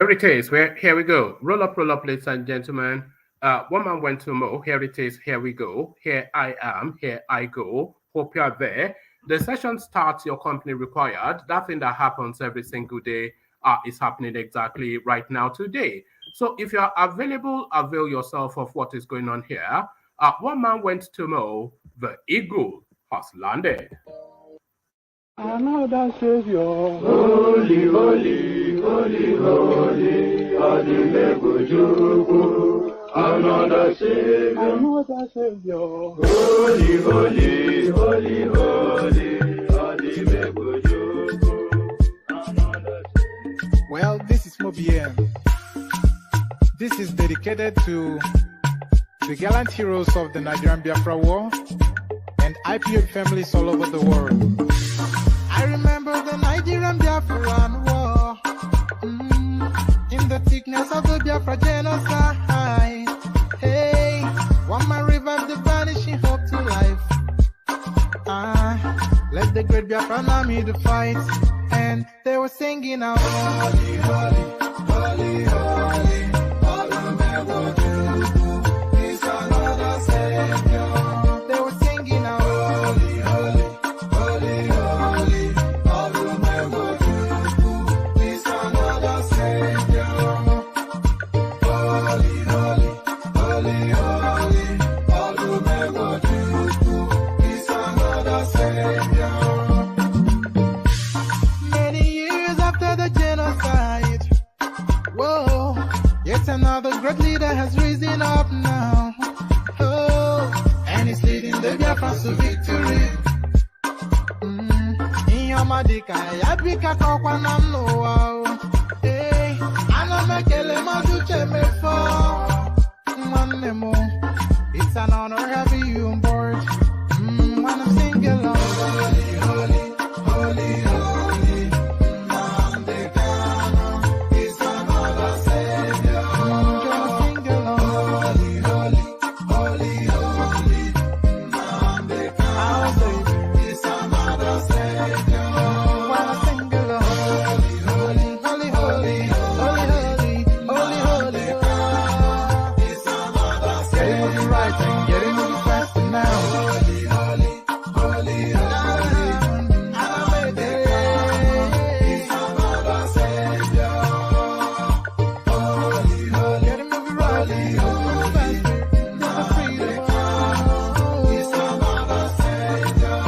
it is. Here we go. Roll up, ladies and gentlemen. One man went to Mo. Here it is. Here we go. Here I am. Here I go. Hope you are there. The session starts. Your company required. That thing that happens every single day is happening exactly right now today. So if you are available, avail yourself of what is going on here. One man went to Mo. The eagle has landed. Another Savior, holy, holy, holy, holy, Adimebujuku. Another Savior, holy, holy, holy, holy, Adimebujuku. Well, this is Mobien. This is dedicated to the gallant heroes of the Nigerian Biafra War and Ipob families all over the world. I remember the Nigerian Biafran war, in the thickness of the Biafra genocide. Hey, one man revived the vanishing hope to life. Let the great Biafran army to fight, and they were singing out, holy, holy, holy, holy, is another Savior. They were singing out, holy, holy, holy, holy, is another Savior. Holy, holy, holy, holy, is another Savior. Many years after the genocide, whoa, yet another great leader has risen up now. Oh, and he's leading the Biafrans to victory. In your madika, yabika kokwa namno wow. Hey, anamekele maduche mefo. Manemo, it's an honor having you on board. When I'm singing along, holy, holy, holy, holy, Nnamdi Kanu is another Savior. Sing along, holy, holy, holy, holy, Nnamdi Kanu is another Savior. When I sing along, holy, holy, holy, holy, holy, holy, holy, holy, is another Savior. Getting moving right and getting moving faster now. Holy, holy, holy, holy, Nnamdi Kanu is another Savior. Holy, holy, getting moving right, getting moving faster. For freedom, is another Savior.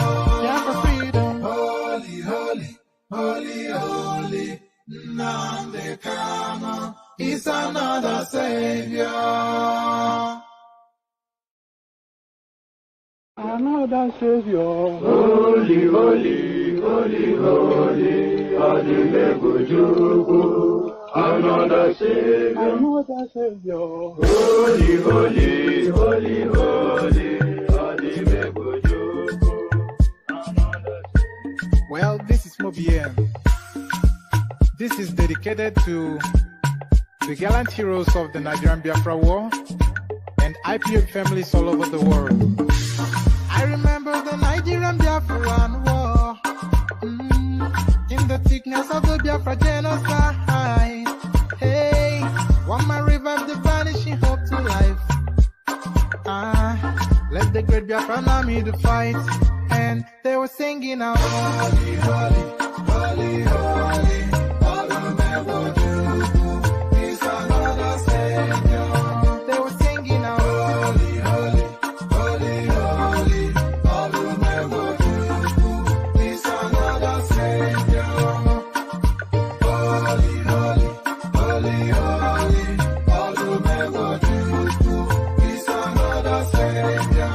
Yeah, for freedom. Holy, holy, holy, holy, Nnamdi Kanu is another Savior. Another Savior, holy, holy, holy, holy, Adimebujuku. Another Savior, holy, holy, holy, holy, Adimebujuku. Well, this is Mobien. This is dedicated to the gallant heroes of the Nigerian Biafra War and Ipob families all over the world. I remember the Nigerian Biafran war, in the thickness of the Biafra genocide. Hey, one man revived the vanishing hope to life. Let the great Biafran army to fight, and they were singing out, holy, holy, holy, holy, is another Savior. They were singing out, holy, holy, holy, holy, is another Savior. Holy, holy, holy, holy, is another Savior.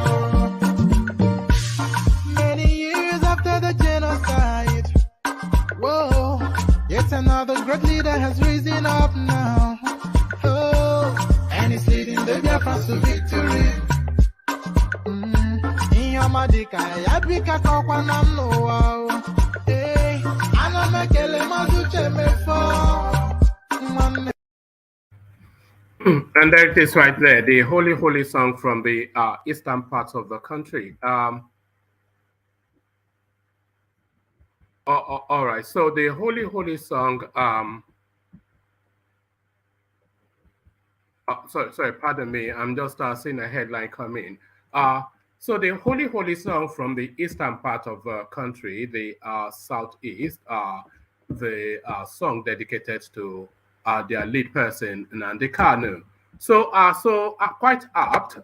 Many years after the genocide, whoa, yet another great leader has risen up now. Oh, and he's leading the Biafrans to victory. In your madika, yabika kokwa namno wow. Hey, anamekele maduche mefo. And there it is right there, the holy, holy song from the eastern parts of the country. All right, so the holy, holy song Sorry, pardon me. I'm just seeing a headline come in. Uh, so the Holy Holy song from the eastern part of the country, the southeast, the song dedicated to their lead person, Nnamdi Kanu. Quite apt.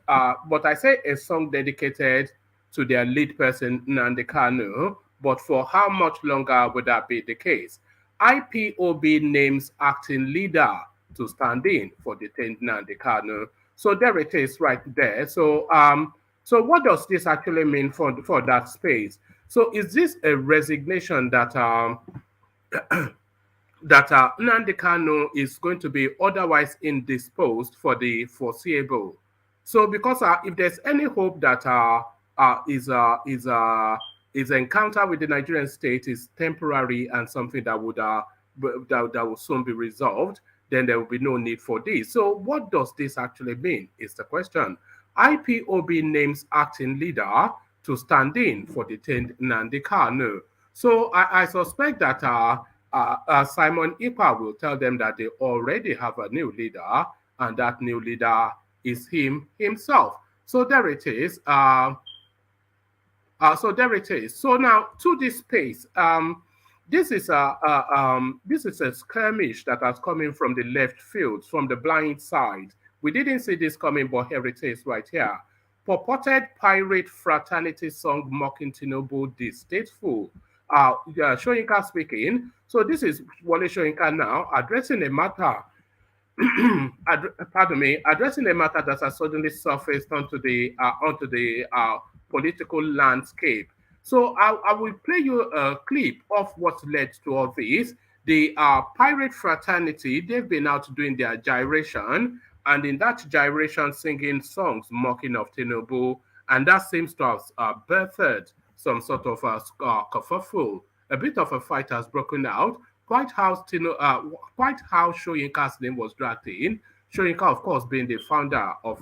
But I say a song dedicated to their lead person, Nnamdi Kanu. But for how much longer would that be the case? IPOB names acting leader to stand in for detained Nnamdi Kanu. So there it is right there. So what does this actually mean for that space? So is this a resignation that Nnamdi Kanu is going to be otherwise indisposed for the foreseeable? So because if there's any hope that his encounter with the Nigerian state is temporary and something that that will soon be resolved, then there will be no need for this. So what does this actually mean is the question. IPOB names acting leader to stand in for detained Nnamdi Kanu. So I suspect that Simon Ipob will tell them that they already have a new leader, and that new leader is himself. So there it is. So there it is. So now to this space, this is a skirmish that has come in from the left field, from the blind side. We didn't see this coming, but here it is right here. Purported pirate fraternity song mocking Tinubu distasteful. Soyinka speaking. So this is Wole Soyinka now addressing a matter addressing a matter that has suddenly surfaced onto the political landscape. So I will play you a clip of what led to all this. The pirate fraternity, they've been out doing their gyration, and in that gyration singing songs mocking of Tinubu, and that seems to have birthed some sort of kerfuffle. A bit of a fight has broken out. Quite how Soyinka's name was dragged in. Soyinka, of course, being the founder of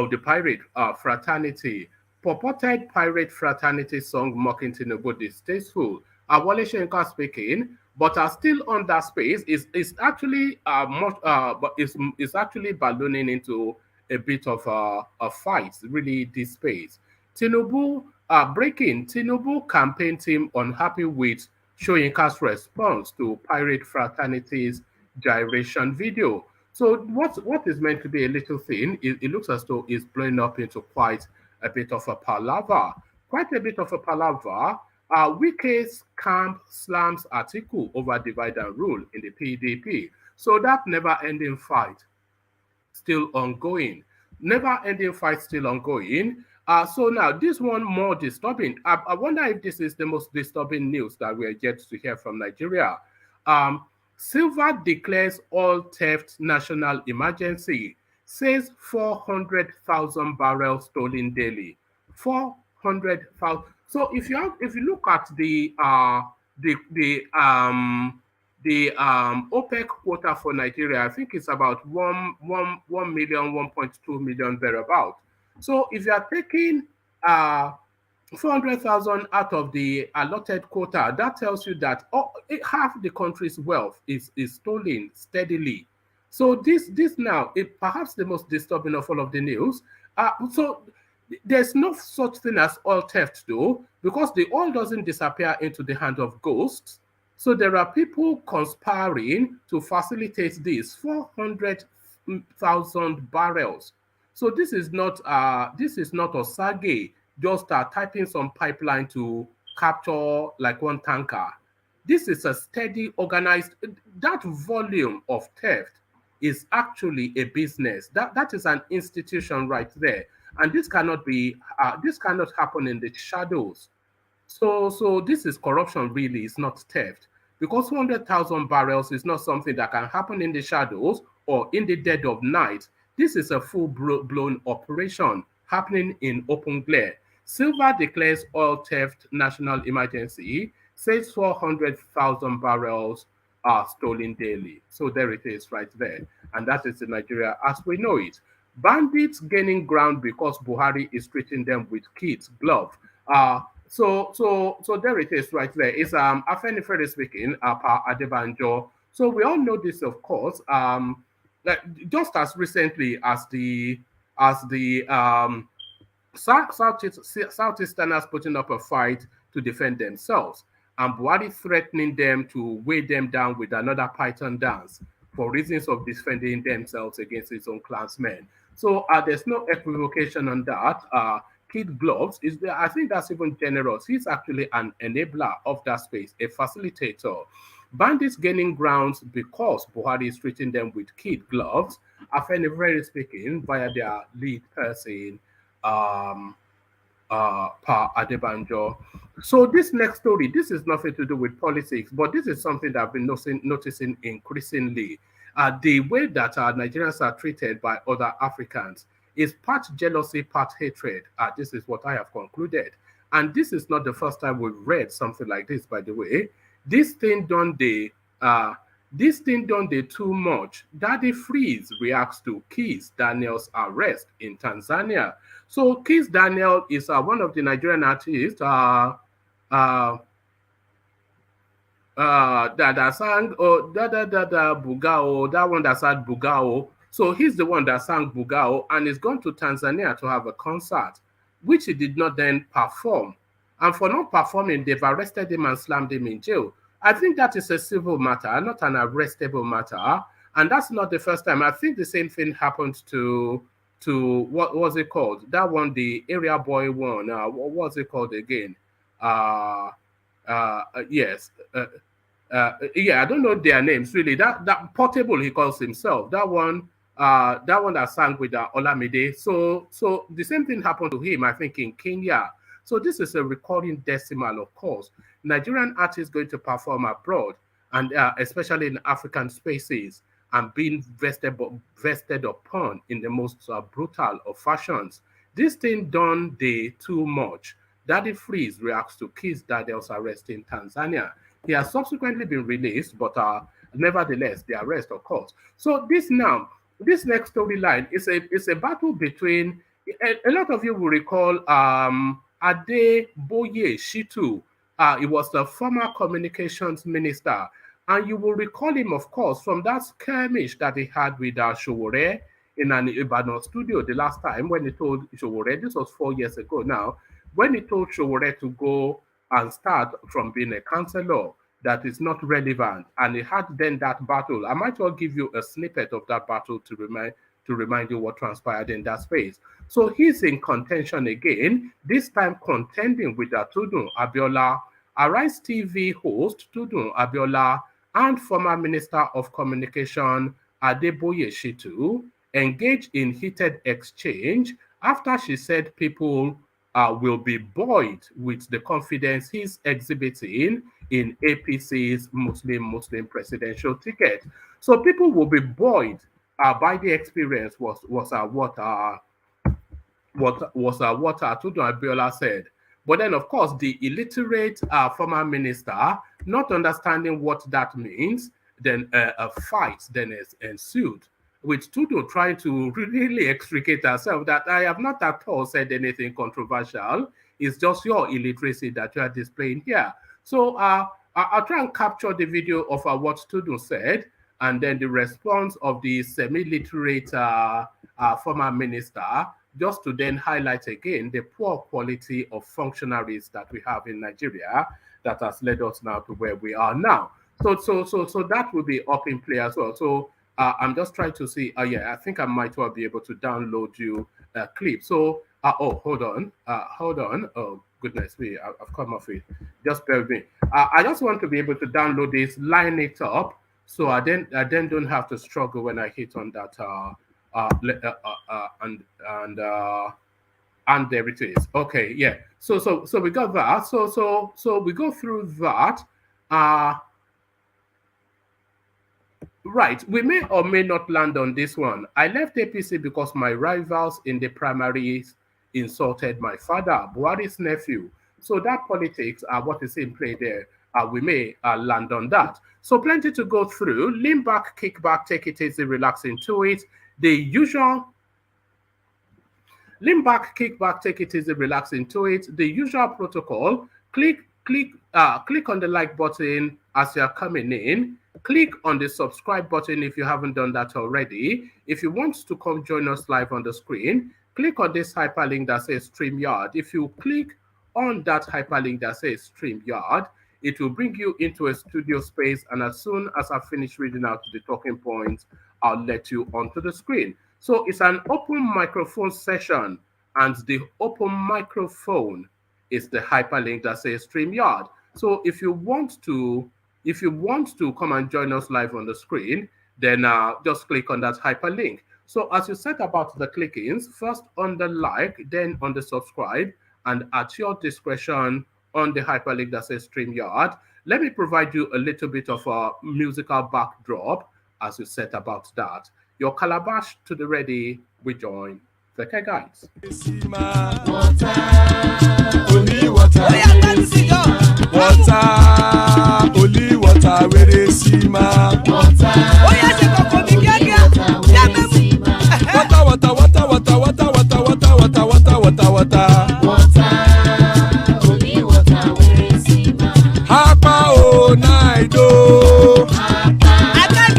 the pirate fraternity. Purported pirate fraternity song mocking Tinubu distasteful. Wole Soyinka speaking, but still on that space is actually but is actually ballooning into a bit of a fight. Really, this space. Tinubu breaking. Tinubu campaign team unhappy with Soyinka's response to pirate fraternity's gyration video. So what is meant to be a little thing, it looks as though it's blowing up into quite a bit of a palaver. Quite a bit of a palaver. Wike's camp slams article over divide and rule in the PDP. So that never-ending fight still ongoing. Never-ending fight still ongoing. So now this one more disturbing. I wonder if this is the most disturbing news that we're yet to hear from Nigeria. Silver declares all theft national emergency, says 400,000 barrels stolen daily. 400,000. So if you look at the OPEC quota for Nigeria, I think it's about 1.2 million thereabout. So if you are taking 400,000 out of the allotted quota, that tells you that half the country's wealth is stolen steadily. So this now is perhaps the most disturbing of all of the news. So there's no such thing as oil theft, though, because the oil doesn't disappear into the hand of ghosts. So there are people conspiring to facilitate this 400,000 barrels. So this is not Osage just typing some pipeline to capture like one tanker. This is a steady, organized. That volume of theft is actually a business. That is an institution right there, and this cannot happen in the shadows. So this is corruption. Really, it's not theft, because 200,000 barrels is not something that can happen in the shadows or in the dead of night. This is a full-blown operation happening in open glare. Silver declares oil theft national emergency, says 400,000 barrels are stolen daily. So there it is right there. And that is in Nigeria as we know it. Bandits gaining ground because Buhari is treating them with kids' glove. So there it is right there. It's Afenifere speaking, Pa Adebanjo. So we all know this, of course. just as recently as the Southeasterners putting up a fight to defend themselves, and Buhari threatening them to weigh them down with another Python dance for reasons of defending themselves against his own clansmen. So there's no equivocation on that. Kid Gloves is there. I think that's even generous. He's actually an enabler of that space, a facilitator. Bandits gaining grounds because Buhari is treating them with kid gloves. Afenifere speaking via their lead person, um, Pa Adebanjo. So this next story, this is nothing to do with politics, but this is something that I've been noticing increasingly. The way that Nigerians are treated by other Africans is part jealousy, part hatred. This is what I have concluded. And this is not the first time we've read something like this, by the way. This thing done they too much. Daddy Freeze reacts to Keith Daniel's arrest in Tanzania. So Keith Daniel is one of the Nigerian artists that sang Bugao, that one that sang Bugao. So he's the one that sang Bugao and is gone to Tanzania to have a concert, which he did not then perform. And for not performing, they've arrested him and slammed him in jail. I think that is a civil matter, not an arrestable matter. And that's not the first time. I think the same thing happened to what was it called? That one, the area boy one. What was it called again? Yes. Yeah, I don't know their names really. That Portable, he calls himself. That one that sang with Olamide. So the same thing happened to him, I think, in Kenya. So this is a recording decimal, of course. Nigerian artists going to perform abroad, and especially in African spaces, and being vested upon in the most brutal of fashions. This thing done they too much. Daddy Freeze reacts to Keith Daniel's arrest in Tanzania. He has subsequently been released, but nevertheless, the arrest, of course. So this next storyline is a battle between. A lot of you will recall Adeboye Shitu. He was the former communications minister, and you will recall him, of course, from that skirmish that he had with Sowore in an Ibadan studio the last time when he told Sowore, this was 4 years ago now, when he told Sowore to go and start from being a councillor, that is not relevant. And he had then that battle. I might well give you a snippet of that battle to remind you what transpired in that space. So he's in contention again, this time contending with Tudun Abiola, Arise TV host Tudun Abiola, and former Minister of Communication Adeboye Shitu engaged in heated exchange after she said people will be buoyed with the confidence he's exhibiting in APC's Muslim presidential ticket. So people will be buoyed by the experience was what Tudun Abiola said. But then, of course, the illiterate former minister, not understanding what that means, then a fight then ensued, with Tudun trying to really extricate herself that I have not at all said anything controversial. It's just your illiteracy that you are displaying here. So I'll try and capture the video of what Tudun said, and then the response of the semi-literate former minister, just to then highlight again the poor quality of functionaries that we have in Nigeria that has led us now to where we are now. So that will be up in play as well. So I'm just trying to see. Yeah, I think I might well be able to download you a clip. So hold on. Oh goodness me, I've come off it. Just bear with me. I just want to be able to download this, line it up, so I then don't have to struggle when I hit on that. And there it is. Okay, yeah. So we got that. So we go through that. Right, we may or may not land on this one. I left APC because my rivals in the primaries insulted my father, Buhari's nephew. So that politics, what is in play there, we may land on that. So plenty to go through. Lean back, kick back, take it easy, relax into it. The usual. Lean back, kick back, take it easy, relax into it. The usual protocol. Click on the like button as you're coming in. Click on the subscribe button if you haven't done that already. If you want to come join us live on the screen, click on this hyperlink that says StreamYard. If you click on that hyperlink that says StreamYard, it will bring you into a studio space, and as soon as I finish reading out the talking points, I'll let you onto the screen. So it's an open microphone session, and the open microphone is the hyperlink that says StreamYard. So if you want to come and join us live on the screen, then just click on that hyperlink. So as you set about the clickings, first on the like, then on the subscribe, and at your discretion on the hyperlink that says StreamYard. Let me provide you a little bit of a musical backdrop as you set about that. Your calabash to the ready, we join the K guys. Water, only water, only water, where they see ma. Water, only water, where they see ma. Hapa o naido.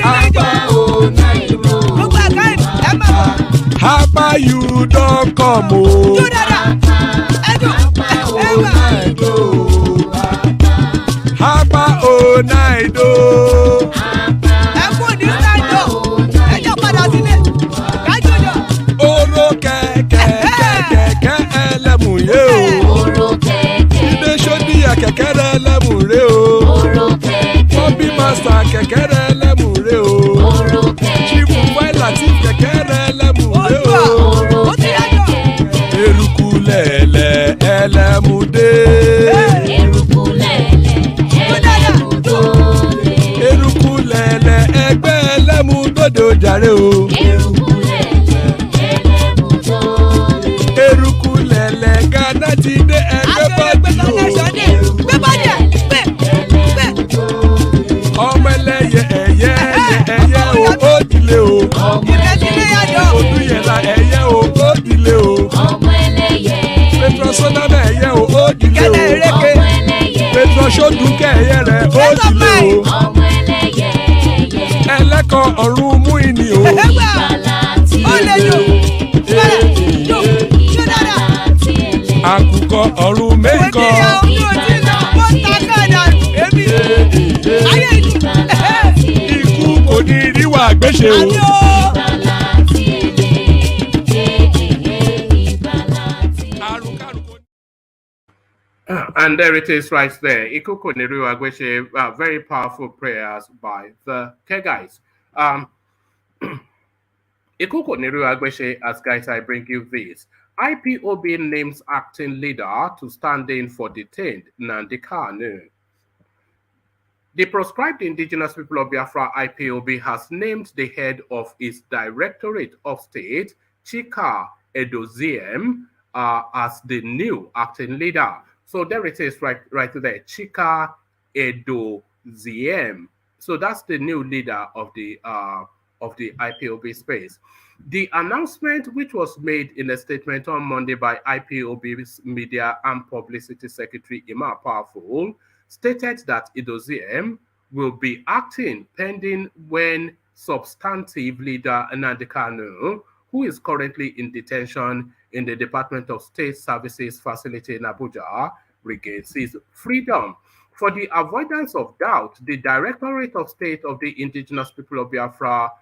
Hapa o naido. Hapa you don't come o. Hapa o naido. Oro kẹ̀kẹ́ ẹlẹ́mù yé o. Ilé sọ́dí kẹ̀kẹ́ rẹ̀ ẹlẹ́mù rẹ̀ o. Bobby master kẹ̀kẹ́ rẹ̀ ẹlẹ́mù rẹ̀ o. Chifu Faila ti kẹ̀kẹ́ rẹ̀ ẹlẹ́mù rẹ̀ o. Eruku lẹ̀lẹ̀ ẹlẹ́mù dé. Eruku lẹ̀lẹ̀ ẹgbẹ́ ẹlẹ́mù dòdò jàre o. Eruku lẹ̀lẹ̀ Ghana ti dé ẹgbẹ́ bọ́dì o. Ọmọ ẹlẹ́yẹ ẹyẹ o ó dilé o. Odúyẹ̀lá ẹyẹ o ó dilé o. Petrosonama ẹyẹ o ó dilé o. Petrosodúnkẹ́ ẹyẹ rẹ̀ ó dilé o. Ẹlẹ́kọ̀ ọ̀run mú ìní o. Àkùkọ ọ̀run mẹ́kọ̀. Ikú kò ní ríwà gbéṣe o. And there it is right there. Ikuko Neru Agweshe, very powerful prayers by the K guys. Ikuko Neru Agweshe, as guys, I bring you this. IPOB names acting leader to stand in for detained Nnamdi Kanu. The proscribed indigenous people of Biafra, IPOB, has named the head of its Directorate of State, Chika Edoziem, as the new acting leader. So there it is right there, Chika Edoziem. So that's the new leader of the IPOB space. The announcement, which was made in a statement on Monday by IPOB's Media and Publicity Secretary Imam Powerful, stated that Edoziem will be acting pending when substantive leader Nnamdi Kanu, who is currently in detention in the Department of State Services facility in Abuja, regains his freedom. For the avoidance of doubt, the Directorate of State of the Indigenous People of Biafra,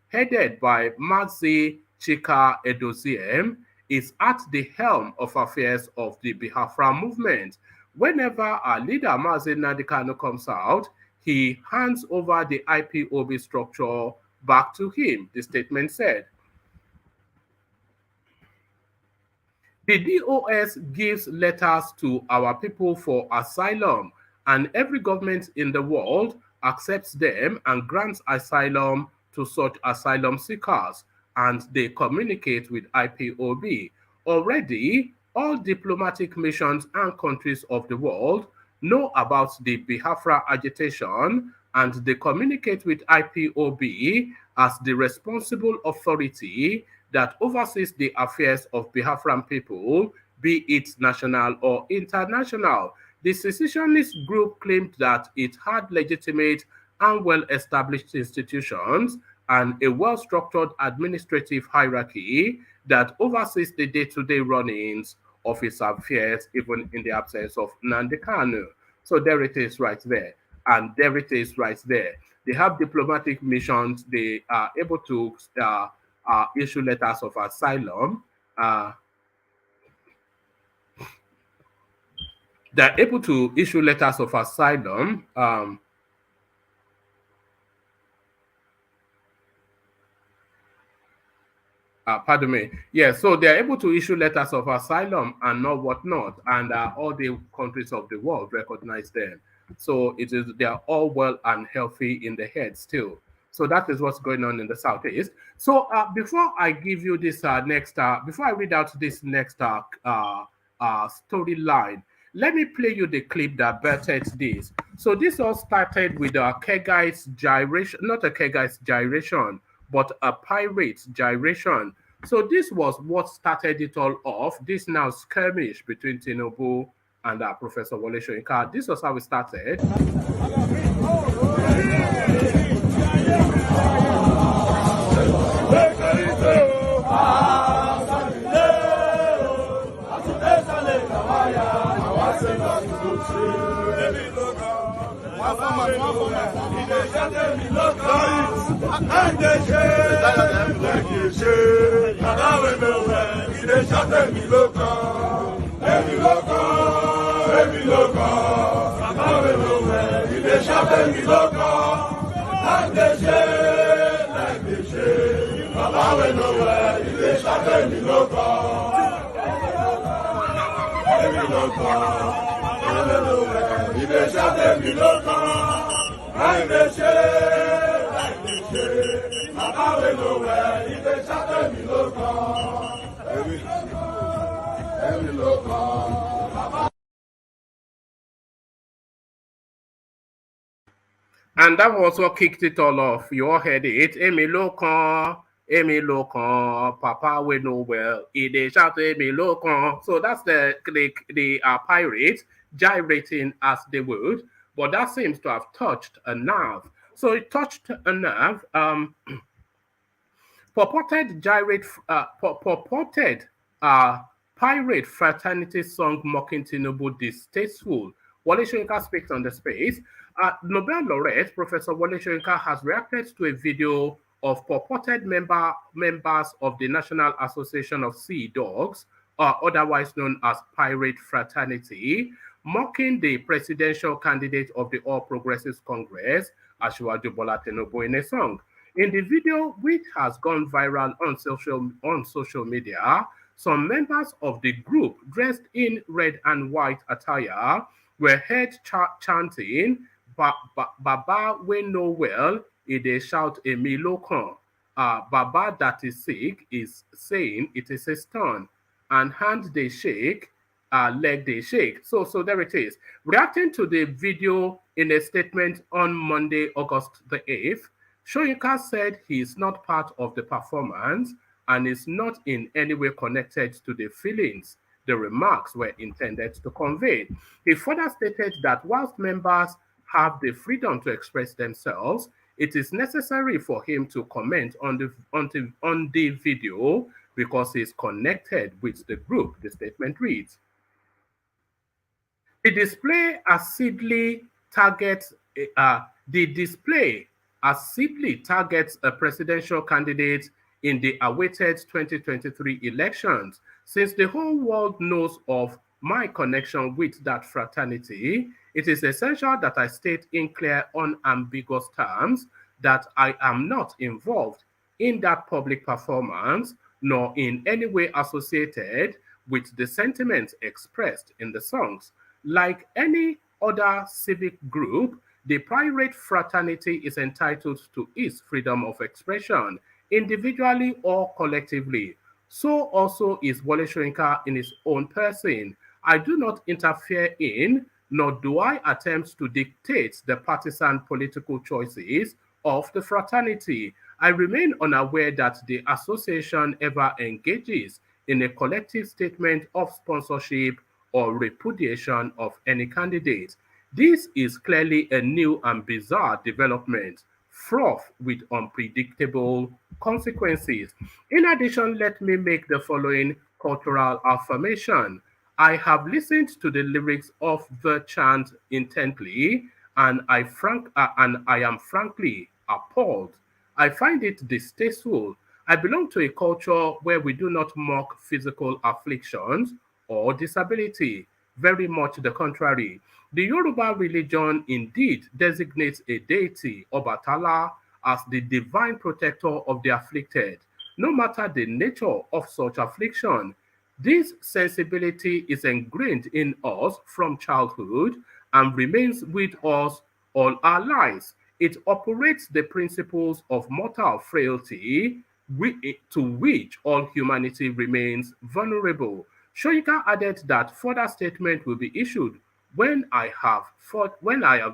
headed by Mazi Chika Edoziem, is at the helm of affairs of the Biafra movement. Whenever our leader Mazi Nnamdi Kanu comes out, he hands over the IPOB structure back to him, the statement said. The DOS gives letters to our people for asylum, and every government in the world accepts them and grants asylum to such asylum seekers, and they communicate with IPOB. Already, all diplomatic missions and countries of the world know about the Biafra agitation, and they communicate with IPOB as the responsible authority that oversees the affairs of Biafran people, be it national or international. The secessionist group claimed that it had legitimate and well-established institutions and a well-structured administrative hierarchy that oversees the day-to-day runnings of its affairs, even in the absence of Nnamdi Kanu. So there it is right there. And there it is right there. They have diplomatic missions. They are able to issue letters of asylum. They're able to issue letters of asylum. Pardon me. Yeah, so they're able to issue letters of asylum and not whatnot, and all the countries of the world recognize them. So they are all well and healthy in the head still. So that is what's going on in the southeast. So before I give you this before I read out this next storyline, let me play you the clip that birthed this. So this all started with a Kegai's gyration, not a Kegai's gyration, but a pirate gyration. So this was what started it all off. This now skirmish between Tinubu and Professor Wole Soyinka. This was how it started. And that was what kicked it all off. You all heard it. Emi Lokan, Papa we know well. They shout Emi Lokan. So that's the pirate gyrating as they would. But that seems to have touched a nerve. So it touched a nerve. Purported pirate fraternity song mocking Tinubu distasteful. Wole Soyinka speaks on the space. Nobel laureate Professor Wole Soyinka has reacted to a video of purported members of the National Association of Sea Dogs, otherwise known as Pirate Fraternity, mocking the presidential candidate of the All Progressives Congress, Asiwaju Bola Tinubu, in a song. In the video, which has gone viral on social media, some members of the group dressed in red and white attire were heard chanting, Baba we know well, they shout a Milokan. Baba that is sick is saying it is a stone, and hand they shake, leg they shake. So there it is. Reacting to the video in a statement on Monday, August the 8th, Soyinka said he is not part of the performance and is not in any way connected to the feelings the remarks were intended to convey. He further stated that whilst members have the freedom to express themselves, it is necessary for him to comment on the video because he is connected with the group, the statement reads. The display acidly targets a presidential candidate in the awaited 2023 elections. Since the whole world knows of my connection with that fraternity, it is essential that I state in clear, unambiguous terms that I am not involved in that public performance, nor in any way associated with the sentiments expressed in the songs. Like any other civic group, the pirate fraternity is entitled to its freedom of expression, individually or collectively. So also is Wole Soyinka in his own person. I do not interfere in, nor do I attempt to dictate the partisan political choices of the fraternity. I remain unaware that the association ever engages in a collective statement of sponsorship or repudiation of any candidate. This is clearly a new and bizarre development, fraught with unpredictable consequences. In addition, let me make the following cultural affirmation. I have listened to the lyrics of the chant intently, and I am frankly appalled. I find it distasteful. I belong to a culture where we do not mock physical afflictions or disability. Very much the contrary. The Yoruba religion indeed designates a deity, Obatala, as the divine protector of the afflicted, no matter the nature of such affliction. This sensibility is ingrained in us from childhood and remains with us all our lives. It operates the principles of mortal frailty to which all humanity remains vulnerable. Soyinka added that further statement will be issued when I have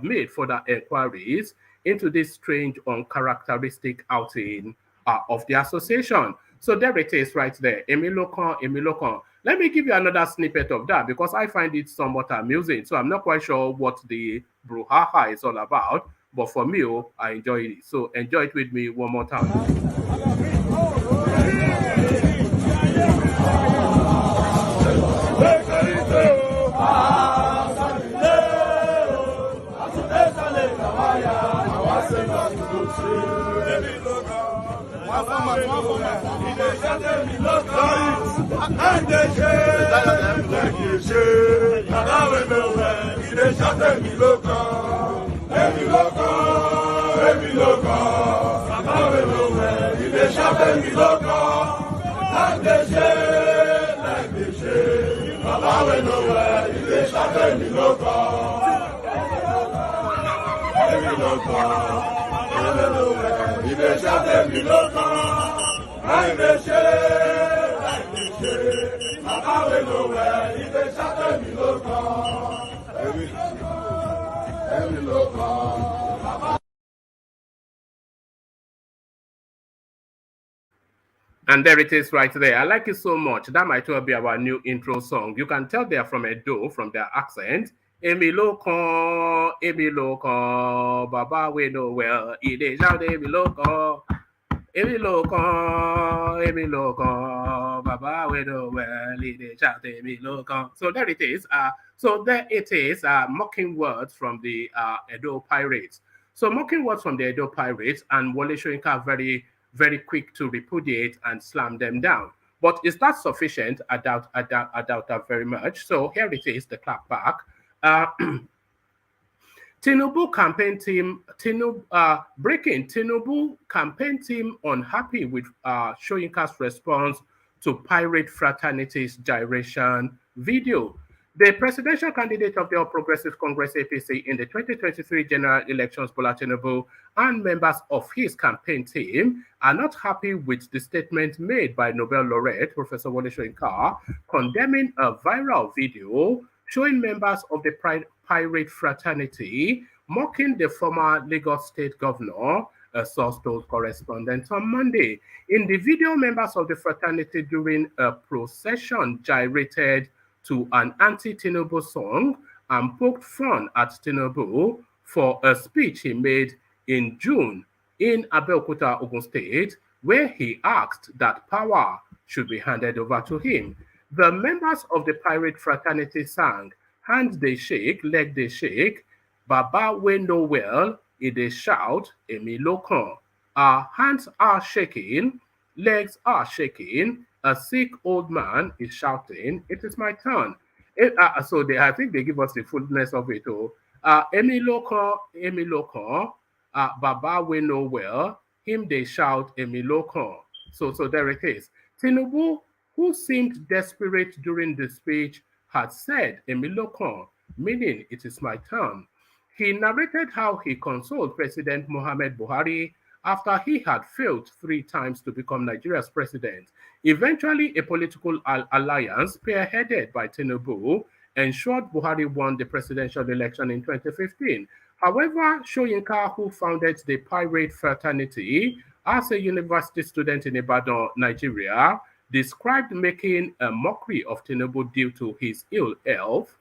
made further inquiries into this strange, uncharacteristic outing of the association. So there it is right there. Emilokan, Emilokan. Let me give you another snippet of that because I find it somewhat amusing. So I'm not quite sure what the brouhaha is all about. But for me, I enjoy it. So enjoy it with me one more time. And there it is right there. I like it so much. That might well be our new intro song. You can tell they're from Edo, from their accent. Emiloko, Emiloko, Baba we know well. Ide shout Emiloko, Emiloko, Emiloko, Baba we know well. Ide shout Emiloko. So there it is. Mocking words from the Edo pirates. So mocking words from the Edo pirates, and Wole Soyinka very quick to repudiate and slam them down. But is that sufficient? I doubt that very much. So here it is, the clapback. Tinubu campaign team, breaking Tinubu campaign team unhappy with Soyinka's response to pirate fraternity's gyration video. The presidential candidate of the All Progressive Congress APC in the 2023 general elections, Bola Tinubu, and members of his campaign team are not happy with the statement made by Nobel laureate Professor Wole Soyinka condemning a viral video showing members of the pirate fraternity mocking the former Lagos State governor, a source told correspondents on Monday. In the video, members of the fraternity during a procession gyrated to an anti-Tinubu song and poked fun at Tinubu for a speech he made in June in Abeokuta, Ogun State, where he asked that power should be handed over to him. The members of the pirate fraternity sang, "Hand they shake, leg they shake, Baba we know well, it they shout, Emi Lokan. Our hands are shaking, legs are shaking, a sick old man is shouting, it is my turn." I think they give us the fullness of it all. Emi Lokan, Baba we know well, him they shout, Emi Lokan. So there it is. Tinubu, who seemed desperate during the speech, had said, Emi Lokan, meaning it is my turn. He narrated how he consoled President Muhammad Buhari after he had failed 3 times to become Nigeria's president. Eventually, a political alliance spearheaded by Tinubu ensured Buhari won the presidential election in 2015. However, Soyinka, who founded the pirate fraternity as a university student in Ibadan, Nigeria, described making a mockery of Tinubu due to his ill health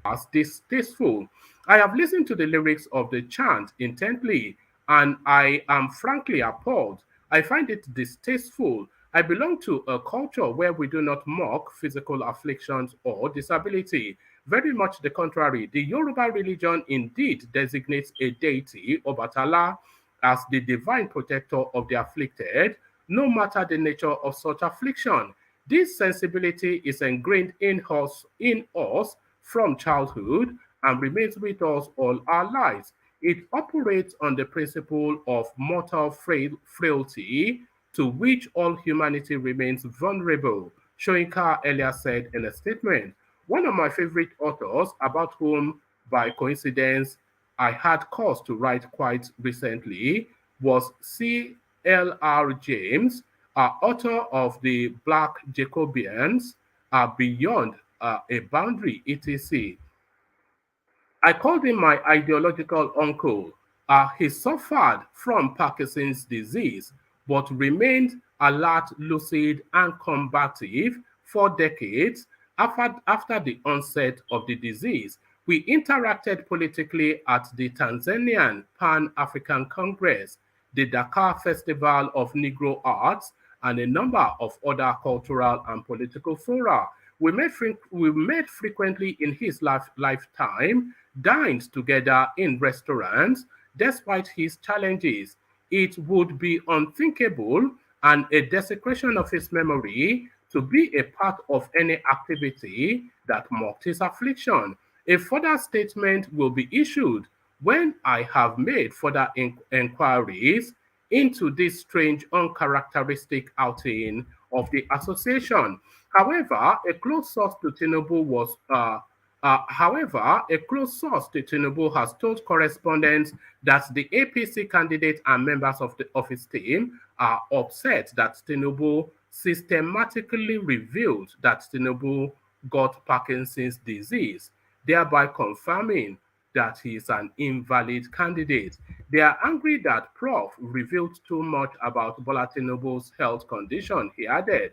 as distasteful. I have listened to the lyrics of the chant intently, and I am frankly appalled. I find it distasteful. I belong to a culture where we do not mock physical afflictions or disability. Very much the contrary. The Yoruba religion indeed designates a deity, Obatala, as the divine protector of the afflicted, no matter the nature of such affliction. This sensibility is ingrained in us from childhood and remains with us all our lives. It operates on the principle of mortal frailty to which all humanity remains vulnerable. Soyinka earlier said in a statement. One of my favorite authors, about whom, by coincidence, I had cause to write quite recently, was C.L.R. James, author of The Black Jacobians Beyond a Boundary, etc. I called him my ideological uncle. He suffered from Parkinson's disease, but remained alert, lucid, and combative for decades after the onset of the disease. We interacted politically at the Tanzanian Pan-African Congress, the Dakar Festival of Negro Arts, and a number of other cultural and political fora. We met frequently in his lifetime, dined together in restaurants. Despite his challenges, it would be unthinkable and a desecration of his memory to be a part of any activity that mocked his affliction. A further statement will be issued when I have made further inquiries into this strange, uncharacteristic outing of the association. However, a close source to Tinubu has told correspondents that the APC candidate and members of his team are upset that Tinubu systematically revealed that Tinubu got Parkinson's disease, thereby confirming that he is an invalid candidate. They are angry that Prof revealed too much about Bola Tinubu's health condition, he added.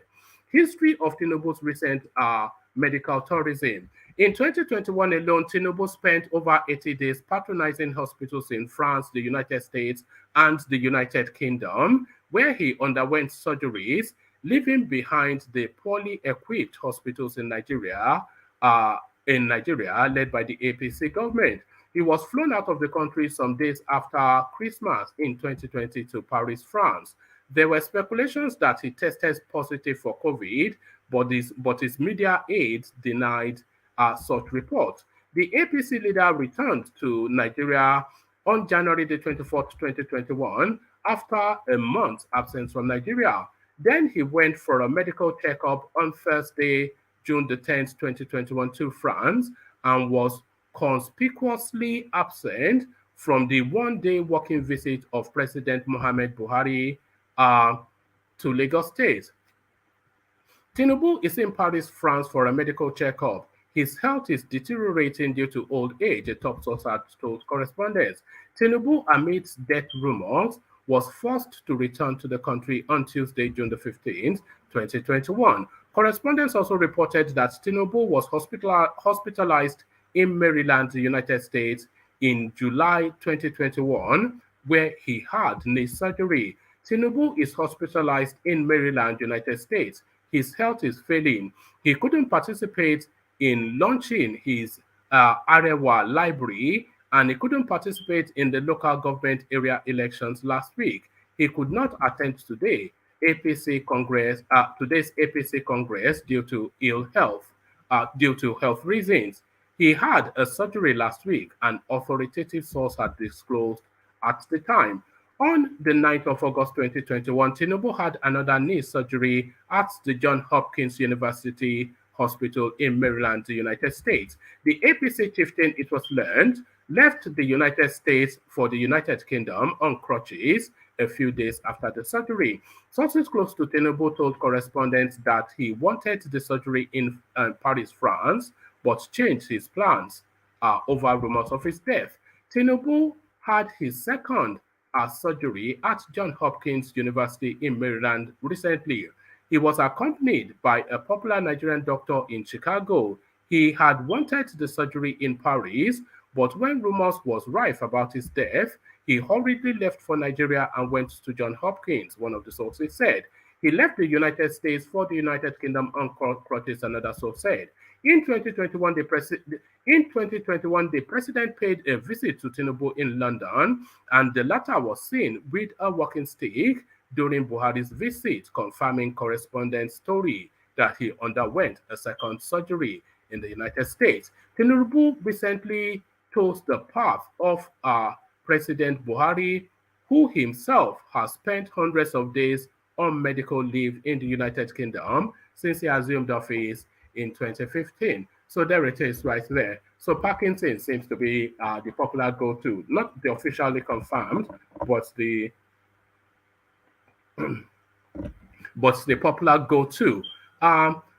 History of Tinubu's recent medical tourism. In 2021 alone, Tinubu spent over 80 days patronizing hospitals in France, the United States, and the United Kingdom, where he underwent surgeries, leaving behind the poorly equipped hospitals in Nigeria, led by the APC government. He was flown out of the country some days after Christmas in 2020 to Paris, France. There were speculations that he tested positive for COVID, but his media aides denied such reports. The APC leader returned to Nigeria on January the 24th, 2021, after a month's absence from Nigeria. Then he went for a medical checkup on Thursday, June the 10th, 2021, to France, and was conspicuously absent from the one-day working visit of President Mohamed Buhari to Lagos State. Tinubu is in Paris, France for a medical checkup. His health is deteriorating due to old age, a top source had told correspondents. Tinubu, amidst death rumors, was forced to return to the country on Tuesday, June the 15th, 2021. Correspondents also reported that Tinubu was hospitalized in Maryland, the United States, in July 2021, where he had knee surgery. Tinubu is hospitalized in Maryland, United States. His health is failing. He couldn't participate in launching his Arewa library, and he couldn't participate in the local government area elections last week. He could not attend today's APC Congress due to health reasons. He had a surgery last week, an authoritative source had disclosed at the time. On the 9th of August 2021, Tinubu had another knee surgery at the Johns Hopkins University Hospital in Maryland, the United States. The APC chieftain, it was learned, left the United States for the United Kingdom on crutches a few days after the surgery. Sources close to Tinubu told correspondents that he wanted the surgery in Paris, France, but changed his plans over rumors of his death. Tinubu had his second surgery at Johns Hopkins University in Maryland recently. He was accompanied by a popular Nigerian doctor in Chicago. He had wanted the surgery in Paris, but when rumors was rife about his death, he hurriedly left for Nigeria and went to Johns Hopkins, one of the sources said. He left the United States for the United Kingdom on crutches, another source said. In 2021, the president paid a visit to Tinubu in London, and the latter was seen with a walking stick during Buhari's visit, confirming correspondent story that he underwent a second surgery in the United States. Tinubu recently chose the path of President Buhari, who himself has spent hundreds of days on medical leave in the United Kingdom since he assumed office in 2015. So there it is right there. So Parkinson seems to be the popular go-to, not the officially confirmed, but the popular go-to.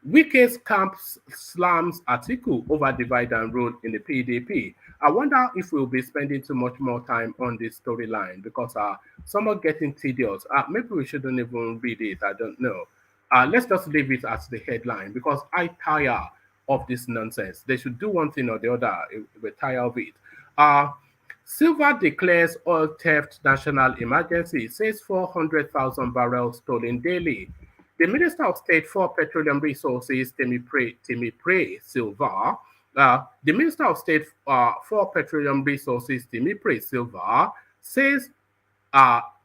Wike's camp slams Atiku over divide and rule in the PDP. I wonder if we'll be spending too much more time on this storyline because some are getting tedious. Maybe we shouldn't even read it. I don't know. Let's just leave it as the headline because I tire of this nonsense. They should do one thing or the other. We're tired of it. Silva declares oil theft national emergency, says 400,000 barrels stolen daily. The Minister of State for Petroleum Resources, Temipre Silva, the Minister of State for Petroleum Resources, Temipre Silva, says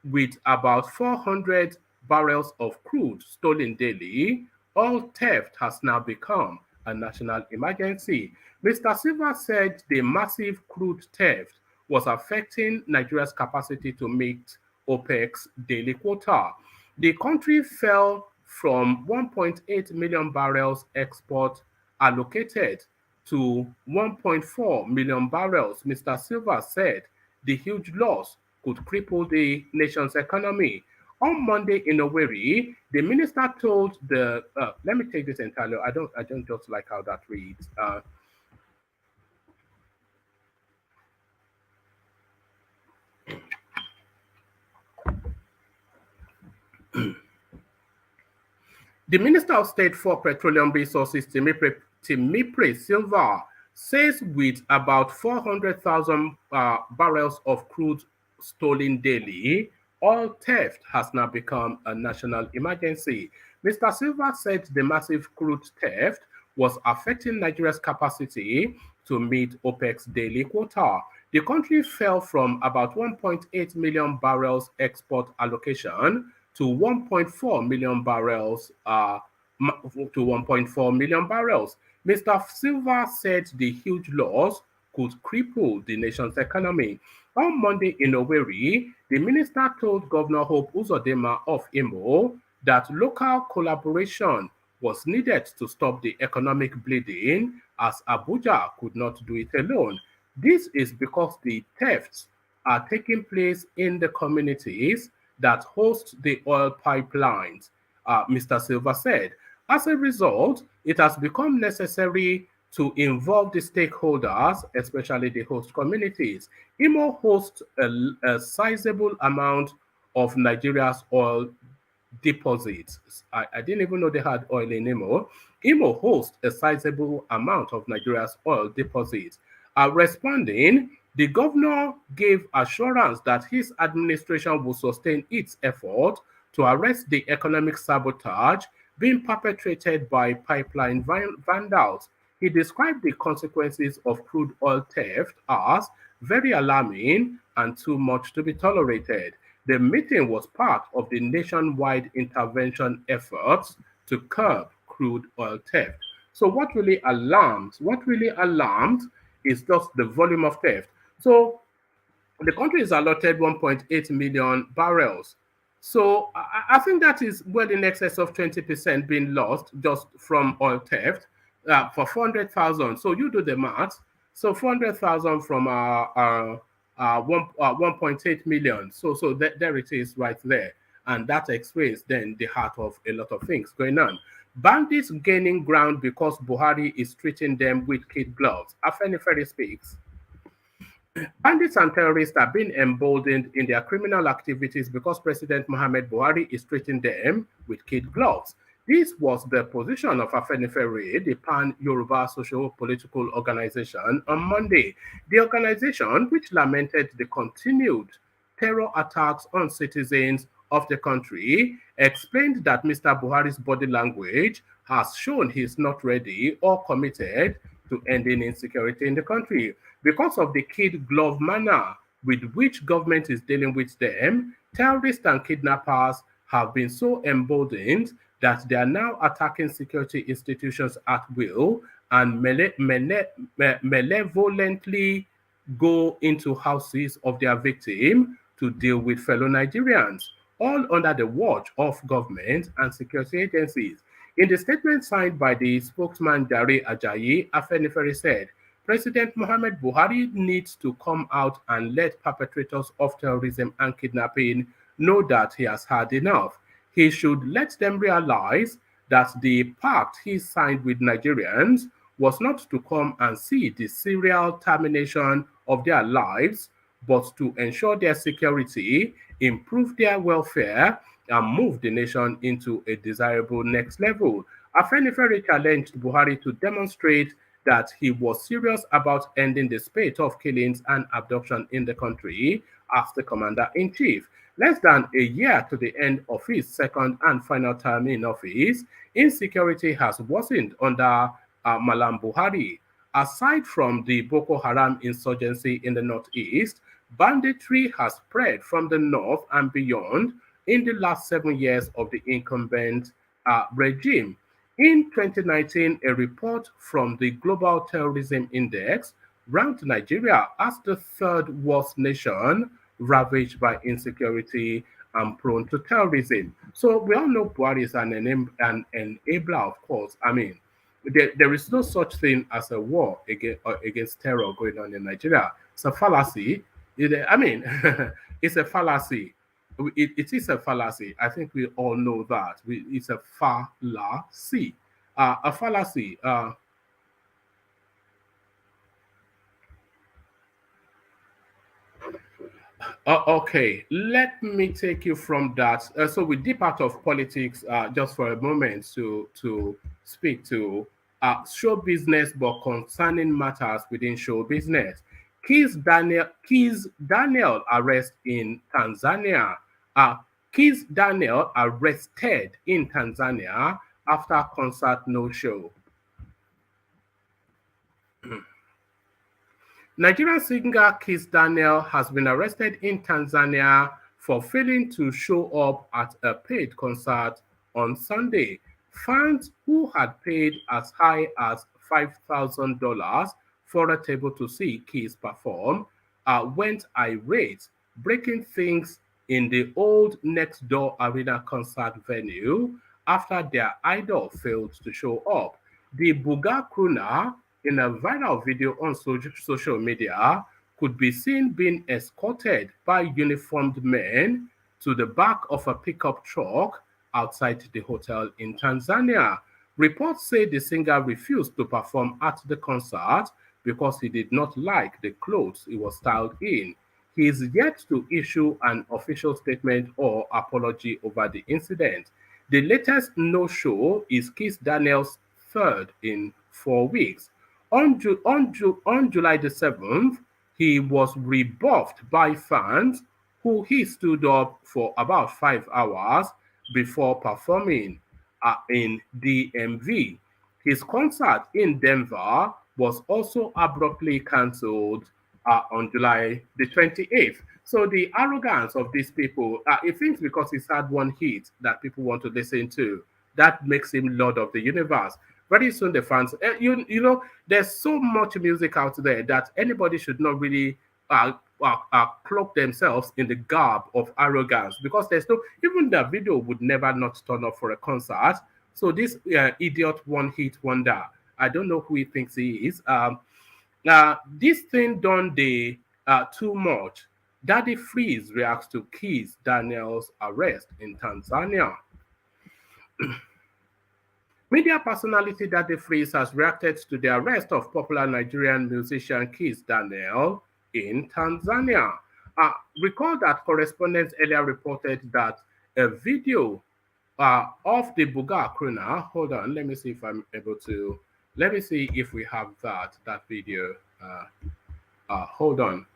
with about 400 barrels of crude stolen daily, oil theft has now become a national emergency. Mr. Silva said the massive crude theft was affecting Nigeria's capacity to meet OPEC's daily quota. The country fell from 1.8 million barrels export allocated to 1.4 million barrels. Mr. Silva said the huge loss could cripple the nation's economy. On Monday in Owerri, the minister told the let me take this entirely. I don't just like how that reads. The Minister of State for Petroleum Resources, Temipre Silva, says with about 400,000 barrels of crude stolen daily, oil theft has now become a national emergency. Mr. Silva said the massive crude theft was affecting Nigeria's capacity to meet OPEC's daily quota. The country fell from about 1.8 million barrels export allocation to 1.4 million barrels. Mr. Silva said the huge loss could cripple the nation's economy. On Monday in Owerri, the minister told Governor Hope Uzodinma of Imo that local collaboration was needed to stop the economic bleeding as Abuja could not do it alone. This is because the thefts are taking place in the communities that host the oil pipelines, Mr. Silva said. As a result, it has become necessary to involve the stakeholders, especially the host communities. Imo hosts a sizable amount of Nigeria's oil deposits. I didn't even know they had oil in Imo. Imo hosts a sizable amount of Nigeria's oil deposits. Responding, the governor gave assurance that his administration will sustain its effort to arrest the economic sabotage being perpetrated by pipeline vandals. He described the consequences of crude oil theft as very alarming and too much to be tolerated. The meeting was part of the nationwide intervention efforts to curb crude oil theft. So what really alarms is just the volume of theft. So the country is allotted 1.8 million barrels. So I think that is well in excess of 20% being lost just from oil theft for 400,000. So you do the math. So 400,000 from 1.8 million. So there it is right there. And that explains then the heart of a lot of things going on. Bandits gaining ground because Buhari is treating them with kid gloves. Afenifere speaks. Bandits and terrorists are being emboldened in their criminal activities because President Mohamed Buhari is treating them with kid gloves. This was the position of Afenifere, the pan-Yoruba socio-political organization, on Monday. The organization, which lamented the continued terror attacks on citizens of the country, explained that Mr. Buhari's body language has shown he is not ready or committed to ending insecurity in the country. Because of the kid glove manner with which government is dealing with them, terrorists and kidnappers have been so emboldened that they are now attacking security institutions at will and malevolently go into houses of their victim to deal with fellow Nigerians, all under the watch of government and security agencies. In the statement signed by the spokesman Jare Ajayi, Afenifere said, President Muhammad Buhari needs to come out and let perpetrators of terrorism and kidnapping know that he has had enough. He should let them realize that the pact he signed with Nigerians was not to come and see the serial termination of their lives, but to ensure their security, improve their welfare, and move the nation into a desirable next level. Afenifere challenged Buhari to demonstrate that he was serious about ending the spate of killings and abduction in the country as the commander-in-chief. Less than a year to the end of his second and final term in office, insecurity has worsened under Malam Buhari. Aside from the Boko Haram insurgency in the northeast, banditry has spread from the north and beyond in the last 7 years of the incumbent regime. In 2019, a report from the Global Terrorism Index ranked Nigeria as the third worst nation ravaged by insecurity and prone to terrorism. So we all know Buhari is an enabler, of course. I mean, there is no such thing as a war against terror going on in Nigeria. It's a fallacy. I mean, it's a fallacy. It is a fallacy. I think we all know that. It's a fallacy. A fallacy. Okay, let me take you from that. So we dip out of politics just for a moment to speak to show business, but concerning matters within show business. Keys Daniel arrest in Tanzania. Keys Daniel arrested in Tanzania after concert no show. Nigerian singer Kiss Daniel has been arrested in Tanzania for failing to show up at a paid concert on Sunday. Fans who had paid as high as $5,000 for a table to see Kiss perform went irate, breaking things in the old Next Door Arena concert venue after their idol failed to show up. The Buga crooner, in a viral video on social media, could be seen being escorted by uniformed men to the back of a pickup truck outside the hotel in Tanzania. Reports say the singer refused to perform at the concert because he did not like the clothes he was styled in. He is yet to issue an official statement or apology over the incident. The latest no-show is Kiss Daniel's third in 4 weeks. On July the 7th, he was rebuffed by fans who he stood up for about 5 hours before performing in DMV. His concert in Denver was also abruptly cancelled on July the 28th. So the arrogance of these people, he thinks because he's had one hit that people want to listen to, that makes him Lord of the Universe. Very soon the fans, you know, there's so much music out there that anybody should not really cloak themselves in the garb of arrogance, because there's no, even the video would never not turn up for a concert. So this idiot one hit wonder, I don't know who he thinks he is. This thing done the too much. Daddy Freeze reacts to Keys Daniel's arrest in Tanzania. Media personality Daddy Freeze has reacted to the arrest of popular Nigerian musician Kiss Daniel in Tanzania. Recall that correspondents earlier reported that a video of the Buga Kruna. Hold on, let me see if I'm able to. Let me see if we have that video. Hold on,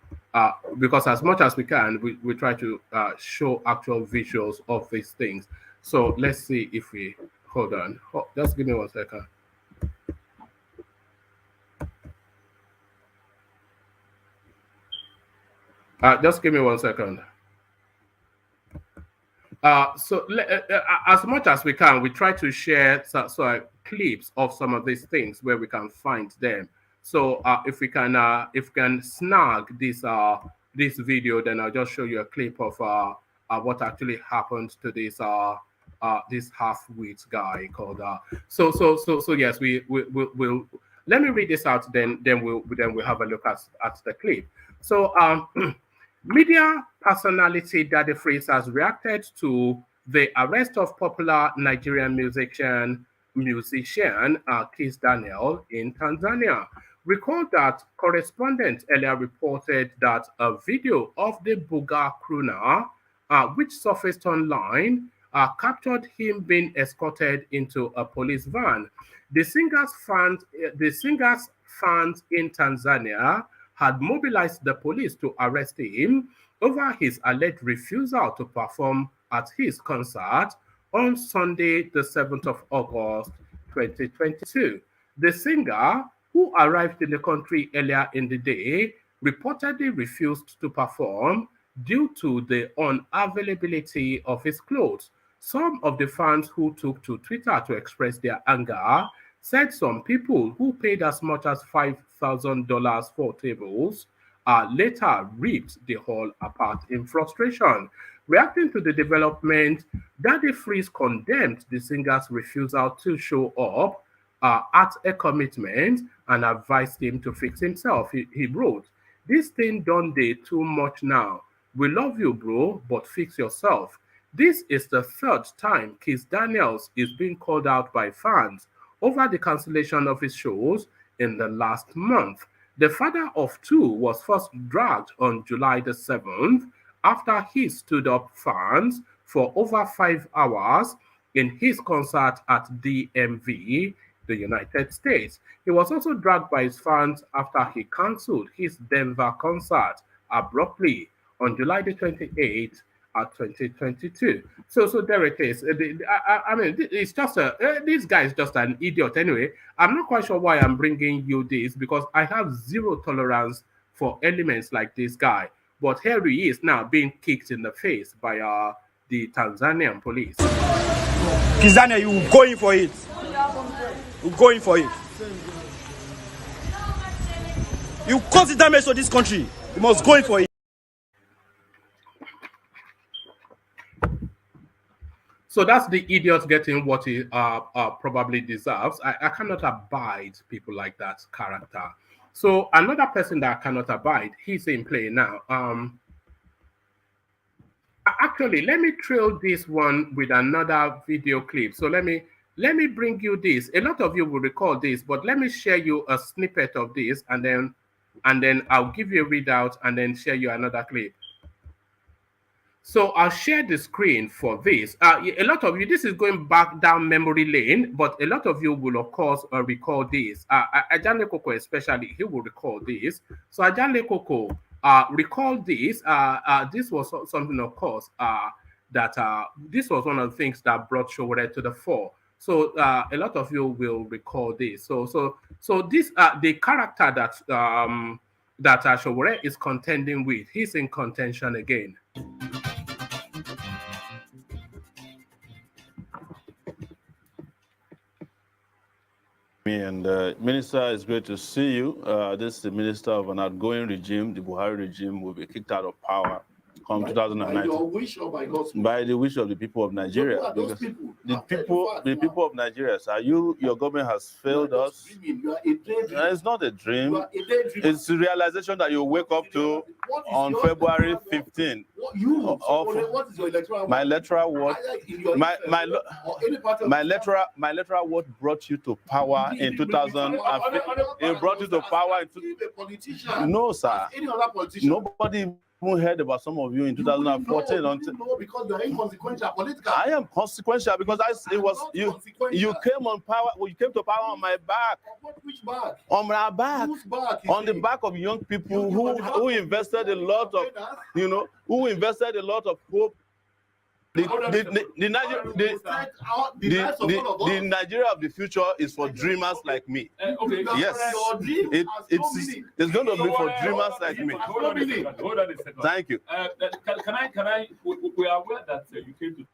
because as much as we can, we try to show actual visuals of these things. So let's see if we hold on. Just give me 1 second. Just give me 1 second. So as much as we can, we try to share clips of some of these things where we can find them. So if we can snag this video, then I'll just show you a clip of what actually happened to this half-wit guy called. So yes, we'll let me read this out. Then we'll have a look at the clip. So media personality Daddy Freeze has reacted to the arrest of popular Nigerian musician Kiss Daniel in Tanzania. Recall that correspondent earlier reported that a video of the Buga Kruna, which surfaced online, captured him being escorted into a police van. The singer's fans in Tanzania had mobilized the police to arrest him over his alleged refusal to perform at his concert on Sunday, the 7th of August, 2022. The singer, who arrived in the country earlier in the day, reportedly refused to perform due to the unavailability of his clothes. Some of the fans who took to Twitter to express their anger said some people who paid as much as $5,000 for tables later ripped the hall apart in frustration. Reacting to the development, Daddy Freeze condemned the singer's refusal to show up at a commitment and advised him to fix himself. He wrote, "This thing done dey too much now. We love you, bro, but fix yourself." This is the third time Kiss Daniels is being called out by fans over the cancellation of his shows in the last month. The father of two was first dragged on July the 7th after he stood up fans for over 5 hours in his concert at DMV, the United States. He was also dragged by his fans after he cancelled his Denver concert abruptly on July the 28th, 2022. So there it is. I mean, it's just this guy is just an idiot anyway. I'm not quite sure why I'm bringing you this, because I have zero tolerance for elements like this guy. But here he is now being kicked in the face by the Tanzanian police. Kizania, you going for it? You going for it? You cause the damage to this country. You must go in for it. So that's the idiot getting what he probably deserves. I cannot abide people like that character. So another person that I cannot abide, he's in play now. Actually, let me trail this one with another video clip. So let me bring you this. A lot of you will recall this, but let me share you a snippet of this, and then I'll give you a readout and then share you another clip. So I'll share the screen for this. A lot of you, this is going back down memory lane, but a lot of you will, of course, recall this. Ajane Koko especially, he will recall this. So Ajane Koko, recall this. This was something, of course, that this was one of the things that brought Showore to the fore. So a lot of you will recall this. So this the character that Showore is contending with, he's in contention again. And Minister, it's great to see you. This is the minister of an outgoing regime. The Buhari regime will be kicked out of power come 2019. By your wish or by God's wish? By the wish of the people of Nigeria. Because the people of Nigeria, sir, your government has failed us. It's not a dream. It's the realization that you wake up to on February 15th. What is your electoral word? My electoral word. My electoral word brought you to power in 2000. It brought you to power in. No, sir. Nobody even heard about some of you in 2014. No, because you are inconsequential political. I am consequential because you came on power. Well, you came to power on my back. Which back? On my back. Whose back? On the back of young people who invested a lot of, who invested a lot of hope. The Nigeria of the future is for dreamers like me. Okay. Yes, it's going to be for dreamers like me. Hold on a second. Thank you. Can I? We are aware that you came to.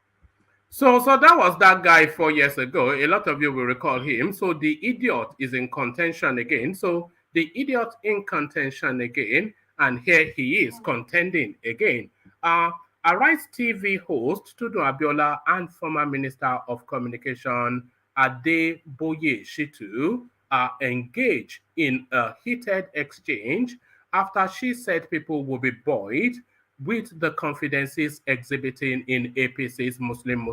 So that was that guy 4 years ago. A lot of you will recall him. So the idiot is in contention again. So the idiot in contention again, and here he is contending again. Arise TV host Tudu Abiola and former Minister of Communication Adeboye Shitu are engaged in a heated exchange after she said people will be buoyed with the confidences exhibiting in APC's Muslim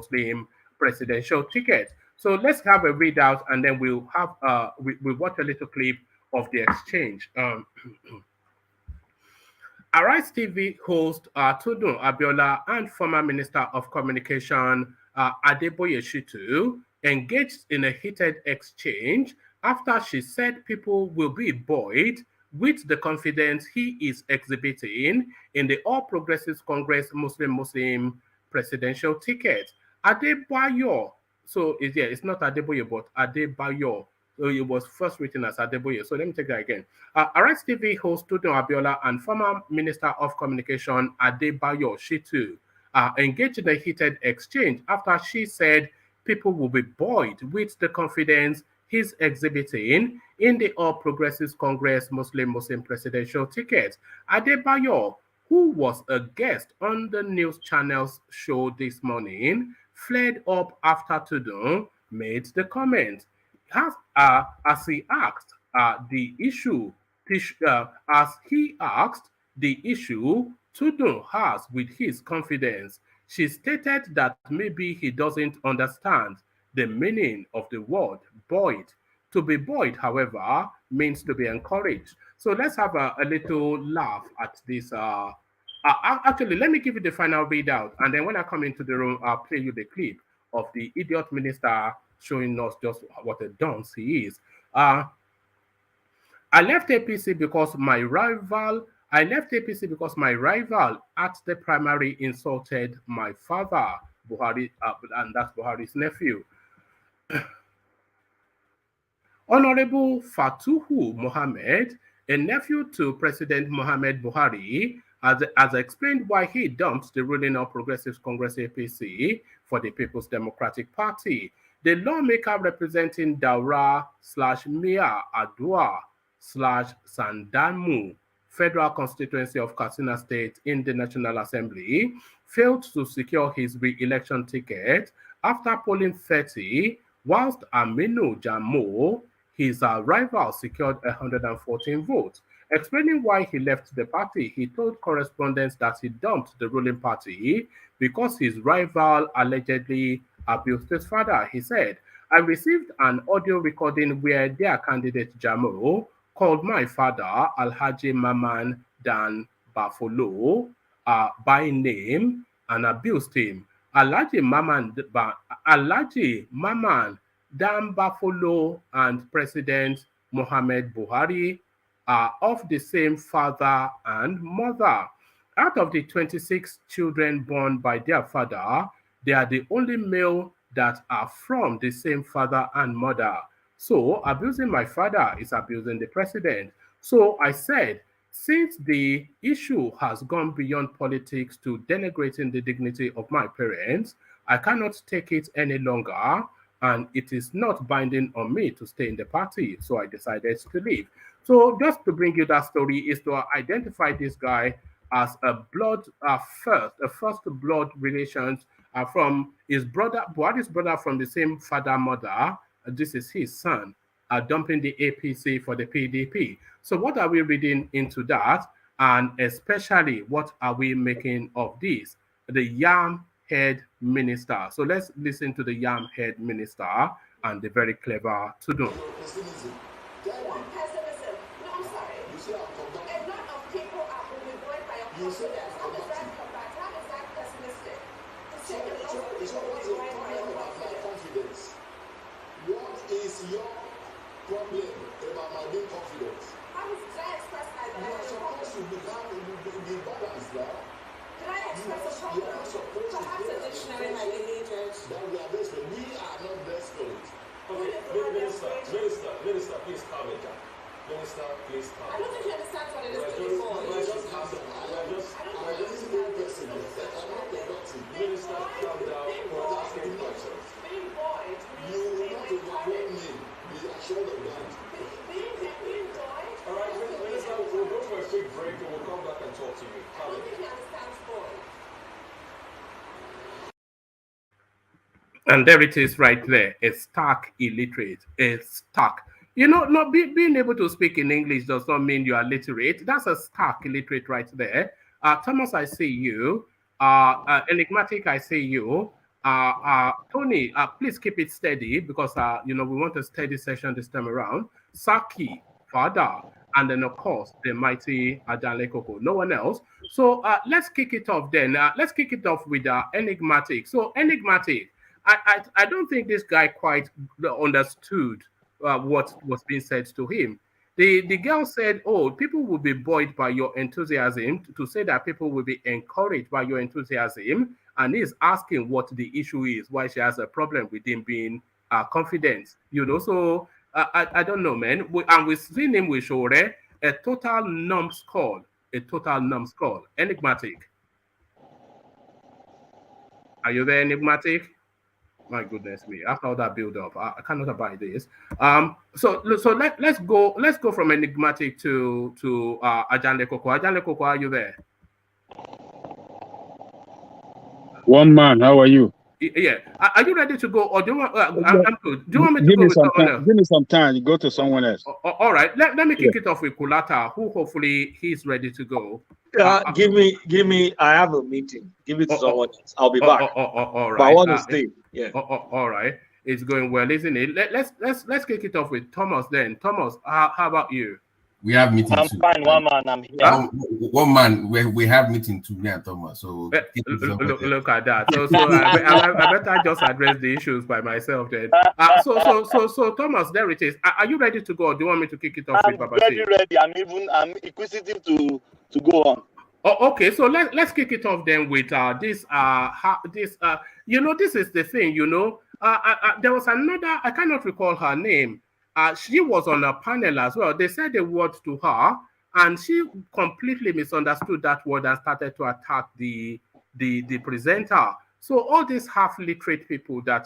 presidential ticket. So let's have a readout, and then we'll have we'll watch a little clip of the exchange. Arise TV host Tudu Abiola and former Minister of Communication Adeboye Shitu engaged in a heated exchange after she said people will be buoyed with the confidence he is exhibiting in the All Progressives Congress Muslim presidential ticket. Adebayo, so it's not Adeboye, but Adebayo. So it was first written as Adeboye. So let me take that again. Arise TV host Tudu Abiola and former Minister of Communication Adebayo Shitu engaged in a heated exchange after she said people will be buoyed with the confidence he's exhibiting in the All Progressives Congress Muslim presidential ticket. Adebayo, who was a guest on the news channel's show this morning, flared up after Tudu made the comment. As he asked the issue Tudu has with his confidence, she stated that maybe he doesn't understand the meaning of the word buoyed. To be buoyed, however, means to be encouraged. So let's have a little laugh at this. Actually, let me give you the final readout, and then when I come into the room, I'll play you the clip of the idiot minister showing us just what a dunce he is. I left APC because my rival at the primary insulted my father, Buhari, and that's Buhari's nephew. Honorable Fatuhu Mohammed, a nephew to President Mohamed Buhari, has explained why he dumped the ruling All Progressives Congress APC for the People's Democratic Party. The lawmaker representing Daura/Mia Adua/Sandamu, Federal Constituency of Katsina State in the National Assembly, failed to secure his re-election ticket after polling 30, whilst Aminu Jamo, his rival, secured 114 votes. Explaining why he left the party, he told correspondents that he dumped the ruling party because his rival allegedly abused his father. He said, I received an audio recording where their candidate Jamo called my father Alhaji Maman Dan Bafolo by name and abused him. Alhaji Maman Dan Bafolo and President Mohamed Buhari are of the same father and mother. Out of the 26 children born by their father, they are the only male that are from the same father and mother. So abusing my father is abusing the president. So I said, since the issue has gone beyond politics to denigrating the dignity of my parents, I cannot take it any longer, and it is not binding on me to stay in the party. So I decided to leave. So just to bring you that story is to identify this guy as a first blood relations from his brother, Buhari's brother from the same father, mother. This is his son, dumping the APC for the PDP. So what are we reading into that? And especially, what are we making of this? The yam head minister. So let's listen to the yam head minister and the very clever Tudu. You say that how does that come back? How is that pessimistic? So what's your problem about my confidence? What is your problem about my being confident? How did I express my you are supposed to be balanced now. Did I express a problem? You are supposed perhaps a dictionary might be needed. That we are desperate. We are not desperate. Okay, Minister, please calm it down. Minister, please calm it down. I don't think you understand what it is to be born. Just calm down. Minister, calm down. We're asking questions. Being void. You will not overwhelm me. Be assured of that. Being void. All right, Minister, we'll go for a quick break and we'll come back and talk to you. I don't think he understands void. And there it is right there. A stark illiterate. A stark. You know, not being able to speak in English does not mean you are literate. That's a stark illiterate right there. Thomas, I see you. Enigmatic, I see you. Tony, please keep it steady because, you know, we want a steady session this time around. Saki, Father, and then, of course, the mighty Adanle Koko. No one else. So let's kick it off then. Let's kick it off with Enigmatic. So, Enigmatic, I don't think this guy quite understood what was being said to him. The girl said, oh, people will be buoyed by your enthusiasm, to say that people will be encouraged by your enthusiasm, and he's asking what the issue is, why she has a problem with him being confident. You know, so I don't know, man. And we've seen him with Shore, a total numbskull, Enigmatic. Are you there, Enigmatic? My goodness me! After all that build up, I cannot abide this. So let's go from Enigmatic to Ajanle Koko. Ajanle Koko, are you there? One man, how are you? Yeah. Are you ready to go, or do you want? I'm good. Do you want me to Give go me with some someone time. else? Give me some time. Go to someone else. All right. Let me kick it off with Kulata, who hopefully he's ready to go. Give me. I have a meeting. Give it to someone else. I'll be back. All right. But I want to stay. Yeah. All right. It's going well, isn't it? Let's kick it off with Thomas then. Thomas, how about you? We have meeting I'm too. fine, one man. I'm here. One man. We have meeting too, me and Thomas. So look at that. So I better just address the issues by myself then. So Thomas, there it is. Are you ready to go? Or do you want me to kick it off with Babasi? I'm ready. I'm inquisitive to go on. Oh, okay. So let's kick it off then with this. You know, this is the thing. You know, there was another. I cannot recall her name. She was on a panel as well. They said a word to her, and she completely misunderstood that word and started to attack the presenter. So all these half-literate people that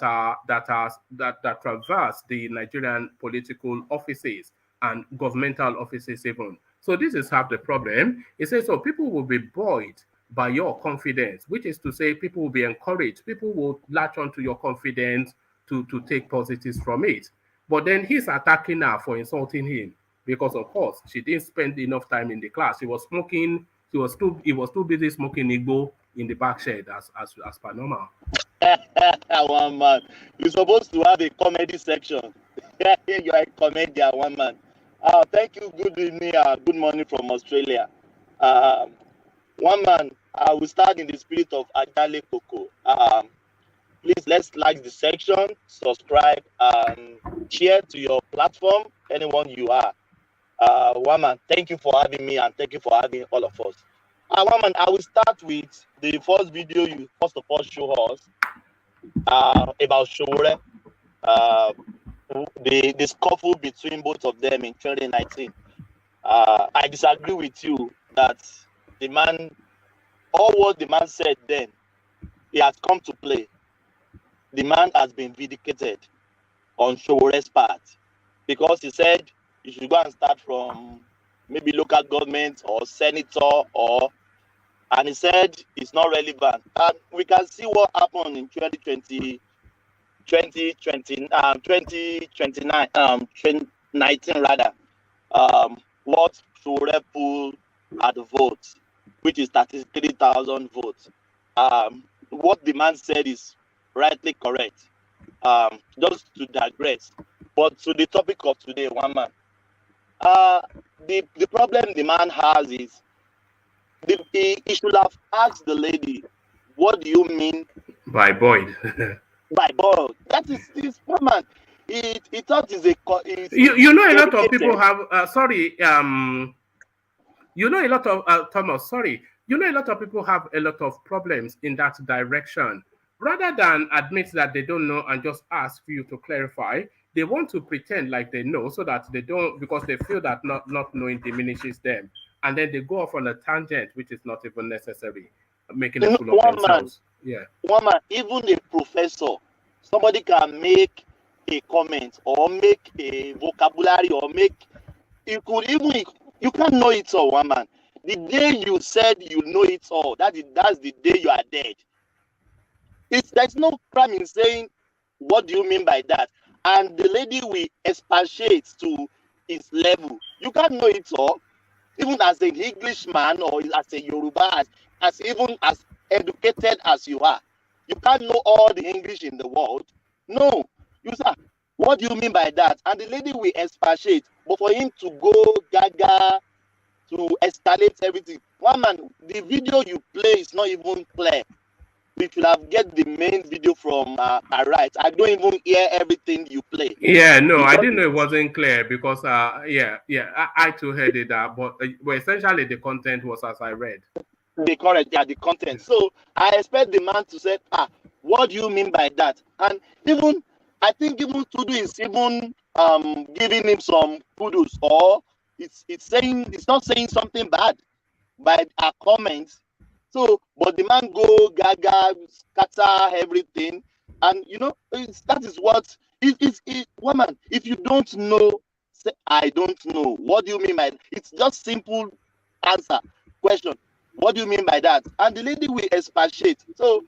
traverse the Nigerian political offices and governmental offices even. So this is half the problem. It says, so people will be buoyed by your confidence, which is to say people will be encouraged. People will latch onto your confidence to take positives from it. But then he's attacking her for insulting him because, of course, she didn't spend enough time in the class. She was smoking. He was too busy smoking Igbo in the back shed as per normal. One man. You're supposed to have a comedy section. You're a comedian, one man. Thank you. Good evening. Good morning from Australia. One man. I will start in the spirit of Ajanle Koko. Please, let's like the section, subscribe, share to your platform, anyone you are. One man, thank you for having me and thank you for having all of us. One man, I will start with the first video you first of all show us about Shore, the scuffle between both of them in 2019. I disagree with you that the man, all what the man said then, he has come to play. The man has been vindicated on Shore's part because he said you should go and start from maybe local government or senator and he said it's not relevant. And we can see what happened in 2019 rather. What Shore pulled at the vote, which is 33,000 votes. What the man said is rightly correct. Just to digress, but to the topic of today, one man. The problem the man has is He should have asked the lady, what do you mean by Boyd? By Boyd. That is this woman. He thought is a you know a lot of people have you know a lot of Thomas, sorry. You know a lot of people have a lot of problems in that direction. Rather than admit that they don't know and just ask you to clarify, they want to pretend like they know so that they don't, because they feel that not knowing diminishes them. And then they go off on a tangent, which is not even necessary, making a fool of themselves. Woman, even a professor, somebody can make a comment or make a vocabulary or you can't know it all, woman. The day you said you know it all, that's the day you are dead. There's no crime in saying, what do you mean by that? And the lady will expatiate to its level. You can't know it all, even as an Englishman or as a Yoruba, as even as educated as you are. You can't know all the English in the world. No. You say, what do you mean by that? And the lady will expatiate. But for him to go gaga, to escalate everything, woman, the video you play is not even clear. We should have get the main video from right. I don't even hear everything you play. Yeah, no, I didn't know it wasn't clear because I too heard it, but essentially the content was as I read. The content. So I expect the man to say, what do you mean by that? And even I think even Tudu is even giving him some kudos, or it's not saying something bad by our comments. So, but the man go gaga, scatter everything, and that is what woman. If you don't know, say I don't know. What do you mean by that? It's just simple answer question. What do you mean by that? And the lady will expatiate. So,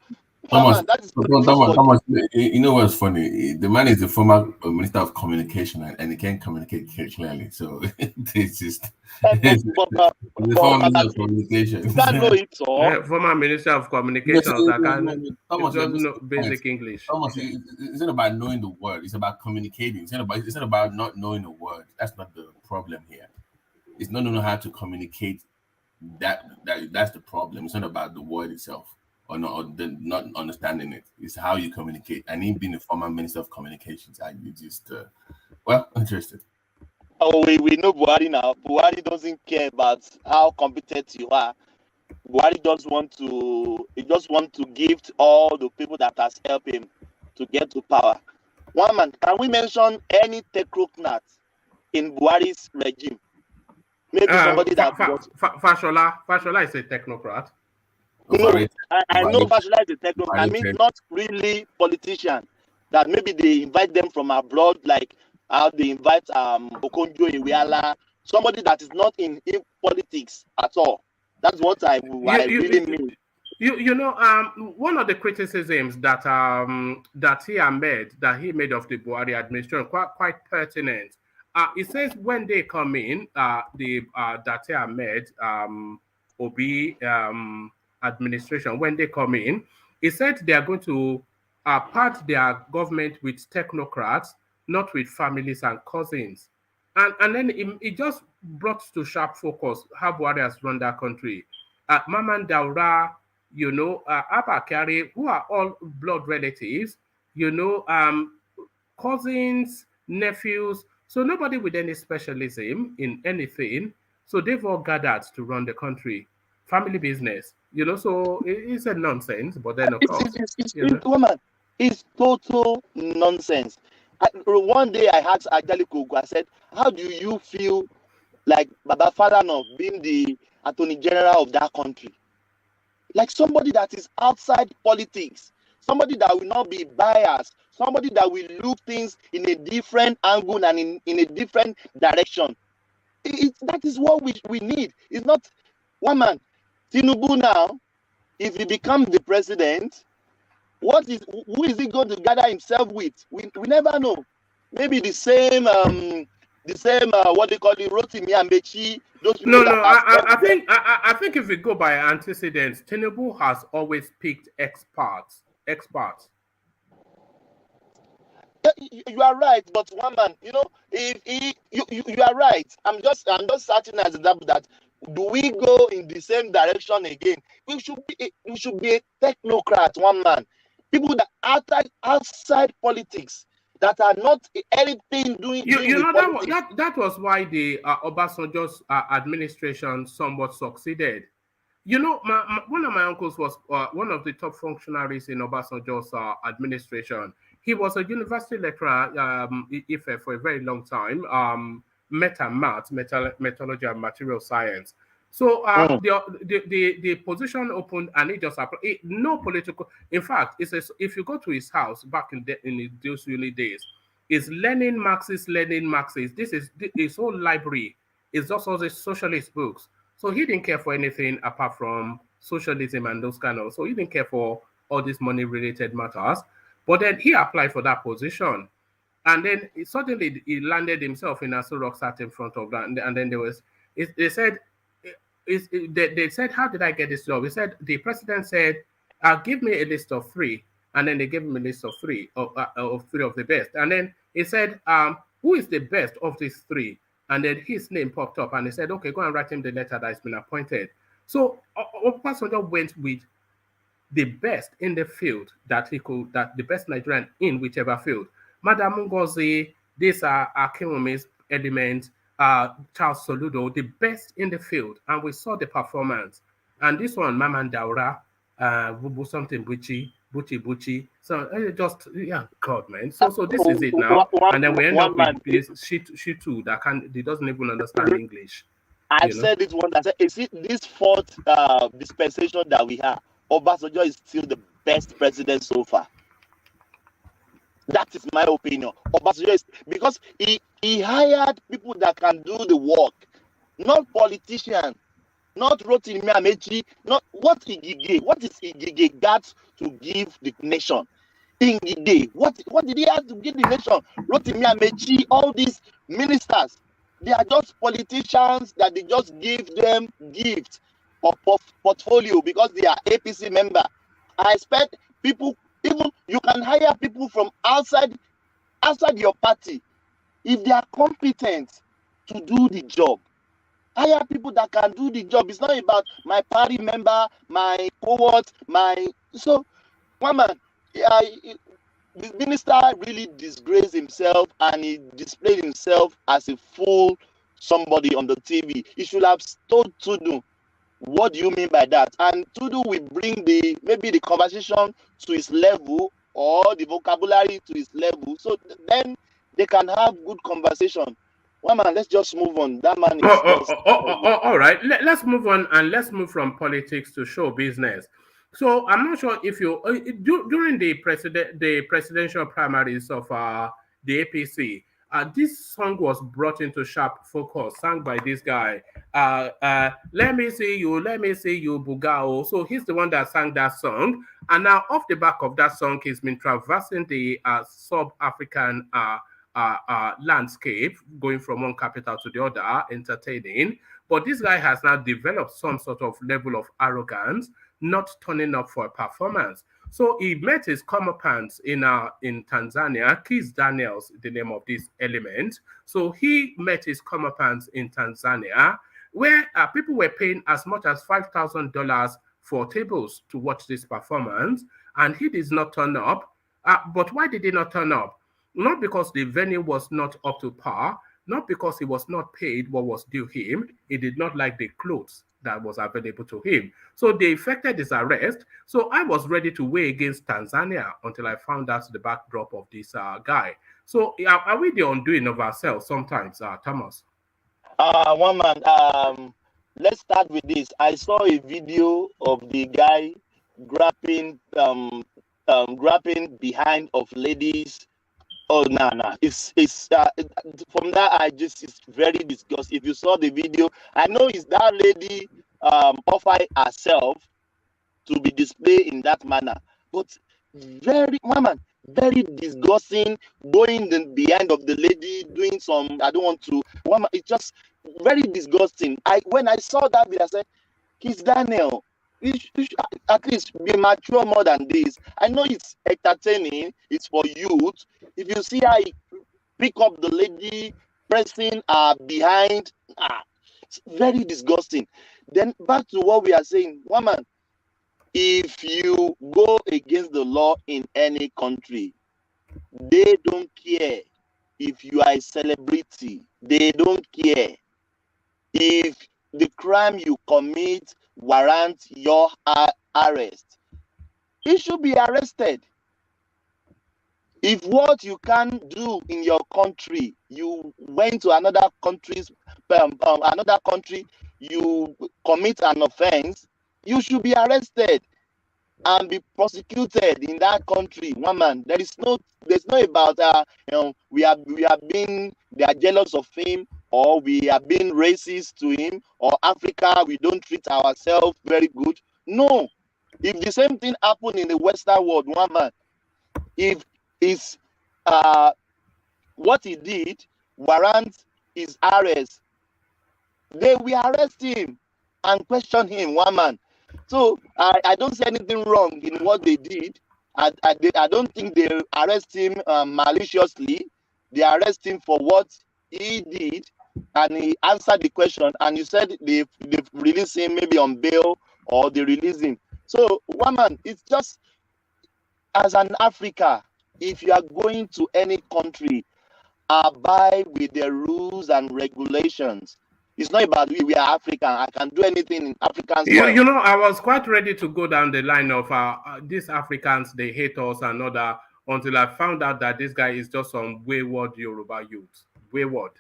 Thomas, that is Thomas, you know what's funny? The man is the former Minister of Communication, and he can't communicate clearly. So it's just the former Minister of Communication. You can't know it all. Yeah, former Minister of Communication, Thomas, doesn't know basic English. Thomas, it's not about knowing the word. It's about communicating. It's not about not knowing the word. That's not the problem here. It's not knowing how to communicate. That's the problem. It's not about the word itself. Or not understanding it. It's how you communicate. And him being a former Minister of Communications, you just interested. Oh, we know Buhari now. Buhari doesn't care about how competent you are. Buhari just want to gift all the people that has helped him to get to power. One man, can we mention any technocrat in Buhari's regime? Maybe somebody that Fashola is a technocrat. No, I know Fashola is a technocrat. I mean, not really politician. That maybe they invite them from abroad, like how they invite Okonjo Iweala, somebody that is not in politics at all. That's what I really mean. One of the criticisms that he made of the Buhari administration quite pertinent. It says when they come in, the Date Ahmed Obi administration, when they come in, it said they are going to part their government with technocrats, not with families and cousins. And then it just brought to sharp focus how Buhari has run that country. Maman Daura, Abba Kyari, who are all blood relatives, cousins, nephews, so nobody with any specialism in anything. So they've all gathered to run the country. Family business, so it's a nonsense, but then of course. It's total nonsense. One day I asked Ajali Kogu, I said, how do you feel like Baba Falana being the Attorney General of that country? Like somebody that is outside politics, somebody that will not be biased, somebody that will look things in a different angle and in a different direction. That is what we need. It's not one man. Tinubu now, if he becomes the president, who is he going to gather himself with? We never know. Maybe the same what they call it, Rotimi Amechi. I think if we go by antecedents, Tinubu has always picked experts. You are right, but one man, if you are right. I'm just starting as a example that do we go in the same direction again? We should be a technocrat, one man. People that outside politics, that are not anything doing. You know that was why the Obasanjo's administration somewhat succeeded. You know, one of my uncles was one of the top functionaries in Obasanjo's administration. He was a university lecturer Ife for a very long time. Metallurgy and material science. So the position opened and it just applied. No political. In fact, if you go to his house back in those early days, it's Lenin Marxist. This is his whole library. It's just all the socialist books. So he didn't care for anything apart from socialism and those kind of. So he didn't care for all these money-related matters. But then he applied for that position, and then suddenly he landed himself in Aso Rock, sat in front of that, and then they said, how did I get this job? He said the president said, give me a list of 3, and then they gave him a list of 3 of 3 of the best, and then he said, who is the best of these 3? And then his name popped up, and he said, okay, go and write him the letter that has been appointed. So Obasanjo went with the best in the field that the best Nigerian in whichever field. Madam Ngozi, these are Akinwumi's elements, Charles Soludo, the best in the field, and we saw the performance. And this one, Maman Daura, something Buchi. So just God, man. So this is it now, and then we end up with this she that doesn't even understand English. I said it once. I said, is it this 4th dispensation that we have? Obasanjo is still the best president so far. That is my opinion. Obasanjo is, because he hired people that can do the work, not politicians, not Rotimi Amechi, not what Igige. What is Igige got to give the nation? Igige, what did he have to give the nation? Rotimi Amechi, all these ministers, they are just politicians that they just give them gifts or portfolio because they are APC member. I expect people, even you can hire people from outside your party if they are competent to do the job. Hire people that can do the job. It's not about my party member, my cohort, so one man, the minister really disgraced himself and he displayed himself as a fool somebody on the TV. He should have told Tudu, what do you mean by that? And Tudu will bring maybe the conversation to his level or the vocabulary to his level. So then they can have good conversation. One man, let's just move on. That man is all right. Let's move on, and let's move from politics to show business. So I'm not sure if you during the presidential primaries of the APC, this song was brought into sharp focus, sung by this guy. Let me see you, Bugao. So he's the one that sang that song, and now off the back of that song, he's been traversing the sub-African landscape, going from one capital to the other, entertaining. But this guy has now developed some sort of level of arrogance, not turning up for a performance. So he met his comeuppance in Tanzania. Keith Daniels, the name of this element. So he met his comeuppance in Tanzania, where people were paying as much as $5,000 for tables to watch this performance, and he did not turn up. But why did he not turn up? Not because the venue was not up to par, not because he was not paid what was due him. He did not like the clothes that was available to him. So they effected his arrest. So I was ready to weigh against Tanzania until I found out the backdrop of this guy. So are we the undoing of ourselves sometimes, Thomas? One man, let's start with this. I saw a video of the guy grabbing behind of ladies. Oh no! It's from that it's very disgusting. If you saw the video, I know it's that lady offered herself to be displayed in that manner, but very disgusting. Going behind of the lady, doing some. I don't want to. It's just very disgusting. When I saw that video, I said, "Kiss Daniel. You should at least be mature more than this." I know it's entertaining, it's for youth. If you see how he pick up the lady pressing behind, It's very disgusting. Then back to what we are saying, woman, if you go against the law in any country, they don't care if you are a celebrity. They don't care if the crime you commit warrants your arrest. You should be arrested. If what you can do in your country, you went to another country, you commit an offense, you should be arrested and be prosecuted in that country. Woman, there's no about they are jealous of him, or we are being racist to him, or Africa, we don't treat ourselves very good. No. If the same thing happened in the Western world, woman, if it's what he did warrants his arrest, they will arrest him and question him, woman. So I don't see anything wrong in what they did. I don't think they arrest him maliciously. They arrest him for what he did, and he answered the question. And you said they release him maybe on bail, or they release him. So, woman, it's just, as an Africa, if you are going to any country, abide with the rules and regulations. It's not about we are African. I can do anything in African soil. You know, I was quite ready to go down the line of these Africans, they hate us and other, until I found out that this guy is just some wayward Yoruba youth. Wayward.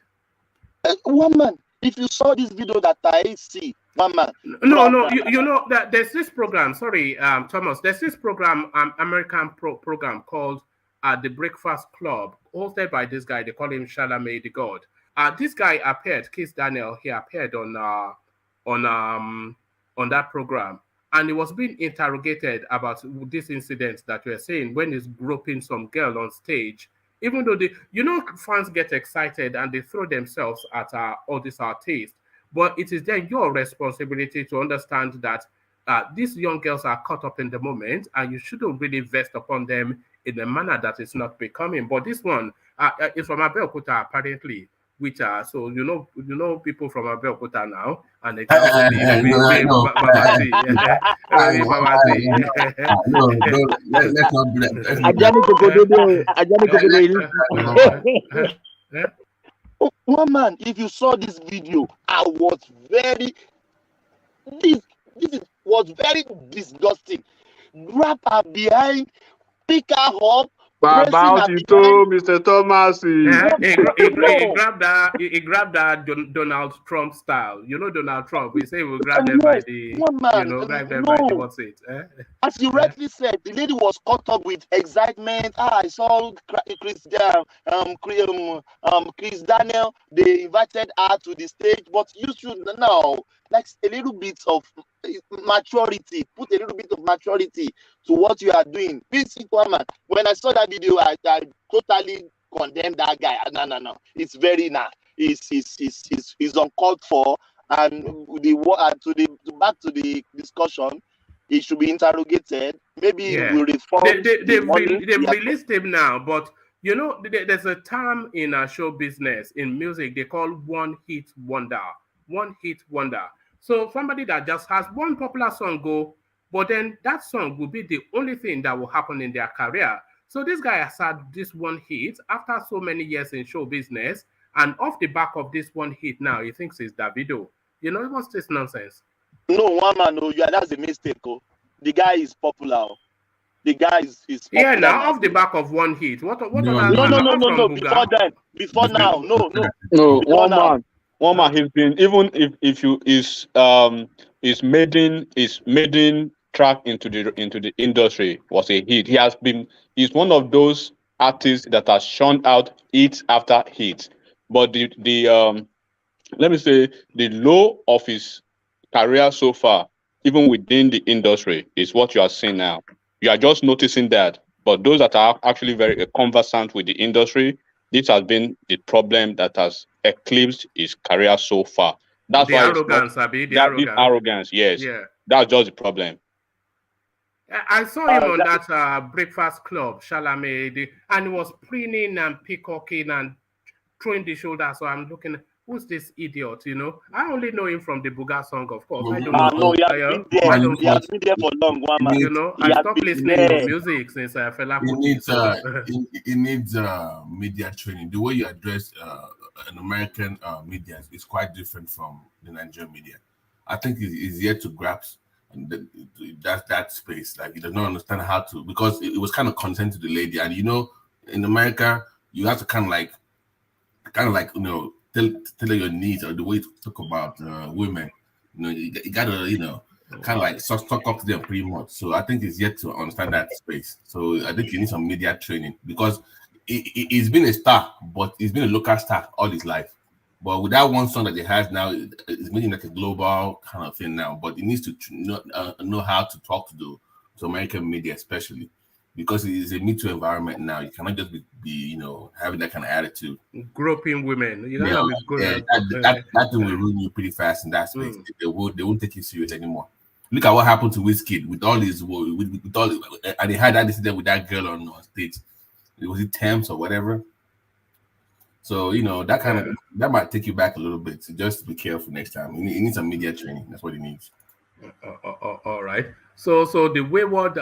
Woman, if you saw this video that I see, woman. No, you know that there's this program. Sorry, Thomas. There's this program, American program called The Breakfast Club, hosted by this guy. They call him Chalamet the God. This guy appeared, Keith Daniel. He appeared on that program, and he was being interrogated about this incident that you're saying when he's groping some girl on stage. Even though fans get excited and they throw themselves at all this artist, but it is then your responsibility to understand that these young girls are caught up in the moment, and you shouldn't really vest upon them in a manner that is not becoming. But this one is from Abeokuta, apparently, which are so people from Abeokuta now, and they can Woman, if you saw this video, this was very disgusting. Grab her behind, pick her up. About it, Mr. Thomas. He grabbed that Donald Trump style. You know Donald Trump. We say we'll grab them by the grab them by the what's it? As you rightly said, the lady was caught up with excitement. I saw Chris Daniel. They invited her to the stage, but you should know, like a little bit of maturity. Put a little bit of maturity to what you are doing. Woman, when I saw that video, I totally condemned that guy. No. It's very It's uncalled for. And back to the discussion, he should be interrogated. Maybe he will reform. They've released him now, but there's a term in show business, in music, they call one hit wonder. One hit wonder. So somebody that just has one popular song go, but then that song will be the only thing that will happen in their career. So this guy has had this one hit after so many years in show business, and off the back of this one hit now, he thinks it's Davido. What's this nonsense? No, woman, no, that's a mistake. Oh. The guy is popular. The guy is popular. Yeah, now off the back of one hit. What no. Before now, no. One man, he's been, even if you his maiden track into the industry was a hit. He's one of those artists that has shown out hits after hits. But the let me say the low of his career so far, even within the industry, is what you are seeing now. You are just noticing that. But those that are actually very conversant with the industry, this has been the problem that has eclipsed his career so far. That's why arrogance, yes. Yeah. That's just the problem. I saw him on that Breakfast Club, Chalamet, and he was preening and peacocking and throwing the shoulder. So I'm looking, who's this idiot? You know, I only know him from the Buga song, of course. I don't No, know. he has been there. He has been there for long, one man. You know, I stopped listening to music since Fela Kuti. It needs media training. The way you address an American media is quite different from the Nigerian media. I think it's yet to grasp that space. Like, he does not understand how to, because it was kind of content to the lady, and you know, in America, you have to kind of like you know, tell your needs or the way to talk about women. You know, you gotta, you know, kind of like talk up to them pretty much. So I think it's yet to understand that space. So I think you need some media training, because he's been a star, but he's been a local star all his life. But with that one song that he has now, it's making like a global kind of thing now. But he needs to know how to talk to American media, especially because it is a Me Too environment now. You cannot just be you know, having that kind of attitude. Groping women, you know, yeah, that thing will ruin you pretty fast in that space. They won't take you serious anymore. Look at what happened to Wizkid with all his with all, and he had that incident with that girl on stage. Was it Thames or whatever? So, you know, that kind of that might take you back a little bit. So just be careful next time. He needs some media training. That's what he needs. All right. So the wayward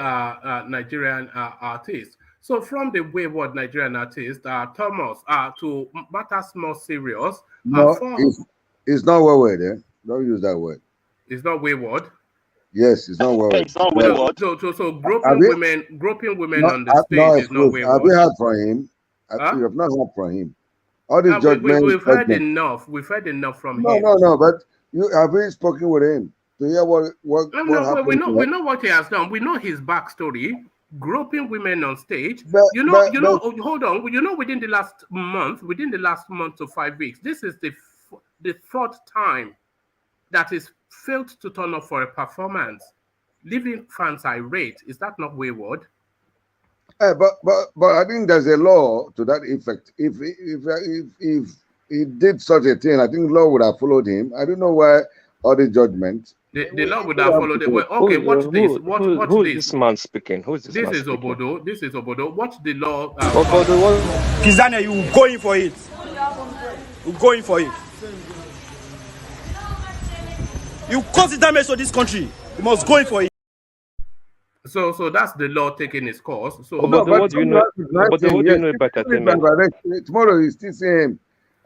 Nigerian artist. So from the wayward Nigerian artist, Thomas, to matters more serious. No, it's not wayward. Don't use that word. It's not wayward. Yes, it's not wayward. It's not wayward. So groping women on the stage is not wayward. Have you heard from him? You have not heard from him. All these judgments. We've heard enough. We've heard enough from him. No. But you have you spoken with him to hear what happened? We know what he has done. We know his backstory. Groping women on stage. Hold on. You know, within the last month to 5 weeks, this is the fourth time that is failed to turn up for a performance, leaving fans irate. Is that not wayward? But I think there's a law to that effect. If he did such a thing, I think law would have followed him. I don't know why all the judgments. The law would have followed him. Well, okay, watch this. Who is this man speaking? Who is this? This is Obodo. This is Obodo. Watch the law. Obodo, Kizania, you going for it? You going for it? You cause damage to this country. You must go in for it. So that's the law taking its course. So but what do you know? What do you know about entertainment? Tomorrow is still same.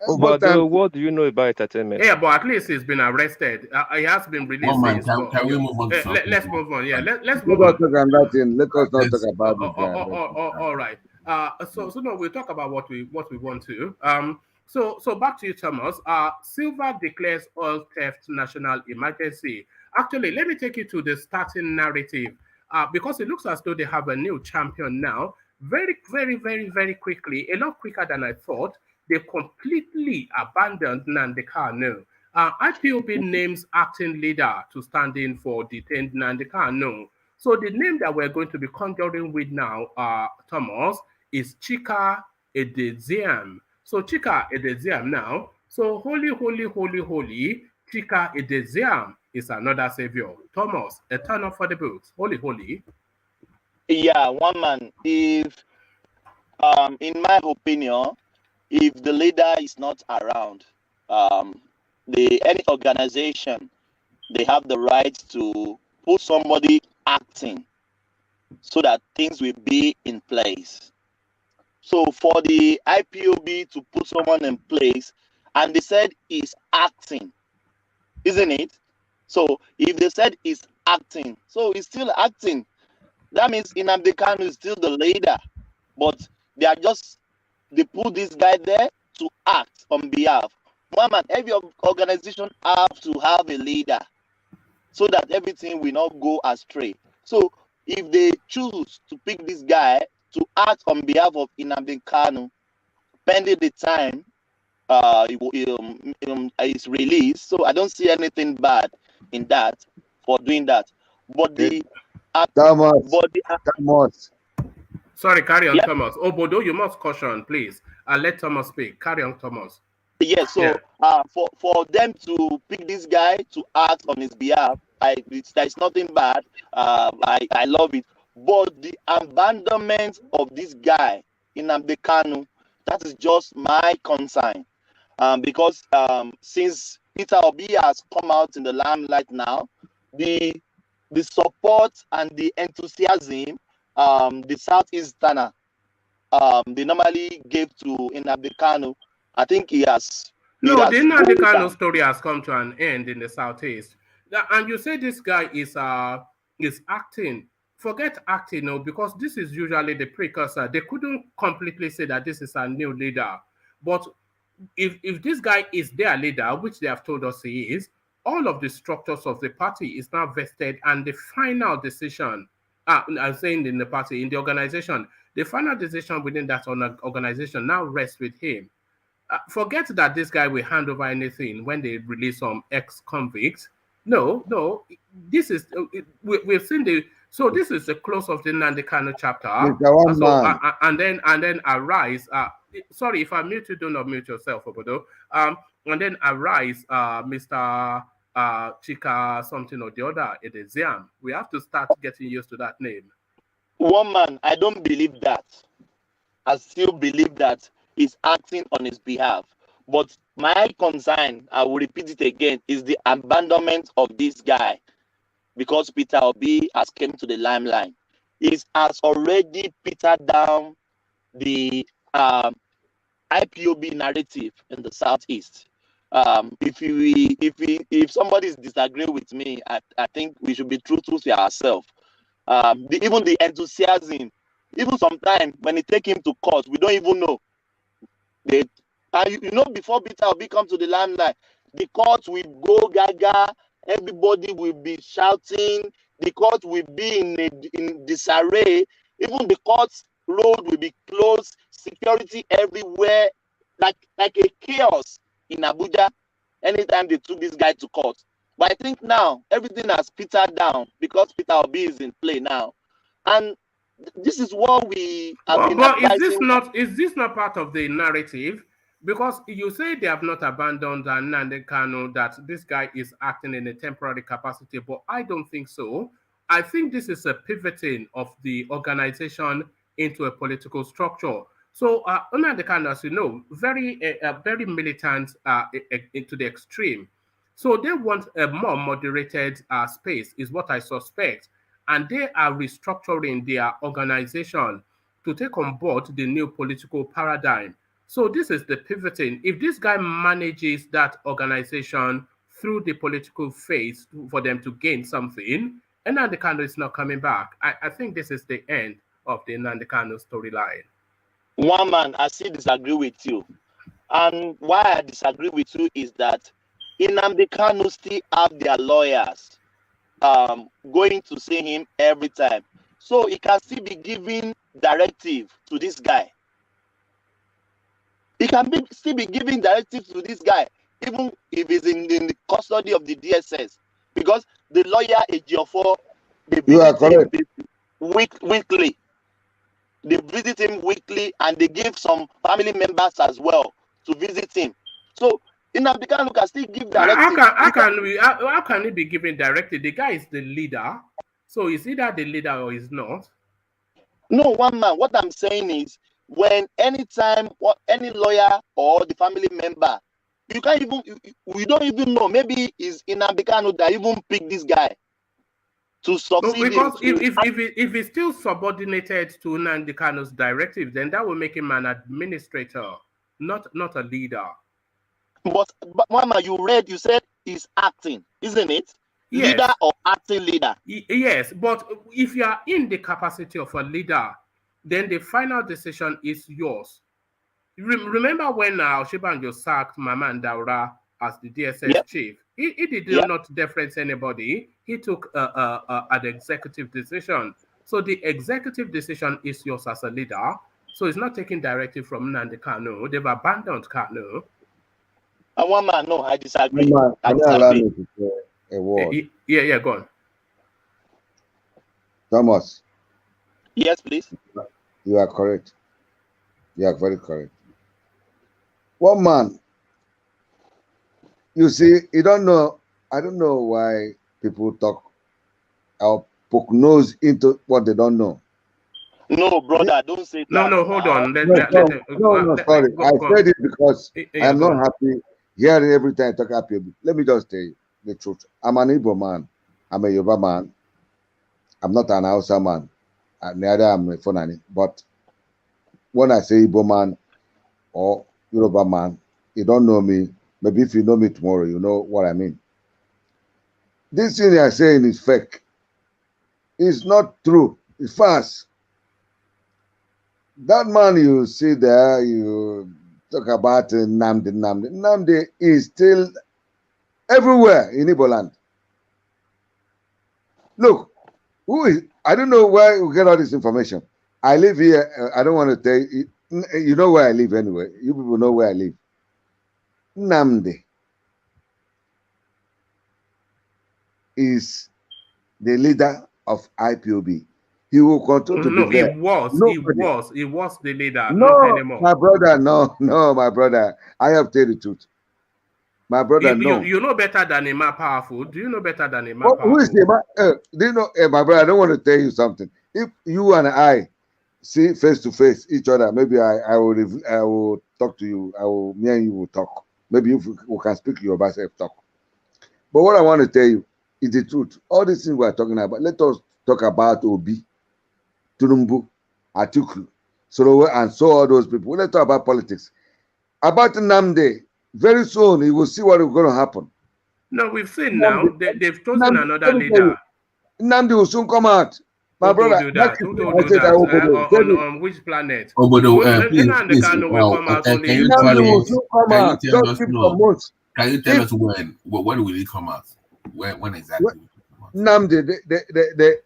But what do you know about entertainment? Yeah, but at least he's been arrested. He has been released. Can we move on? Let's move on. Yeah, let's move on. Let us not talk about it. All right. So no, we'll talk about what we want to. So back to you, Thomas. Silva declares oil theft national emergency. Actually, let me take you to the starting narrative. Because it looks as though they have a new champion now. Very, very, very, very quickly, a lot quicker than I thought, they completely abandoned Nnamdi Kanu. IPOB names acting leader to stand in for detained Nnamdi Kanu. So the name that we're going to be conjuring with now, Thomas, is Chika Edeziam. So Chika Edeziam now. So holy, Chika Edeziam is another savior. Thomas, a turn up for the books. Holy. Yeah, one man. If, in my opinion, if the leader is not around, any organization, they have the right to put somebody acting so that things will be in place. So for the IPOB to put someone in place, and they said he's acting, isn't it? So if they said he's acting, so he's still acting. That means Nnamdi Kanu is still the leader, but they put this guy there to act on behalf. Man, every organization have to have a leader so that everything will not go astray. So if they choose to pick this guy to act on behalf of Nnamdi Kanu, pending the time is released, so I don't see anything bad in that for doing that. But Thomas. Sorry, carry on, yeah. Thomas. Obodo, you must caution, please. Let Thomas speak. Carry on, Thomas. Yes, so for them to pick this guy to act on his behalf, there's nothing bad. I love it. But the abandonment of this guy, Nnamdi Kanu, that is just my concern. because since Peter Obi has come out in the limelight now, the support and the enthusiasm the Southeasterner they normally gave to Nnamdi Kanu, I think he has. No, the Nnamdi Kanu story has come to an end in the Southeast. And you say this guy is acting. Forget acting, no, because this is usually the precursor. They couldn't completely say that this is a new leader. But if this guy is their leader, which they have told us he is, all of the structures of the party is now vested, and the final decision, I'm saying in the party, in the organization, the final decision within that organization now rests with him. Forget that this guy will hand over anything when they release some ex-convicts. No, this is, we've seen so this is the close of the Nnamdi Kanu chapter. And then Arise, sorry, if I mute you, do not mute yourself, Obodo. And then Arise, Mr. Chika something or the other, it is Ziam. We have to start getting used to that name. One man, I don't believe that. I still believe that he's acting on his behalf. But my concern, I will repeat it again, is the abandonment of this guy, because Peter Obi has come to the limelight. He has already petered down the IPOB narrative in the Southeast. If somebody is disagreeing with me, I think we should be truthful to ourselves. Even the enthusiasm, even sometimes when they take him to court, we don't even know. Before Peter Obi comes to the limelight, the court will go gaga, everybody will be shouting, the court will be in disarray, even the court road will be closed, security everywhere, like a chaos in Abuja anytime they took this guy to court. But I think now everything has petered down because Peter Obi is in play now. And this is what we have been advising. Is this not part of the narrative? Because you say they have not abandoned Nnamdi Kanu, that this guy is acting in a temporary capacity, but I don't think so. I think this is a pivoting of the organization into a political structure. So Nnamdi Kanu, as you know, very militant into the extreme. So they want a more moderated space, is what I suspect. And they are restructuring their organization to take on board the new political paradigm. So this is the pivoting. If this guy manages that organization through the political phase for them to gain something, Nnamdi Kanu is not coming back. I think this is the end of the Nnamdi Kanu storyline. One man, I still disagree with you. And why I disagree with you is that Nnamdi Kanu still have their lawyers going to see him every time. So he can still be giving directive to this guy. He can still be giving directives to this guy, even if he's in the custody of the DSS. Because the lawyer Ejiofor, they visit him weekly. They visit him weekly and they give some family members as well to visit him. So Nnamdi Kanu can still give directives. How can he be giving directive? The guy is the leader. So is either the leader or is not? No, one man. What I'm saying is, when anytime any lawyer or the family member, we don't even know. Maybe it's Nnamdi Kanu that even picked this guy to succeed. No, because if he's still subordinated to Nnamdi Kanu's directive, then that will make him an administrator, not a leader. But Mama, you said he's acting, isn't it? Yes. Leader or acting leader? Yes, but if you are in the capacity of a leader, then the final decision is yours. Remember when Oshibanjo sacked Maman Daura as the DSS chief? He did not deference anybody. He took an executive decision. So the executive decision is yours as a leader. So it's not taking directive from Nnamdi Kanu. They've abandoned Kanu. One man, no, I disagree. Allow me to say a word. Yeah, go on. Thomas. Yes, please. You are correct. You are very correct. One man, you see, I don't know why people talk or poke nose into what they don't know. No, brother, don't say that. No, hold on. Sorry. I said it because I'm not happy hearing every time I talk happy. Let me just tell you the truth. I'm an Igbo man. I'm a Yoruba man. I'm not an Hausa man. Neither am a Fulani. But when I say Igbo man or Yoruba man, you don't know me. Maybe if you know me tomorrow, you know what I mean. This thing you're saying is fake. It's not true. It's false. That man you see there, you talk about Nnamdi. Nnamdi is still everywhere in Igbo land. Look, who is? I don't know where you get all this information. I live here. I don't want to tell you. You know where I live anyway. You people know where I live. Nnamdi is the leader of IPOB. He will continue to be there. He was the leader. No, not anymore. my brother, no, my brother. I have to tell the truth. My brother, no. You know better than a man powerful. Do you know better than a man powerful? Who is the man? Do you know, my brother? I don't want to tell you something. If you and I see face to face each other, maybe I will talk to you. Me and you will talk. Maybe we can speak your best talk. But what I want to tell you is the truth. All these things we are talking about. Let us talk about Obi, Tinubu, Atiku, Sorowe, and so all those people. Let's talk about politics. About Nnamdi, very soon you will see what is going to happen. No, we've seen now. They've chosen another leader. Nnamdi will soon come out. My brother, who told you that? On which planet? Nnamdi Kanu will come out only. Nnamdi will soon come out. Just keep some months. Can you tell us when? When will he come out? When exactly? Nnamdi,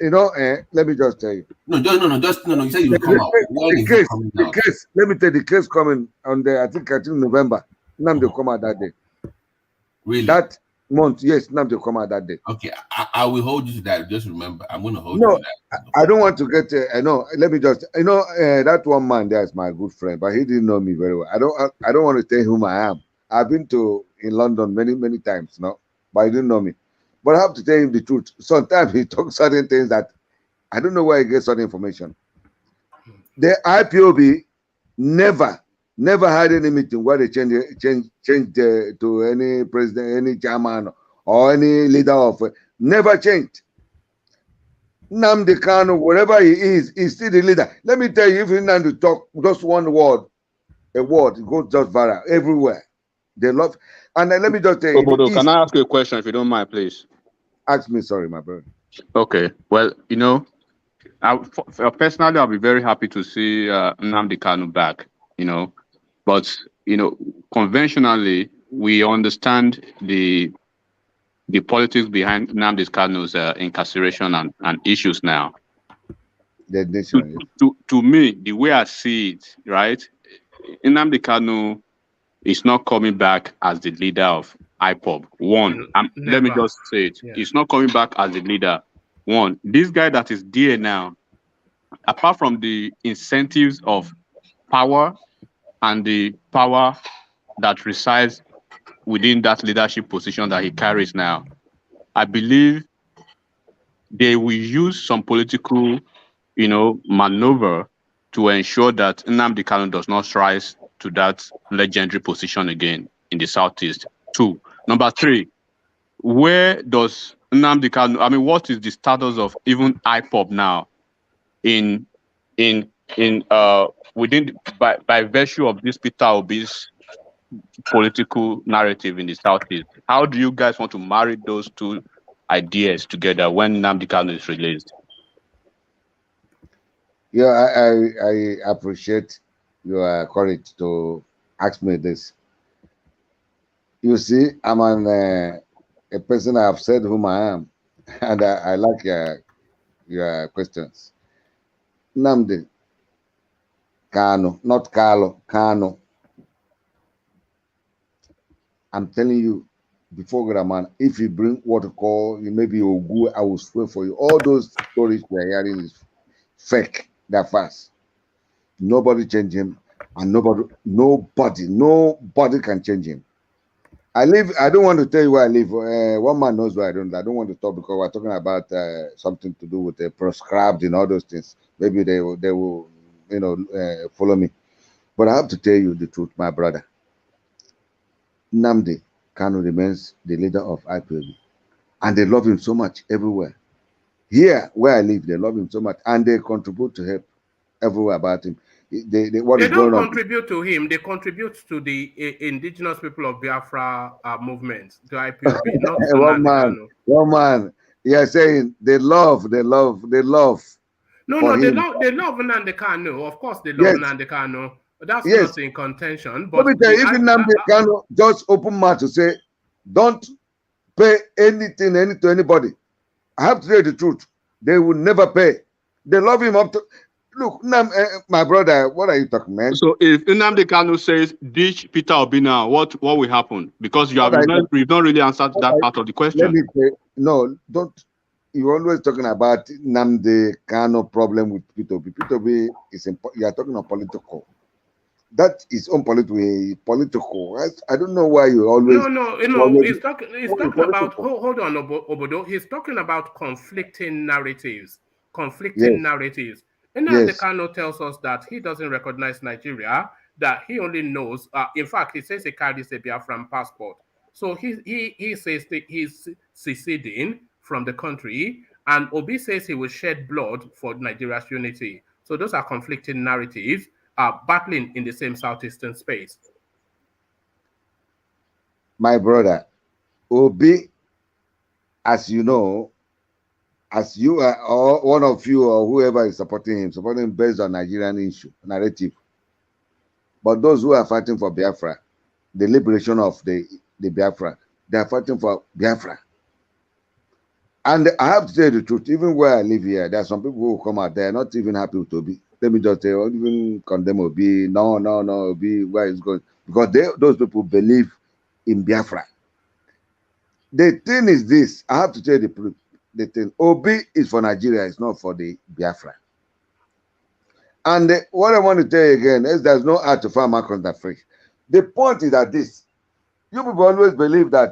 you know, let me just tell you. No. You said you will come out. When is he coming out? The case. Let me tell you, the case coming on I think November. Nnamdi will come out that day. Really? That month, yes, Nnamdi will come out that day. Okay, I will hold you to that. Just remember, I'm going to hold you to that. I don't want to get. I know. Let me just. That one man there is my good friend, but he didn't know me very well. I don't want to tell whom I am. I've been in London many times, no, but he didn't know me. But I have to tell him the truth. Sometimes he talks certain things that I don't know where he gets certain information. The IPOB never had any meeting where they changed to any president, any chairman, or any leader of. Never changed. Nnamdi Kanu, wherever he is, he's still the leader. Let me tell you, if Nnamdi talk just one word, it goes just viral everywhere. They love. And then let me just tell you. Obodo, can I ask you a question if you don't mind, please? Ask me, sorry, my brother. Okay. Well, personally, I'll be very happy to see Nnamdi Kanu back, But, conventionally, we understand the politics behind Nnamdi Kanu's incarceration and issues now. To me, the way I see it, right, Nnamdi Kanu is not coming back as the leader of Ipob. Let me just say it. Yeah. He's not coming back as the leader. One, this guy that is there now, apart from the incentives of power and the power that resides within that leadership position that he carries now, I believe they will use some political, maneuver to ensure that Nnamdi Kanu does not rise to that legendary position again in the Southeast. 2. Number 3, where does Nnamdi Kanu, what is the status of even Ipob now by virtue of this Peter Obi's political narrative in the Southeast? How do you guys want to marry those two ideas together when Nnamdi Kanu is released? Yeah, I appreciate your courage to ask me this. You see, I'm a person I have said whom I am, and I like your questions. Nnamdi Kanu, not Carlo, Kanu. I'm telling you, before Graman, if you bring what you call, maybe Ogu, I will swear for you. All those stories we're hearing is fake. They're fast. Nobody change him, and nobody can change him. I live. I don't want to tell you where I live. One man knows where I don't. I don't want to talk because we're talking about something to do with the proscribed and all those things. Maybe they will, follow me. But I have to tell you the truth, my brother. Nnamdi Kanu remains the leader of Ipob, and they love him so much everywhere. Here, where I live, they love him so much, and they contribute to help everywhere about him. They don't contribute to him. They contribute to the indigenous people of Biafra movement, to IPOB, not to Nnamdi Kanu. One man. You're saying they love. No, they love Nnamdi Kanu. Of course, they love Nnamdi Kanu. That's not in contention. But let me tell you, even Nnamdi Kanu just open mouth to say, don't pay anything to anybody. I have to tell you the truth. They will never pay. They love him up to. Look, my brother, what are you talking, man? So if Nnamdi Kanu says ditch Peter Obi now, what will happen? Because you've not really answered that part of the question. Let me say, no, don't. You're always talking about Nnamdi Kanu problem with Peter Obi. Peter Obi is you are talking about political. That is political. I don't know why you always. No. He's talking about. Hold on, Obodo. He's talking about conflicting narratives. Narratives. Nnamdi Kanu tells us that he doesn't recognize Nigeria. That he only knows. In fact, he says he carries a Biafran passport. So he says that he's seceding from the country, and Obi says he will shed blood for Nigeria's unity. So those are conflicting narratives. Battling in the same southeastern space. My brother, Obi, as you know, as you are, or one of you or whoever is supporting him based on Nigerian issue, narrative. But those who are fighting for Biafra, the liberation of the Biafra, they are fighting for Biafra. And I have to tell you the truth, even where I live here, there are some people who come out, they are not even happy with Obi. Let me just say, don't even condemn Obi. No, Obi, where is going? Because those people believe in Biafra. The thing is this, I have to tell you the truth. The thing, Obi is for Nigeria, it's not for the Biafra. And what I want to tell you again is there's no art to find Marcus that free. The point is that this, you people always believe that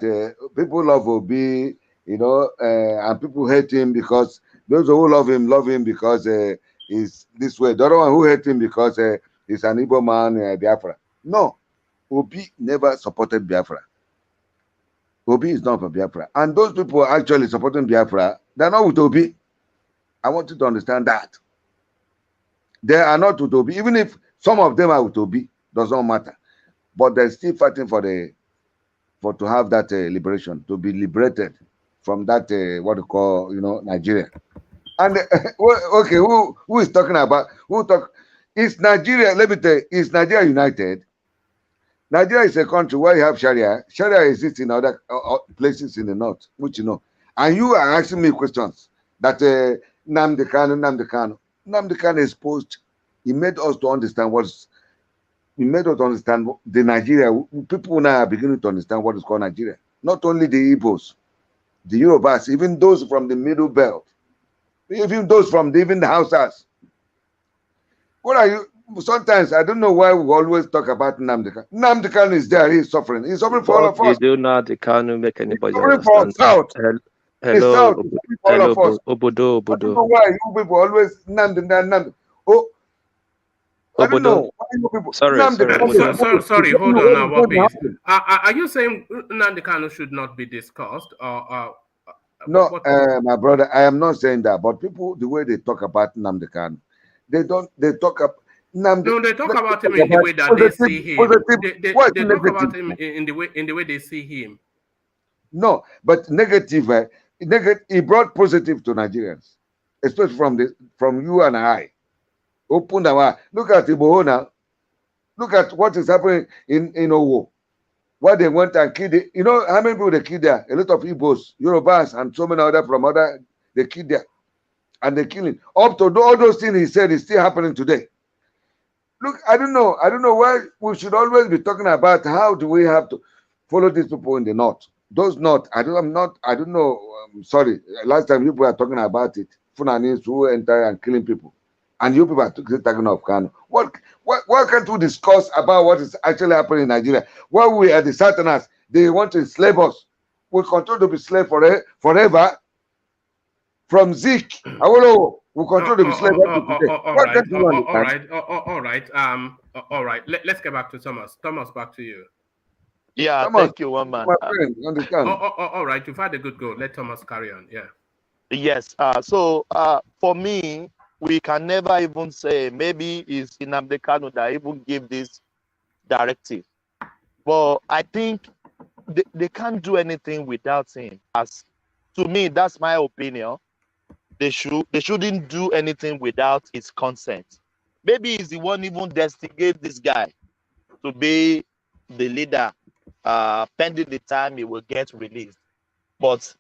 people love Obi, and people hate him because those who love him because is this way. The other one who hate him because he's an Igbo man, Biafra. No, Obi never supported Biafra. Obi is not for Biafra. And those people actually supporting Biafra, they're not with Obi. I want you to understand that. They are not with Obi. Even if some of them are with Obi, does not matter. But they're still fighting to have that liberation, to be liberated from that, what you call, Nigeria. And okay, who is talking about? Is Nigeria? Let me tell you, is Nigeria united? Nigeria is a country where you have Sharia. Sharia exists in other places in the north, which you know. And you are asking me questions that Nnamdi Kanu exposed. He made us to understand the Nigeria. People now are beginning to understand what is called Nigeria. Not only the Igbos, the Yorubas, even those from the Middle Belt. Even those from even the Hausas. What are you? Sometimes I don't know why we always talk about Nnamdi Kanu. Nnamdi Kanu is there. He's suffering. He's suffering for all of us. Do Nnamdi Kanu make anybody understand? Hello, Obodo. I don't know why you people always Nnamdi. Oh, I don't know. Sorry, hold on now, what please? Are you saying Nnamdi Kanu should not be discussed? No, my brother, I am not saying that. But people, the way they talk about Nnamdi Kanu, they talk about Nnamdi. No, they talk about him in the way that they see him. They talk about him in the way they see him. No, but negative. He brought positive to Nigerians, especially from you and I. Open our eye. Look at Iboho now. Look at what is happening in Owo. Why they went and killed it. You know how many people they killed there? A lot of Igbos, Yorubas, and so many other from other, they killed there. And they killing. Up to all those things he said is still happening today. Look, I don't know why we should always be talking about how do we have to follow these people in the north. Those north, I don't know. Sorry, last time you people were talking about it. Funanis who enter and killing people. And you people are talking of Kanu. Why can't we discuss about what is actually happening in Nigeria? Why we are the Southerners, they want to enslave us. We continue to be slave forever. From Zik, we continue to be slave up to today. What can't you understand? All right. Let's get back to Thomas. Thomas, back to you. Yeah, Thomas, thank you, one man. my friend, you understand? All right, you've had a good go. Let Thomas carry on. Yeah. Yes. So for me, we can never even say maybe it's Nnamdi Kanu that even gave this directive. But I think they can't do anything without him. As to me, that's my opinion. They shouldn't do anything without his consent. Maybe he's the one even destigate this guy to be the leader, pending the time he will get released. But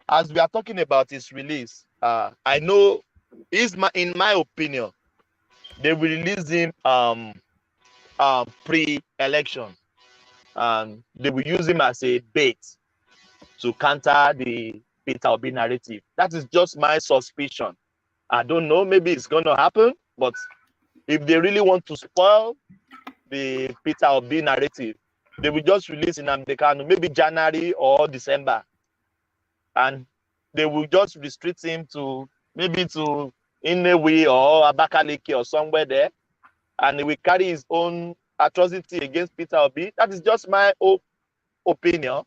as we are talking about his release, I know in my opinion, they will release him pre-election, and they will use him as a bait to counter the Peter Obi narrative. That is just my suspicion. I don't know, maybe it's going to happen, but if they really want to spoil the Peter Obi narrative, they will just release Nnamdi Kanu maybe January or December, and they will just restrict him to maybe to Inewi or Abakaliki or somewhere there, and he will carry his own atrocity against Peter Obi. That is just my opinion.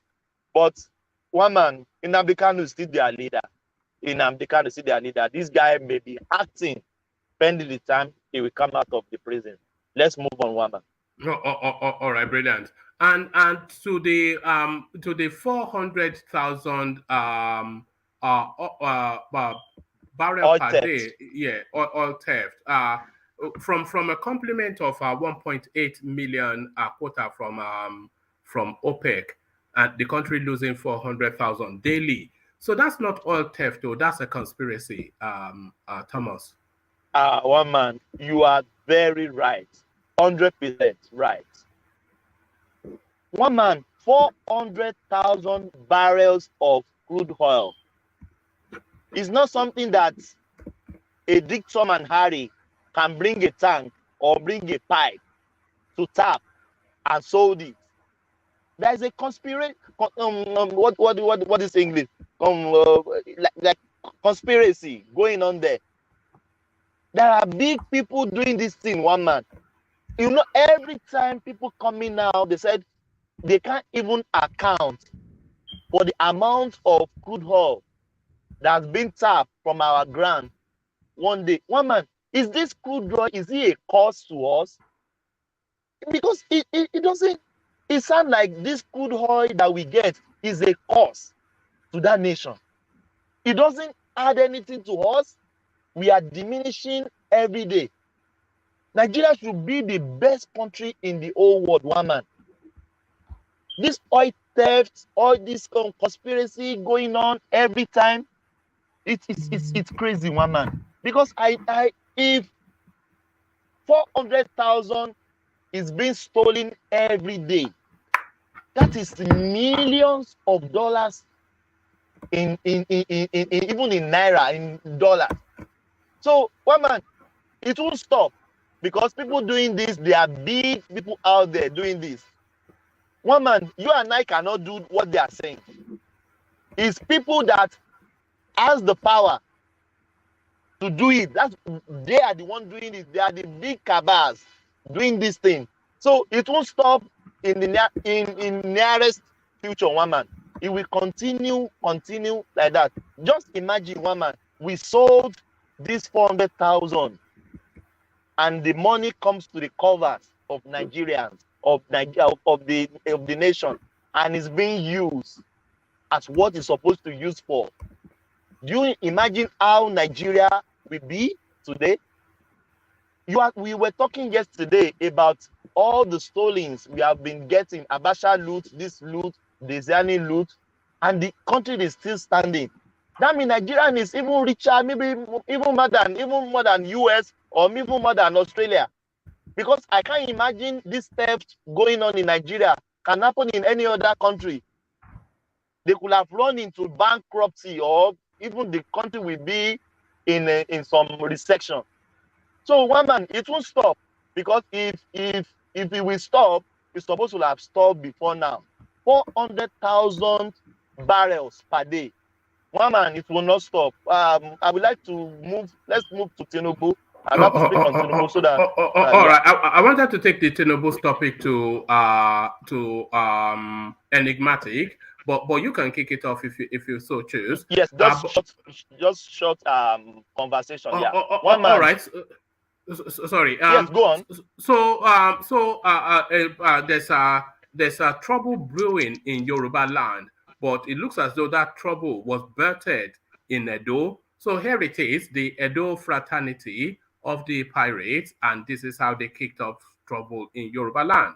But one man, Nnamdi Kanu is still their leader. Nnamdi Kanu is still their leader. This guy may be acting, pending the time he will come out of the prison. Let's move on, one man. All right, brilliant. And to the 400,000 barrel Oil per theft. day, yeah, oil theft. From a complement of 1.8 million quota from OPEC, and the country losing 400,000 daily. So that's not oil theft, though. That's a conspiracy, Thomas. One man, you are very right. 100% right. One man, 400,000 barrels of crude oil is not something that a Dick, Tom, and Harry can bring a tank or bring a pipe to tap and sold it. There's a conspiracy. What is English? Like conspiracy going on there. There are big people doing this thing, one man. You know, every time people come in now, they said they can't even account for the amount of crude oil that's been tapped from our ground one day. One man, is this crude oil, is it a cost to us? Because it doesn't, it sounds like this crude oil that we get is a cost to that nation. It doesn't add anything to us. We are diminishing every day. Nigeria should be the best country in the whole world, one man. This oil theft, all this conspiracy going on every time, it's crazy, one man. Because if 400,000 is being stolen every day, that is millions of dollars in even in naira, in dollars. So, one man, it won't stop because people doing this, there are big people out there doing this. One man, you and I cannot do what they are saying. It's people that has the power to do it. They are the one doing it. They are the big cabals doing this thing. So it won't stop in the in nearest future, one man. It will continue like that. Just imagine, one man, we sold this 400,000 and the money comes to the covers of Nigerians, of the nation, and is being used as what it's supposed to use for. Do you imagine how Nigeria will be today? We were talking yesterday about all the stolings we have been getting, Abacha loot, this loot, the Zani loot, and the country is still standing. That means Nigeria is even richer, maybe even more than US or even more than Australia. Because I can't imagine this theft going on in Nigeria can happen in any other country. They could have run into bankruptcy, or even the country will be in some recession. So, one man, it won't stop, because if it will stop, it's supposed to have stopped before now. 400,000 barrels per day. One man, it will not stop. I would like to move. Let's move to Tinubu. I'd like to speak on Tinubu so that. All right. I wanted to take the Tinubu's topic to enigmatic, but you can kick it off if you so choose. Yes, just short conversation. Yeah. One man. All right. Sorry. Yes, go on. There's a trouble brewing in Yoruba land, but it looks as though that trouble was birthed in Edo. So here it is, the Edo fraternity of the pirates, and this is how they kicked off trouble in Yoruba land.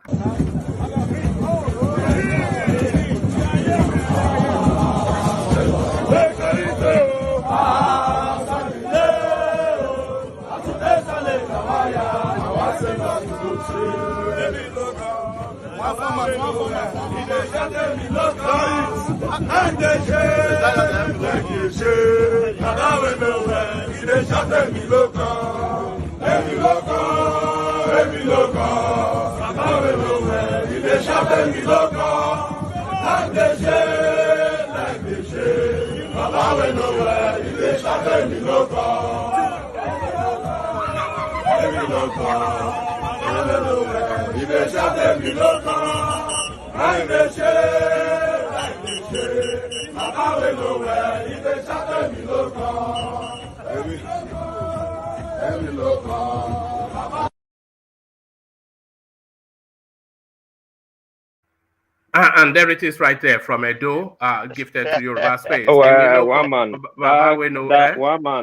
And there it is right there from Edo, gifted to Yoruba space. One man.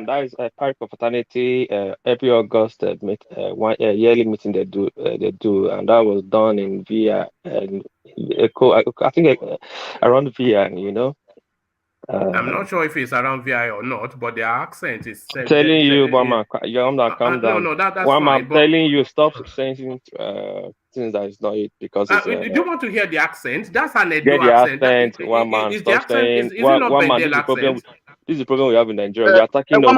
That is a part of fraternity. Every August, yearly meeting they do, and that was done in Via and I think around Via, you know. I'm not sure if it's around VI or not, but their accent is telling you, one man, calm down. No, that's one fine, man telling you, stop saying things that is not it because it's, do you want to hear the accent? That's an Edo get the accent. One man, is stop the accent, saying. is it not One man, Bendel this is the problem we have in Nigeria. We are attacking Can I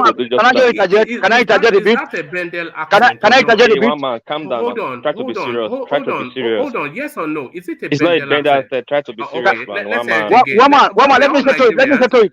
interject a bit? Is that a Bendel accent? Can I interject a bit? One man, calm down. Hold on. Try to be serious. Hold on. Yes or no? Is it a It's not a Bendel Bendel accent? accent. Try to be serious, man. Let's say it again. One man, let me say to it. Let me say to it.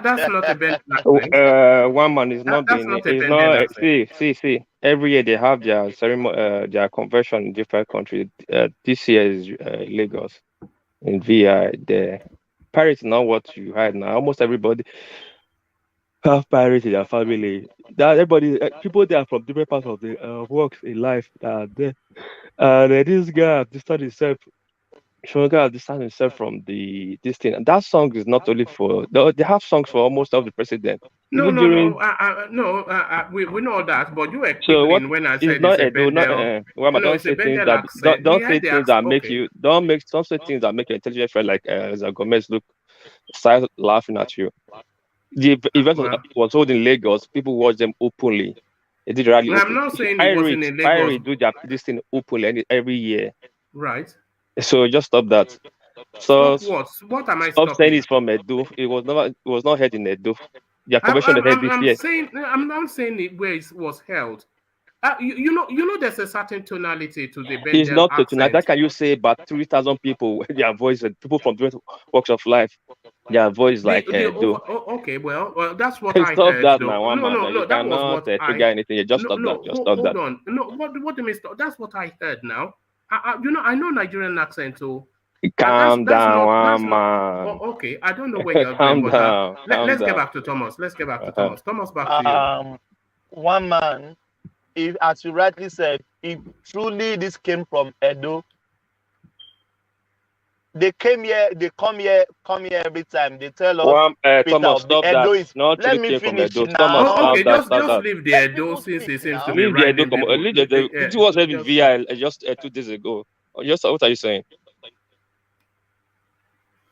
That's not a Bendel accent. One man is not That's being. not a It's Bendel not. See. Every year they have their ceremony, their conversion in different countries. This year is Lagos, in VI. The pirates is not what you had now. Almost everybody have pirates in their family. That everybody, people that are from different parts of the works in life are there. And this guy distanced himself. Soyinka distanced himself from this thing, and that song is not only for. They have songs for almost all the president. We know that, but you were quibbling when I said it's a Bendel. Don't say things that don't say things that make your intelligence feel like Gomez start laughing at you. The event was held in Lagos. People watched them openly. They did rally. I'm not saying it wasn't in Lagos. Pirates do this thing openly every year. Right. So just stop that. So what am I stop saying it's from Edo? It was not held in Edo. The convention held this year. I'm not saying it where it was held. You know, there's a certain tonality to the Bendel It's not accent. tonality. That can you say about 3,000 people? Their voice, people from different walks of life, their voice Edo. Okay, well, that's what I stop heard. That though. now, one man. No, You that was cannot what trigger anything. You just stop that. Just stop that. Hold on. No, what do you mean? That's what I heard now. I know Nigerian accent too. Calm That's down, not. man. Oh, okay, I don't know where you're going, Calm but down. let's get Calm back to Thomas. Let's get back to down. Thomas. Thomas, back to you. One man, if, as you rightly said, if truly this came from Edo, they come here every time. They tell us, Peter, Thomas, the stop Edo that. is. Not Let really me came from finish Edo. now. Thomas, Okay, stop just that. leave the Edo since he seems to be Leave the Edo. riding people. Leave the Edo. It was having VI just 2 days ago. What are you saying?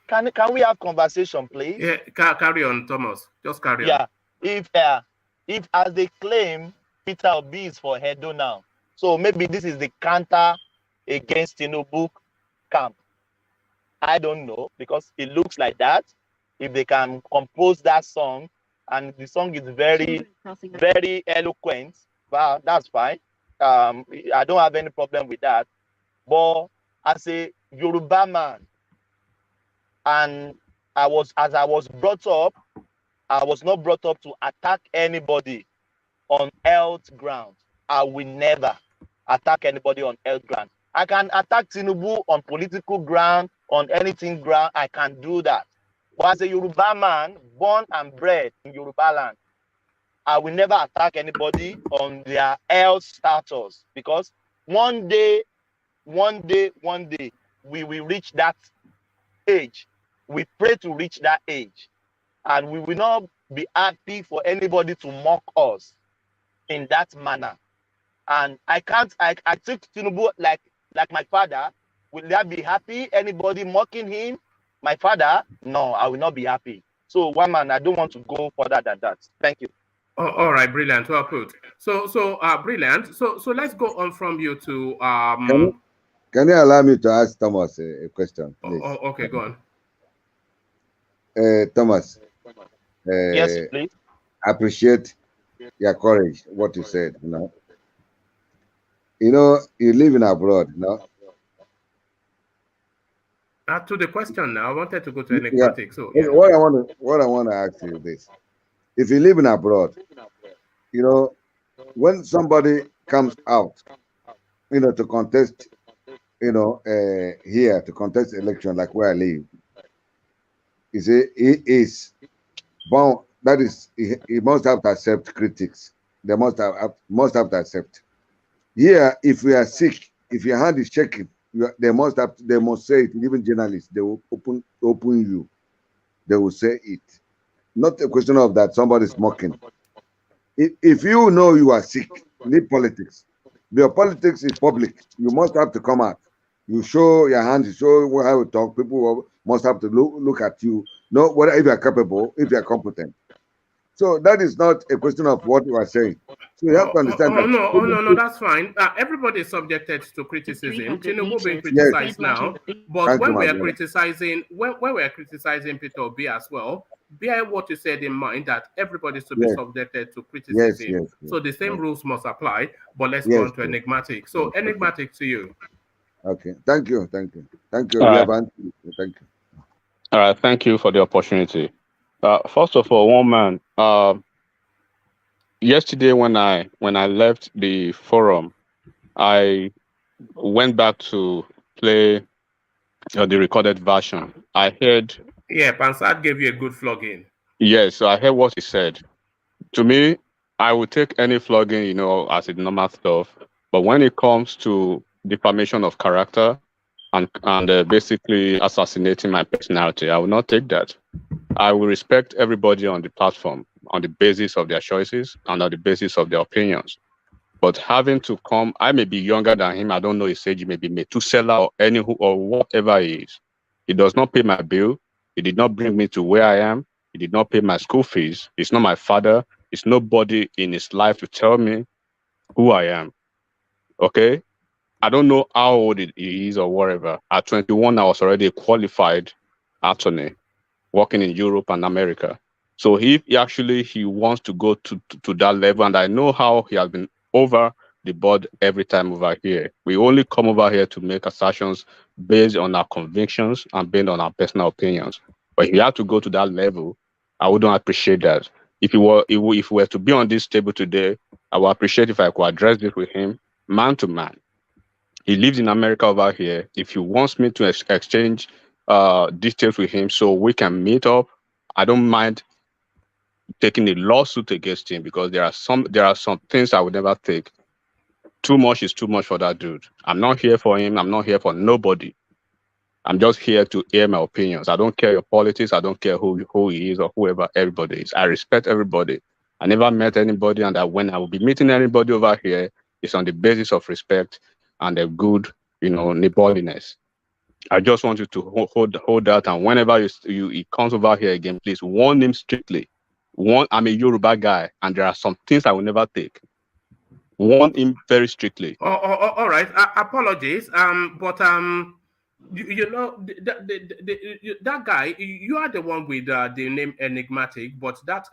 Can we have conversation, please? Yeah, carry on, Thomas. Just carry on. Yeah, if as they claim, Peter Obi is for Edo now, so maybe this is the counter against Tinubu camp. I don't know, because it looks like that. If they can compose that song, and the song is very, very eloquent, well, that's fine. I don't have any problem with that. But as a Yoruba man, and as I was brought up, I was not brought up to attack anybody on health ground. I will never attack anybody on health ground. I can attack Tinubu on political ground, on anything ground. I can do that. But as a Yoruba man, born and bred in Yoruba land, I will never attack anybody on their health status, because one day, we will reach that age. We pray to reach that age, and we will not be happy for anybody to mock us in that manner. And I took Tinubu like my father. Will I be happy? Anybody mocking him? My father? No, I will not be happy. So one man, I don't want to go further than that. Thank you. Oh, all right, brilliant. Well put. So brilliant. So let's go on from you to Can you allow me to ask Thomas a question, please? Okay, go on. Thomas. Yes, please. I appreciate your courage, what you said, you live in abroad, To the question now, I wanted to go to enigmatic. Yeah. So yeah. What I want to ask you is this: if you live in abroad, when somebody comes out, to contest, here to contest election, like where I live, he is bound. That is, he must have to accept critics. They must have to accept. Here, if we are sick, if your hand is shaking, they must say it. Even journalists, they will open you. They will say it. Not a question of that somebody is mocking. If you know you are sick, leave politics. Your politics is public. You must have to come out. You show your hands, you show how you talk. People must have to look at you. Know whether if you are capable, if you are competent. So that is not a question of what you are saying. So you have to understand that. No, that's fine. Everybody is subjected to criticism. Tinubu being criticized now, but when we are criticizing, Peter Obi as well, bear what you said in mind, that everybody should be subjected to criticism. Yes. So the same rules must apply. But let's go on to enigmatic. So enigmatic to you. Okay. Thank you. Thank you. Thank you. All right. Thank you for the opportunity. First of all, one man. Yesterday, when I left the forum, I went back to play the recorded version. I heard. Yeah, Pansad gave you a good flogging. Yes, so I heard what he said. To me, I would take any flogging, as a normal stuff. But when it comes to defamation of character and basically assassinating my personality, I will not take that. I will respect everybody on the platform on the basis of their choices and on the basis of their opinions. But having to come, I may be younger than him. I don't know his age. He may be Methuselah or whatever he is. He does not pay my bill. He did not bring me to where I am. He did not pay my school fees. He's not my father. It's nobody in his life to tell me who I am. Okay? I don't know how old he is or whatever. At 21, I was already a qualified attorney working in Europe and America. So if he wants to go to that level, and I know how he has been over the board every time over here. We only come over here to make assertions based on our convictions and based on our personal opinions. But if you have to go to that level, I wouldn't appreciate that. If we were to be on this table today, I would appreciate if I could address this with him man to man. He lives in America over here. If he wants me to exchange details with him so we can meet up, I don't mind taking a lawsuit against him, because there are some things I would never take. Too much is too much for that dude. I'm not here for him. I'm not here for nobody. I'm just here to air my opinions. I don't care your politics. I don't care who he is or whoever everybody is. I respect everybody. I never met anybody, and that when I will be meeting anybody over here, it's on the basis of respect and a good, neighborliness. I just want you to hold that, and whenever he comes over here again, please warn him strictly. I'm a Yoruba guy, and there are some things I will never take. Warn him very strictly. All right. Apologies. But that guy, you are the one with the name Enigmatic, but that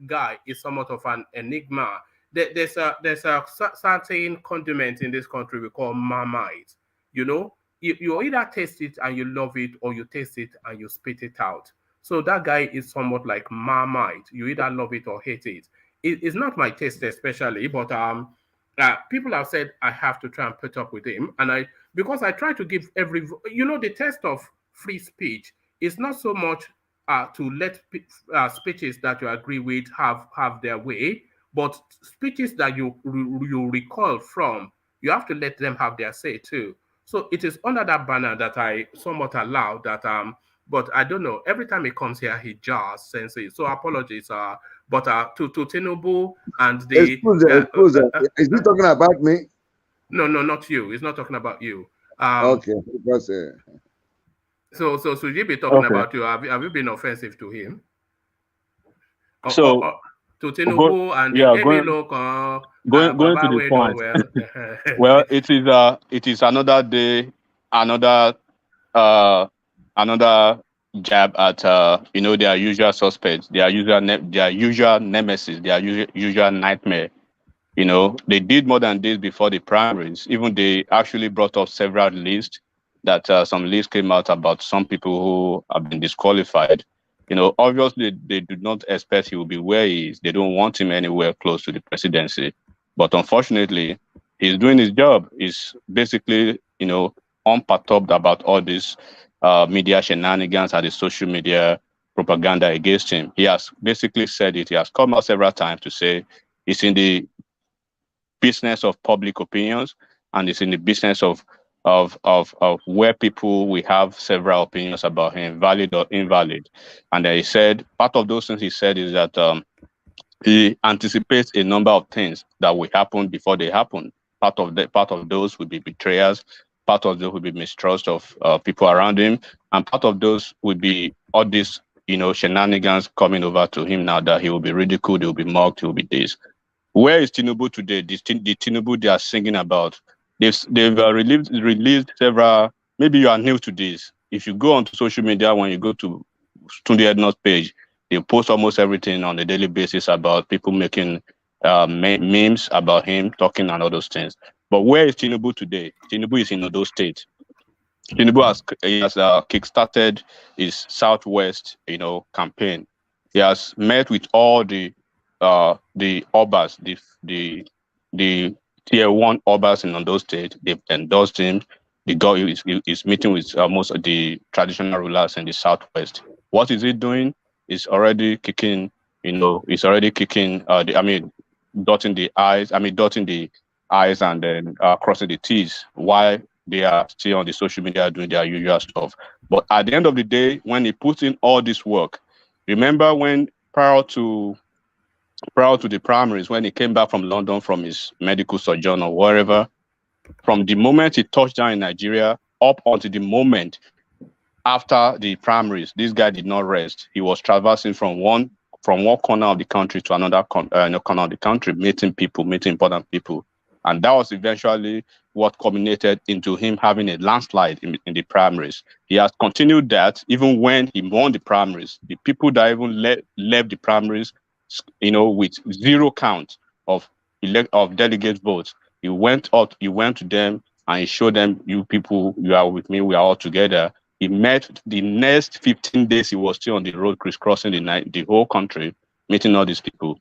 guy is somewhat of an enigma. There's a certain condiment in this country we call Marmite. You either taste it and you love it, or you taste it and you spit it out. So that guy is somewhat like Marmite. You either love it or hate it. It's not my taste especially, but people have said I have to try and put up with him, and because I try to give the test of free speech is not so much to let speeches that you agree with have their way, but speeches that you recoil from, you have to let them have their say too. So it is under that banner that I somewhat allow that but I don't know. Every time he comes here, he jars senses. So apologies, but to Tinubu and the is he talking about me? No, not you. He's not talking about you. Okay, because so should he be talking about you? Have you been offensive to him? To Tinubu and going to the point. Well, it is another day, another jab at their usual suspects, their usual nemesis, their usual nightmare. They did more than this before the primaries. Even they actually brought up several lists that some lists came out about some people who have been disqualified. Obviously they do not expect he will be where he is. They don't want him anywhere close to the presidency. But unfortunately, he's doing his job. He's basically, unperturbed about all this media shenanigans and the social media propaganda against him. He has basically said it. He has come out several times to say he's in the business of public opinions, and it's in the business of where people will have several opinions about him, valid or invalid. And he said part of those things he said is that he anticipates a number of things that will happen before they happen. Part of those will be betrayals, part of those will be mistrust of people around him, and part of those will be all these shenanigans coming over to him now, that he will be ridiculed, he will be mocked, he will be this. Where is Tinubu today? The Tinubu they are singing about. They've released several. Maybe you are new to this. If you go onto social media, when you go to Tunde Ednut's page, they post almost everything on a daily basis about people making memes about him, talking and all those things. But where is Tinubu today? Tinubu is in Ondo State. Tinubu has kickstarted his Southwest, campaign. He has met with all the Obas, the tier 1 Obas in Ondo State. They've endorsed him. The guy is meeting with most of the traditional rulers in the Southwest. What is he doing? He's already kicking, dotting the I's and then crossing the T's, while they are still on the social media doing their usual stuff. But at the end of the day, when he puts in all this work, remember when prior to the primaries, when he came back from London from his medical sojourn or wherever, from the moment he touched down in Nigeria up until the moment after the primaries, this guy did not rest. He was traversing from one corner of the country to another corner of the country, meeting people, meeting important people. And that was eventually what culminated into him having a landslide in the primaries. He has continued that even when he won the primaries. The people that even left the primaries, with zero count of delegate votes, he went to them and he showed them, you people, you are with me, we are all together. He met the next 15 days, he was still on the road crisscrossing the whole country, meeting all these people.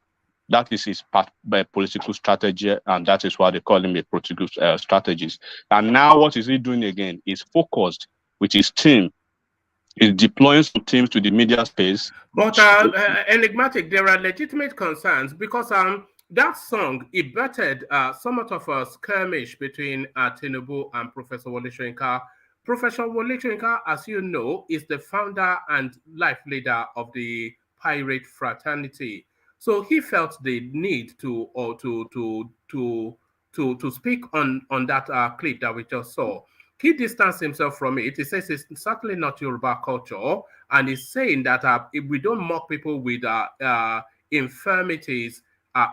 That is his political strategy, and that is why they call him a political strategist. And now what is he doing again? He's focused with his team. He's deploying some teams to the media space. But enigmatic, there are legitimate concerns because that song abetted somewhat of a skirmish between Tinubu and Professor Wole Soyinka. Professor Wole Soyinka, as you know, is the founder and life leader of the pirate fraternity. So he felt the need to speak on that clip that we just saw. He distanced himself from it. He says it's certainly not Yoruba culture, and he's saying that if we don't mock people with infirmities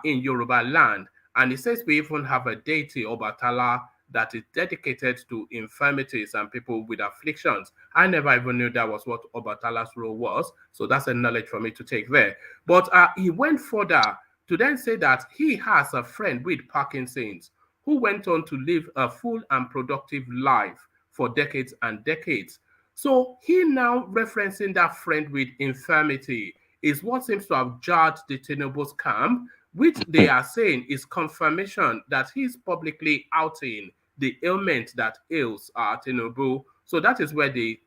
in Yoruba land, and he says we even have a deity, Obatala, that is dedicated to infirmities and people with afflictions. I never even knew that was what Obatala's role was, so that's a knowledge for me to take there. But he went further to then say that he has a friend with Parkinson's who went on to live a full and productive life for decades and decades. So he now referencing that friend with infirmity is what seems to have jarred the Tinubu's camp, which they are saying is confirmation that he's publicly outing the ailment that ails Tinubu. So that is where the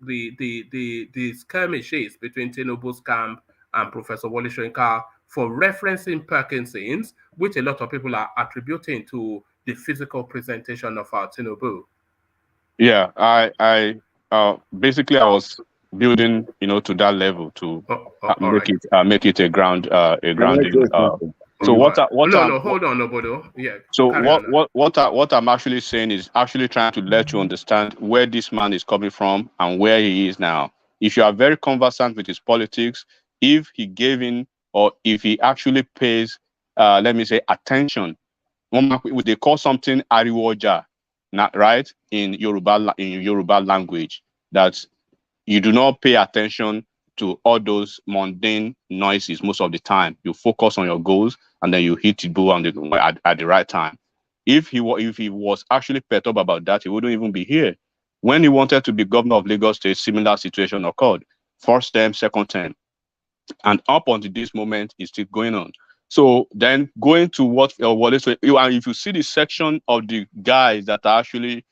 skirmish is between Tinubu's camp and Professor Wole Soyinka for referencing Parkinson's, which a lot of people are attributing to the physical presentation of our Tinubu. Yeah, I basically I was building, to that level to make it a grounding. So hold on, Obodo. Yeah. So what I'm actually saying is actually trying to let you understand where this man is coming from and where he is now. If you are very conversant with his politics, if he gave in or if he actually pays, let me say, attention, they call something ariwoja, not right in Yoruba language, that you do not pay attention to all those mundane noises most of the time. You focus on your goals and then you hit the ball at the right time. If he was actually perturbed about that, he wouldn't even be here. When he wanted to be governor of Lagos State, similar situation occurred. First term, second term. And up until this moment, it's still going on. So then going to what Wole Soyinka, if you see the section of the guys that are actually,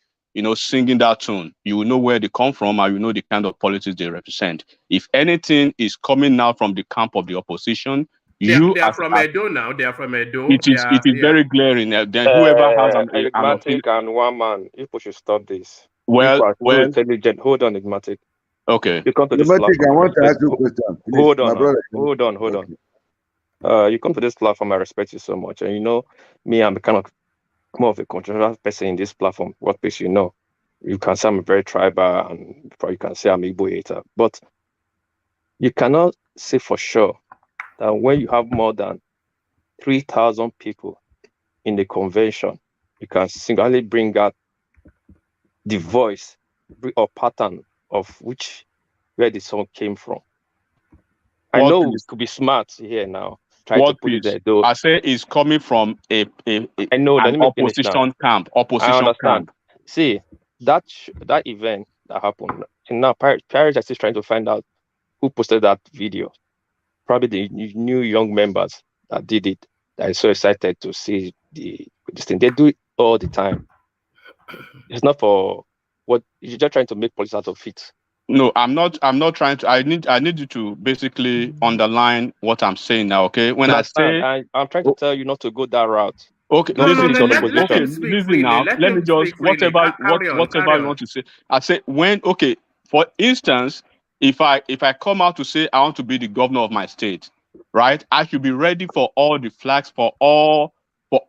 singing that tune, you will know where they come from and you know the kind of politics they represent. If anything is coming now from the camp of the opposition, they are from Edo now. They are from Edo. It is very glaring. Then whoever has an enigmatic and one man, people should stop this. Well, intelligent. Hold on, enigmatic. Okay. You come to this platform. I want to ask you a question. Please, hold on. You come to this platform. I respect you so much, and me. I'm kind of more of a controversial person in this platform. What makes you can say I'm very tribal, and you can say I'm Igbo hater, but you cannot say for sure that when you have more than 3,000 people in the convention, you can singularly bring out the voice or pattern of where the song came from. I know we could be smart here now. What piece? I say is coming from an opposition camp. Opposition camp. See, that event that happened, and now Paris is still trying to find out who posted that video. Probably the new young members that did it. That is so excited to see this thing. They do it all the time. It's not for what you're just trying to make politics out of it. No, I'm not trying to. I need you to basically underline what I'm saying now, okay? When I say I'm trying to tell you not to go that route. Okay, listen now. Let me just whatever you want to say. I say for instance, if I come out to say I want to be the governor of my state, right? I should be ready for all the flags for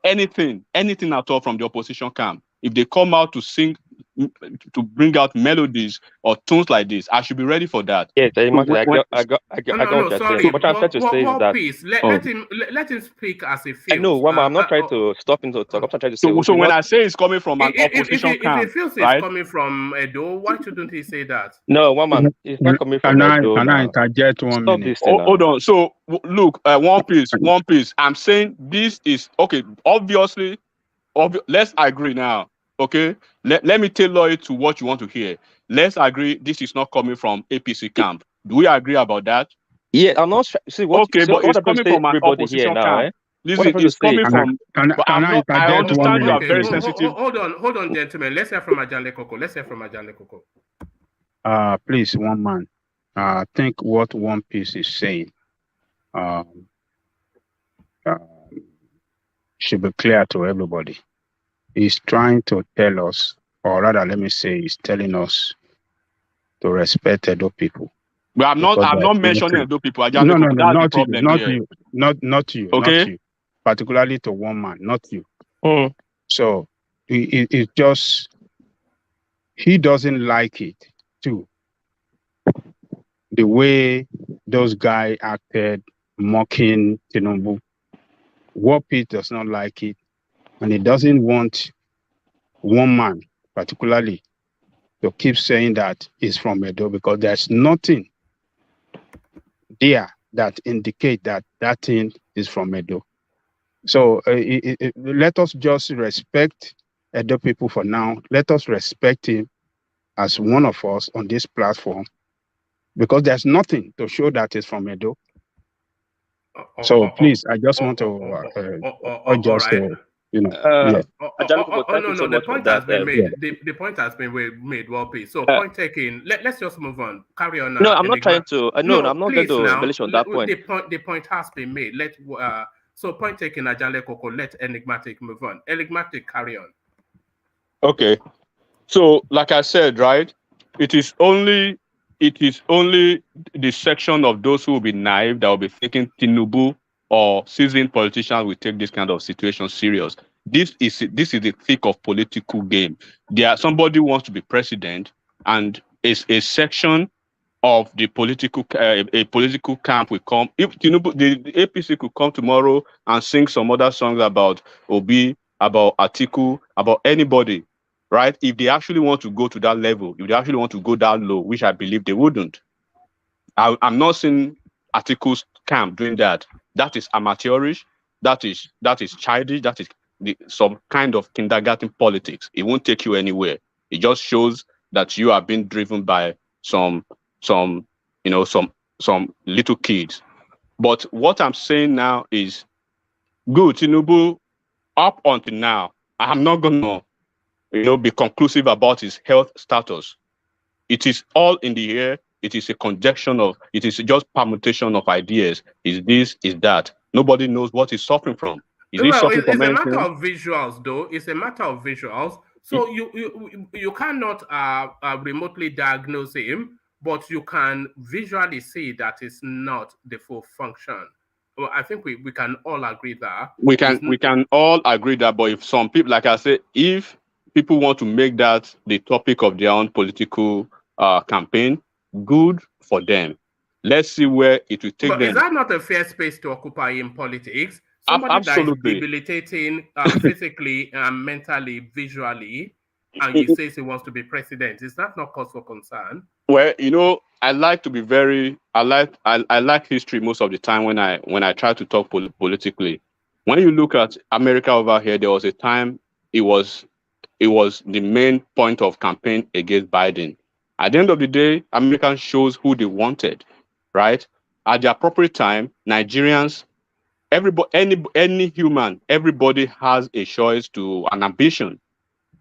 anything at all from the opposition camp. If they come out to sing, to bring out melodies or tunes like this, I should be ready for that. Yes, I got what you're saying. What I'm trying to say is that let him speak as a feels. I know, I'm not trying to stop him to talk. I'm trying to say. So when I say it's coming from an opposition camp, if he feels it's coming from Edo, why shouldn't he say that? No, Woman, it's not coming from Edo. Can I interject 1 minute? Hold on. So look, one piece. I'm saying this is okay. Obviously, let's agree now. Okay, let me tailor it to what you want to hear. Let's agree this is not coming from APC camp. Do we agree about that? Yeah, I'm not. See what? Okay, but it's coming from an opposition camp. listen, it's coming from. I understand you are very sensitive. Hold on, gentlemen. Let's hear from Ajale Koko. Please, one man. I think what One Piece is saying should be clear to everybody. He's trying to tell us, or rather, let me say, he's telling us to respect Edo people. But I'm not mentioning Edo people. No, not you. Not you. Okay. Not you. Particularly to one man, not you. So it's just he doesn't like it too. The way those guys acted, mocking Tinubu. Warpit does not like it, and he doesn't want one man, particularly, to keep saying that he's from Edo, because there's nothing there that indicate that that thing is from Edo. So let us just respect Edo people for now. Let us respect him as one of us on this platform, because there's nothing to show that he's from Edo. So please, I just want to the point has been made. The point has been made. Well, please. So point taken. Let's just move on. Carry on. No, I'm not trying to. I'm not going to embellish on that point. The point has been made. So point taken. Ajale Koko. Let Enigmatic move on. Enigmatic, carry on. Okay. So, like I said, right, it is only the section of those who will be naive that will be thinking Tinubu or seasoned politicians will take this kind of situation serious. This is the thick of political game. Somebody wants to be president, and it's a section of the political a political camp will come. If Tinubu, the APC could come tomorrow and sing some other songs about Obi, about Atiku, about anybody, right? If they actually want to go to that level, if they actually want to go that low, which I believe they wouldn't. I'm not seeing Atiku's camp doing that. That is amateurish. That is childish. That is some kind of kindergarten politics. It won't take you anywhere. It just shows that you are being driven by some little kids. But what I'm saying now is, good, Tinubu, up until now, I'm not gonna be conclusive about his health status. It is all in the air. It is a conjunction of, it is just permutation of ideas. Is this, is that? Nobody knows what he's suffering from. Is he suffering from anything? It's a matter of visuals, though. It's a matter of visuals. So you cannot remotely diagnose him, but you can visually see that it's not the full function. Well, I think we can all agree that. We can all agree that, but if some people, like I said, if people want to make that the topic of their own political campaign, good for them. Let's see where it will take them. Is that not a fair space to occupy in politics? Somebody Absolutely. that is debilitating physically, mentally, visually, and he says he wants to be president. Is that not cause for concern? Well, I like to be very. I like history most of the time when I try to talk politically. When you look at America over here, there was a time it was the main point of campaign against Biden. At the end of the day, Americans chose who they wanted, right? At the appropriate time, Nigerians, everybody, any human, everybody has a choice to an ambition.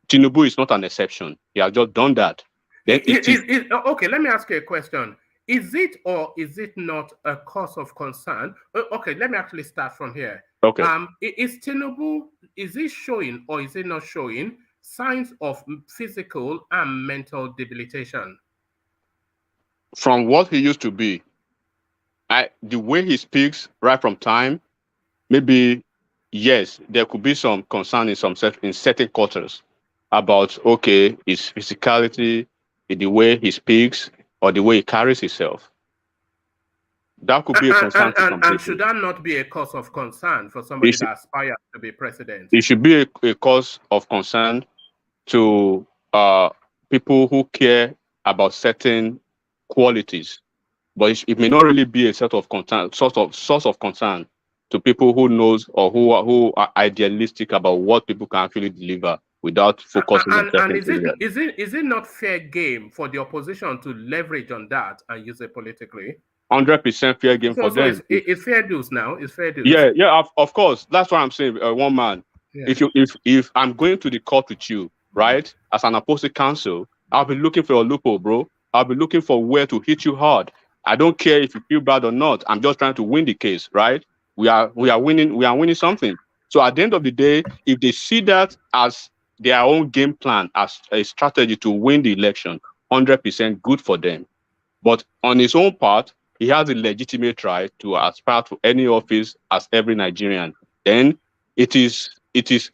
Tinubu is not an exception. He has just done that. Then okay, let me ask you a question. Is it or is it not a cause of concern? Okay, let me actually start from here. Okay. Is Tinubu, is he showing or is he not showing signs of physical and mental debilitation? From what he used to be, the way he speaks right from time, maybe, yes, there could be some concern in certain quarters about, okay, his physicality, the way he speaks, or the way he carries himself. That could be a concern to some people. And should that not be a cause of concern for somebody that aspires to be president? It should be a cause of concern to people who care about certain qualities, but it may not really be a source of concern to people who knows or who are idealistic about what people can actually deliver without focusing on certain areas. Is it not fair game for the opposition to leverage on that and use it politically? 100% fair game for them. It's fair dues now. It's fair dues. Yeah, of course. That's what I'm saying. One man. Yeah. If I'm going to the court with you, right, as an opposing counsel, I'll be looking for a loophole, bro. I'll be looking for where to hit you hard. I don't care if you feel bad or not. I'm just trying to win the case, right? We are winning. We are winning something. So at the end of the day, if they see that as their own game plan, as a strategy to win the election, 100% good for them. But on his own part, he has a legitimate right to aspire to any office as every Nigerian. Then it is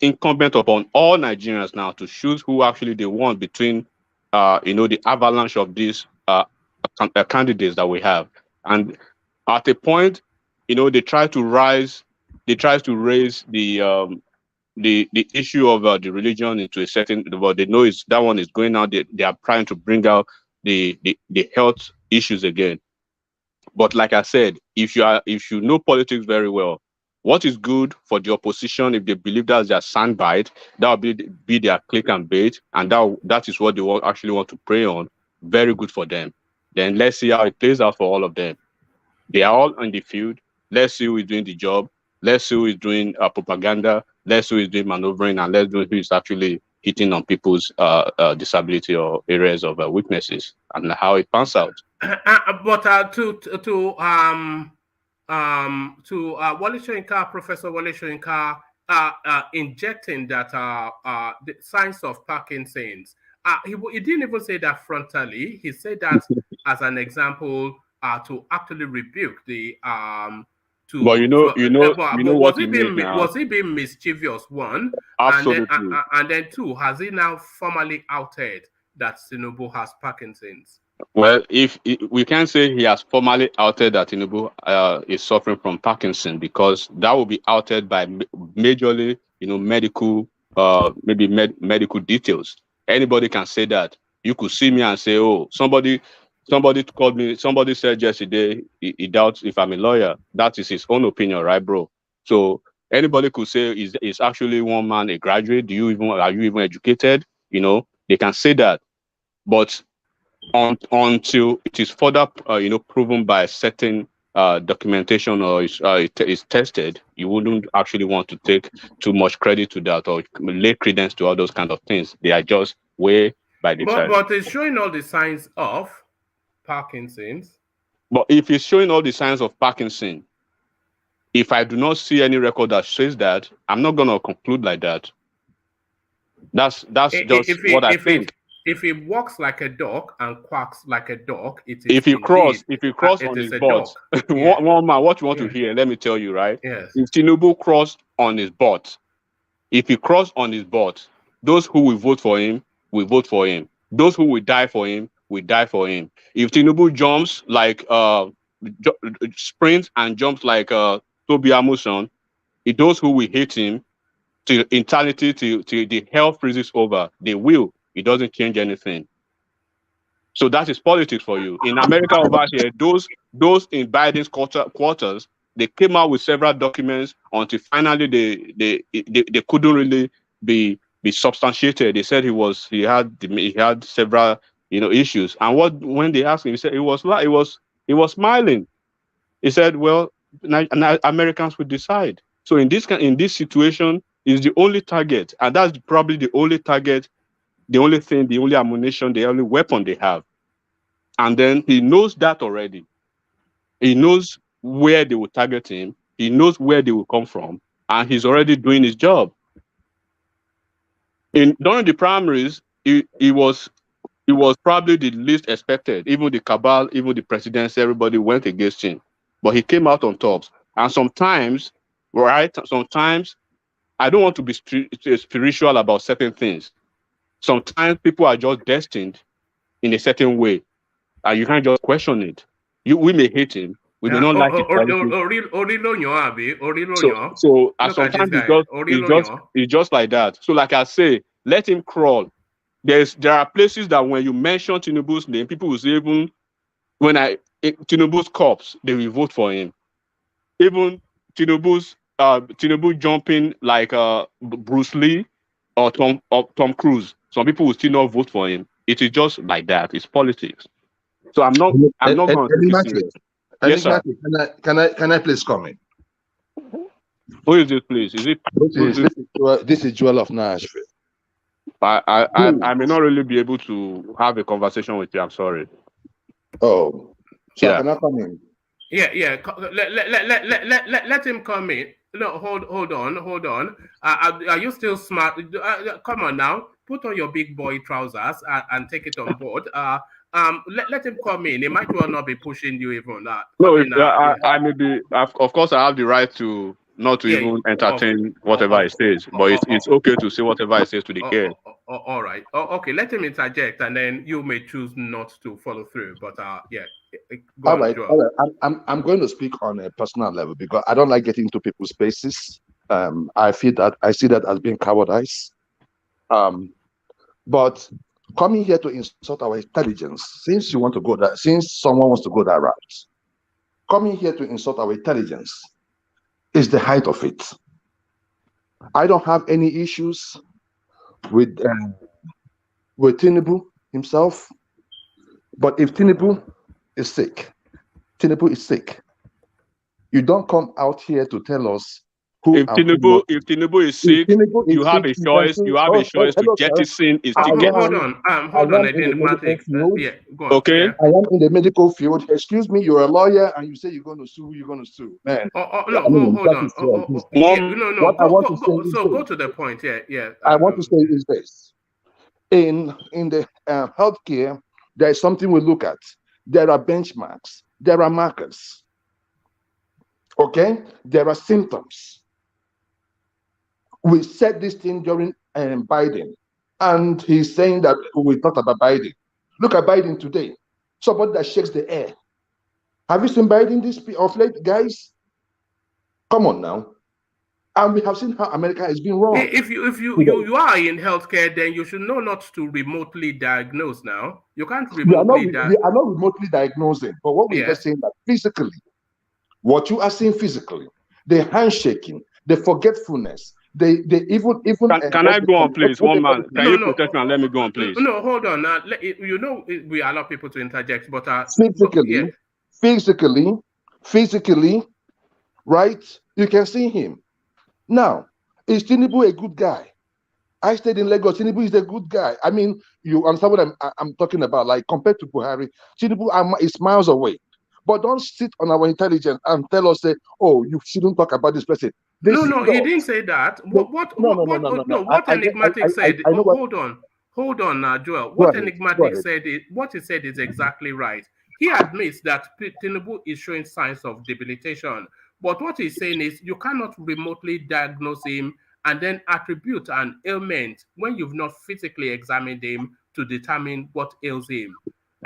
incumbent upon all Nigerians now to choose who actually they want between, the avalanche of these candidates that we have. And at a point, they try to raise the issue of the religion into a certain, but they know that one is going out. They are trying to bring out the health issues again. But like I said, if you know politics very well, what is good for the opposition, if they believe that's their soundbite, that will be their click and bait, and that is what they actually want to prey on. Very good for them. Then let's see how it plays out for all of them. They are all on the field. Let's see who is doing the job. Let's see who is doing propaganda. Let's see who is doing maneuvering, and let's see who is actually hitting on people's disability or areas of weaknesses, and how it pans out. But to Wole Soyinka, Professor Wole Soyinka, injecting that the signs of Parkinson's. He didn't even say that frontally. He said that as an example to actually rebuke the Well, what he means now. Was he being mischievous? One, absolutely, and then two, has he now formally outed that Tinubu has Parkinson's? Well, if we can say he has formally outed that Tinubu is suffering from Parkinson, because that will be outed by majorly, medical, medical details. Anybody can say that. You could see me and say, "Oh, somebody called me. Somebody said yesterday he doubts if I'm a lawyer." That is his own opinion, right, bro? So anybody could say, "Is actually one man a graduate? Are you even educated?" They can say that, but until it is further, proven by certain documentation or is tested, you wouldn't actually want to take too much credit to that or lay credence to all those kind of things. They are just way by the side. But it's showing all the signs of Parkinson's. But if it's showing all the signs of Parkinson, if I do not see any record that says that, I'm not going to conclude like that. That's just what I think. If he walks like a dog and quacks like a dog, if you cross on his butt, yeah. one man, what you want to hear? Let me tell you, right? Yes. If Tinubu crossed on his butt, if he crossed on his butt, those who will vote for him will vote for him. Those who will die for him will die for him. If Tinubu jumps like sprints and jumps like Tobi Amusan, those who will hate him till eternity, till the hell freezes over, they will. It doesn't change anything. So that is politics for you. In America over here, those in Biden's quarters, they came out with several documents until finally they couldn't really be substantiated. They said he had several issues. And when they asked him, he said he was smiling. He said, "Well, Americans will decide." So in this situation, is the only target, and that's probably the only target. The only thing, the only ammunition, the only weapon they have. And then he knows that already. He knows where they will target him. He knows where they will come from. And he's already doing his job. During the primaries, he was probably the least expected. Even the cabal, even the presidency, everybody went against him. But he came out on top. And sometimes, I don't want to be spiritual about certain things. Sometimes people are just destined in a certain way, and you can't just question it. We may hate him, we may not like it. So sometimes it's just like that. So like I say, let him crawl. There are places that when you mention Tinubu's name, people will say, even when Tinubu's corpse, they will vote for him. Even Tinubu jumping like Bruce Lee or Tom Cruise, some people will still not vote for him. It is just like that. It's politics. So I'm not going to take it serious. Yes, sir. Can I please comment? Who is this, please? Is it? This is Joel of Nashville. I may not really be able to have a conversation with you. I'm sorry. Oh, so yeah. Can I come in? Yeah. Let him come in. No, hold on. Are you still smart? Come on now. Put on your big boy trousers and take it on board. Let him come in. He might well not be pushing you even. I may be. Of course, I have the right to not to even entertain whatever he says, but it's okay to say whatever he says to the air. All right. Okay. Let him interject, and then you may choose not to follow through. But yeah. All right. I'm going to speak on a personal level because I don't like getting into people's spaces. I see that as being cowardice. But coming here to insult our intelligence, since someone wants to go that route, coming here to insult our intelligence is the height of it. I don't have any issues with Tinubu himself, but if Tinubu is sick, you don't come out here to tell us who. If Tinubu is sick, you have a choice. You have a choice to jettison his ticket. Hold on. Enigmatic. Yeah, go on. Okay. I am in the medical field. Excuse me, you're a lawyer, and you say you're going to sue. Who you're going to sue, man? Hold on. Go to the point. Yeah. I want to say is this: in the healthcare, there is something we look at. There are benchmarks. There are markers. Okay, there are symptoms. We said this thing during Biden, and he's saying that we talked about Biden. Look at Biden today. Somebody that shakes the air. Have you seen Biden this of late, guys? Come on now. And we have seen how America has been wrong. If you are in healthcare, then you should know not to remotely diagnose now. You can't remotely diagnose. We are not remotely diagnosing, but what we're just saying that physically, what you are seeing physically, the handshaking, the forgetfulness, they even. Can I go on, please? One man. Can you protect me and let me go on, please? No, hold on. We allow people to interject, but physically, right? You can see him. Now, is Tinubu a good guy? I stayed in Lagos. Tinubu is a good guy. I mean, you understand what I'm talking about? Like compared to Buhari, Tinubu is miles away. But don't sit on our intelligence and tell us, oh, you shouldn't talk about this person. He didn't say that. What Enigmatic said. Hold on, Joel. What Enigmatic said, what he said is exactly right. He admits that Tinubu is showing signs of debilitation. But what he's saying is you cannot remotely diagnose him and then attribute an ailment when you've not physically examined him to determine what ails him.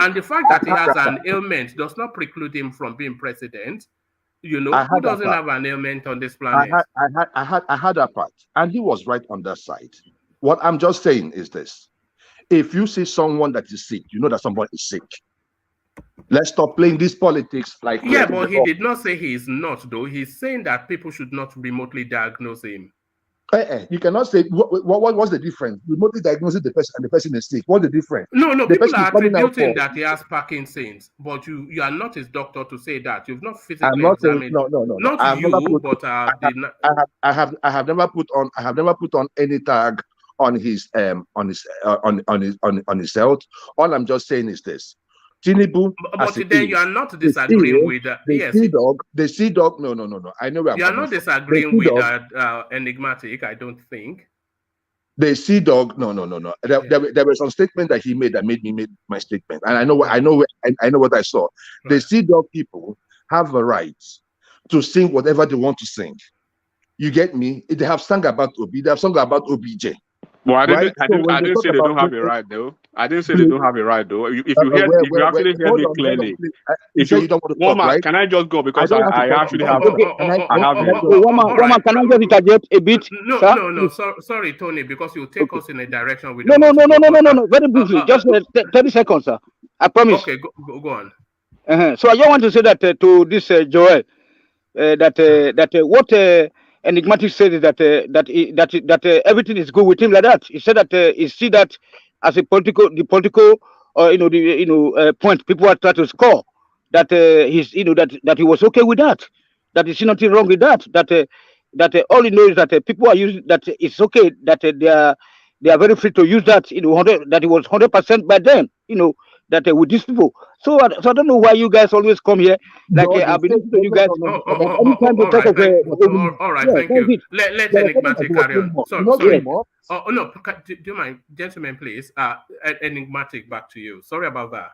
And the fact that he has an ailment does not preclude him from being president. Who doesn't have an ailment on this planet? I had that part, and he was right on that side. What I'm just saying is this: if you see someone that is sick, you know that someone is sick. Let's stop playing this politics like. Yeah, but he did not say he is not, though. He's saying that people should not remotely diagnose him. You cannot say what's the difference? Remotely diagnosing the person and the person is sick. What's the difference? No, people are attributing that he has Parkinson's, but you are not his doctor to say that. You've not physically examined. No. Not you, but I have never put on any tag on his health. All I'm just saying is this. Tinubu, but then you are not disagreeing with the sea dog. No. I know you are not disagreeing with Enigmatic. I don't think the sea dog. No. There were some statements that he made that made me make my statement, and I know what I saw. Right. The sea dog people have a right to sing whatever they want to sing. You get me? They have sung about Obi. They have sung about OBJ. Well, I didn't say they don't have a right, though. I didn't say they don't have a right, though. If you actually hear me clearly, can I just go because I actually have. Woman, can I just interject a bit? No. Sorry, Tony, because you take us in a direction we don't. No. Very briefly, just 30 seconds, sir. I promise. Okay, go on. So I just want to say that to this Joel, that what. Enigmatic said that everything is good with him like that. He said that he see that as the political point people are trying to score. that he's that he was okay with that. That is nothing wrong with that. That all he knows is that people are using that it's okay that they are very free to use that. That it was 100% by them. That with these people. So I don't know why you guys always come here. Like I've been listening to you guys. Anytime they talk of all right, thank you. Let Enigmatic carry on. Sorry. Oh no, do you mind, gentlemen, please? Enigmatic, back to you. Sorry about that.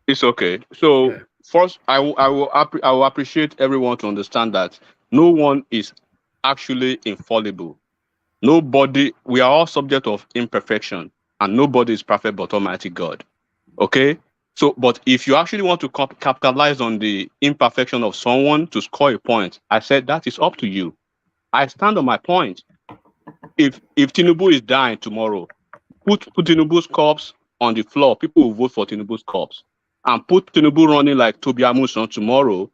It's okay. So first, I will appreciate everyone to understand that no one is actually infallible. Nobody, we are all subject of imperfection, and nobody is perfect but Almighty God. Okay? So, but if you actually want to capitalize on the imperfection of someone to score a point, I said that is up to you. I stand on my point. If Tinubu is dying tomorrow, put Tinubu's corpse on the floor, people will vote for Tinubu's corpse. And put Tinubu running like Toby Amusan tomorrow,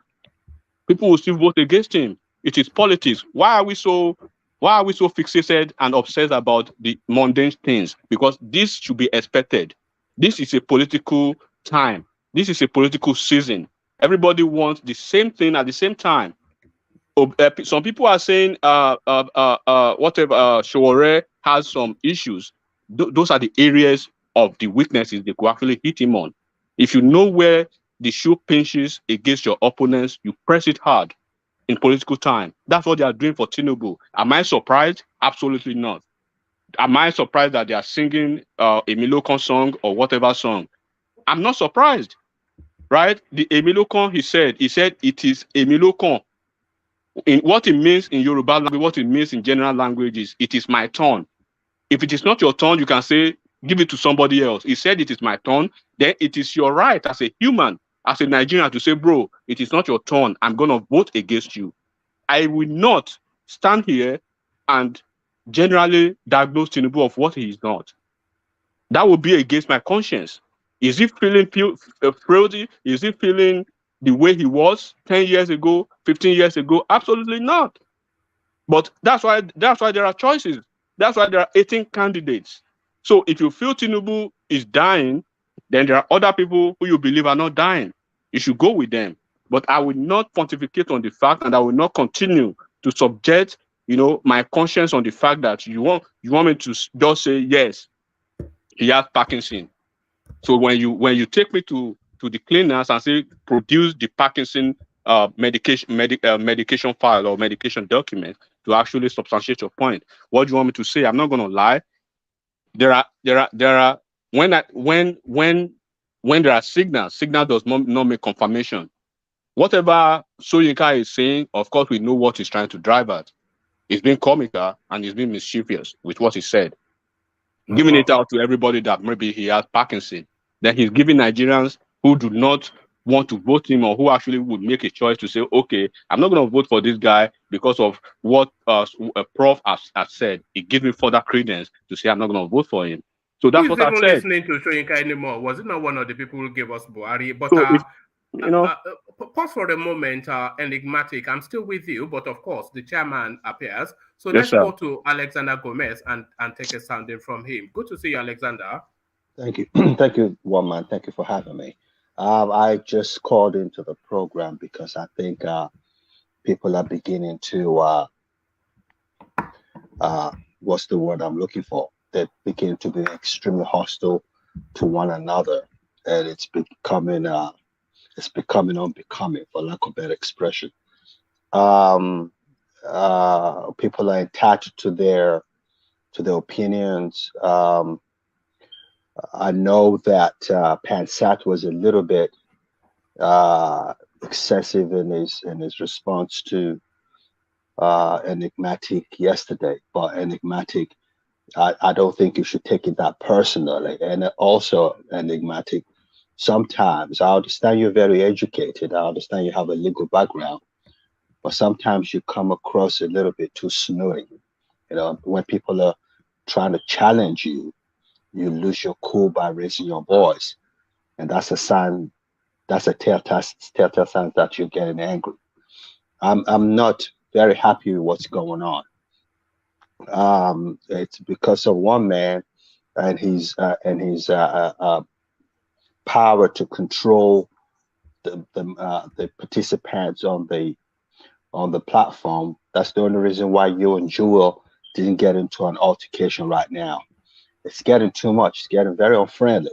people will still vote against him. It is politics. Why are we so fixated and obsessed about the mundane things? Because this should be expected. This is a political time. This is a political season. Everybody wants the same thing at the same time. Some people are saying whatever Showore has some issues. Those are the areas of the weaknesses they could actually hit him on. If you know where the shoe pinches against your opponents, you press it hard in political time. That's what they are doing for Tinubu. Am I surprised? Absolutely not. Am I surprised that they are singing a Milocon song or whatever song? I'm not surprised, right? The Emilocon, he said it is Emilocon. In what it means in Yoruba language, what it means in general languages, it is my turn. If it is not your turn, you can say, give it to somebody else. He said it is my turn, then it is your right as a human, as a Nigerian, to say, bro, it is not your turn. I'm going to vote against you. I will not stand here and generally diagnose Tinubu of what he is not. That would be against my conscience. Is he feeling frailty? Is he feeling the way he was 10 years ago, 15 years ago? Absolutely not. But that's why there are choices. That's why there are 18 candidates. So if you feel Tinubu is dying, then there are other people who you believe are not dying. You should go with them. But I will not pontificate on the fact, and I will not continue to subject, my conscience on the fact that you want me to just say yes, he has Parkinson. So when you take me to the cleaners and say produce the Parkinson medication file or medication document to actually substantiate your point, what do you want me to say? I'm not going to lie. There are when there are signal does not make confirmation. Whatever Soyinka is saying, of course, we know what he's trying to drive at. He's being comical and he's being mischievous with what he said, giving it out to everybody that maybe he has Parkinson. Then he's giving Nigerians who do not want to vote him or who actually would make a choice to say, okay, I'm not going to vote for this guy because of what Prof has said. It gives me further credence to say I'm not going to vote for him. So that's what I said. Who is even listening to Soyinka anymore? Was it not one of the people who gave us Buhari? But pause for a moment, Enigmatic. I'm still with you, but of course the chairman appears. So let's go to Alexander Gomez and take a sounding from him. Good to see you, Alexander. Thank you. Thank you, one man. Thank you for having me. I just called into the program because I think people are beginning to what's the word I'm looking for? They're beginning to be extremely hostile to one another, and it's becoming unbecoming, for lack of better expression. People are attached to their opinions. I know that Pansat was a little bit excessive in his response to Enigmatic yesterday, but Enigmatic, I don't think you should take it that personally. And also, Enigmatic, sometimes I understand you're very educated. I understand you have a legal background, but sometimes you come across a little bit too snooty. When people are trying to challenge you, you lose your cool by raising your voice, and that's a sign. That's a telltale sign that you're getting angry. I'm not very happy with what's going on. It's because of one man and his power to control the participants on the platform. That's the only reason why you and Jewel didn't get into an altercation right now. It's getting too much. It's getting very unfriendly.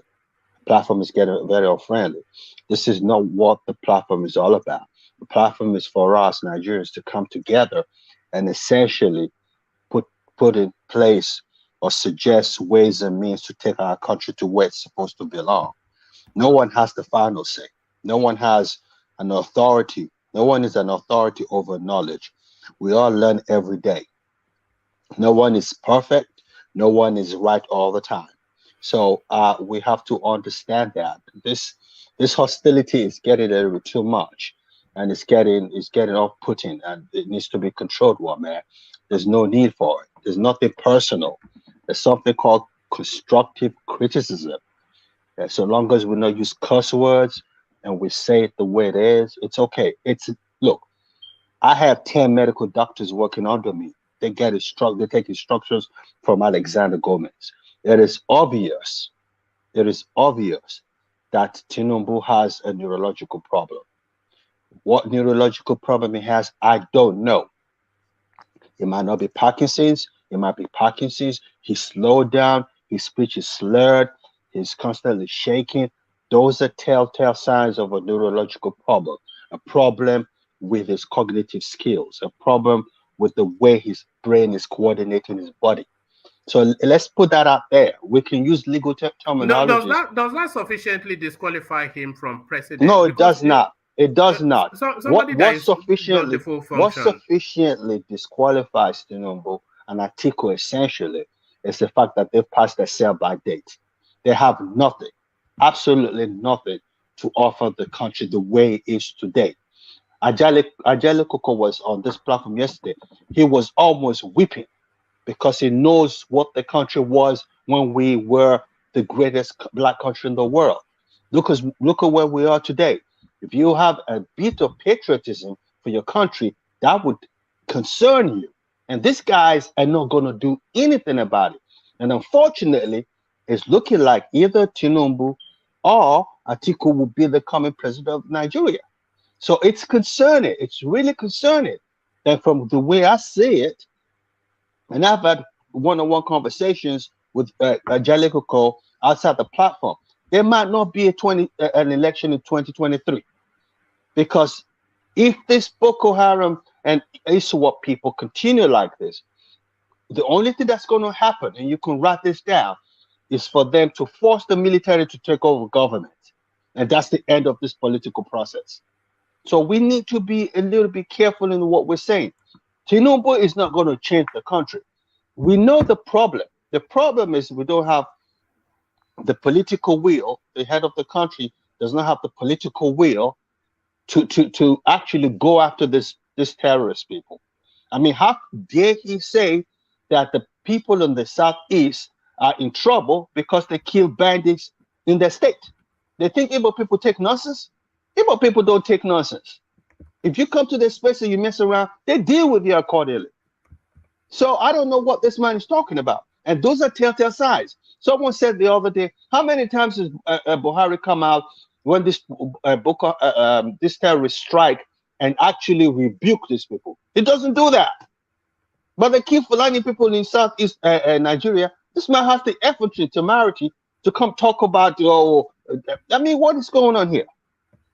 The platform is getting very unfriendly. This is not what the platform is all about. The platform is for us Nigerians to come together and essentially put in place or suggest ways and means to take our country to where it's supposed to belong. No one has the final say. No one has an authority. No one is an authority over knowledge. We all learn every day. No one is perfect. No one is right all the time. So we have to understand that this hostility is getting a little bit too much, and it's getting off-putting, and it needs to be controlled. Man, there's no need for it. There's nothing personal. There's something called constructive criticism. And so long as we not use curse words and we say it the way it is, it's okay. Look, I have 10 medical doctors working under me. They take instructions from Alexander Gomez. It is obvious that Tinubu has a neurological problem. What neurological problem he has, I don't know. It might not be Parkinson's. It might be Parkinson's. He's slowed down. His speech is slurred. He's constantly shaking. Those are telltale signs of a neurological problem, a problem with his cognitive skills, a problem with the way his brain is coordinating his body. So let's put that out there. We can use legal terminology. Does that sufficiently disqualify him from president? No, it does not. It does not. What sufficiently disqualifies Tinubu and Atiku essentially is the fact that they've passed their sell-by date. They have nothing, absolutely nothing to offer the country the way it is today. Ajale Koko was on this platform yesterday. He was almost weeping because he knows what the country was when we were the greatest black country in the world. Look at where we are today. If you have a bit of patriotism for your country, that would concern you. And these guys are not going to do anything about it. And unfortunately, it's looking like either Tinubu or Atiku will be the coming president of Nigeria. So it's concerning. It's really concerning. And from the way I see it, and I've had one-on-one conversations with Ajale Koko outside the platform, there might not be an election in 2023. Because if this Boko Haram and ISWAP people continue like this, the only thing that's going to happen, and you can write this down, is for them to force the military to take over government. And that's the end of this political process. So we need to be a little bit careful in what we're saying. Tinubu is not going to change the country. We know the problem. The problem is we don't have the political will. The head of the country does not have the political will to actually go after this terrorist people. I mean, how dare he say that the people in the southeast are in trouble because they kill bandits in their state? They think Igbo people take nonsense? Igbo people don't take nonsense. If you come to their space and you mess around, they deal with you accordingly. So I don't know what this man is talking about. And those are telltale signs. Someone said the other day, how many times has Buhari come out when this this terrorist strike and actually rebuke these people? He doesn't do that. But they keep Fulani people in Southeast Nigeria. This man has the infantry temerity to come talk about, I mean, what is going on here?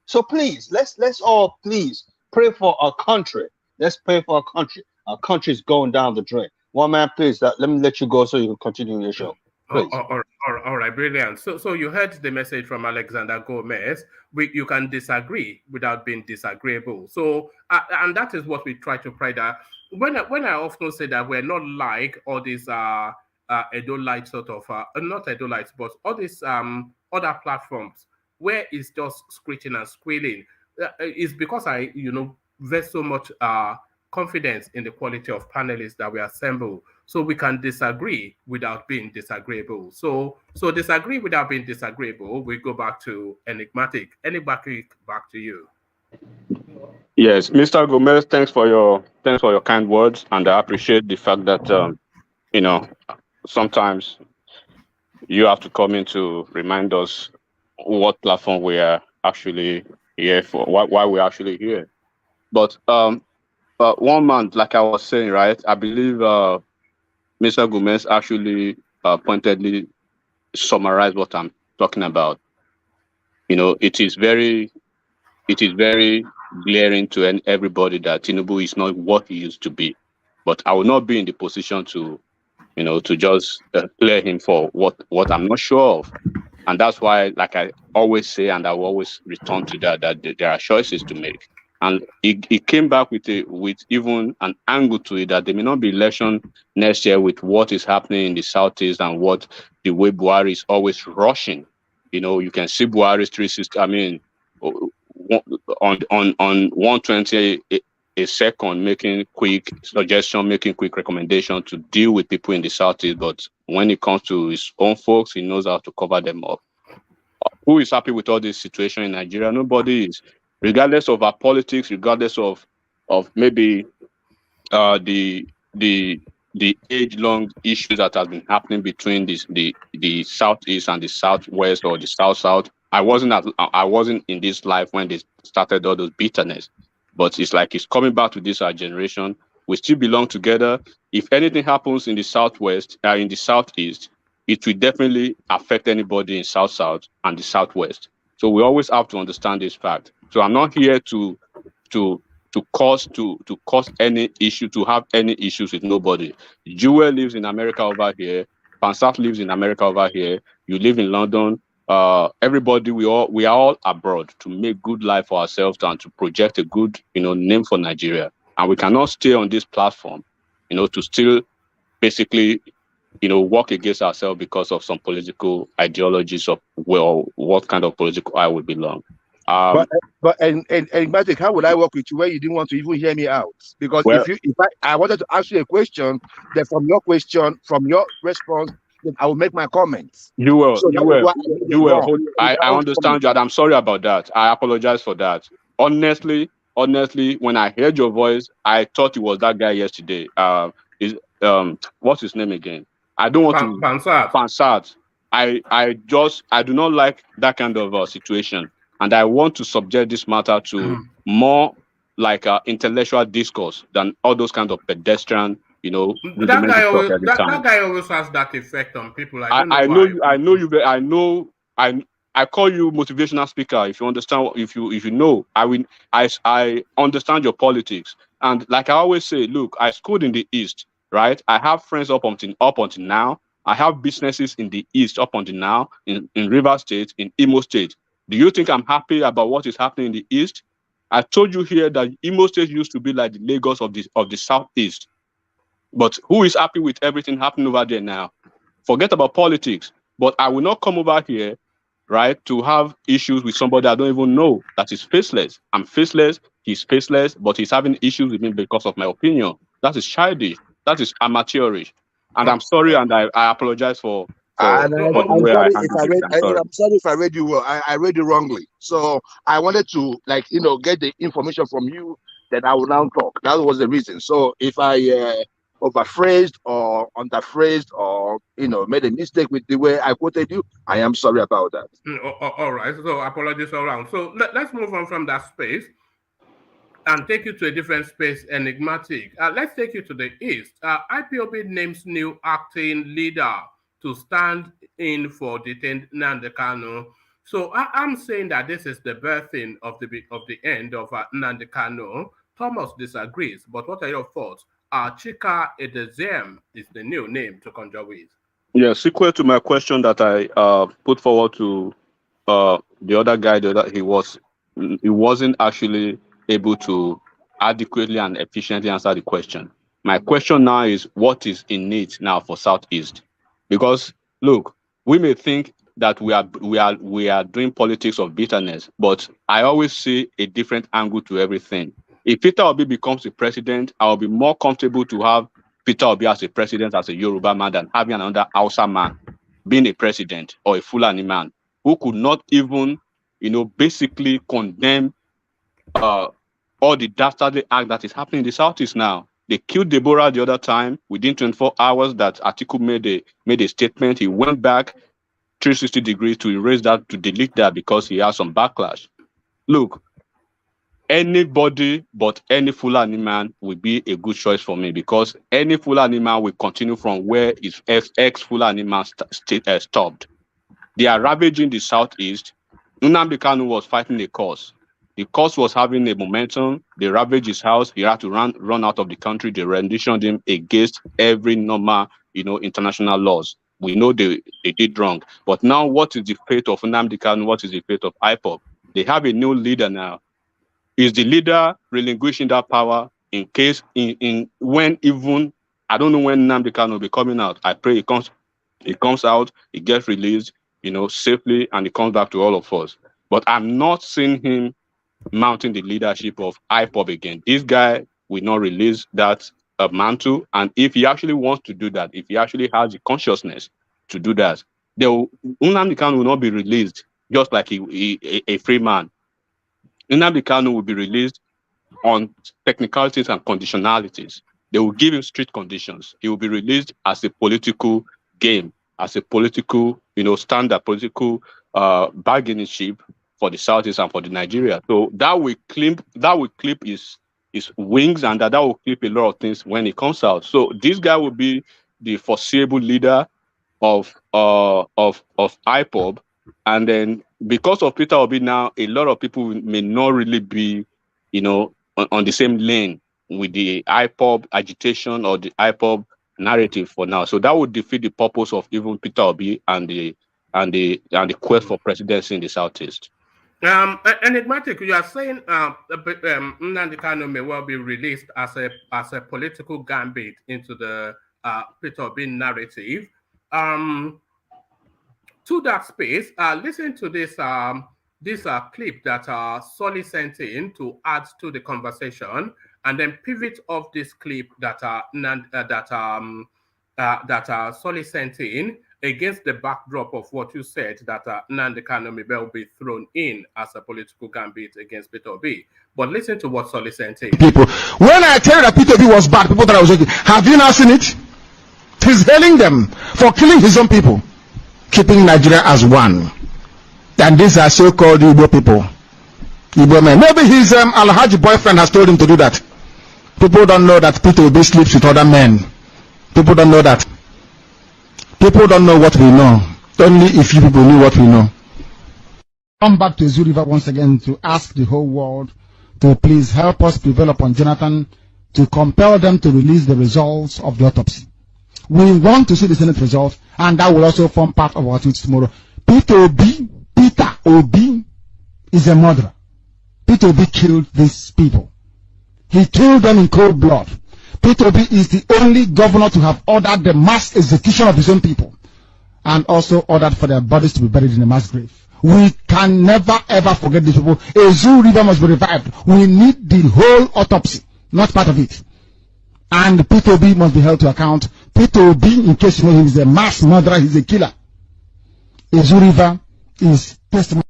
So please, let's all please pray for our country. Let's pray for our country. Our country is going down the drain. One man, please, let me let you go so you can continue your show. All right, brilliant. So you heard the message from Alexander Gomez. You can disagree without being disagreeable. So, and that is what we try to pray that. When I often say that we're not like all these Edo-light sort of, not Edo-lights, but all these other platforms where it's just screeching and squealing, is because there's so much confidence in the quality of panelists that we assemble, so we can disagree without being disagreeable. So disagree without being disagreeable. We go back to enigmatic. Enigmatic, back to you. Yes, Mr. Gomez, thanks for your kind words, and I appreciate the fact that sometimes you have to come in to remind us what platform we are actually here for why we're actually here. But one man, like I was saying, right? I believe Mr. Gomez actually pointedly summarized what I'm talking about. You know, it is very glaring to everybody that Tinubu is not what he used to be. But I will not be in the position to, you know, to just clear him for what I'm not sure of. And that's why, like I always say, and I will always return to that there are choices to make. And it came back with even an angle to it that there may not be election next year with what is happening in the Southeast and what the way Buhari is always rushing. You know, you can see Buhari's 360. I mean, on 120 a second, making quick suggestion, making quick recommendation to deal with people in the Southeast. But when it comes to his own folks, he knows how to cover them up. Who is happy with all this situation in Nigeria? Nobody is. Regardless of our politics, regardless of maybe the age-long issues that have been happening between the Southeast and the Southwest or the South-South. I wasn't in this life when they started all those bitterness. But it's like it's coming back to this our generation. We still belong together. If anything happens in the Southwest, in the Southeast, it will definitely affect anybody in South-South and the Southwest. So we always have to understand this fact. So I'm not here to cause any issue, to have any issues with nobody. Jewel lives in America over here. Pansat lives in America over here. You live in London. Everybody, we are all abroad to make good life for ourselves and to project a good, name for Nigeria. And we cannot stay on this platform, to still basically, work against ourselves because of some political ideologies of what kind of political I would belong. But Magic, how would I work with you where you didn't want to even hear me out? Because if I wanted to ask you a question, then from your response, then I will make my comments. You will. I understand you, and I'm sorry about that. I apologize for that. Honestly, when I heard your voice, I thought it was that guy yesterday. What's his name again? I don't want to Pansat. I do not like that kind of situation. And I want to subject this matter to more like intellectual discourse than all those kind of pedestrian, That guy always has that effect on people. I call you motivational speaker. If you understand, if you know, I understand your politics. And like I always say, look, I schooled in the East, right? I have friends up until now. I have businesses in the East up until now, in Rivers State, in Imo State. Do you think I'm happy about what is happening in the East? I told you here that Imo State used to be like the Lagos of the Southeast. But who is happy with everything happening over there now? Forget about politics. But I will not come over here, right, to have issues with somebody I don't even know that is faceless. I'm faceless, he's faceless, but he's having issues with me because of my opinion. That is childish. That is amateurish. And I'm sorry, and I apologize for I'm sorry if I read you well. I read you wrongly. So I wanted to get the information from you that I will now talk. That was the reason. So if I overphrased or underphrased or made a mistake with the way I quoted you, I am sorry about that. All right. So apologies all around. So let's move on from that space and take you to a different space, enigmatic. Let's take you to the East. IPOB names new acting leader to stand in for detained Nnamdi Kanu. So I'm saying that this is the birthing of the end of Nnamdi Kanu. Thomas disagrees, but what are your thoughts? Chika Edezem is the new name to conjure with. Yeah, sequel to my question that I put forward to the other guy, he wasn't actually able to adequately and efficiently answer the question. My question now is, what is in it now for Southeast? Because look, we may think that we are doing politics of bitterness, but I always see a different angle to everything. If Peter Obi becomes the president, I'll be more comfortable to have Peter Obi as a president, as a Yoruba man, than having another Hausa man being a president, or a Fulani man who could not even, basically condemn all the dastardly act that is happening in the Southeast now. They killed Deborah the other time. Within 24 hours, that Atiku made a statement. He went back 360 degrees to erase that, to delete that because he has some backlash. look, anybody but any Fulani man will be a good choice for me, because any Fulani man will continue from where his ex-Fulani man stopped. They are ravaging the southeast. Nnamdi Kanu was fighting a cause. The cause was having a momentum. They ravaged his house. He had to run out of the country. They renditioned him against every normal, international laws. We know they did wrong. But now, what is the fate of Nnamdi Kanu? What is the fate of Ipob? They have a new leader now. Is the leader relinquishing that power in case when even, I don't know when Nnamdi Kanu will be coming out. I pray it comes out, it gets released, safely, and it comes back to all of us. But I'm not seeing him mounting the leadership of Ipob again. This guy will not release that mantle, and if he actually wants to do that, if he actually has the consciousness to do that, Nnamdi Kanu will not be released just like a free man. Nnamdi Kanu will be released on technicalities and conditionalities. They will give him strict conditions. He will be released as a political game, as a political, standard political bargaining chip for the Southeast and for the Nigeria. So that will clip his wings, and that will clip a lot of things when he comes out. So this guy will be the foreseeable leader of Ipob, and then because of Peter Obi now, a lot of people may not really be, on the same lane with the Ipob agitation or the Ipob narrative for now. So that would defeat the purpose of even Peter Obi and the quest for presidency in the Southeast. Enigmatic, you are saying Nnamdi Kanu may well be released as a political gambit into the Peter Obi narrative. To that space, listen to this clip that Solly sent in to add to the conversation, and then pivot off this clip that Solly sent in against the backdrop of what you said, that Nnamdi Kanu may well be thrown in as a political gambit against Peter Obi. But listen to what Solly sent in. People, when I tell you that Peter Obi was bad, people thought I was joking. Have you not seen it? He's hailing them for killing his own people, keeping Nigeria as one. And these are so-called Igbo people, Igbo men. Maybe his Alhaji boyfriend has told him to do that. People don't know that Peter Obi sleeps with other men. People don't know that. People don't know what we know. Only if you people knew what we know. Come back to Zoo River once again to ask the whole world to please help us prevail upon Jonathan to compel them to release the results of the autopsy. We want to see the Senate results, and that will also form part of our tweets tomorrow. Peter Obi is a murderer. Peter Obi killed these people. He killed them in cold blood. Peter Obi is the only governor to have ordered the mass execution of his own people, and also ordered for their bodies to be buried in a mass grave. We can never ever forget these people. A Zoo River must be revived. We need the whole autopsy, not part of it. And Peter Obi must be held to account. Peter Obi, in case you know him, is a mass murderer. He's a killer. A Zoo River is testimony.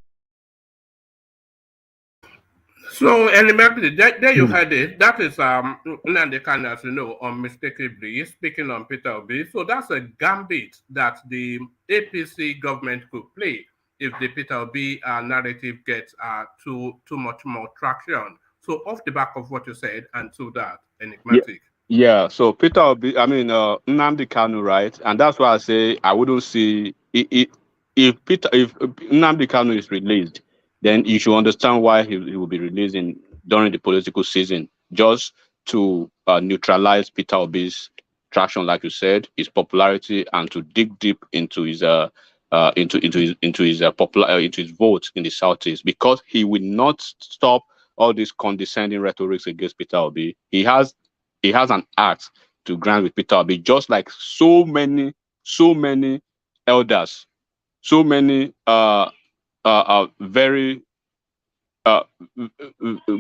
So, anyway, there you had it. That is Nnamdi Kanu, as you know, unmistakably speaking on Peter Obi. So that's a gambit that the APC government could play if the Peter Obi narrative gets too much more traction. So, off the back of what you said, and to that, enigmatic. Yeah. So Peter Obi, Nnamdi Kanu, right? And that's why I say I wouldn't see it. If Nnamdi Kanu is released, then you should understand why he will be released during the political season, just to neutralize Peter Obi's traction, like you said, his popularity, and to dig deep into his into his vote in the Southeast, because he will not stop all these condescending rhetorics against Peter Obi. He has an axe to grind with Peter Obi, just like so many elders, so many very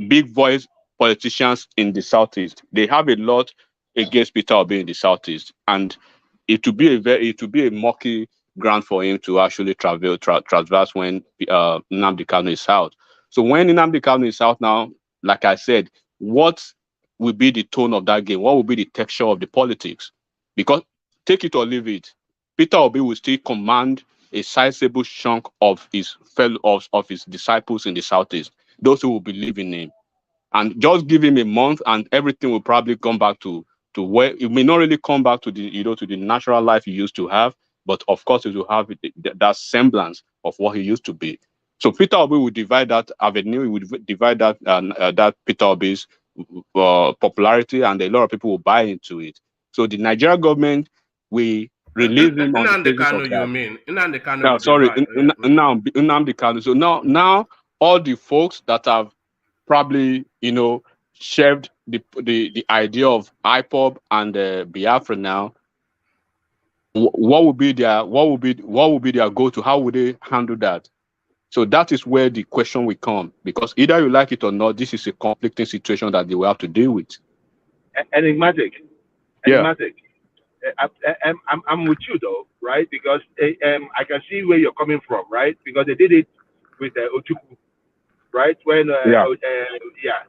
big voice politicians in the Southeast. They have a lot against Peter Obi in the Southeast, and it would be a murky ground for him to actually traverse when Nnamdi Kanu is out. So when Nnamdi Kanu is out now, like I said, what will be the tone of that game? What will be the texture of the politics? Because take it or leave it, Peter Obi will still command a sizable chunk of his his disciples in the Southeast. those who will believe in him. And just give him a month, and everything will probably come back to where it may not really come back to the to the natural life he used to have, but of course it will have that semblance of what he used to be. So Peter Obi will divide that avenue, he would divide that that Peter Obi's popularity, and a lot of people will buy into it. So the Nigerian government will release him on the basis of that. You mean Nnamdi Kanu? No, sorry, Nnamdi Kanu. So now all the folks that have probably, shelved the idea of Ipob and Biafra now, what would be their go to? How would they handle that? So that is where the question will come, because either you like it or not, this is a conflicting situation that they will have to deal with. Enigmatic. Yeah. I'm with you though, right? Because I can see where you're coming from, right? Because they did it with Ojuku, right? When they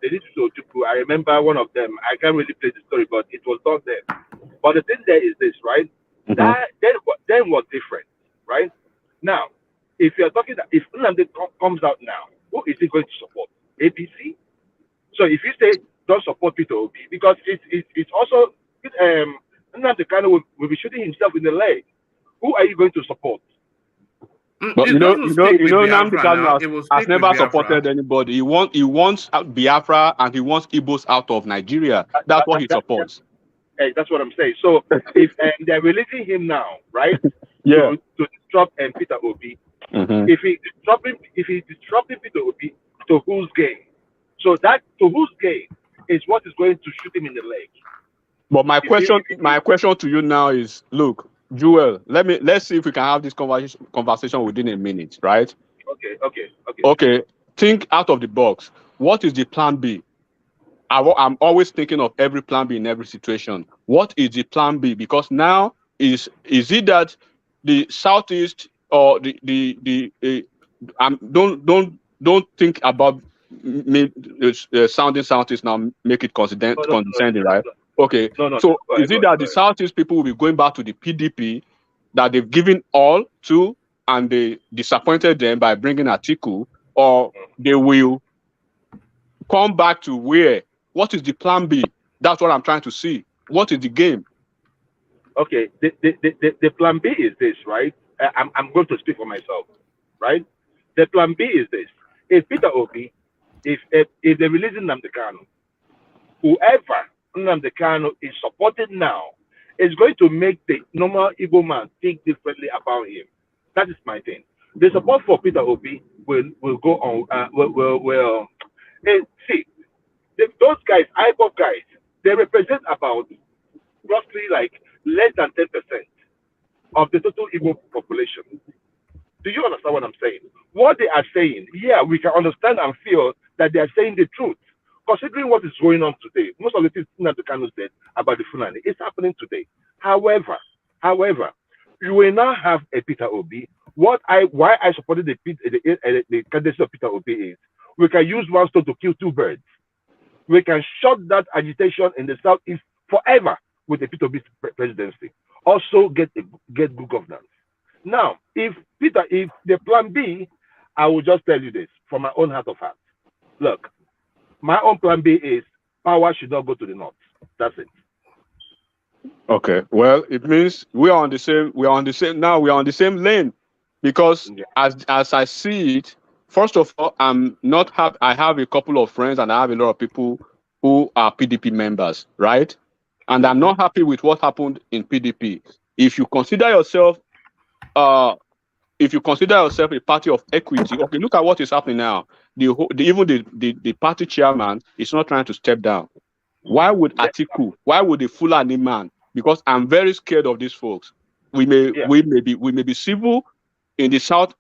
did it to Ojuku. I remember one of them. I can't really play the story, but it was done there. But the thing there is this, right? Mm-hmm. That then was different, right? Now, if you're talking that if Nnamdi comes out now, who is he going to support? APC? So if you say don't support Peter Obi, because it's also Nnamdi Kanu will be shooting himself in the leg. Who are you going to support? But Nnamdi Kanu has never supported anybody. He wants Biafra and he wants Igbos out of Nigeria. That's what he supports. That's what I'm saying. So if they're releasing him now, right? Yeah. To disrupt Peter Obi. Mm-hmm. If he's disrupting Peter Obi, to whose gain? So that to whose gain is what is going to shoot him in the leg. But my question to you now is, look, Joel, let's see if we can have this conversation within a minute, right? Okay. Think out of the box. What is the plan B? I'm always thinking of every plan B in every situation. What is the plan B? Because now is it that the Southeast or don't think about me sounding Southeast now, make it condescending, right? Okay. So is it that the Southeast people will be going back to the PDP that they've given all to and they disappointed them by bringing Atiku, or they will come back to where? What is the plan B? That's what I'm trying to see. What is the game? Okay, the plan B is this, right? I'm going to speak for myself, right? The plan B is this: if Peter Obi, if they're releasing Nnamdi Kanu, whoever Nnamdi Kanu is supported now is going to make the normal Igbo man think differently about him. That is my thing. The support for Peter Obi will go on. See, those guys, Ipob guys, they represent about roughly like less than 10% of the total Igbo population. Do you understand what I'm saying? What they are saying, yeah, we can understand and feel that they are saying the truth. Considering what is going on today, most of the things Nnamdi Kanu said about the Fulani, it's happening today. However, you will now have a Peter Obi. Why I supported the candidacy of Peter Obi is we can use one stone to kill two birds. We can shut that agitation in the Southeast forever with the Peter Obi presidency. Also get good governance. Now, if the plan B, I will just tell you this from my own heart of hearts. Look, my own plan B is power should not go to the north. That's it. Okay. Well, it means we are on the same lane, because as I see it, first of all, I have a couple of friends and I have a lot of people who are PDP members, right? And I'm not happy with what happened in PDP. If you consider yourself a party of equity, okay, look at what is happening now. The party chairman is not trying to step down. Why would Atiku? Why would the Fulani man? Because I'm very scared of these folks. We may be civil in the south,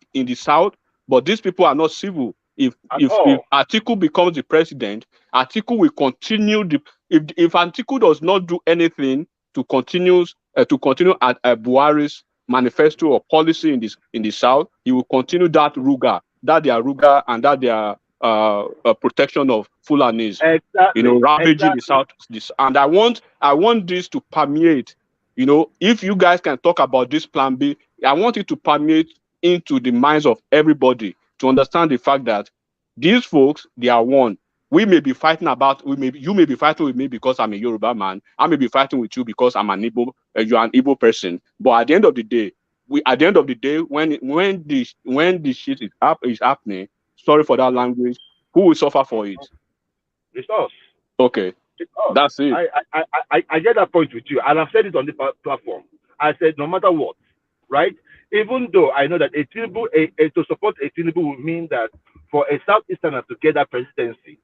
but these people are not civil. If Atiku becomes the president, Atiku will continue if Atiku does not do anything to continue at Buhari's manifesto or policy in the south, he will continue that ruga and their protection of Fulanis, ravaging the south. And I want this to permeate. If you guys can talk about this plan B, I want it to permeate into the minds of everybody to understand the fact that These folks, they are one. We may be fighting about, you may be fighting with me because I'm a Yoruba man. I may be fighting with you because I'm an Igbo, you're an Igbo person. But at the end of the day, when this shit is happening, sorry for that language, who will suffer for it? It's us. Okay. That's it. I get that point with you, and I've said it on the platform. I said no matter what, right? Even though I know that to support a Tinubu would mean that for a Southeasterner to get that presidency,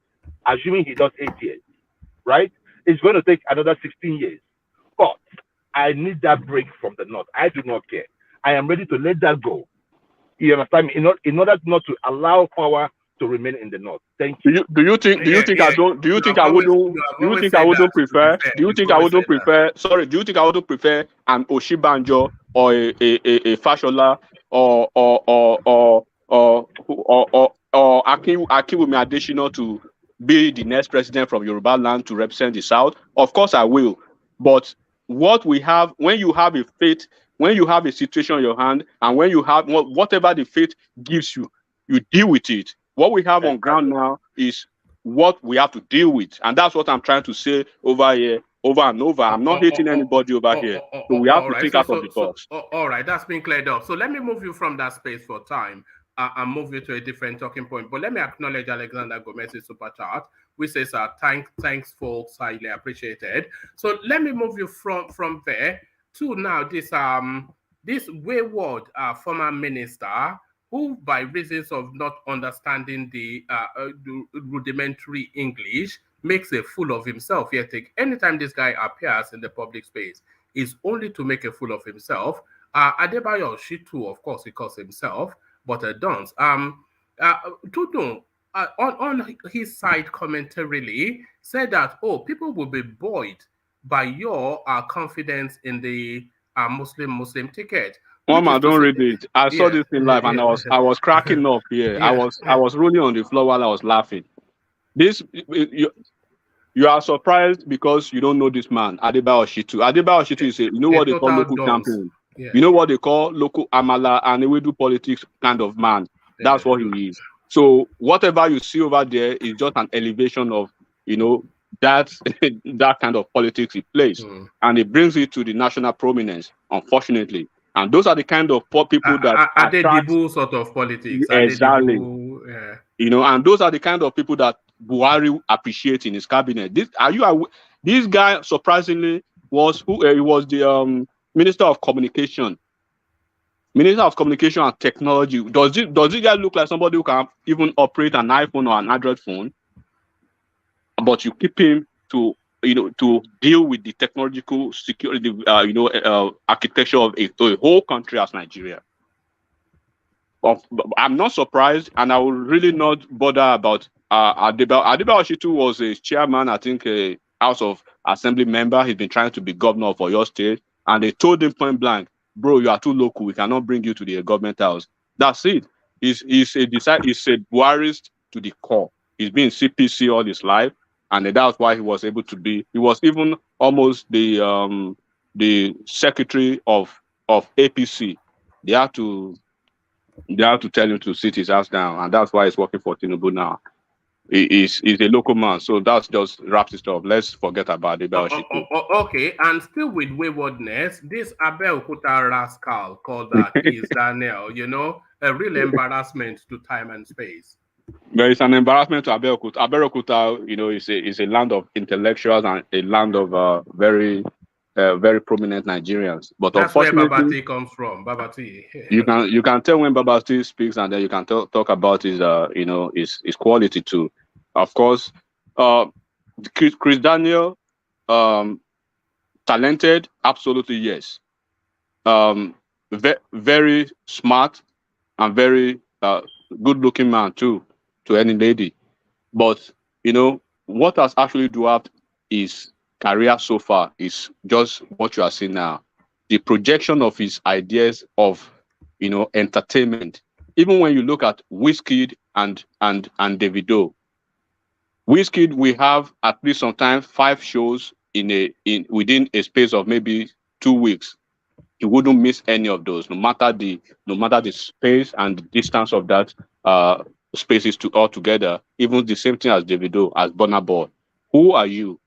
assuming he does 8 years, right? It's going to take another 16 years. But I need that break from the North. I do not care. I am ready to let that go. You understand me? In order not to allow power to remain in the North. Thank you. Do you think I wouldn't prefer an Oshibanjo or a Fashola or Akinwumi Adesina to be the next president from Yoruba land to represent the South? Of course I will. But what we have, when you have a fate, when you have a situation in your hand, and when you have whatever the fate gives you, you deal with it. What we have on ground now is what we have to deal with. And that's what I'm trying to say over here, over and over. I'm not hating anybody over here. So we have to think out of the box. All right, that's been cleared up. So let me move you from that space for time and move you to a different talking point. But let me acknowledge Alexander Gomez's super chat, which says, thanks folks, highly appreciated. So let me move you from there to now this wayward former minister who, by reasons of not understanding the rudimentary English, makes a fool of himself. Yet, anytime this guy appears in the public space, is only to make a fool of himself. Adebayo Shitu, of course, he calls himself, but Dons. Tudun, on his side commentarily, said that, people will be buoyed by your confidence in the Muslim ticket. Mama, don't read it. I saw this in live and I was cracking up here. I was rolling on the floor while I was laughing. You are surprised because you don't know this man, Adebayo Shitu. Adebayo Shitu is what they call local champion. Yeah. You know what they call local Amala and Ewedu politics kind of man. That's what he is. So whatever you see over there is just an elevation of, that kind of politics he plays. And it brings it to the national prominence, unfortunately. And those are the kind of people that are the Dibu sort of politics. Exactly. And those are the kind of people that Buhari appreciates in his cabinet. This guy surprisingly was he was the Minister of Communication. Minister of Communication and Technology. Does this guy look like somebody who can even operate an iPhone or an Android phone? But you keep him to deal with the technological security, architecture of a whole country as Nigeria. I'm not surprised, and I will really not bother about Adebayo. Adebayo Shitu was a chairman, I think, a House of Assembly member. He's been trying to be governor of Oyo State, and they told him point blank, "Bro, you are too local. We cannot bring you to the government house." That's it. He's a Buharist to the core. He's been CPC all his life. And that's why he was able to be. He was even almost the secretary of APC. They had to tell him to sit his ass down, and that's why he's working for Tinubu now. He's a local man, so that's just wraps it up. Let's forget about it. Okay, and still with waywardness, this Abeokuta rascal called is Daniel. A real embarrassment to time and space. There is an embarrassment to Abeokuta. Abeokuta, is a land of intellectuals and a land of very prominent Nigerians. But that's where Babati comes from. Babati. you can tell when Babati speaks, and then you can talk about his quality too. Of course, Chris Daniel, talented, absolutely yes. Very smart and very good-looking man too. To any lady, but what has actually dwarfed his career so far is just what you are seeing now. The projection of his ideas of entertainment. Even when you look at Wizkid and Davido, Wizkid, we have at least sometimes 5 shows within a space of maybe 2 weeks. He wouldn't miss any of those, no matter the space and the distance of that spaces to all together, even the same thing as Davido, as Burna Boy. Who are you?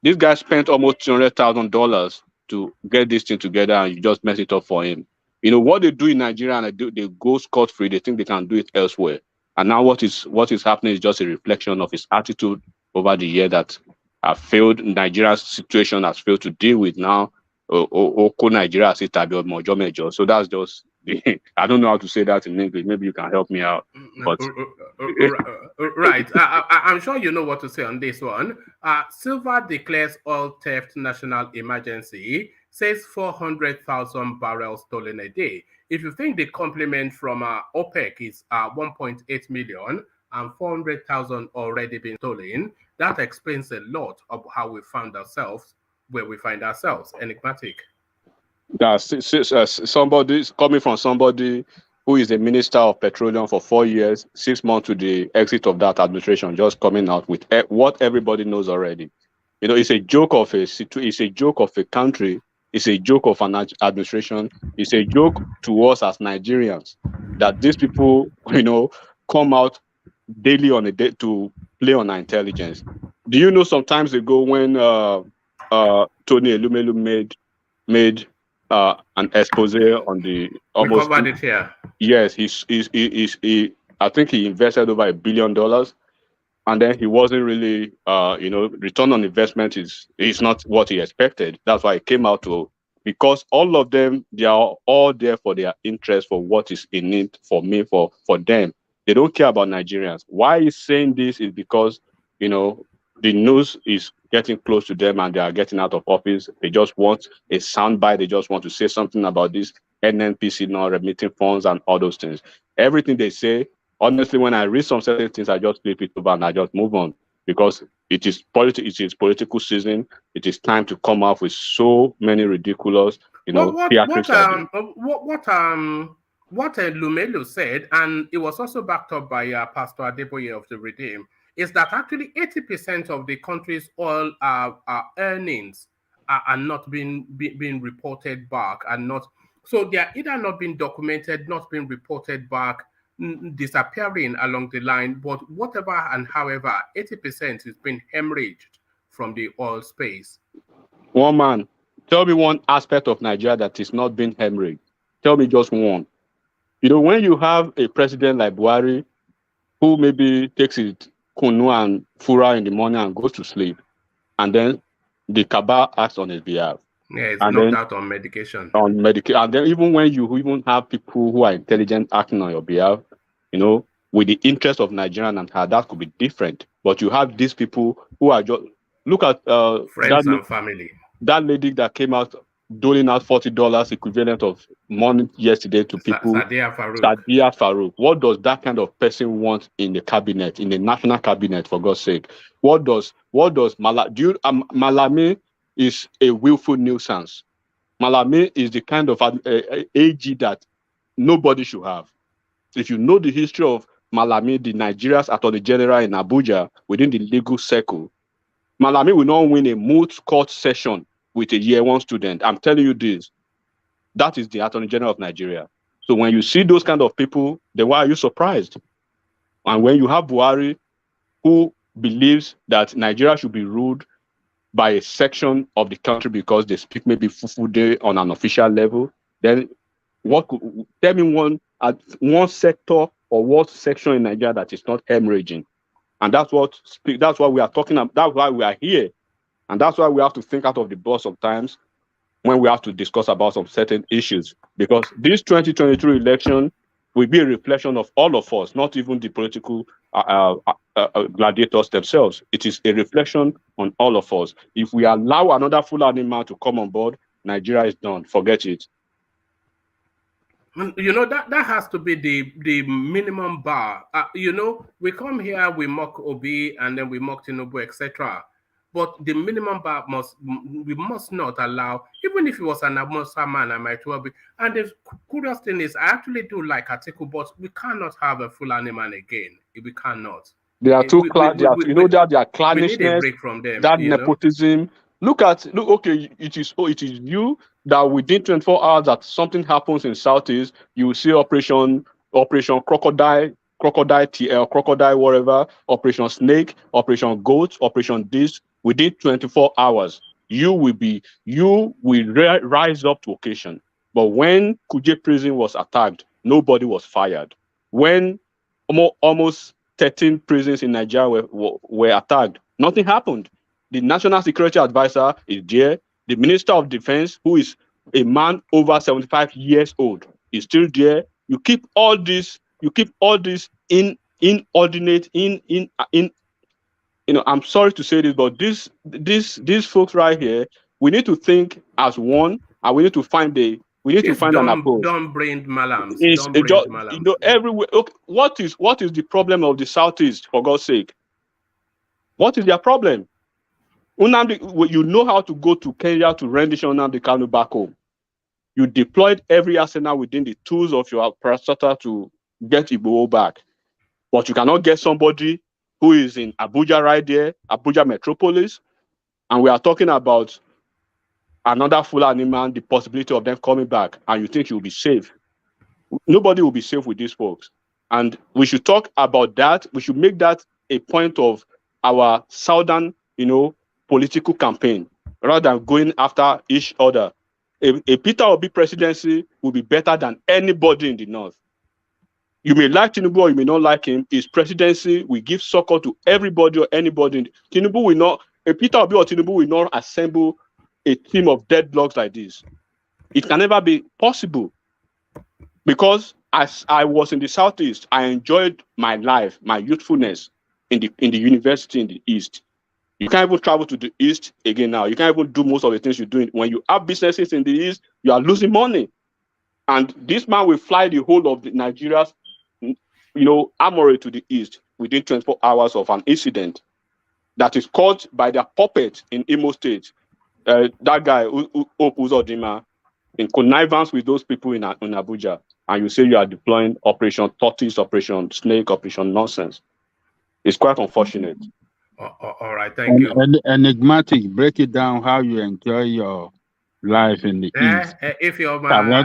This guy spent almost $200,000 to get this thing together, and you just mess it up for him. You know what they do in Nigeria, and they go scot-free. They think they can do it elsewhere. And now what is happening is just a reflection of his attitude over the year that have failed. Nigeria's situation has failed to deal with now. Nigeria. So that's just I don't know how to say that in English. Maybe you can help me out. But right, I'm sure you know what to say on this one. Silva declares oil theft national emergency, says 400,000 barrels stolen a day. If you think the complement from OPEC is 1.8 million and 400,000 already been stolen, that explains a lot of how we found ourselves where we find ourselves. Enigmatic. Somebody coming from somebody who is the Minister of Petroleum for 4 years, 6 months to the exit of that administration, just coming out with what everybody knows already. You know, it's a joke of it's a joke of a country. It's a joke of an administration. It's a joke to us as Nigerians that these people, you know, come out daily on a day to play on our intelligence. Do you know sometimes ago when Tony Elumelu made an expose on the almost. We covered it here. Yes, he I think he invested over $1 billion, and then he wasn't really return on investment is not what he expected. That's why he came out to, because all of them, they are all there for their interest, for what is in it for me, for them. They don't care about Nigerians. Why he's saying this is because, you know, the news is getting close to them and they are getting out of office. They just want a soundbite. They just want to say something about this NNPC not remitting funds and all those things. Everything they say, honestly, when I read some certain things, I just flip it over and I just move on, because it is political season. It is time to come up with so many ridiculous, what Lumelu said, and it was also backed up by Pastor Adeboye of the Redeem, is that actually 80% of the country's oil earnings are not being reported back, and not, so they are either not being documented, not being reported back, disappearing along the line. But whatever and however, 80% is being hemorrhaged from the oil space. One man, tell me one aspect of Nigeria that is not being hemorrhaged. Tell me just one. You know, when you have a president like Buhari, who maybe takes it kunu and fura in the morning and goes to sleep, and then the cabal acts on his behalf. Yeah, it's knocked out on medication. And then even when you even have people who are intelligent acting on your behalf, you know, with the interest of Nigerian and how that could be different. But you have these people who are just, look at friends and family. That lady that came out doling out $40 equivalent of money yesterday to people. Sadia Farouk. What does that kind of person want in the cabinet, in the national cabinet, for God's sake? Malami is a willful nuisance. Malami is the kind of AG that nobody should have. If you know the history of Malami, the Nigeria's Attorney General in Abuja, within the legal circle, Malami will not win a moot court session with a year one student. I'm telling you this. That is the Attorney General of Nigeria. So when you see those kind of people, then why are you surprised? And when you have Buhari, who believes that Nigeria should be ruled by a section of the country because they speak maybe Fufude on an official level, then tell me one sector or what section in Nigeria that is not hemorrhaging. And that's why we are talking about, that's why we are here. And that's why we have to think out of the box sometimes when we have to discuss about some certain issues. Because this 2023 election will be a reflection of all of us, not even the political gladiators themselves. It is a reflection on all of us. If we allow another Fulani man to come on board, Nigeria is done. Forget it. You know, that has to be the minimum bar. You know, we come here, we mock Obi, and then we mock Tinubu, etc. But the minimum bar we must not allow, even if it was an Amosa man, I might well be. And the curious thing is, I actually do like Atiku, but we cannot have a Fulani man again. We cannot. They are too clannishness. You know that they are clannishness. We need a break from them. That nepotism. Look, okay, it is you that within 24 hours that something happens in Southeast, you will see Operation Crocodile crocodile TL, crocodile whatever, Operation Snake, Operation Goat, Operation this, within 24 hours, you will rise up to occasion. But when Kuje prison was attacked, nobody was fired. When almost 13 prisons in Nigeria were attacked, nothing happened. The National Security Advisor is there. The Minister of Defense, who is a man over 75 years old, is still there. You keep all this inordinate, I'm sorry to say this, but these folks right here, we need to think as one, and we need to find an approach. Don't-brained malams. Everywhere. Okay, what is the problem of the Southeast, for God's sake? What is their problem? You know how to go to Kenya to rendition Nnamdi Kanu back home. You deployed every arsenal within the tools of your apparatus to get Igbo back. But you cannot get somebody who is in Abuja right there, Abuja metropolis, and we are talking about another Fulani man, the possibility of them coming back, and you think you'll be safe. Nobody will be safe with these folks. And we should talk about that. We should make that a point of our southern, political campaign, rather than going after each other. A Peter Obi presidency will be better than anybody in the north. You may like Tinubu or you may not like him. His presidency will give succor to everybody or anybody. Peter Obi or Tinubu will not assemble a team of deadlocks like this. It can never be possible. Because as I was in the Southeast, I enjoyed my life, my youthfulness in the university in the East. You can't even travel to the East again now. You can't even do most of the things you're doing. When you have businesses in the East, you are losing money. And this man will fly the whole of Nigeria's, armory to the East within 24 hours of an incident that is caused by their puppet in Imo State. That guy, Uzodima, in connivance with those people in Abuja. And you say you are deploying Operation Tortoise, Operation Snake, Operation Nonsense. It's quite unfortunate. All right, thank you. Enigmatic, break it down how you enjoy your life in the East. If you're Baba, I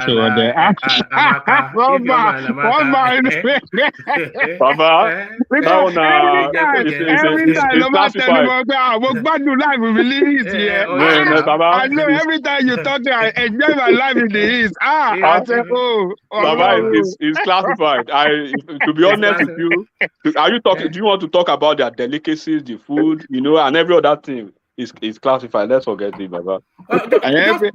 know every time you talk, I enjoy my life in the East. I say, Baba, it's classified. To be honest with you, do you want to talk about their delicacies, the food, and every other thing? Is classified. Let's forget it, Baba. Every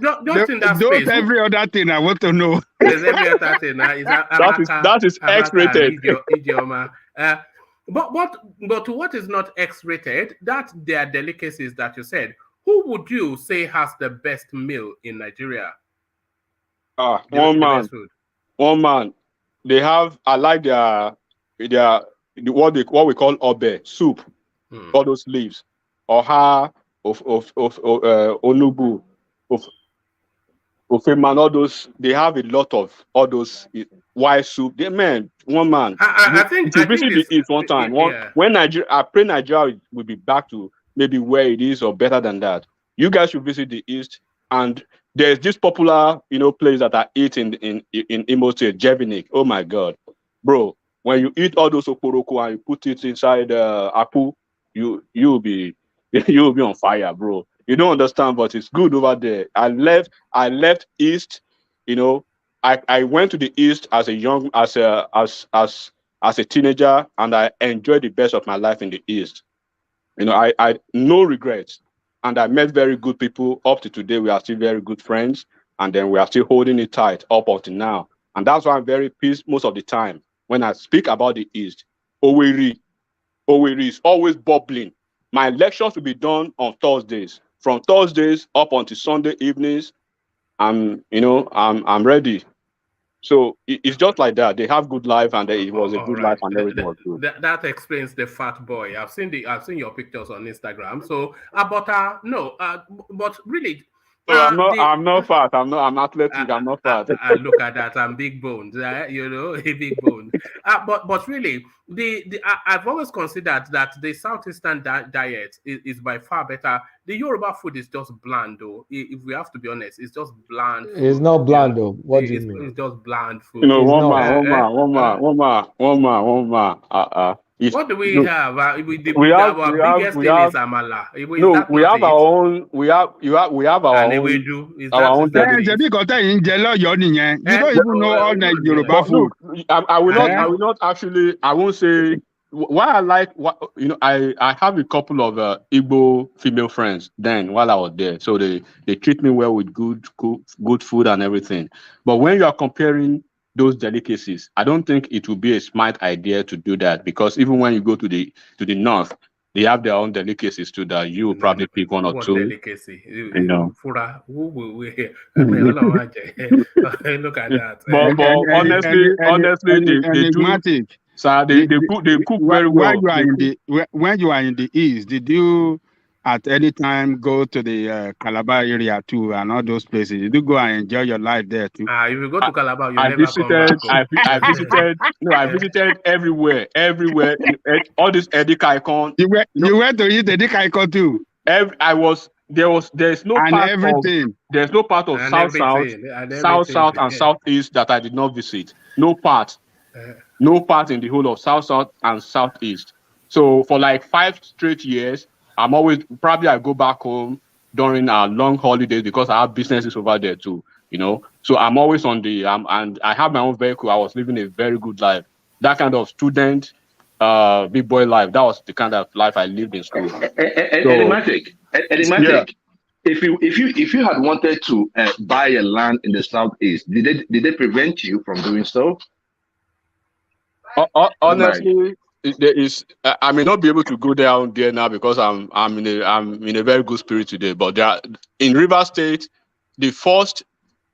other thing I want to know. There's every other thing. That is X-rated. But what is not X-rated? That their delicacies that you said. Who would you say has the best meal in Nigeria? One man. They have. I like their what we call obe soup. All those leaves. Oha. Of Onubu, of Ofeman, all those, they have a lot of all those white soup. One man. I think visit the East one time. When Nigeria, I pray Nigeria will be back to maybe where it is or better than that. You guys should visit the East, and there's this popular, place that I eat in Imo State, Jevinik. Oh my God, bro! When you eat all those oporoko and you put it inside apu, you'll be on fire, bro. You don't understand, but it's good over there. I left East, I went to the East as a teenager, and I enjoyed the best of my life in the East. I no regrets, and I met very good people. Up to today, we are still very good friends, and then we are still holding it tight up until now. And that's why I'm very pissed most of the time when I speak about the East. Owerri is always bubbling. My lectures will be done on Thursdays. From Thursdays up until Sunday evenings, I'm ready. So it's just like that. They have good life, and it was a good life, and everything was good. That explains the fat boy. I've seen your pictures on Instagram. So, but really, So I'm not fat. I'm athletic. I'm not fat. Look at that. I'm big bones. You know, big bones. But really, I've always considered that the Southeastern diet is by far better. The Yoruba food is just bland, though. If we have to be honest, it's just bland food. It's not bland, though. What do you mean? It's just bland food. You know, one man. What do we have? Our biggest thing is amala. No, we have our own. We have our own. Our own. You don't even know all the Yoruba food. I will not actually. I won't say why I like. I have a couple of Igbo female friends. Then while I was there, so they treat me well with good food and everything. But when you are comparing those delicacies, I don't think it would be a smart idea to do that, because even when you go to the north, they have their own delicacies too that you will probably pick one or two. Delicacy? You know. Look at that. But honestly, they cook very well. When you are in the east, did you at any time go to the Calabar area too and all those places? Did you go and enjoy your life there too? If you go to Calabar, I visited everywhere. All this Edika icon. You went to eat Edika icon too. There's no part of South and Southeast that I did not visit. No part in the whole of South and Southeast. So for like 5 straight years, I go back home during our long holidays because I have businesses over there too, you know. So I'm always on and I have my own vehicle. I was living a very good life. That kind of student, big boy life. That was the kind of life I lived in school. Enigmatic. Yeah. If you had wanted to buy a land in the Southeast, did they prevent you from doing so? Honestly, there is. I may not be able to go down there now because I'm in a very good spirit today. But there are, in Rivers State, the first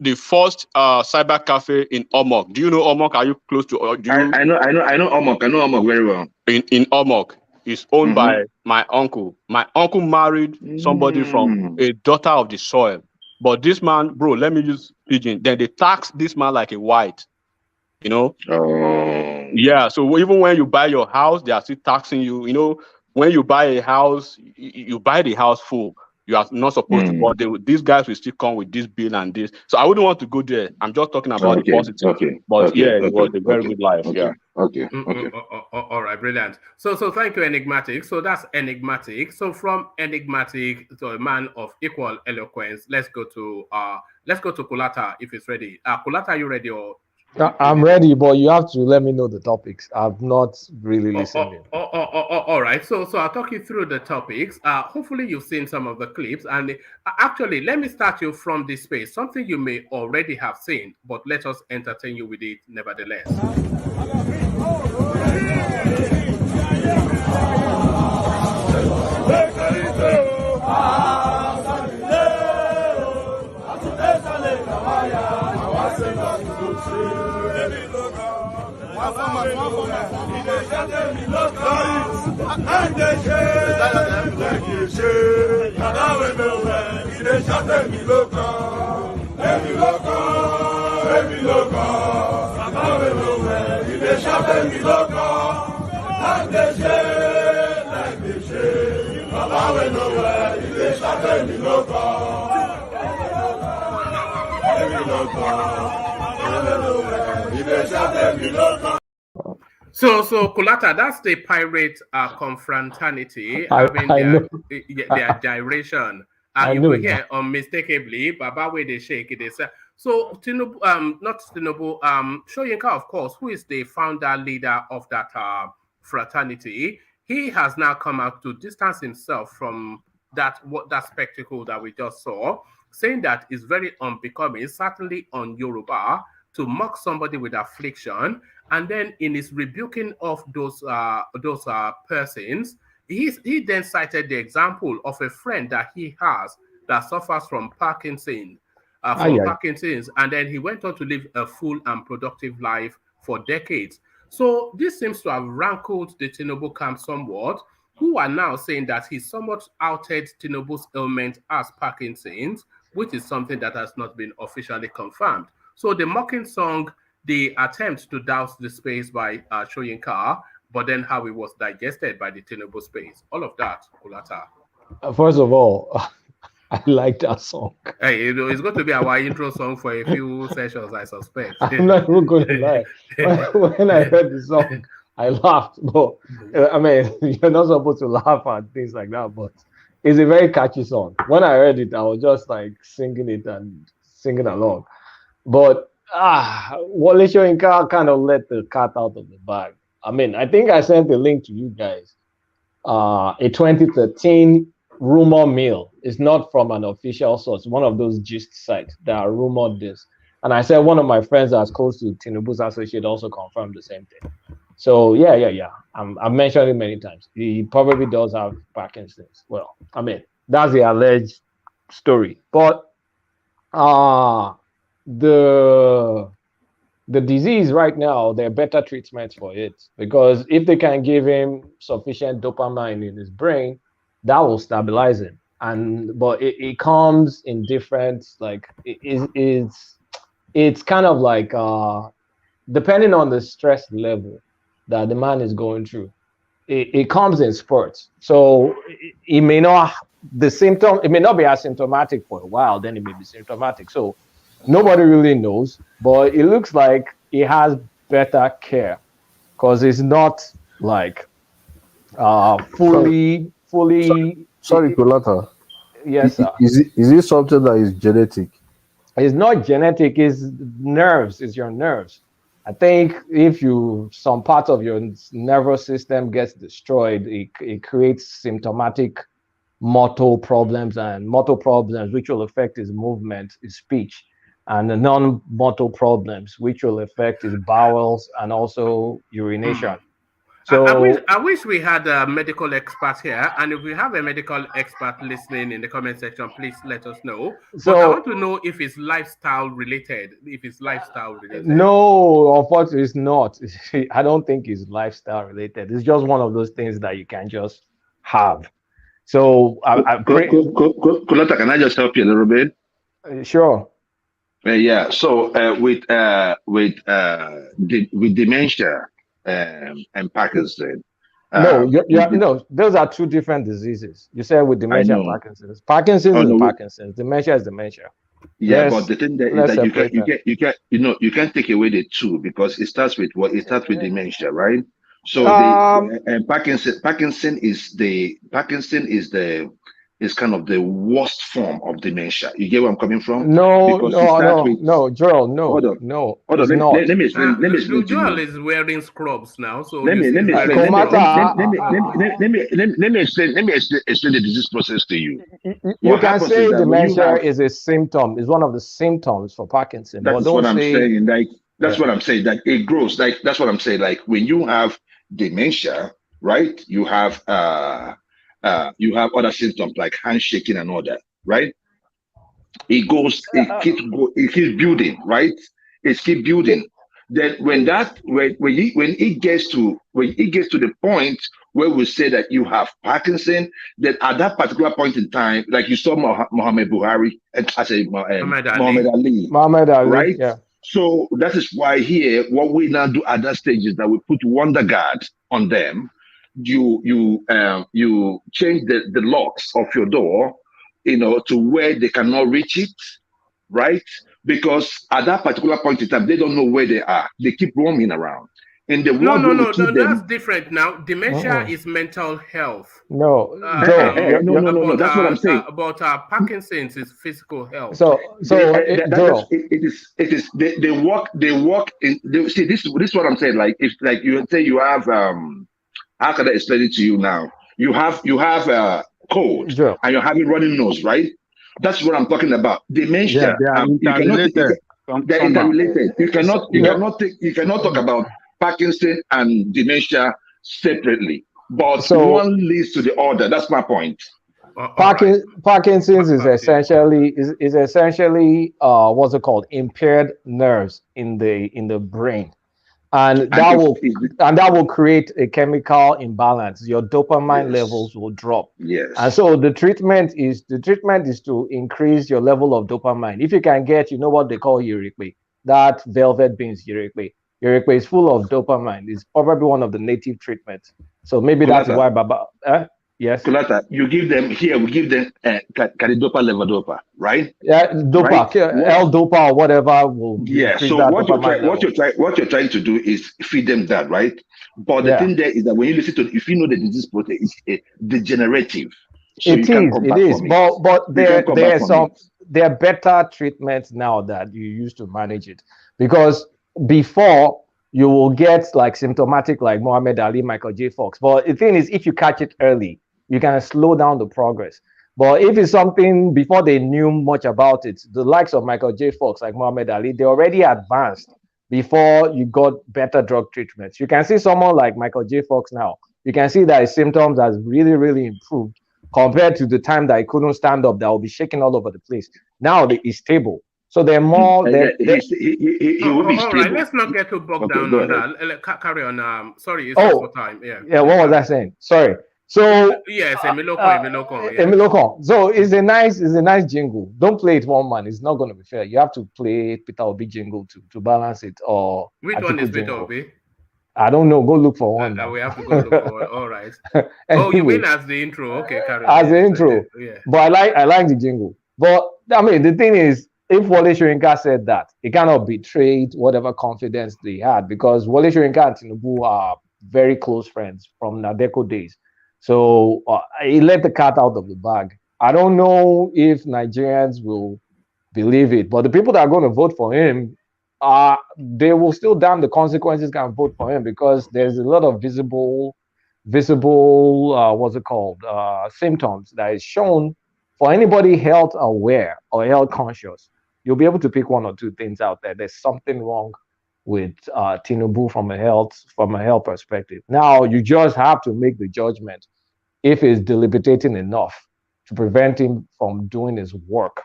cyber cafe in Omok. Do you know Omok? Are you close to? I know Omok. I know Omok very well. In Omok, it's owned by my uncle. My uncle married somebody from a daughter of the soil. But this man, bro, let me use pidgin. Then they tax this man like a white. You know? Yeah, so even when you buy your house, they are still taxing you. You know, when you buy a house, you buy the house full. You are not supposed to, but these guys will still come with this bill and this. So I wouldn't want to go there. I'm just talking about the positive. It was a very good life. Yeah. Okay. All right, brilliant. So thank you, Enigmatic. So that's Enigmatic. So from Enigmatic to a man of equal eloquence, let's go to Kulata if it's ready. Kulata, are you ready or? I'm ready, but you have to let me know the topics. I've not really listened. All right. So I'll talk you through the topics. Hopefully you've seen some of the clips. And actually, let me start you from this space. Something you may already have seen, but let us entertain you with it nevertheless. So Kulata, that's the pirate confraternity having their gyration. You will hear unmistakably, Baba where they shake it. So Tinubu, not Tinubu, Soyinka, of course, who is the founder leader of that fraternity, he has now come out to distance himself from that spectacle that we just saw, saying that it's very unbecoming, certainly on Yoruba, to mock somebody with affliction. And then in his rebuking of those persons, he then cited the example of a friend that he has that suffers from Parkinson's, and then he went on to live a full and productive life for decades. So this seems to have rankled the Tinubu camp somewhat, who are now saying that he somewhat outed Tinubu's ailment as Parkinson's, which is something that has not been officially confirmed. So the mocking song, the attempt to douse the space by Soyinka, but then how it was digested by the Tinubu space, all of that, Kulata. First of all, I like that song. Hey, it's going to be our intro song for a few sessions, I suspect. I'm not even going to lie. When I heard the song, I laughed. But I mean, you're not supposed to laugh at things like that, but it's a very catchy song. When I heard it, I was just like singing it and singing along. But Wole Soyinka kind of let the cat out of the bag. I mean, I think I sent a link to you guys. A 2013 rumor mill. It's not from an official source, one of those gist sites that are rumored this. And I said one of my friends that's close to Tinubu's associate also confirmed the same thing. So yeah. I've mentioned it many times. He probably does have Parkinson's. Well, I mean, that's the alleged story. But the disease right now, there are better treatments for it, because if they can give him sufficient dopamine in his brain, that will stabilize him. But it comes in different, like it's kind of like depending on the stress level that the man is going through, it comes in spurts. So it may not be asymptomatic for a while, then it may be symptomatic. So nobody really knows, but it looks like it has better care, because it's not like fully. Sorry, Kulata. Yes, sir. Is it something that is genetic? It's not genetic. It's nerves. It's your nerves. I think if some part of your nervous system gets destroyed, it creates symptomatic motor problems, and motor problems which will affect his movement, his speech, and the non-motor problems which will affect his bowels and also urination. So I wish we had a medical expert here, and if we have a medical expert listening in the comment section, please let us know. So, but I want to know if it's lifestyle related. No, unfortunately, it's not. I don't think it's lifestyle related. It's just one of those things that you can just have. So, Kulata, can I just help you a little bit? Sure. Yeah. So with dementia and Parkinson. No, those are two different diseases. You said with dementia and Parkinson's. Parkinson's is Parkinson's. Dementia is dementia. Yeah, but the thing that is that you can't take away the two, because it starts with dementia, right? So Parkinson is kind of the worst form of dementia. You get where I'm coming from? No, Joel, no. Hold on, let me explain. Joel is wearing scrubs now, so let me explain the disease process to you. You can say dementia is a symptom. It's one of the symptoms for Parkinson. That's what I'm saying. That's what I'm saying. That it grows. That's what I'm saying. Like when you have dementia, right? You have other symptoms like handshaking and all that, right? It keeps building, right? It keeps building. Then when it gets to the point where we say that you have Parkinson, then at that particular point in time, like you saw Muhammad Buhari, Muhammad Ali, right? Yeah. So that is why here, what we now do at that stage is that we put Wonder Guard on them. You change the locks of your door, to where they cannot reach it, right? Because at that particular point in time, they don't know where they are. They keep roaming around. And the no, that's different now. Dementia is mental health. No, no. That's what I'm saying. About Parkinson's is physical health. They walk in. See, this is what I'm saying. Like if you say you have how can I explain it to you now? You have a cold and you're having running nose, right? That's what I'm talking about. Dementia. They are interrelated. They're interrelated. You cannot talk about Parkinson and dementia separately, but one leads to the other. That's my point. Parkinson's is essentially what's it called? Impaired nerves in the brain. and that will create a chemical imbalance. Your dopamine levels will drop. Yes. And so the treatment is to increase your level of dopamine. If you can get, you know what they call yerikpe, that velvet beans yerikpe. Yerikpe is full of dopamine. It's probably one of the native treatments. So maybe that's why Baba. Yes. Kulata, you give them here. We give them caridopa levodopa, right? Yeah, dopa, right? L-dopa or whatever will increase So that what you're trying to do is feed them that, right? But the thing there is that when you listen to, if you know the disease process is degenerative, so it is. But there are better treatments now that you use to manage it, because before you will get like symptomatic like Muhammad Ali, Michael J. Fox. But the thing is, if you catch it early, you can slow down the progress. But if it's something before they knew much about it, the likes of Michael J. Fox, like Muhammad Ali, they already advanced before you got better drug treatments. You can see someone like Michael J. Fox now. You can see that his symptoms has really, really improved compared to the time that he couldn't stand up, that will be shaking all over the place. Now he's stable. So they're more. All right, let's not get too bogged down on that. Carry on. Sorry, it's for time. Yeah. What was I saying? Sorry. So yes, Emiloko. Emiloko. So it's a nice jingle. Don't play it one man. It's not going to be fair. You have to play Peter Obi jingle to balance it. Or which one is Peter Obi? I don't know. Go look for one. We have to go look for one. All right. Oh, you mean as the intro? Okay, carry on. As the intro. Yeah. But I like the jingle. But I mean, the thing is, if Wole Soyinka said that, he cannot betray whatever confidence they had, because Wole Soyinka and Tinubu are very close friends from Nadeco days. So he let the cat out of the bag. I don't know if Nigerians will believe it, but the people that are going to vote for him, they will still damn the consequences can vote for him, because there's a lot of visible symptoms that is shown for anybody health aware or health conscious. You'll be able to pick one or two things out there. There's something wrong with Tinubu from a health perspective. Now you just have to make the judgment if it's debilitating enough to prevent him from doing his work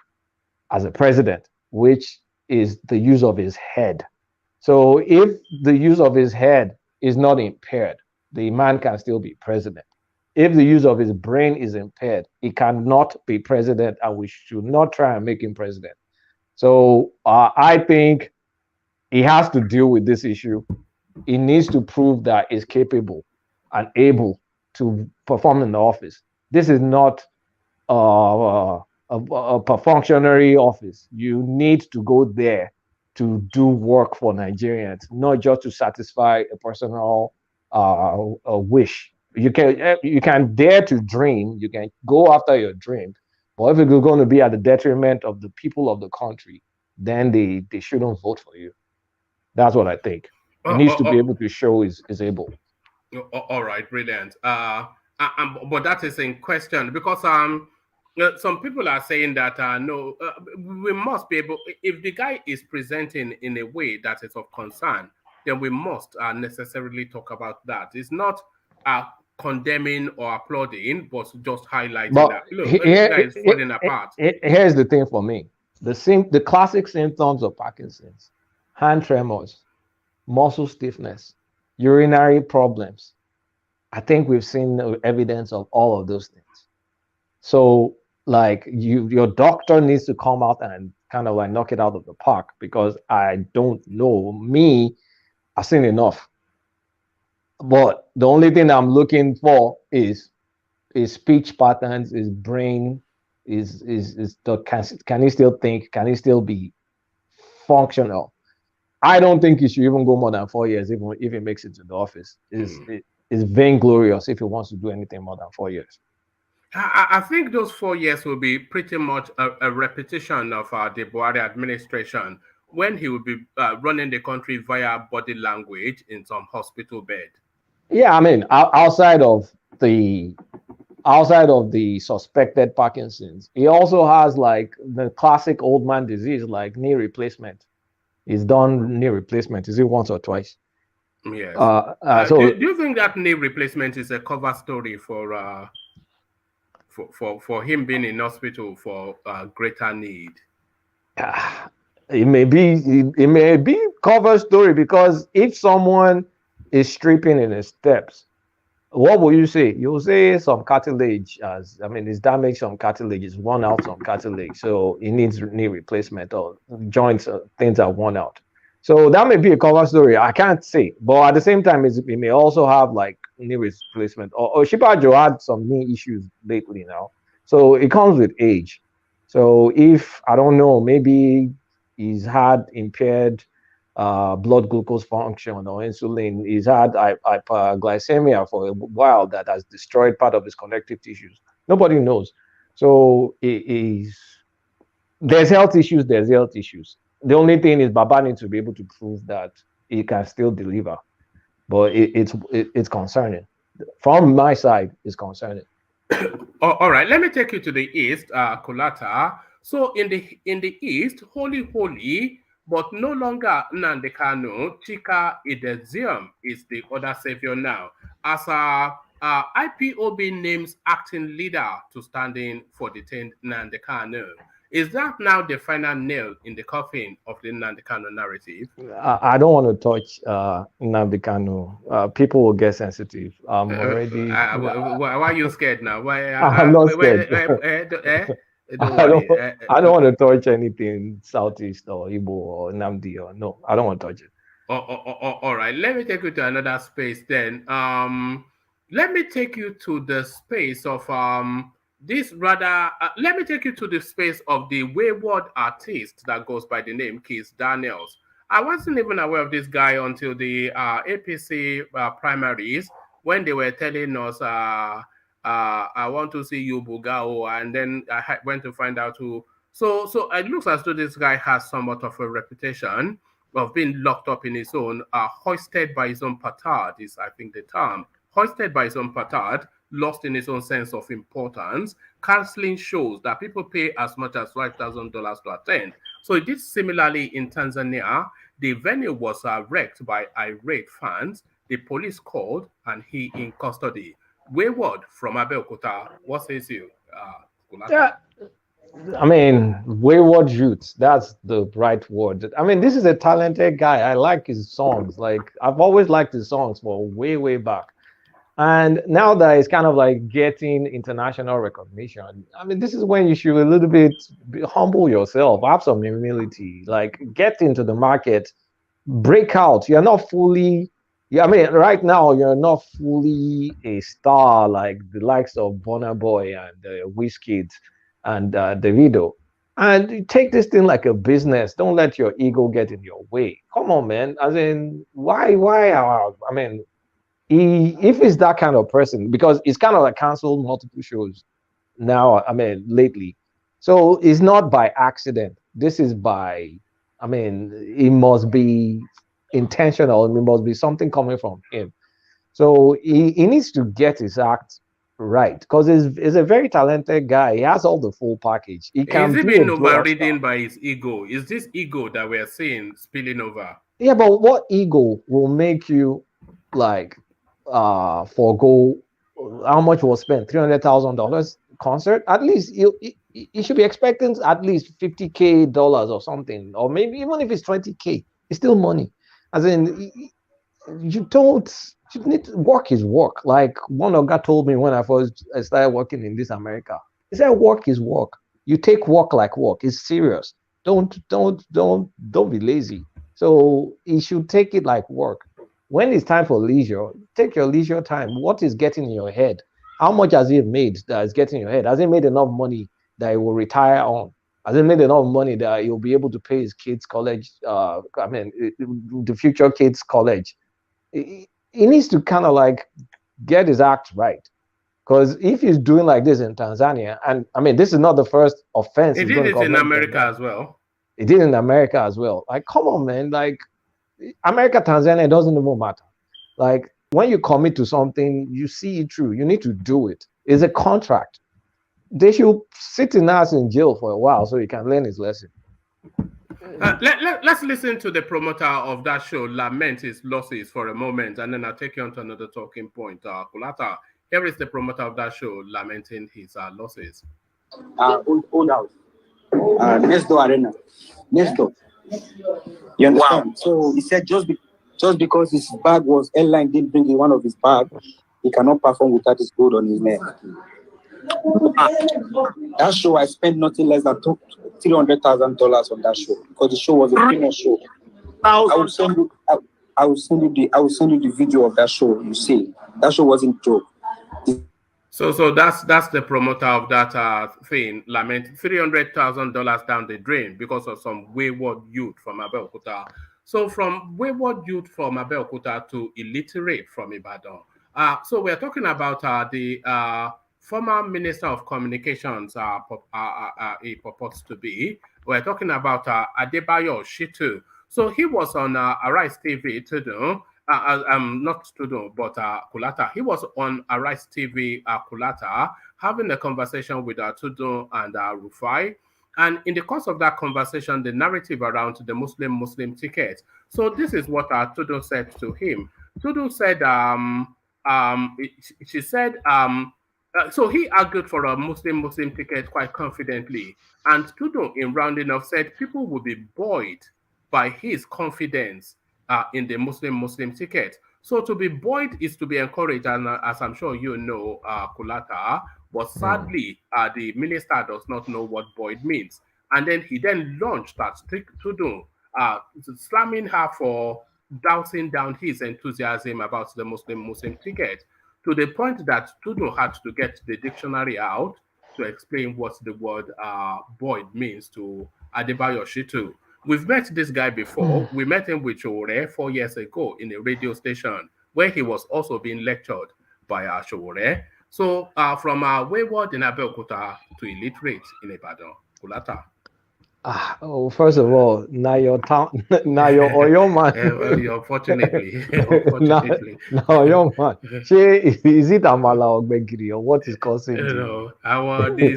as a president, which is the use of his head. So if the use of his head is not impaired, the man can still be president. If the use of his brain is impaired, he cannot be president, and we should not try and make him president. So I think he has to deal with this issue. He needs to prove that he's capable and able to perform in the office. This is not a functionary office. You need to go there to do work for Nigerians, not just to satisfy a personal wish. You can dare to dream. You can go after your dream. But if it's going to be at the detriment of the people of the country, then they shouldn't vote for you. That's what I think. He needs to be able to show is able. All right, brilliant. But that is in question, because some people are saying that no, we must be able. If the guy is presenting in a way that is of concern, then we must necessarily talk about that. It's not condemning or applauding, but just highlighting that. Look, this guy is falling apart. Here's the thing for me: the classic symptoms of Parkinson's, hand tremors, muscle stiffness, urinary problems. I think we've seen evidence of all of those things. So, like, your doctor needs to come out and kind of like knock it out of the park, because I don't know. I've seen enough. But the only thing I'm looking for is speech patterns, is brain, can he still think? Can he still be functional? I don't think he should even go more than 4 years, even if he makes it to the office. It's vainglorious if he wants to do anything more than 4 years. I think those 4 years will be pretty much a repetition of the Buhari administration, when he will be running the country via body language in some hospital bed. Yeah, I mean, outside of the suspected Parkinson's, he also has like the classic old man disease, like knee replacement. He's done knee replacement. Is it once or twice? Yes. So do you think that knee replacement is a cover story for him being in hospital for greater need? It may be cover story, because if someone is stripping in his steps, what will you say? You'll say some cartilage it's damaged, some cartilage is worn out, some cartilage, so it needs knee replacement, or joints, things are worn out. So that may be a cover story. I can't say, but at the same time, it may also have like knee replacement. Or Shibajo had some knee issues lately now, so it comes with age. So if I don't know, maybe he's had impaired blood glucose function or insulin. He's had hyperglycemia for a while that has destroyed part of his connective tissues. Nobody knows. So there's health issues. There's health issues. The only thing is Baba needs to be able to prove that he can still deliver. But it's concerning. From my side, it's concerning. All right, let me take you to the east, Kulata. So in the east, holy, but no longer Nnamdi Kanu, Chika Idezium is the other savior now. As IPOB names acting leader to stand in for detained Nnamdi Kanu. Is that now the final nail in the coffin of the Nnamdi Kanu narrative? I don't want to touch Nnamdi Kanu. People will get sensitive. I'm already. Why are you scared now? Why? I'm not scared. I don't want to touch anything Southeast or Igbo or Nnamdi or no. I don't want to touch it. All right. Let me take you to another space then. Let me take you to the space of let me take you to the space of the wayward artist that goes by the name Keith Daniels. I wasn't even aware of this guy until the APC primaries, when they were telling us, I want to see you, Bugao, and then I went to find out who. So it looks as though this guy has somewhat of a reputation of being locked up in his own, hoisted by his own petard is, I think, the term. Hoisted by his own petard, lost in his own sense of importance, canceling shows that people pay as much as $5,000 to attend. So it did similarly in Tanzania. The venue was wrecked by irate fans. The police called and he in custody. Wayward from Abeokuta, what says you? Wayward youth, that's the right word. This is a talented guy. I like his songs. Like, I've always liked his songs for way back. And now that it's kind of like getting international recognition, this is when you should a little bit humble yourself, have some humility, like get into the market, break out. You're not fully, right now you're not fully a star like the likes of Burna Boy and Wizkid and Davido. And take this thing like a business. Don't let your ego get in your way. Come on, man. Why? If he's that kind of person, because it's kind of like canceled multiple shows now, lately. So it's not by accident. This is by, it must be intentional. It must be something coming from him. So he needs to get his act right, because he's a very talented guy. He has all the full package. He can is he being overridden by his ego? Is this ego that we're seeing spilling over? Yeah, but what ego will make you forego how much was spent? $300,000 concert? At least you should be expecting at least $50K or something, or maybe even if it's $20K, it's still money. You need to work is work. Like one Oga told me when I first started working in this America. He said, work is work. You take work like work. It's serious. Don't be lazy. So you should take it like work. When it's time for leisure, take your leisure time. What is getting in your head? How much has he made that is getting in your head? Has he made enough money that he will retire on? Has he made enough money that he'll be able to pay his kids' college? The future kids' college. He needs to kind of like get his act right. Because if he's doing like this in Tanzania, and this is not the first offense. He did it in America as well. He did in America as well. Like, come on, man. Like, America, Tanzania, it doesn't even matter. Like, when you commit to something, you see it through. You need to do it. It's a contract. They should sit in us in jail for a while so he can learn his lesson. Let's listen to the promoter of that show lament his losses for a moment, and then I'll take you on to another talking point. Kulata, here is the promoter of that show lamenting his losses. Old house. Next door arena. Next door. You understand? Wow. So he said just because his bag was airline didn't bring in one of his bag, he cannot perform without his gold on his neck. That show I spent nothing less than $300,000 on that show because the show was a famous show. I will send you the video of that show. You see, that show wasn't joke. So that's the promoter of that thing. Lament $300,000 down the drain because of some wayward youth from Abeokuta. So from wayward youth from Abeokuta to illiterate from Ibadan. So we're talking about the former Minister of Communications. He purports to be. We're talking about Adebayo Shitu. So he was on Arise TV today. Not Tudun, but Kulata. He was on Arise TV, Kulata, having a conversation with Tudun and Rufai. And in the course of that conversation, the narrative around the Muslim ticket. So this is what Tudun said to him. Tudun said, she said, so he argued for a Muslim ticket quite confidently. And Tudun, in rounding off, said people will be buoyed by his confidence in the Muslim ticket. So to be buoyed is to be encouraged, and as I'm sure you know, Kulata, but sadly, the minister does not know what buoyed means. And then he then launched that Tudun, slamming her for dousing down his enthusiasm about the Muslim ticket, to the point that Tudun had to get the dictionary out to explain what the word buoyed means to Adebayo Shitu. We've met this guy before. We met him with Showore 4 years ago in a radio station where he was also being lectured by Showore. So from wayward in Abeokuta to illiterate in Ibadan, Kulata. First of all, now your town, now your Oyo man. Unfortunately. Now your man. Is it Amala or Begiri or what is causing it?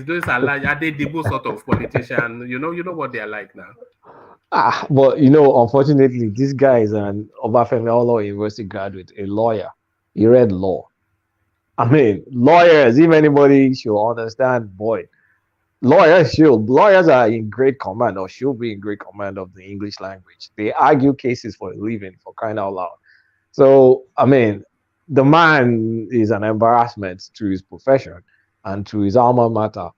These are like Adedibo sort of politician. You know what they are like now. But unfortunately, this guy is an Obafemi University graduate, a lawyer. He read law. I mean, lawyers, if anybody should understand, boy, lawyers are in great command or should be in great command of the English language. They argue cases for a living, for crying out loud. So, I mean, the man is an embarrassment to his profession and to his alma mater.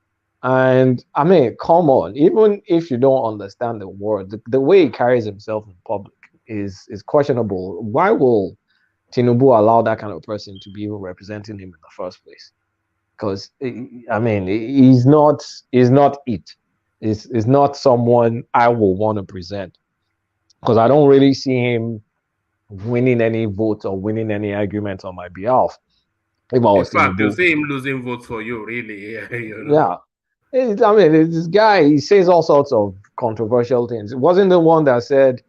And I mean, come on, even if you don't understand the word, the way he carries himself in public is questionable. Why will Tinubu allow that kind of person to be even representing him in the first place? Because I mean, he's not it. It's not someone I will want to present, because I don't really see him winning any votes or winning any arguments on my behalf. If I was in fact, Tinubu, you see him losing votes for you, really. Yeah. I mean, this guy, he says all sorts of controversial things. It wasn't the one that said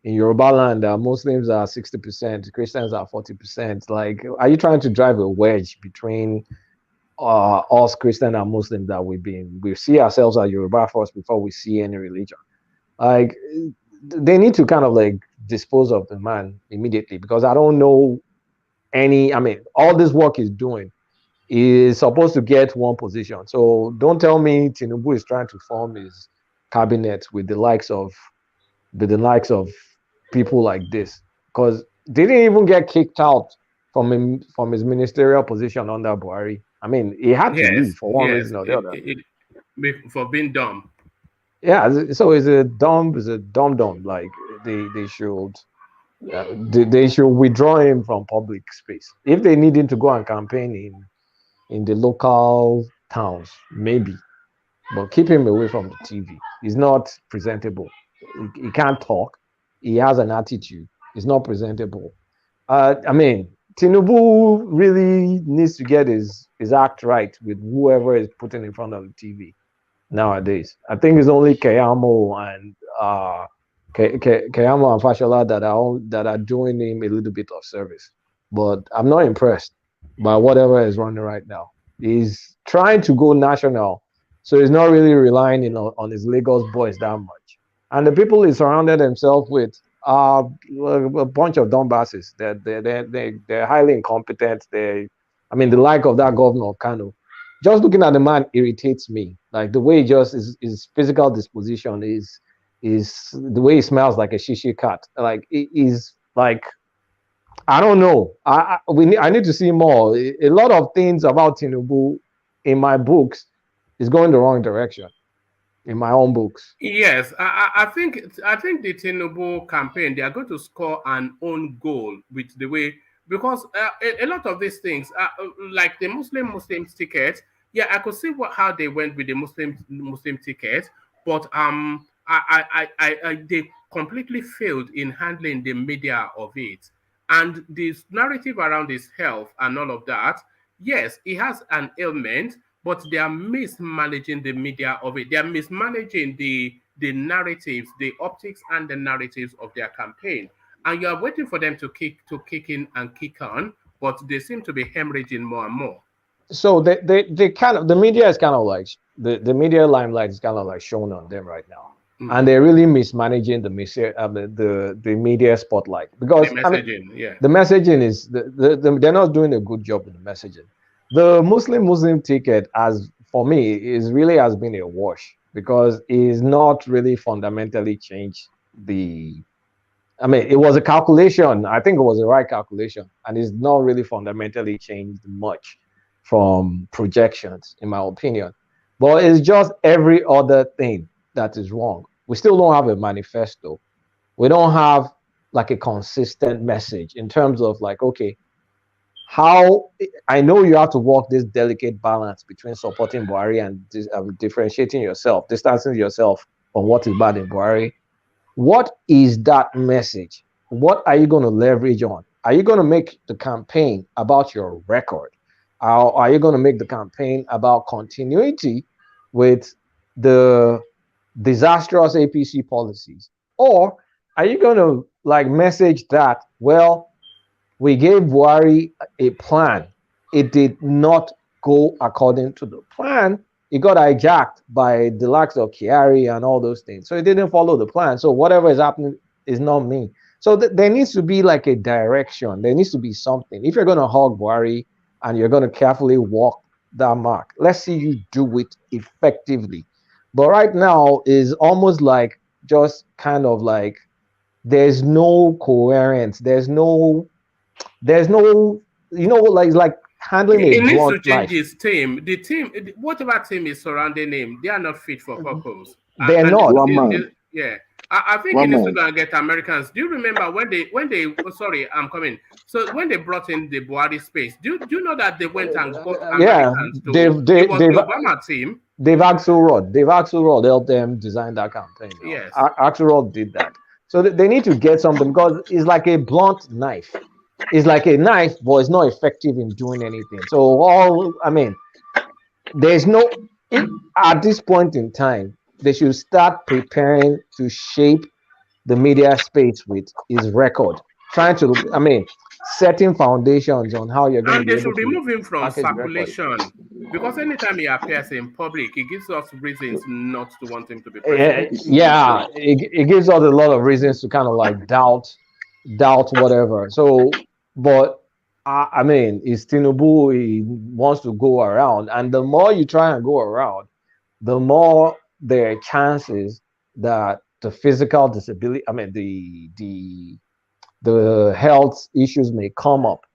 in Yoruba land that Muslims are 60%, Christians are 40%. Like, are you trying to drive a wedge between us Christian and Muslims that we see ourselves as Yoruba first before we see any religion? Like, they need to kind of like dispose of the man immediately, because I don't know all this work he's doing is supposed to get one position. So don't tell me Tinubu is trying to form his cabinet with the likes of people like this, because they didn't even get kicked out from his ministerial position under Buhari. I mean, he had to leave for one reason or the other. For being dumb. Yeah, so it's a dumb. Like they should withdraw him from public space. If they need him to go and campaign in the local towns, maybe, but keep him away from the TV. He's not presentable. He can't talk. He has an attitude. He's not presentable. I mean, Tinubu really needs to get his act right with whoever is putting in front of the TV nowadays. I think it's only Keyamo and Fashola that are doing him a little bit of service. But I'm not impressed by whatever is running right now. He's trying to go national, so he's not really relying on his Lagos boys that much. And the people he surrounded himself with are a bunch of dumbasses. They're highly incompetent. The like of that governor of Kanu. Just looking at the man irritates me. Like the way his physical disposition is is the way he smells like a shishi cat. Like it is like, I don't know. I need to see more. A lot of things about Tinubu in my books is going the wrong direction. In my own books. Yes, I think the Tinubu campaign, they are going to score an own goal with the way, because a lot of these things, like the Muslim ticket, yeah, I could see how they went with the Muslim ticket, but they completely failed in handling the media of it, and this narrative around his health and all of that. Yes, he has an ailment, but they are mismanaging the media of it. They are mismanaging the narratives, the optics and the narratives of their campaign. And you are waiting for them to kick in and kick on, but they seem to be hemorrhaging more and more. So they kind of, the media is kind of like, the media limelight is kind of like shown on them right now. And they're really mismanaging the media spotlight, because the messaging, the messaging is they're not doing a good job with the messaging. The Muslim ticket, as for me, is really has been a wash, because it's not really fundamentally changed the. I mean, it was a calculation. I think it was the right calculation, and it's not really fundamentally changed much from projections, in my opinion. But it's just every other thing that is wrong. We still don't have a manifesto. We don't have like a consistent message in terms of like, okay, how I know you have to walk this delicate balance between supporting Buhari and differentiating yourself, distancing yourself from what is bad in Buhari. What is that message? What are you going to leverage on? Are you going to make the campaign about your record? Are you going to make the campaign about continuity with the disastrous APC policies? Or are you going to like message that, well, we gave Buhari a plan. It did not go according to the plan. It got hijacked by the likes of Kyari and all those things. So it didn't follow the plan. So whatever is happening is not me. So there needs to be like a direction. There needs to be something. If you're going to hug Buhari and you're going to carefully walk that mark, let's see you do it effectively. But right now is almost like just kind of like there's no coherence. There's no, you know, like handling He a needs to blunt change knife. his team. The team, whatever team is surrounding him, they are not fit for purpose. They're not. Yeah. I think he needs to go and get Americans. Do you remember when they sorry, I'm coming. So when they brought in the Buhari space, do you know that they went and got Americans to it was the Obama team? Dave Axelrod helped them design that campaign. Yes. Axelrod did that. So they need to get something, because it's like a blunt knife. It's like a knife, but it's not effective in doing anything. So there's no, at this point in time, they should start preparing to shape the media space with his record. Trying to, setting foundations on how you're going to be able to. And they should remove him from circulation, because anytime he appears in public, it gives us reasons not to want him to be president. Yeah, it gives us a lot of reasons to kind of like doubt whatever. So, but it's Tinubu, he wants to go around, and the more you try and go around, the more there are chances that the physical disability, the health issues may come up.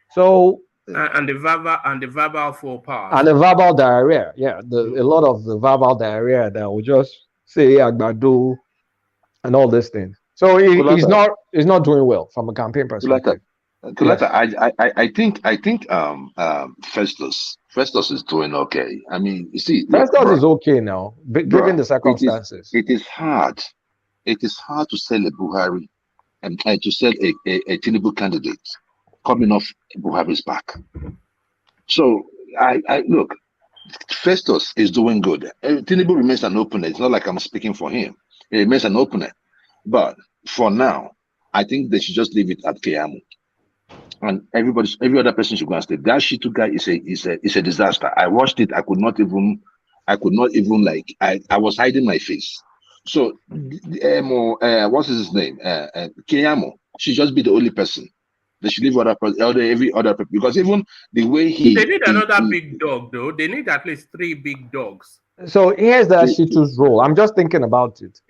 So and the verbal faux pas. And the verbal diarrhea, a lot of the verbal diarrhea that will just say Agbado and all these things. So he's not doing well from a campaign perspective. I think Festus is doing okay. I mean, you see, Festus is okay now, given the circumstances. It is hard. It is hard to sell a Buhari and to sell a Tinubu candidate coming off Buhari's back. So I look, Festus is doing good. Tinubu remains an opener. It's not like I'm speaking for him. He remains an opener. But for now, I think they should just leave it at Keamu. And every other person should go and stay. That Shitu guy is a disaster. I watched it. I could not even like, I was hiding my face. So what is his name? Keamu should just be the only person. They should leave every other person, because even the way they need another big dog though. They need at least 3 big dogs. So here's the Shitu's role. I'm just thinking about it.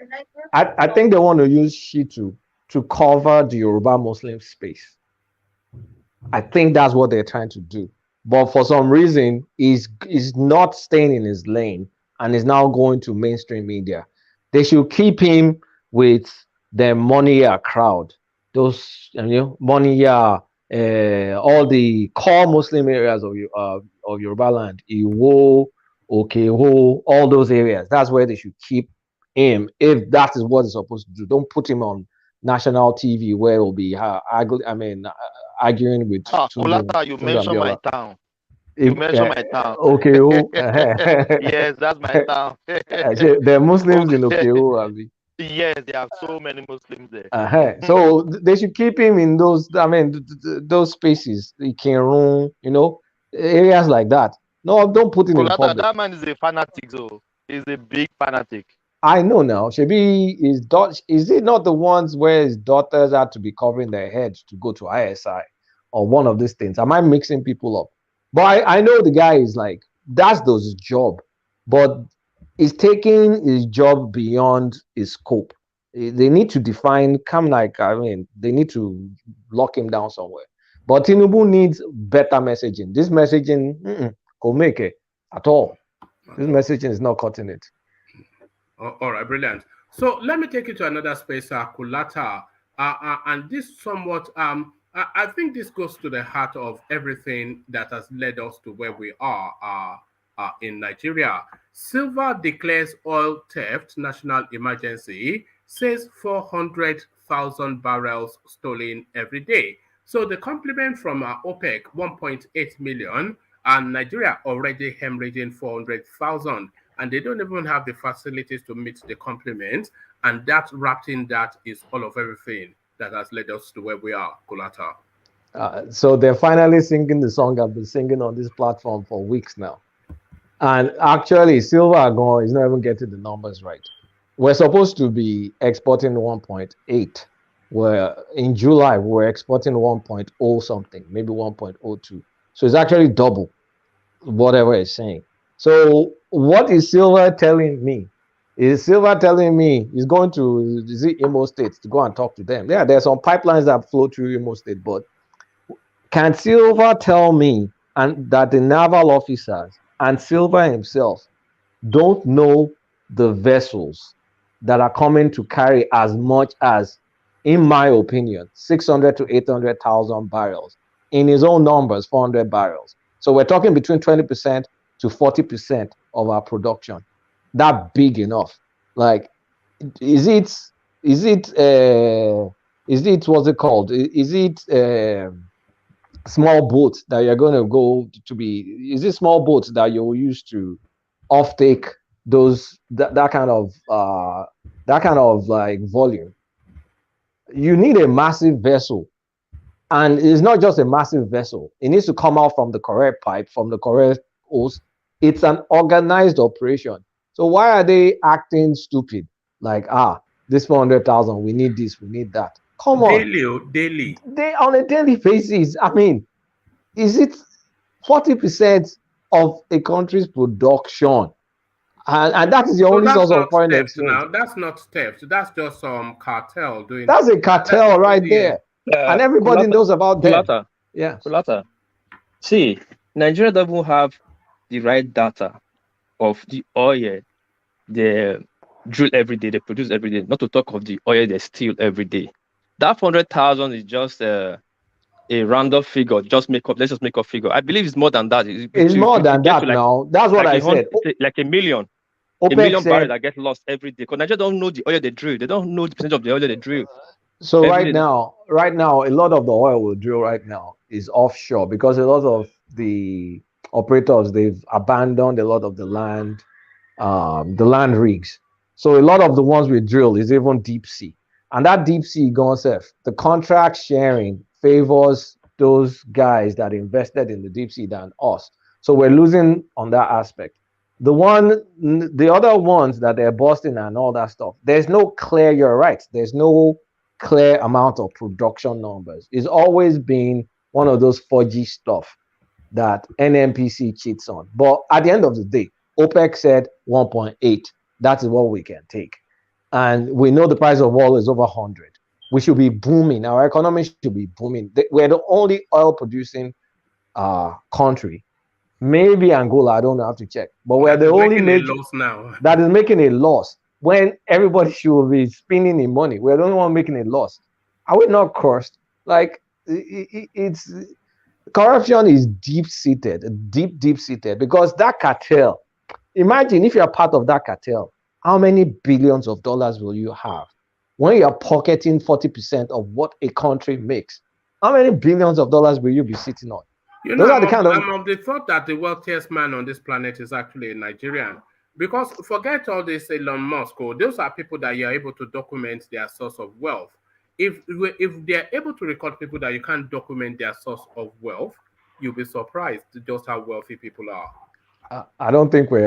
I think they want to use Shitu to cover the Yoruba Muslim space. I think that's what they're trying to do. But for some reason, he's not staying in his lane and is now going to mainstream media. They should keep him with the Moniya crowd. Those, Moniya, all the core Muslim areas of Yoruba land, Iwo, Okeho, all those areas. That's where they should keep him, if that is what it's supposed to do. Don't put him on national TV where it will be arguing with Olata, you mentioned my town. You mentioned my town. Okeo. Yes, that's my town. There are Muslims in Okeo, Abi. Yes, there are so many Muslims there. So they should keep him in those, those spaces, Ikirun, areas like that. No, don't put him in public. That man is a fanatic, so he's a big fanatic. I know now. Shebi, is it not the ones where his daughters had to be covering their heads to go to ISI or one of these things? Am I mixing people up? But I know the guy is like, that's his job, but he's taking his job beyond his scope. They need to define, they need to lock him down somewhere. But Tinubu needs better messaging. This messaging, will make it at all. This messaging is not cutting it. All right, brilliant. So let me take you to another space, Kulata. And this somewhat, I think this goes to the heart of everything that has led us to where we are in Nigeria. Silver declares oil theft national emergency, says 400,000 barrels stolen every day. So the complement from OPEC, 1.8 million, and Nigeria already hemorrhaging 400,000. And they don't even have the facilities to meet the complement. And that wrapped in that is all of everything that has led us to where we are, Kulata. So they're finally singing the song I've been singing on this platform for weeks now. And actually, Silver is not even getting the numbers right. We're supposed to be exporting 1.8, where in July we were exporting 1.0 something, maybe 1.02. So it's actually double whatever it's saying. So what is Silver telling me? Is Silver telling me he's going to Imo State to go and talk to them? Yeah, there's some pipelines that flow through Imo State, but can Silver tell me that the naval officers and Silver himself don't know the vessels that are coming to carry as much as, in my opinion, 600 to 800,000 barrels? In his own numbers, 400 barrels. So we're talking between 20% to 40% of our production. That big enough? Like, is it what's it called? Is it small boats that you're going to go to be? Is it small boats that you'll use to offtake that kind of like volume? You need a massive vessel. And it's not just a massive vessel. It needs to come out from the correct pipe, from the correct hose. It's an organized operation. So why are they acting stupid? Like, this 400,000, we need this, we need that. Come on. Daily. They on a daily basis. I mean, is it 40% of a country's production? And that is the only source of foreign exchange. Now, that's not theft. That's just some cartel doing. That's a cartel right there. And everybody knows about that. Yeah. Kulata. See, Nigeria doesn't have the right data of the oil they drill every day, they produce every day, not to talk of the oil they steal every day. That 400,000 is just a random figure. Let's just make up figure. I believe it's more than that. It's more than that now. That's what I said. Like a million. OPEC a million barrels that get lost every day. Because Nigeria don't know the oil they drill. They don't know the percentage of the oil they drill. So right now, a lot of the oil we drill right now is offshore because a lot of the operators, they've abandoned a lot of the land rigs. So a lot of the ones we drill is even deep sea. And that deep sea concept, the contract sharing favors those guys that invested in the deep sea than us. So we're losing on that aspect. The other ones that they're busting and all that stuff, there's no clear, you're right, there's no clear amount of production numbers. It's always been one of those 4G stuff that NNPC cheats on. But at the end of the day, OPEC said 1.8. That is what we can take. And we know the price of oil is over 100. We should be booming. Our economy should be booming. We're the only oil producing country. Maybe Angola, I don't know, I have to check. But we're the only major now that is making a loss when everybody should be spending in money. We're the only one making a loss. Are we not cursed? Like, it's corruption is deep-seated, deep-seated, because that cartel, imagine if you're part of that cartel, how many billions of dollars will you have when you're pocketing 40% of what a country makes? How many billions of dollars will you be sitting on? You Those know, are the kind of I'm of the thought that the wealthiest man on this planet is actually a Nigerian. Because forget all this Elon Musk, those are people that you're able to document their source of wealth. If they're able to record people that you can't document their source of wealth, you'll be surprised just how wealthy people are. I don't think we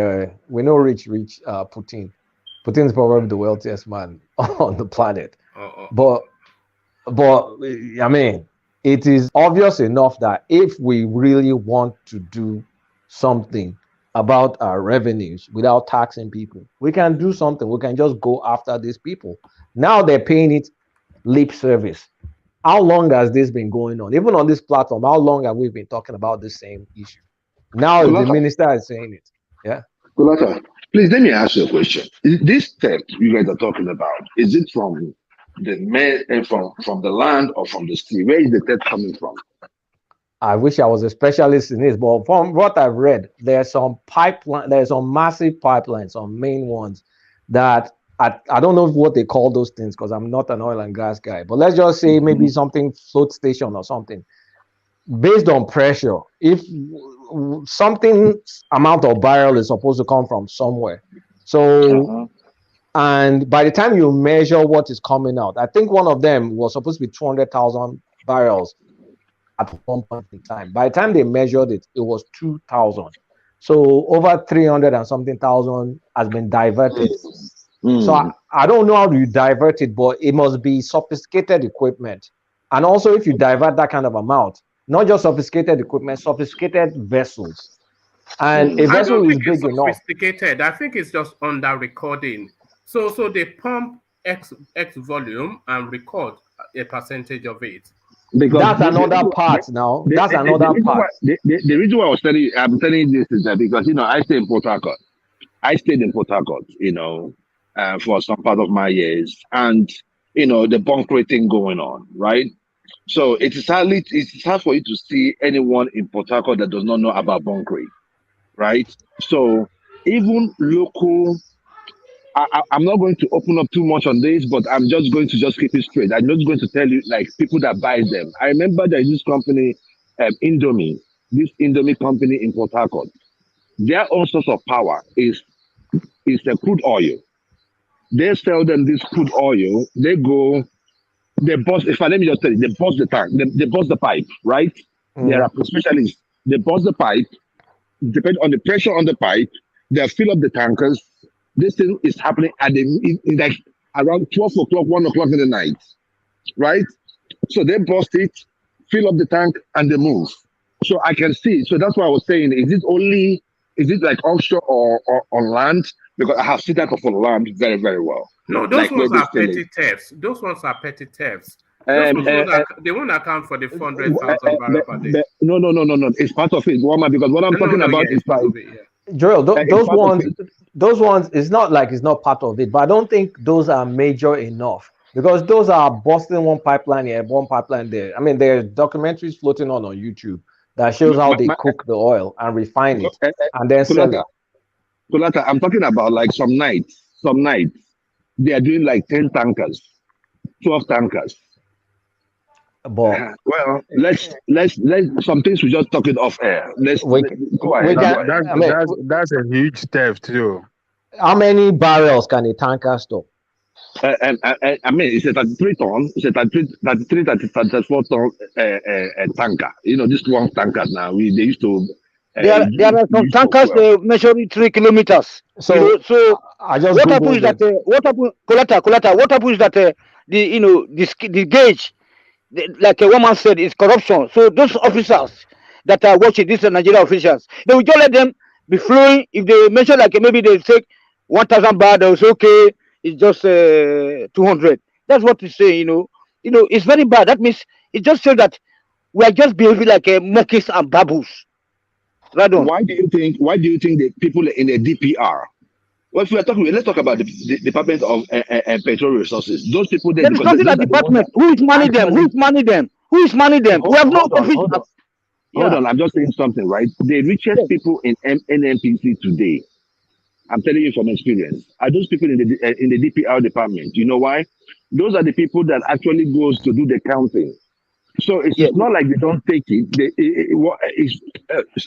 know rich Putin. Putin is probably the wealthiest man on the planet. But I mean, it is obvious enough that if we really want to do something about our revenues without taxing people, we can do something. We can just go after these people. Now they're paying it lip service. How long has this been going on? Even on this platform, how long have we been talking about the same issue? Now the minister is saying it. Yeah. Kulata, please let me ask you a question. This step you guys are talking about, is it from the man from the land or from the sea? Where is the threat coming from? I wish I was a specialist in this, but from what I've read, there's some pipeline, there's some massive pipelines, some main ones that I don't know what they call those things because I'm not an oil and gas guy, but let's just say maybe something float station or something. Based on pressure, if something amount of barrel is supposed to come from somewhere, so and by the time you measure what is coming out, I think one of them was supposed to be 200,000 barrels at one point in time. By the time they measured it, it was 2,000. So over 300 and something thousand has been diverted. So I don't know how you divert it, but it must be sophisticated equipment. And also, if you divert that kind of amount, not just sophisticated equipment, sophisticated vessels. And a vessel is big enough. Sophisticated. I think it's just under recording. So they pump X volume and record a percentage of it. Because that's another part now. That's another part. The reason why I'm telling you this is that because I stay in Port Harcourt. I stayed in Port Harcourt, for some part of my years, and the bunkering thing going on, right? So it's hard for you to see anyone in Port Harcourt that does not know about bunkering, right? So even local, I'm not going to open up too much on this, but I'm just going to keep it straight. I'm just going to tell you, like, people that buy them. I remember there is this company, Indomie, this Indomie company in Port Harcourt. Their own source of power is the crude oil. They sell them this crude oil. They bust. Let me just tell you, they bust the tank. They bust the pipe, right? They are specialists. They bust the pipe. Depending on the pressure on the pipe, they fill up the tankers. This thing is happening at in like around 12 o'clock, 1 o'clock in the night, right? So they bust it, fill up the tank, and they move. So I can see. So that's why I was saying, is it like offshore or on land? Because I have seen that on land very, very well. No, those ones are petty thefts. Those ones are petty thefts. They won't account for the 400,000 barrels per day. No. It's part of it, woman. Because what I'm talking about is like, Joel, those ones. It's not like it's not part of it, but I don't think those are major enough because those are busting one pipeline here, one pipeline there. I mean, there's documentaries floating on YouTube that shows how they cook the oil and refine it and then sell it. Kulata, I'm talking about like some nights they are doing like 10 tankers, 12 tankers. But let's some things we just talk it off air. Go ahead. That's a huge step too. How many barrels can a tanker store? I mean, it's a 33 ton, it's a 34 ton tanker. These long tankers now. They used to. There are some tankers measuring 3 kilometers. So I just what happens is that what happens is that the gauge, like a woman said, is corruption. So those officers that are watching, these Nigerian officials, they will just let them be flowing. If they mention like maybe they take 1,000 barrels, okay, it's just 200. That's what it's saying. It's very bad. That means it just shows that we are just behaving like monkeys and baboons. Right on. Why do you think the people in the DPR? Well, if we are talking, let's talk about the Department of Petroleum Resources. Those people there. There is nothing like department. Who is managing them? Who is managing them? Who is managing them? We have no office. Hold on, I'm just saying something, right? The richest people in NNPC today, I'm telling you from experience, are those people in the DPR department. You know why? Those are the people that actually goes to do the counting. So it's not like they don't take it.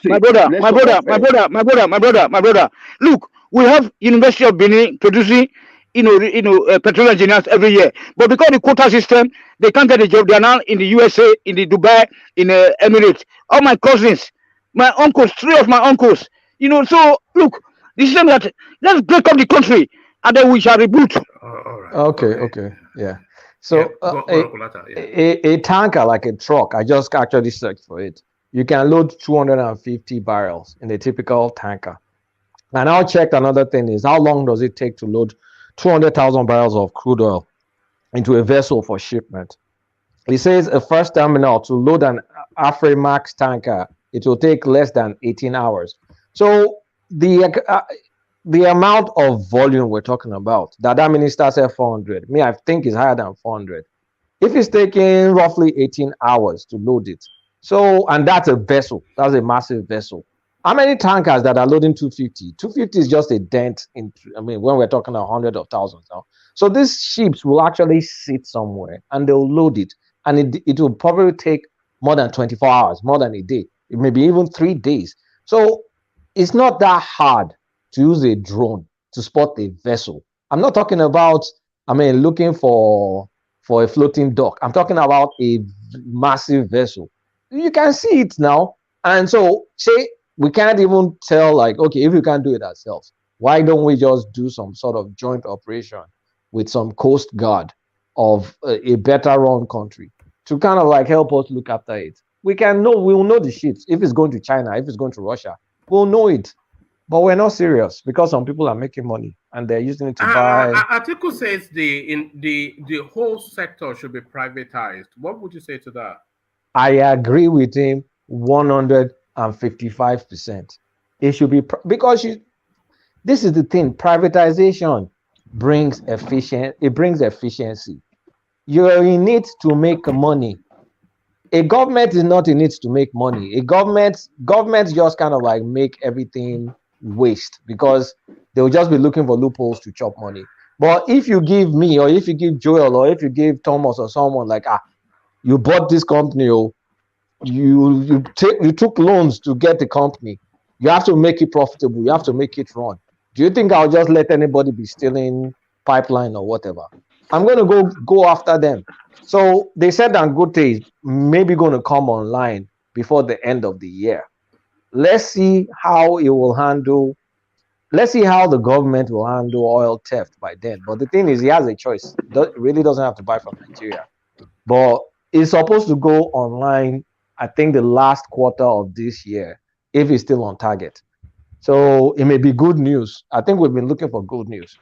My brother. Look, we have University of Benin producing, petroleum engineers every year. But because the quota system, they can't get a job. They are now in the USA, in the Dubai, in the Emirates. All my cousins, my uncles, 3 of my uncles. So look, the system that let's break up the country and then we shall reboot. Okay, yeah. So a tanker like a truck, I just actually searched for it. You can load 250 barrels in a typical tanker. And I checked another thing is how long does it take to load 200,000 barrels of crude oil into a vessel for shipment? It says a first terminal to load an Afremax tanker, it will take less than 18 hours. So the amount of volume we're talking about, that minister said 400. I think is higher than 400. If it's taking roughly 18 hours to load it, and that's a vessel, that's a massive vessel. How many tankers that are loading 250? 250 is just a dent when we're talking about hundreds of thousands now. So these ships will actually sit somewhere and they'll load it, and it will probably take more than 24 hours, more than a day, maybe even 3 days. So it's not that hard to use a drone to spot a vessel. I'm not talking about, looking for a floating dock. I'm talking about a massive vessel. You can see it now. And so say we can't even tell okay, if we can't do it ourselves, why don't we just do some sort of joint operation with some coast guard of a better run country to kind of help us look after it? We'll know the ships. If it's going to China, if it's going to Russia, we'll know it. But we're not serious because some people are making money and they're using it to buy. Article says the whole sector should be privatized. What would you say to that? I agree with him 155%. It should be because this is the thing. Privatization brings efficiency. You're in it to make money. A government is not in it to make money. A government just kind of make everything waste because they'll just be looking for loopholes to chop money. But if you give me, or if you give Joel, or if you give Thomas or someone you bought this company, you took loans to get the company, you have to make it profitable, you have to make it run. Do you think I'll just let anybody be stealing pipeline or whatever? I'm going to go after them. So they said Dangote is maybe going to come online before the end of the year. Let's see how it will handle. Let's see how the government will handle oil theft by then. But the thing is, he has a choice. It really doesn't have to buy from Nigeria. But it's supposed to go online, I think, the last quarter of this year, if it's still on target. So it may be good news. I think we've been looking for good news.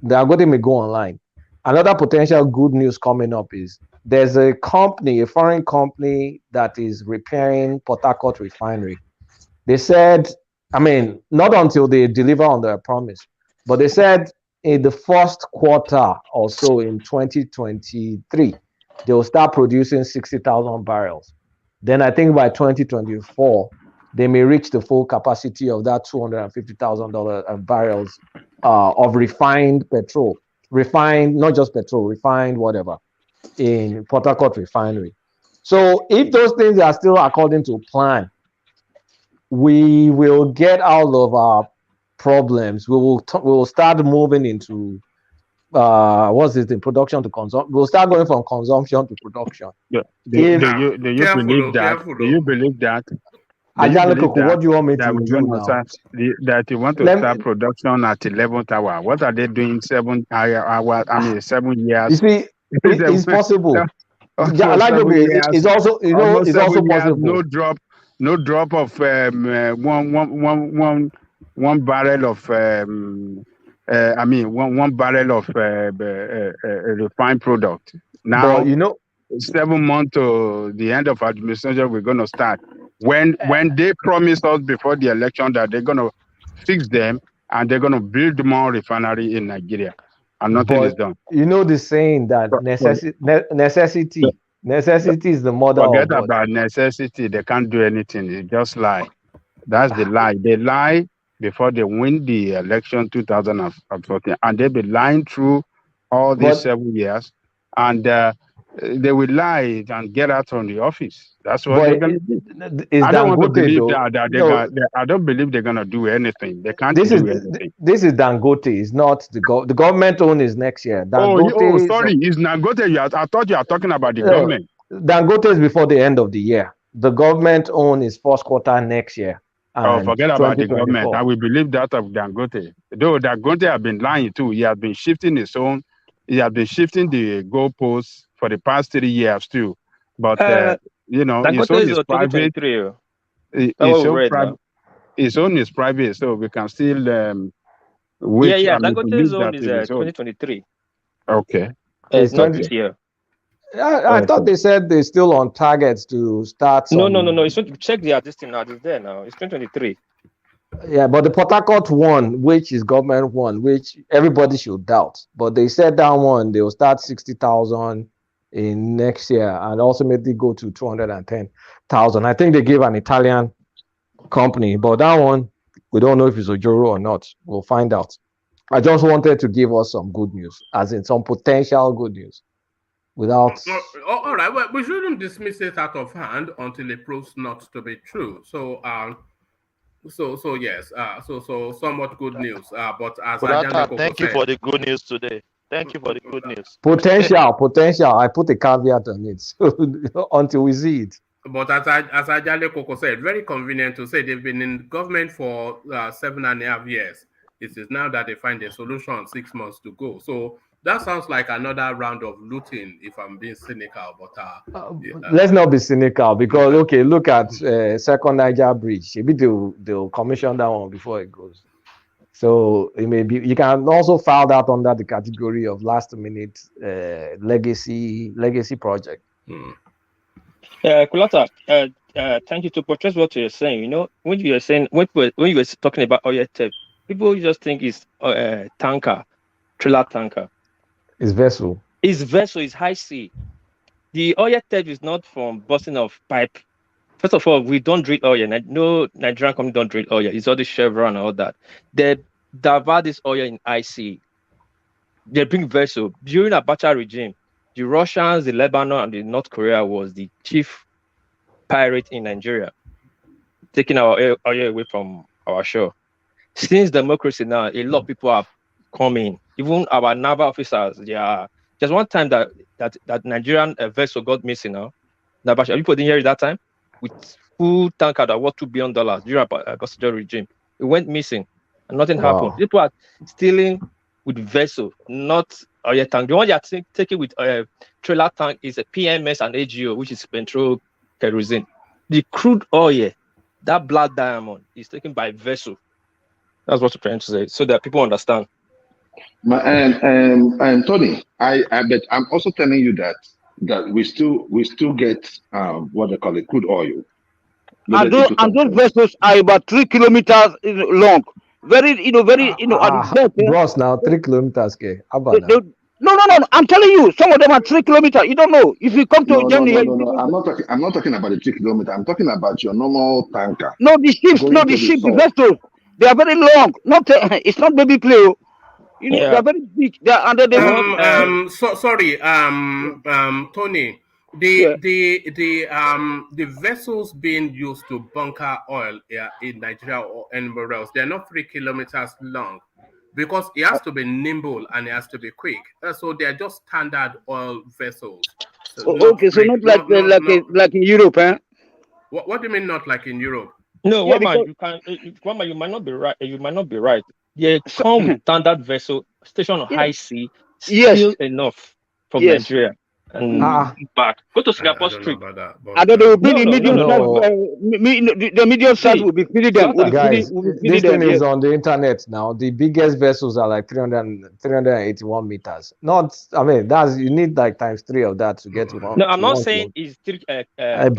The Dangote may go online. Another potential good news coming up is there's a company, a foreign company that is repairing Port Harcourt refinery. They said, not until they deliver on their promise, but they said in the first quarter or so in 2023, they will start producing 60,000 barrels. Then I think by 2024, they may reach the full capacity of that $250,000 barrels of refined petrol. Refined, not just petrol, refined whatever, in Port Harcourt refinery. So if those things are still according to plan, we will get out of our problems. We will start moving into production to consumption. We'll start going from consumption to production. Yeah. Do you believe that? Do you believe that? What do you want me to do now? That you want to start production at 11th hour. What are they doing 7 hours? 7 years. You see, it's possible. It's also possible. No drop of one one barrel of one barrel of refined product. Now, But 7 months to the end of administration, we're going to start. When they promised us before the election that they're going to fix them and they're going to build more refinery in Nigeria, and nothing is done. You know the saying that necessity is the mother of Forget God. about necessity. They can't do anything. They just lie. That's the lie. They lie before they win the election 2014, and they've been lying through all these 7 years, and they will lie and get out from the office. That's what they're going to do. I don't want to believe I don't believe they're going to do anything. They can't do anything. This is Dangote. It's not the government own is next year. Dangote sorry, it's Dangote. I thought you are talking about the government. Dangote is before the end of the year. The government own is first quarter next year. Forget about the government. I will believe that of Dangote. Though Dangote have been lying too. He has been shifting his own. He has been shifting the goalposts for the past 3 years too. But his own is private. His own is private, so we can still wait. Dangote's own is 2023. Okay. It's not this year. I thought they said they're still on targets to start. No. It's check the thing now. It's there now. It's 2023. Yeah, but the Port Harcourt one, which is government one, which everybody should doubt. But they said that one they will start 60,000 in next year and ultimately go to 210,000. I think they gave an Italian company, but that one we don't know if it's Ojoro or not. We'll find out. I just wanted to give us some good news, as in some potential good news. Without all right, well, we shouldn't dismiss it out of hand until it proves not to be true. So yes, so somewhat good news. But as thank you for the good news today. Thank you for the good news. Potential. I put a caveat on it until we see it. But as Ajale Koko said, very convenient to say they've been in government for 7.5 years. It is now that they find a solution 6 months to go. So that sounds like another round of looting, if I'm being cynical. But let's not be cynical, because look at Second Niger Bridge. Maybe they'll commission that one before it goes. So it may be. You can also file that under the category of last-minute legacy project. Kulata, thank you to portray what you're saying. You know, when you were talking about oil theft, people just think it's tanker, trailer tanker. It's vessel. It's high sea. The oil theft is not from busting of pipe. First of all, we don't drill oil. No Nigerian company don't drill oil. It's all the Chevron and all that. They divert this oil in high sea. They bring vessel. During Abacha regime, the Russians, the Lebanon, and the North Korea was the chief pirate in Nigeria, taking our oil away from our shore. Since democracy now, a lot of people have come in. Even our naval officers, there's one time that Nigerian vessel got missing now. People didn't hear it that time, with full tanker that worth $2 billion during Constructive regime. It went missing and nothing happened. People are stealing with vessel, not oil tank. The one you are taking with trailer tank is a PMS and AGO, which is petrol kerosene. The crude oil, that black diamond, is taken by vessel. That's what we're trying to say, so that people understand. And Tony, I bet I'm also telling you that we still get what they call it, crude oil. And those vessels are about 3 kilometers long. Very. Bros, now 3 kilometers. Okay. No. I'm telling you, some of them are 3 kilometers. You don't know. If you come to Germany, no. I'm not talking about the 3 kilometers. I'm talking about your normal tanker. No, the ships. The vessels. They are very long. It's not baby play. You know, they're very big. Sorry, Tony. The vessels being used to bunker oil in Nigeria or anywhere else, they're not 3 kilometers long, because it has to be nimble and it has to be quick. So they're just standard oil vessels. So not like in Europe, huh? What do you mean not like in Europe? No, you might not be right. You might not be right. They come with standard vessel, station on high sea, still enough from Nigeria. and back. Go to Singapore Strip. And then they will bring the the medium size will be feeding them. Guys, this thing is on the internet now. The biggest vessels are like 381 meters. Not, I mean, you need like ×3 of that to get to one. No, I'm not saying it's 3 meters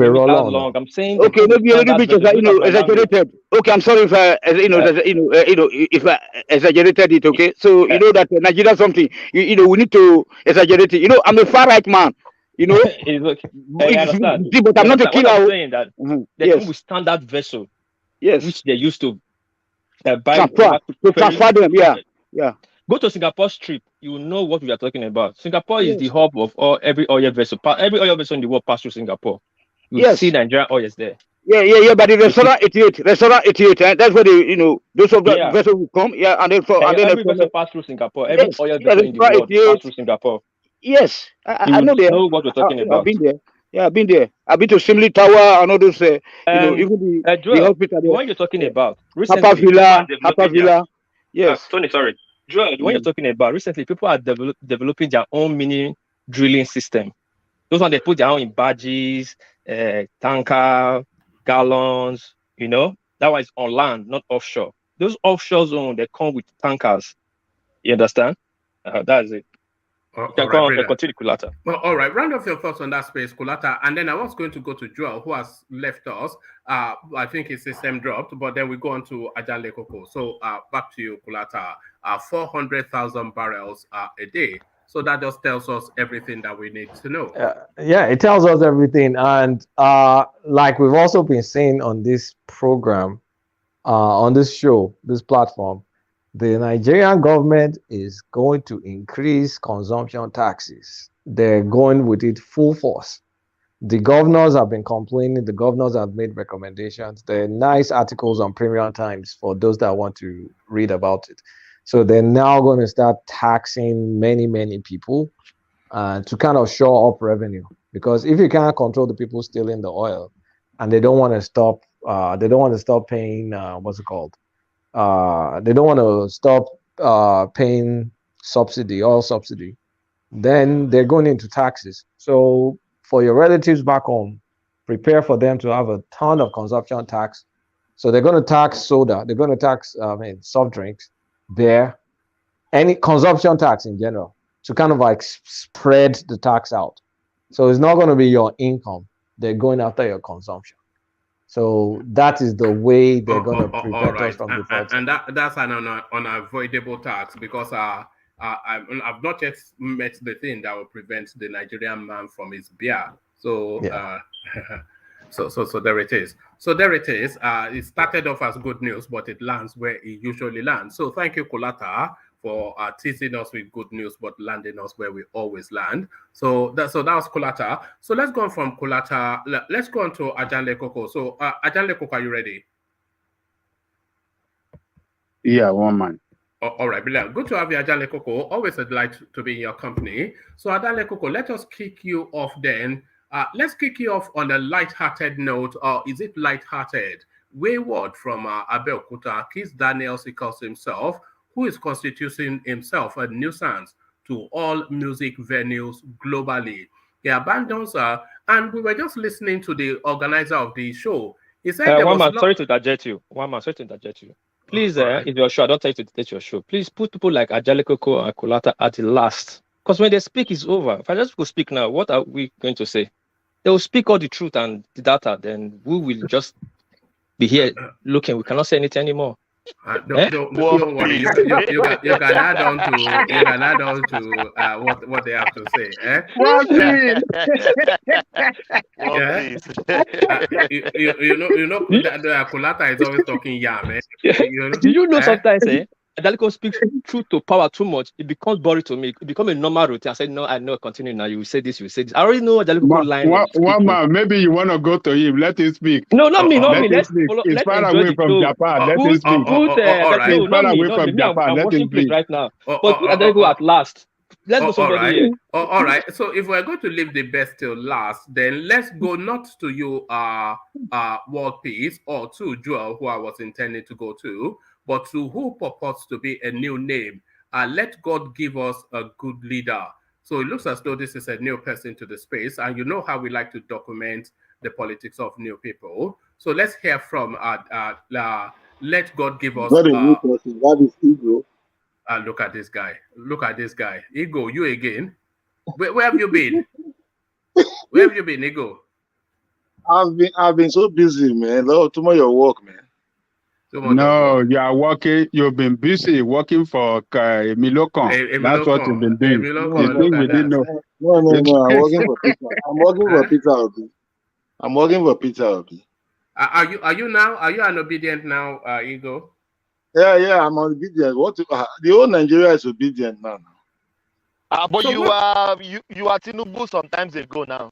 long. long. I'm saying okay, maybe a little bit exaggerated. Okay, I'm sorry if I if I exaggerated it. Okay, so you know that Nigeria something. We need to exaggerate it. I'm a far right man. I understand. But I'm not a killer. What I'm saying that they come with standard vessel, which they used to buy to transfer them. Yeah. Go to Singapore Strip, you will know what we are talking about. Singapore is the hub of every oil vessel. Every oil vessel in the world passes through Singapore. You see Nigerian oil there. Yeah. But the restaurant 88, that's where those of the vessels will come. Yeah, and then every vessel pass through Singapore. Every oil vessel in the world pass through Singapore. Yes, I know there. Know what we're talking about. I've been there. Yeah, I've been there. I've been to Simli Tower and all those. Even the hospital. The one you're talking about recently. Happy Villa. Yes. Tony, sorry. Joel, the one you're talking about recently, people are developing their own mini drilling system. Those ones they put their own in badges, tanker, gallons. That one is on land, not offshore. Those offshore zones they come with tankers. You understand? That's it. Continue, Kulata. Well, all right. Round off your thoughts on that space, Kulata, and then I was going to go to Joel, who has left us. I think his system dropped, but then we go on to Ajale Koko. So back to you, Kulata. 400,000 barrels a day. So that just tells us everything that we need to know. Yeah, it tells us everything, and like we've also been saying on this program, on this show, this platform. The Nigerian government is going to increase consumption taxes. They're going with it full force. The governors have been complaining. The governors have made recommendations. There are nice articles on Premium Times for those that want to read about it. So they're now going to start taxing many people to kind of shore up revenue. Because if you can't control the people stealing the oil, and they don't want to stop, paying what's it called? They don't want to stop paying oil subsidy, then they're going into taxes. So for your relatives back home, prepare for them to have a ton of consumption tax. So they're going to tax soda, they're going to tax soft drinks, beer, any consumption tax in general, to kind of like spread the tax out. So it's not going to be your income, they're going after your consumption. So that is the way they're going to prevent us from defaulting. And that's an unavoidable tax, because I've not yet met the thing that will prevent the Nigerian man from his beer. So so there it is. So there it is. It started off as good news, but it lands where it usually lands. So thank you, Kulata, for teasing us with good news, but landing us where we always land. So that was Kulata. So let's go on from Kulata. Let's go on to Ajale Koko. So Ajale Koko, are you ready? Yeah, one man. All right, brilliant. Good to have you, Ajale Koko. Always a delight to be in your company. So Ajale Koko, let us kick you off then. Let's kick you off on a light-hearted note, or is it light-hearted? Wayward from Abeokuta, Keith Daniels, he calls himself, who is constituting himself a nuisance to all music venues globally. He abandons her, and we were just listening to the organizer of the show. He said, sorry to interject you. Please, if you're sure, I don't tell you to take your show. Please put people like Ajale Koko and Kulata at the last. Because when they speak, it's over. If I just go speak now, what are we going to say? They will speak all the truth and the data, then we will just be here looking. We cannot say anything anymore. Don't worry. You can add on to what they have to say. You know that Kulata is always talking man. Do you know sometimes Adaliko speaks truth to power too much, it becomes boring to me. It becomes a normal routine. I said, no, I know, continue now. You say this, you say this. I already know Adaliko line. One man, maybe you want to go to him. Let him speak. No, not me. Let's follow. It's far away from Japan. Let him speak. It's far away from Japan. Let him speak right now. But Adaliko at last. Let's go somebody here. All right. So if we're going to leave the best till last, then let's go not to you, World Peace, or to Joel, who I was intending to go to, but to who purports to be a new name. Let God give us a good leader. So it looks as though this is a new person to the space, and you know how we like to document the politics of new people. So let's hear from let God give us. Not a new person. That is ego. Look at this guy. Look at this guy. Ego, you again? Where have you been? Where have you been, Ego? I've been so busy, man. Lord, tomorrow your work, man. No, you are working. You've been busy working for Emilokon. That's what you've been doing. You think we didn't know? No. I'm working for Peter. I'm working for Peter Obi. I'm working for Peter Obi. Are you now? Are you an obedient now, Ego? Yeah. I'm obedient. The whole Nigeria is obedient now. But So you are Tinubu some times ago now.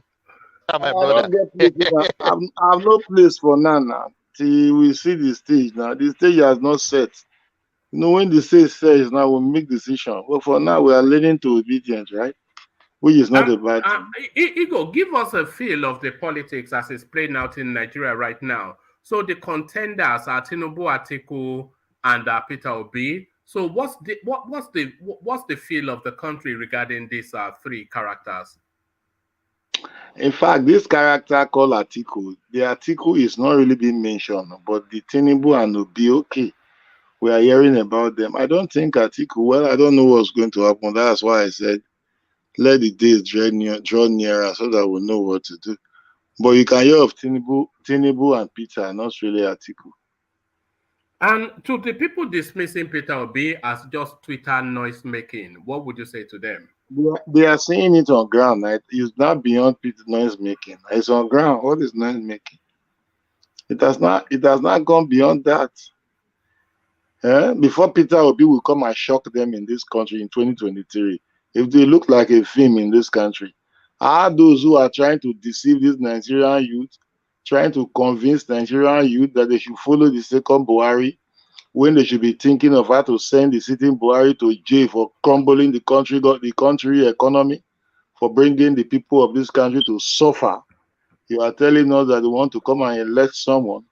My I brother. don't get place. I have no place for now. Till we see the stage now. The stage has not set. You know, when the stage says now, we'll make decision. But for now, we are leading to obedience, right? Which is not a bad thing. Ego, give us a feel of the politics as it's playing out in Nigeria right now. So the contenders are Tinubu, Atiku, and Peter Obi. So what's the feel of the country regarding these three characters? In fact, this character called Atiku, the Atiku is not really being mentioned, but the Tinubu and Obi, okay, we are hearing about them. I don't think Atiku, well, I don't know what's going to happen. That's why I said, let the days draw nearer so that we'll know what to do. But you can hear of Tinubu and Peter, not really Atiku. And to the people dismissing Peter Obi as just Twitter noise making, what would you say to them? They are seeing it on ground. Right? It's not beyond noise making. It's on ground. What is noise making? It has not gone beyond that. Before Peter Obi will come and shock them in this country in 2023, if they look like a film in this country, are those who are trying to deceive this Nigerian youth, trying to convince Nigerian youth that they should follow the second Buhari, when they should be thinking of how to send the sitting Buhari to jail for crumbling the country economy, for bringing the people of this country to suffer. You are telling us that they want to come and elect someone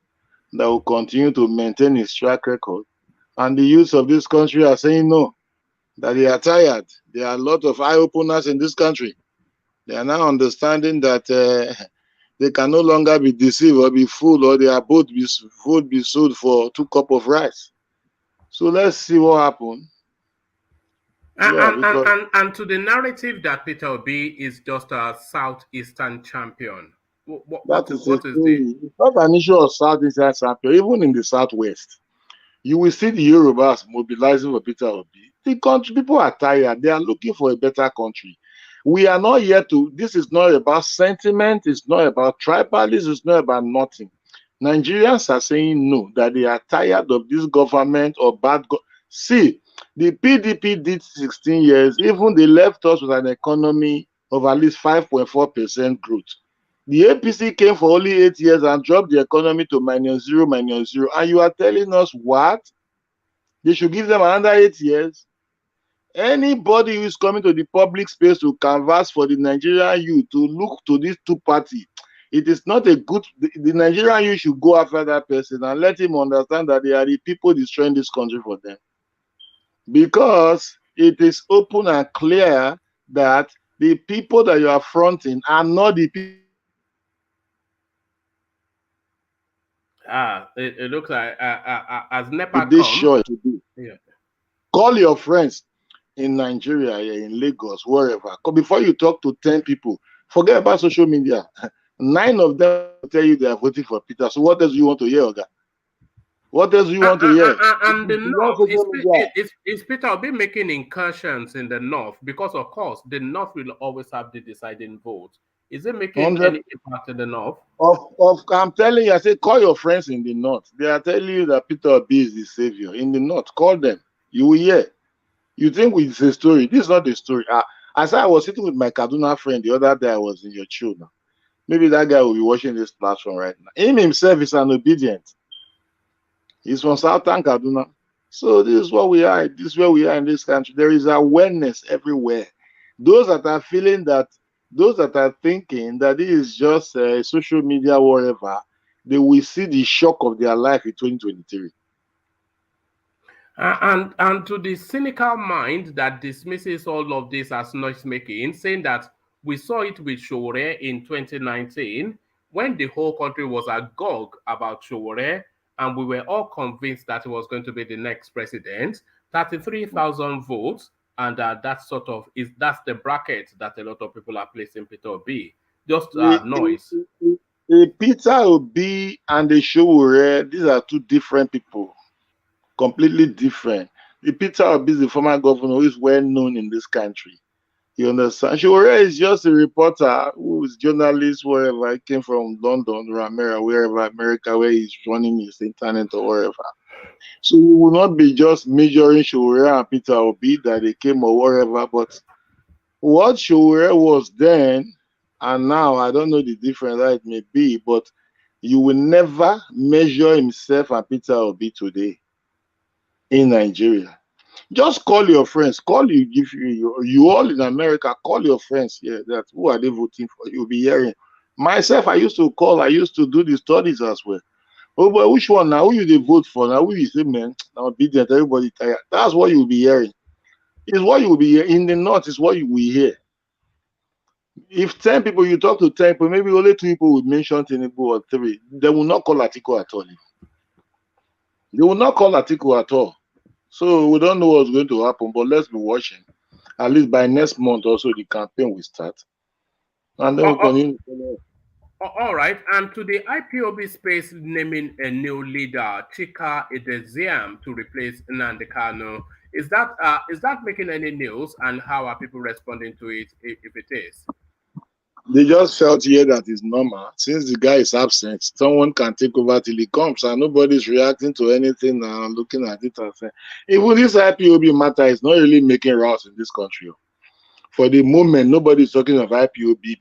that will continue to maintain his track record. And the youth of this country are saying no, that they are tired. There are a lot of eye openers in this country. They are now understanding that they can no longer be deceived or be fooled, or they are both be sold for 2 cups of rice. So let's see what happens. And to the narrative that Peter Obi is just a southeastern champion. What is it's not an issue of southeastern champion. Even in the southwest, you will see the Yorubas mobilizing for Peter Obi. The country people are tired. They are looking for a better country. We are not here to. This is not about sentiment. It's not about tribalism. It's not about nothing. Nigerians are saying no, that they are tired of this government or bad. See, the PDP did 16 years. Even they left us with an economy of at least 5.4% growth. The APC came for only 8 years and dropped the economy to -0. And you are telling us what? They should give them another 8 years? Anybody who is coming to the public space to canvass for the Nigerian youth to look to these two parties, it is not a good. The Nigerian youth should go after that person and let him understand that they are the people destroying this country for them. Because it is open and clear that the people that you are fronting are not the people. It looks like as NEPA This sure to be. Yeah. Call your friends in Nigeria, in Lagos, wherever. Before you talk to 10 people, forget about social media. 9 of them tell you they are voting for Peter. So what else do you want to hear, Oga? What else do you want to hear? And the north is Peter Obi making incursions in the north, because of course the north will always have the deciding vote. Is it making any impact in the north? I'm telling you, I say call your friends in the north. They are telling you that Peter Obi is the savior in the north. Call them. You will hear. You think it's a story? This is not a story. As I was sitting with my Kaduna friend the other day, I was in your show now. Maybe that guy will be watching this platform right now. Him himself is an obedient. He's from Southern Kaduna. So this is what we are. This is where we are in this country. There is awareness everywhere. Those that are feeling that, those that are thinking that this is just social media, whatever, they will see the shock of their life in 2023. And to the cynical mind that dismisses all of this as noise making, saying that we saw it with Sowore in 2019 when the whole country was agog about Sowore, and we were all convinced that he was going to be the next president. 33,000 votes, and that's the bracket that a lot of people are placing Peter Obi. Just noise. Peter Obi and the Sowore, these are two different people. Completely different. The Peter Obi is the former governor who is well known in this country. You understand? Sowore is just a reporter who is journalist, wherever. He came from London or America, where he's running his internet or wherever. So we will not be just measuring Sowore and Peter Obi that they came or wherever. But what Sowore was then and now, I don't know the difference that it may be, but you will never measure himself and Peter Obi today in Nigeria. Just call your friends, you all in America, call your friends here. That who are they voting for? You'll be hearing. Myself, I used to do the studies as well. Oh, but which one now? Who you vote for? Now, who you say, man, now obedient, everybody tired. That's what you'll be hearing. It's what you will be hearing. In the north, is what you will hear. If 10 people, you talk to 10 people, maybe only 2 people would mention Tinubu or 3. They will not call Atiku at all. They will not call Atiku at all. So we don't know what's going to happen, but let's be watching. At least by next month also, the campaign will start. And then we'll continue. All right. And to the IPOB space naming a new leader, Chika Edeziam, to replace Nnamdi Kanu, is that making any news? And how are people responding to it, if it is? They just felt here that it's normal. Since the guy is absent, someone can take over till he comes, and nobody's reacting to anything now, looking at it and saying, even this IPOB matter is not really making rounds in this country. For the moment, nobody's talking of IPOB.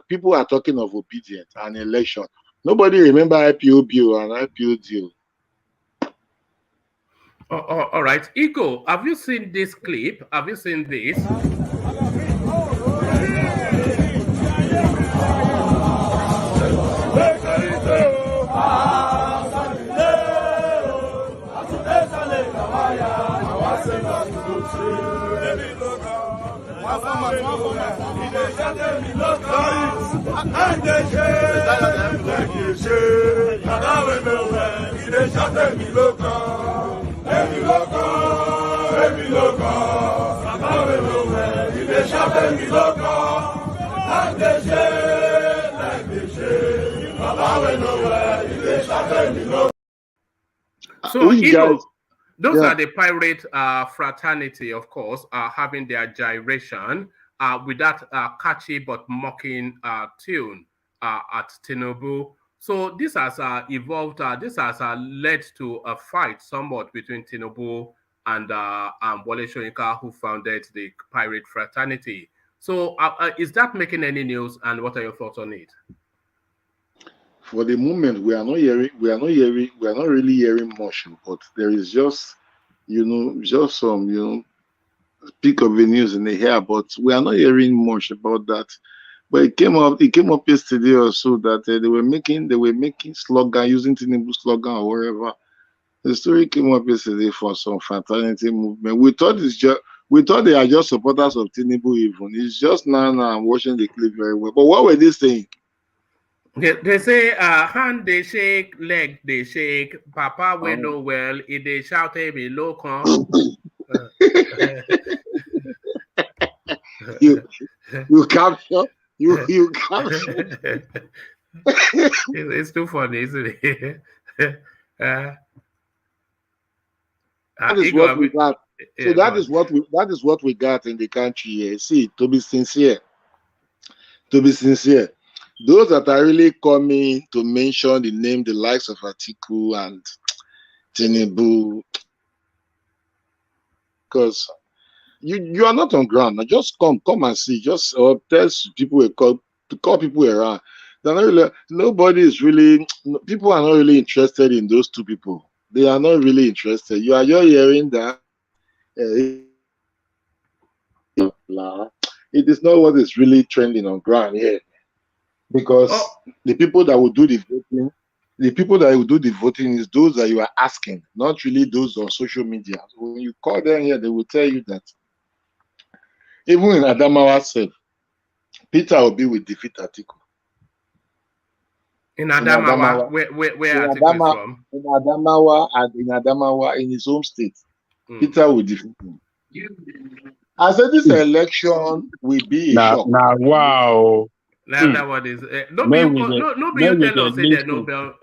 People are talking of obedience and election. Nobody remember IPOB and IPO deal. All right. Ego, have you seen this clip? Have you seen this? So, those are the pirate fraternity, of course, having their gyration with that catchy but mocking tune at Tinubu. So this has evolved. This has led to a fight somewhat between Tinubu and Wole Soyinka, who founded the pirate fraternity. So is that making any news? And what are your thoughts on it? For the moment, we are not really hearing much, but there is just some, peak of the news in the air, but we are not hearing much about that. But it came up yesterday or so that they were making slogan, using Tinubu slogan or whatever. The story came up yesterday for some fraternity movement. We thought they are just supporters of Tinubu even. It's just now I'm watching the clip very well. But what were they saying? They say hand they shake, leg they shake, Papa we know well, if they shout me local. You capture. You capture. It's too funny, isn't it? That is what we got. So that is what we got in the country here. See, to be sincere, those that are really coming to mention the name, the likes of Atiku and Tinubu, because you are not on ground. Now just come and see. Just tell people to call people around. They're not really, nobody is really. People are not really interested in those two people. They are not really interested. You are just hearing that. It is not what is really trending on ground here, because the people that will do the The people that will do the voting is those that you are asking, not really those on social media. So when you call them here, they will tell you that even in Adamawa self, Peter Obi will defeat Atiku. In Adamawa, where Atiku is from? In Adamawa, in his home state, Peter will defeat him. I said this election will be a shock. Now, wow. That one is no be you tell us say there no bell.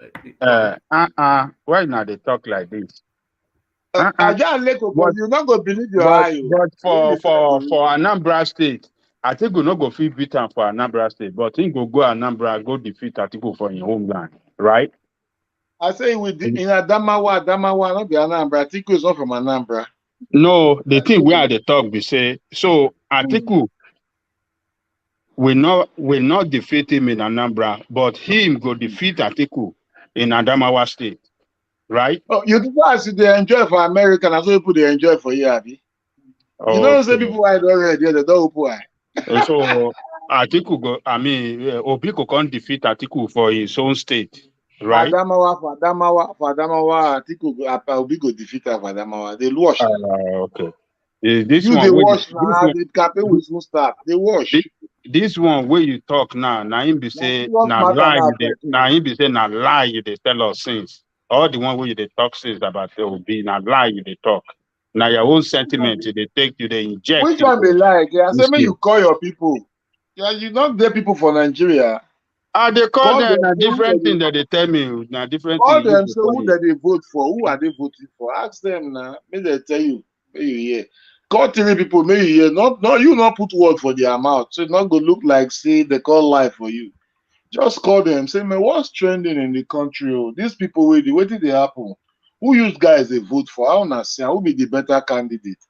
Why not they talk like this? You're not gonna believe your eye. But for Anambra State, I think we not go feel beaten for Anambra State, but he go Anambra, go defeat Atiku for your homeland, right? I say in Adamawa, not the Anambra. Atiku is not from Anambra. No, the thing we are the talk we say so Atiku will not defeat him in Anambra, but him go defeat Atiku in Adamawa State, right? Oh, you guys they enjoy for American, and so people they enjoy for you, Abi. You don't say people why don't already they don't why. So Atiku go, Obi can't defeat Atiku for his own state, right? For Adamawa, Atiku Obi go defeat Adamawa. They wash. Okay. This you one they wash now. The campaign will soon start. They wash. This one where you talk now him be say na lie you they tell us since. All the one where you they talk since about there will be na lie you they talk. Now your own sentiment they take you they inject. Which one they like? I say when you call your people. Yeah, you not get people for Nigeria. They call them a different thing that they tell me. Now different call thing. Them so who that they vote for? Who are they voting for? Ask them now. May they tell you. May you hear. Call 3 people. May you hear. Not you not put word for their mouth. So it's not gonna look like say they call live for you. Just call them. Say man, what's trending in the country? Oh, these people wait did they happen? Who use guys they vote for? I wanna see who be the better candidate.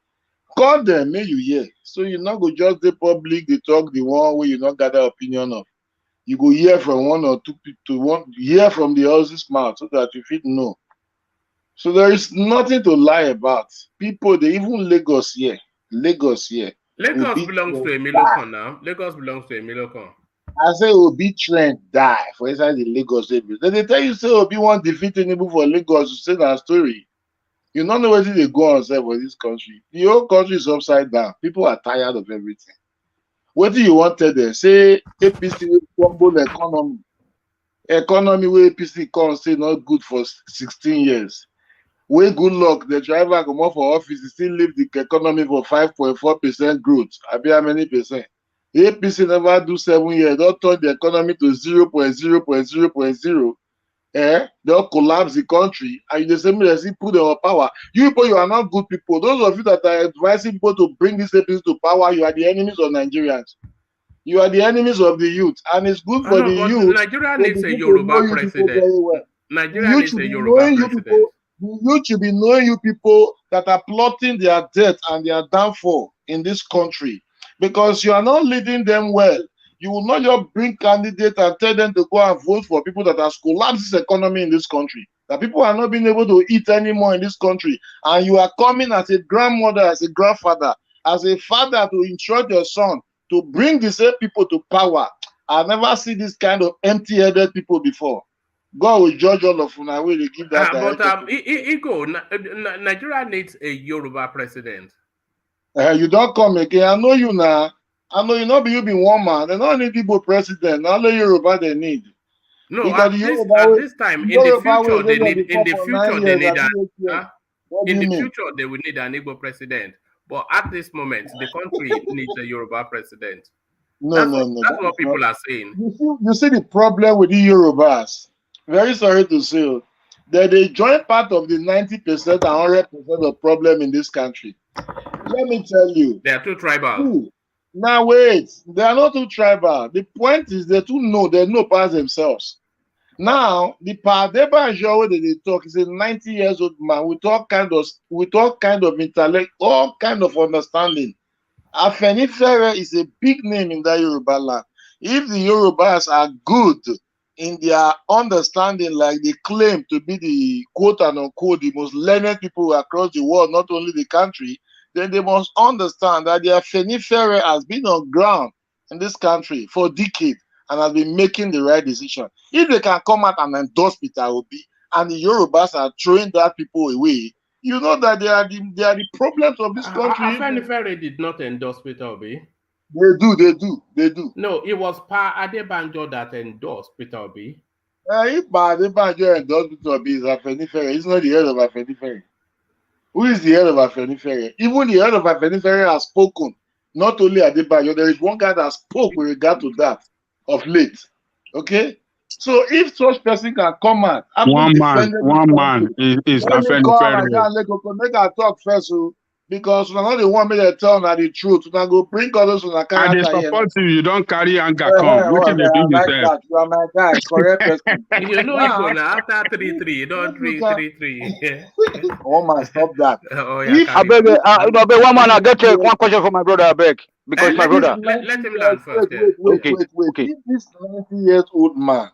Call them. May you hear. So you not go just the public. They talk the one where you not gather opinion of. You go hear from 1 or 2 people, hear from the horse's mouth so that you fit know. So there is nothing to lie about. People, they even Lagos here. Lagos belongs to Emilokon now. Lagos belongs to Emilokon. I say Obi trend die for inside the Lagos area. Then they tell you say Obi want defeat Tinubu for Lagos. You say that story. You don't know where they go on say for this country. The whole country is upside down. People are tired of everything. What do you want to them? Say APC will crumble the economy. Economy where APC comes say not good for 16 years. Way good luck. The driver come off for office, he still leave the economy for 5.4% growth. I be how many percent? APC never do 7 years. Don't turn the economy to 0.0.0.0. They'll collapse the country. And the same way they put their power. You people, you are not good people. Those of you that are advising people to bring these APC to power, you are the enemies of Nigerians. You are the enemies of the youth. And it's good for the youth. Nigeria needs a Yoruba president. Nigeria needs a Yoruba president. The youth should be knowing you people that are plotting their death and their downfall in this country. Because you are not leading them well. You will not just bring candidates and tell them to go and vote for people that has collapsed this economy in this country. That people are not being able to eat anymore in this country. And you are coming as a grandmother, as a grandfather, as a father to instruct your son to bring the same people to power. I've never seen this kind of empty-headed people before. God will judge all of them. I will give that. Nigeria needs a Yoruba president. You don't come again. I know you now. I know you not be you be one man. They don't need Igbo president. Not only Yoruba they need. No, at this time, in the future, they need. In the future, they need. In the future, they will need an Igbo president. But at this moment, the country needs a Yoruba president. That's what people are saying. You see the problem with the Yorubas. Very sorry to say that they join part of the 90% and 100% of problem in this country. Let me tell you. They are too tribal. Now wait, they are not too tribal. The point is they know past themselves. Now the Padeba Joe that they talk is a 90-year-old man with all kind of intellect, all kind of understanding. Afenifere is a big name in that Yoruba land. If the Yorubas are good in their understanding, like they claim to be the quote and unquote the most learned people across the world, not only the country, then they must understand that the Afenifere has been on ground in this country for decades. and has been making the right decision. If they can come out and endorse Peter Obi, and the Yorubas are throwing that people away, you know that they are the problems of this country. Afenifere did not endorse Peter Obi. They do. No, it was Pa Adebanjo that endorsed Peter Obi. If Pa Adebanjo endorsed Peter Obi, is Afenifere. He's not the head of Afenifere. Who is the head of Afenifere? Even the head of Afenifere has spoken. Not only Adebanjo, there is one guy that spoke with regard to that of late. Okay? So if such person can come out, one man is Afenifere. Make I talk first, because we're not the one may tell now the truth. We're go bring others on the character. I support you don't carry anger come. What can you do yourself? You are my guy, correct person. You know Igbo now after 3-3, you don't 3-3. Oh man, stop that. Oh, yeah, I beg, one man, I get one question for my brother, I beg. Because my brother. Let him learn first. Wait. If this 90-year-old man,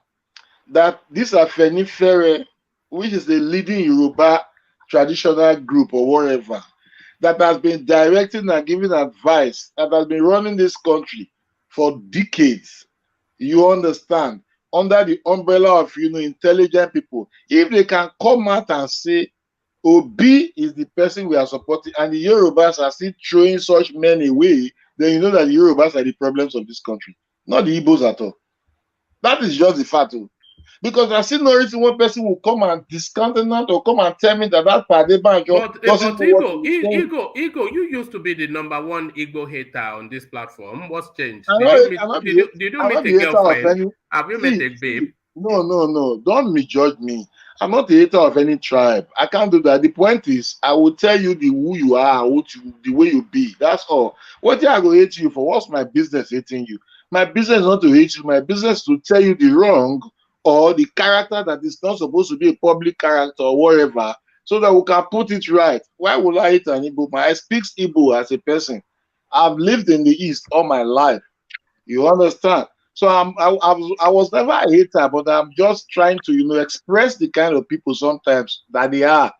that this Afenifere, which is the leading Yoruba traditional group or whatever, that has been directing and giving advice, that has been running this country for decades, you understand, under the umbrella of intelligent people, if they can come out and say Obi is the person we are supporting and the Yorubas are still throwing such men away, then you know that the Yorubas are the problems of this country, not the Igbos at all. That is just the fact. Because I see no reason one person will come and discountenance or come and tell me that Padebanjo doesn't know Igbo, you used to be the #1 Igbo hater on this platform. What's changed? Did you meet a girlfriend? Have you met a babe? No. Don't misjudge me. I'm not a hater of any tribe. I can't do that. The point is, I will tell you who you are, the way you be. That's all. What I go hate you for? What's my business hating you? My business is not to hate you. My business is to tell you the wrong or the character that is not supposed to be a public character or whatever, so that we can put it right. Why would I hate an Igbo? I speak Igbo as a person. I've lived in the East all my life. You understand? So I was never a hater, but I'm just trying to express the kind of people sometimes that they are.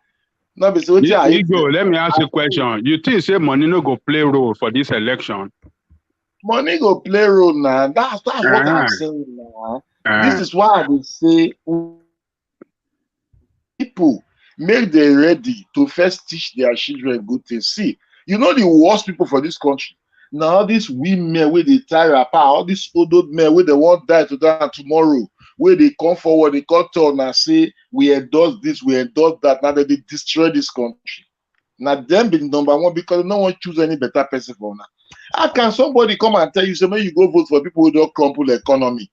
No, Igbo, let me ask you a question. You think say money no go play role for this election? Money go play role now. That's what I'm saying now. This is why they say people make them ready to first teach their children good things. See, you know the worst people for this country. Now these women where they tie apart, all these old men where they won't die today and tomorrow, where they come forward, they come turn and say, we endorse this, we endorse that. Now they destroy this country. Now them be #1 because no one choose any better person for now. How can somebody come and tell you, say, you go vote for people who don't crumple the economy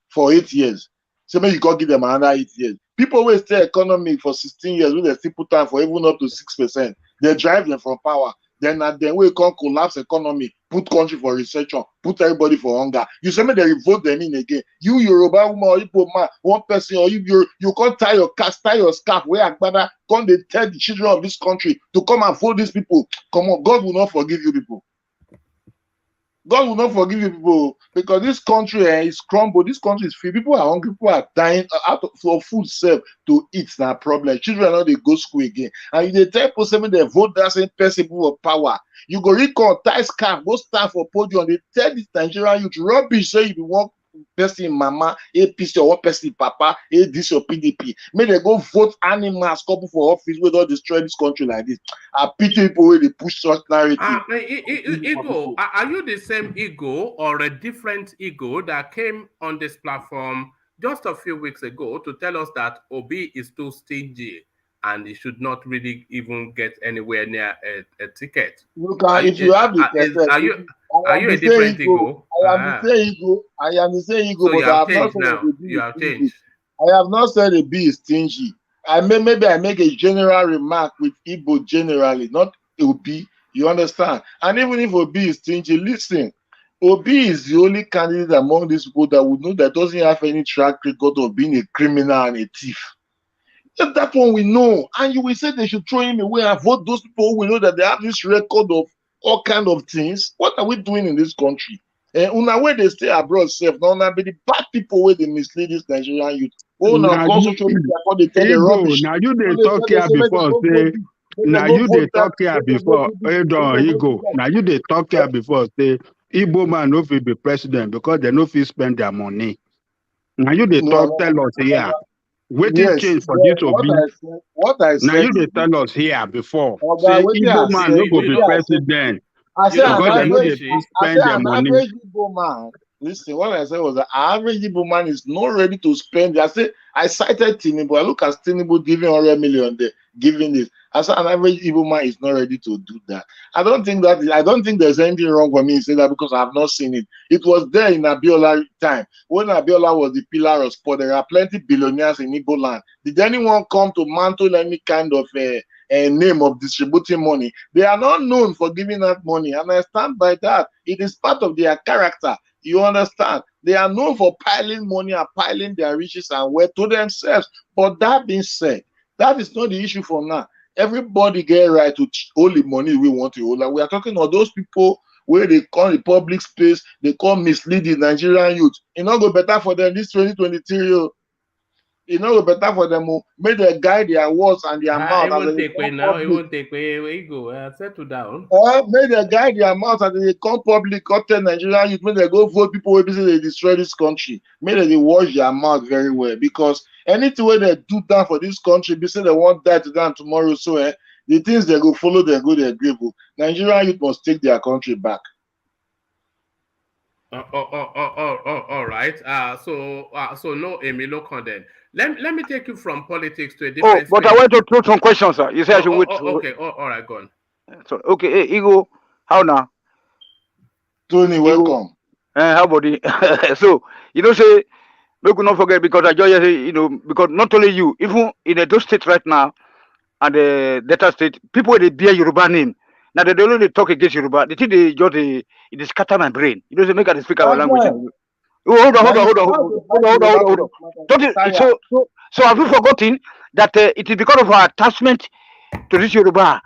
for 8 years? So maybe you can't give them another 8 years. People will stay economy for 16 years, when they still put time for even up to 6%. They drive them from power. Then we can't collapse economy, put country for recession, put everybody for hunger. You say me they vote them in again. You Yoruba woman or Ipob man, one person, or you can't tie your scarf, where Agbada, can't they tell the children of this country to come and vote these people? Come on, God will not forgive you people. God will not forgive you people, because this country is crumbled. This country is free. People are hungry. People are dying out of food serve to eat. Now problem. Children are not they go school again. And if they tell people say they vote that same person for power, you go recall tie scarf, go stand for podium. They tell this Nigerian youth rubbish. Say if you want person mama, APC or one person papa, this or PDP. May they go vote animals couple for office where they destroy this country like this. I pity people where they push such narrative. Ego, are you the same ego or a different ego that came on this platform just a few weeks ago to tell us that Obi is too stingy and he should not really even get anywhere near a ticket? Look, if you have the are you a different ego? I am the same ego, so but I have not said you have changed. I have not said a B is stingy. Maybe I make a general remark with Igbo generally, not Obi. You understand? And even if Obi is stingy, listen, Obi is the only candidate among these people that would know that doesn't have any track record of being a criminal and a thief. That one we know, and you will say they should throw him away and vote those people who we know that they have this record of all kind of things. What are we doing in this country? Una where they stay abroad safe. Now be the bad people where they mislead this Nigerian youth. Oh, now social media, they tell the rubbish. Now you they talk here before say. Now you they talk here before. Ego. Now you they talk here before say Igbo man no fit be president because they no fit spend their money. Now you they tell us here. Waiting change for this to be. Now you they tell us here before. Say Igbo man no go be president. I said an because they know average, they spend their money. Igbo man. Listen, what I said was the average Igbo man is not ready to spend. I cited Tinubu. I look at Tinubu giving 100 million there, giving this. I said an average Igbo man is not ready to do that. I don't think there's anything wrong with me saying that because I have not seen it. It was there in Abiola time. When Abiola was the pillar of sport, there are plenty billionaires in Igbo land. Did anyone come to mantle any kind of a name of distributing money? They are not known for giving out money, and I stand by that. It is part of their character. You understand? They are known for piling money and piling their riches and wealth to themselves. But that being said, that is not the issue for now. Everybody get right to hold the money we want to hold. And we are talking of those people where they call the public space, they call misleading Nigerian youth. It not go better for them this 2023. It not go better for them. May they guide their words and their mouth. It won't take away now. It won't take away. Where you go? Settle down. May they guide their mouth and they come public, tell Nigerian youth. May they go vote people who say they destroy this country. May they wash their mouth very well, because anything where they do that for this country, they say they want that to them tomorrow. So the things they go follow, they go their grave. Nigerian youth must take their country back. All right. So no Emilio condemn. Let me take you from politics to a different. But I want to throw some questions, sir. You say I should wait. Okay. All right. Go on. So okay, hey, Igor, how now? Tony, welcome. How about it? So say, we could not forget, because I just say, because not only you, even in those states right now, and the Delta state, people they bear Yoruba name. Now they don't only talk against Yoruba. They think they just it scatter my brain. They make us speak our language. Hold on. So have you forgotten that it is because of our attachment to this Yoruba,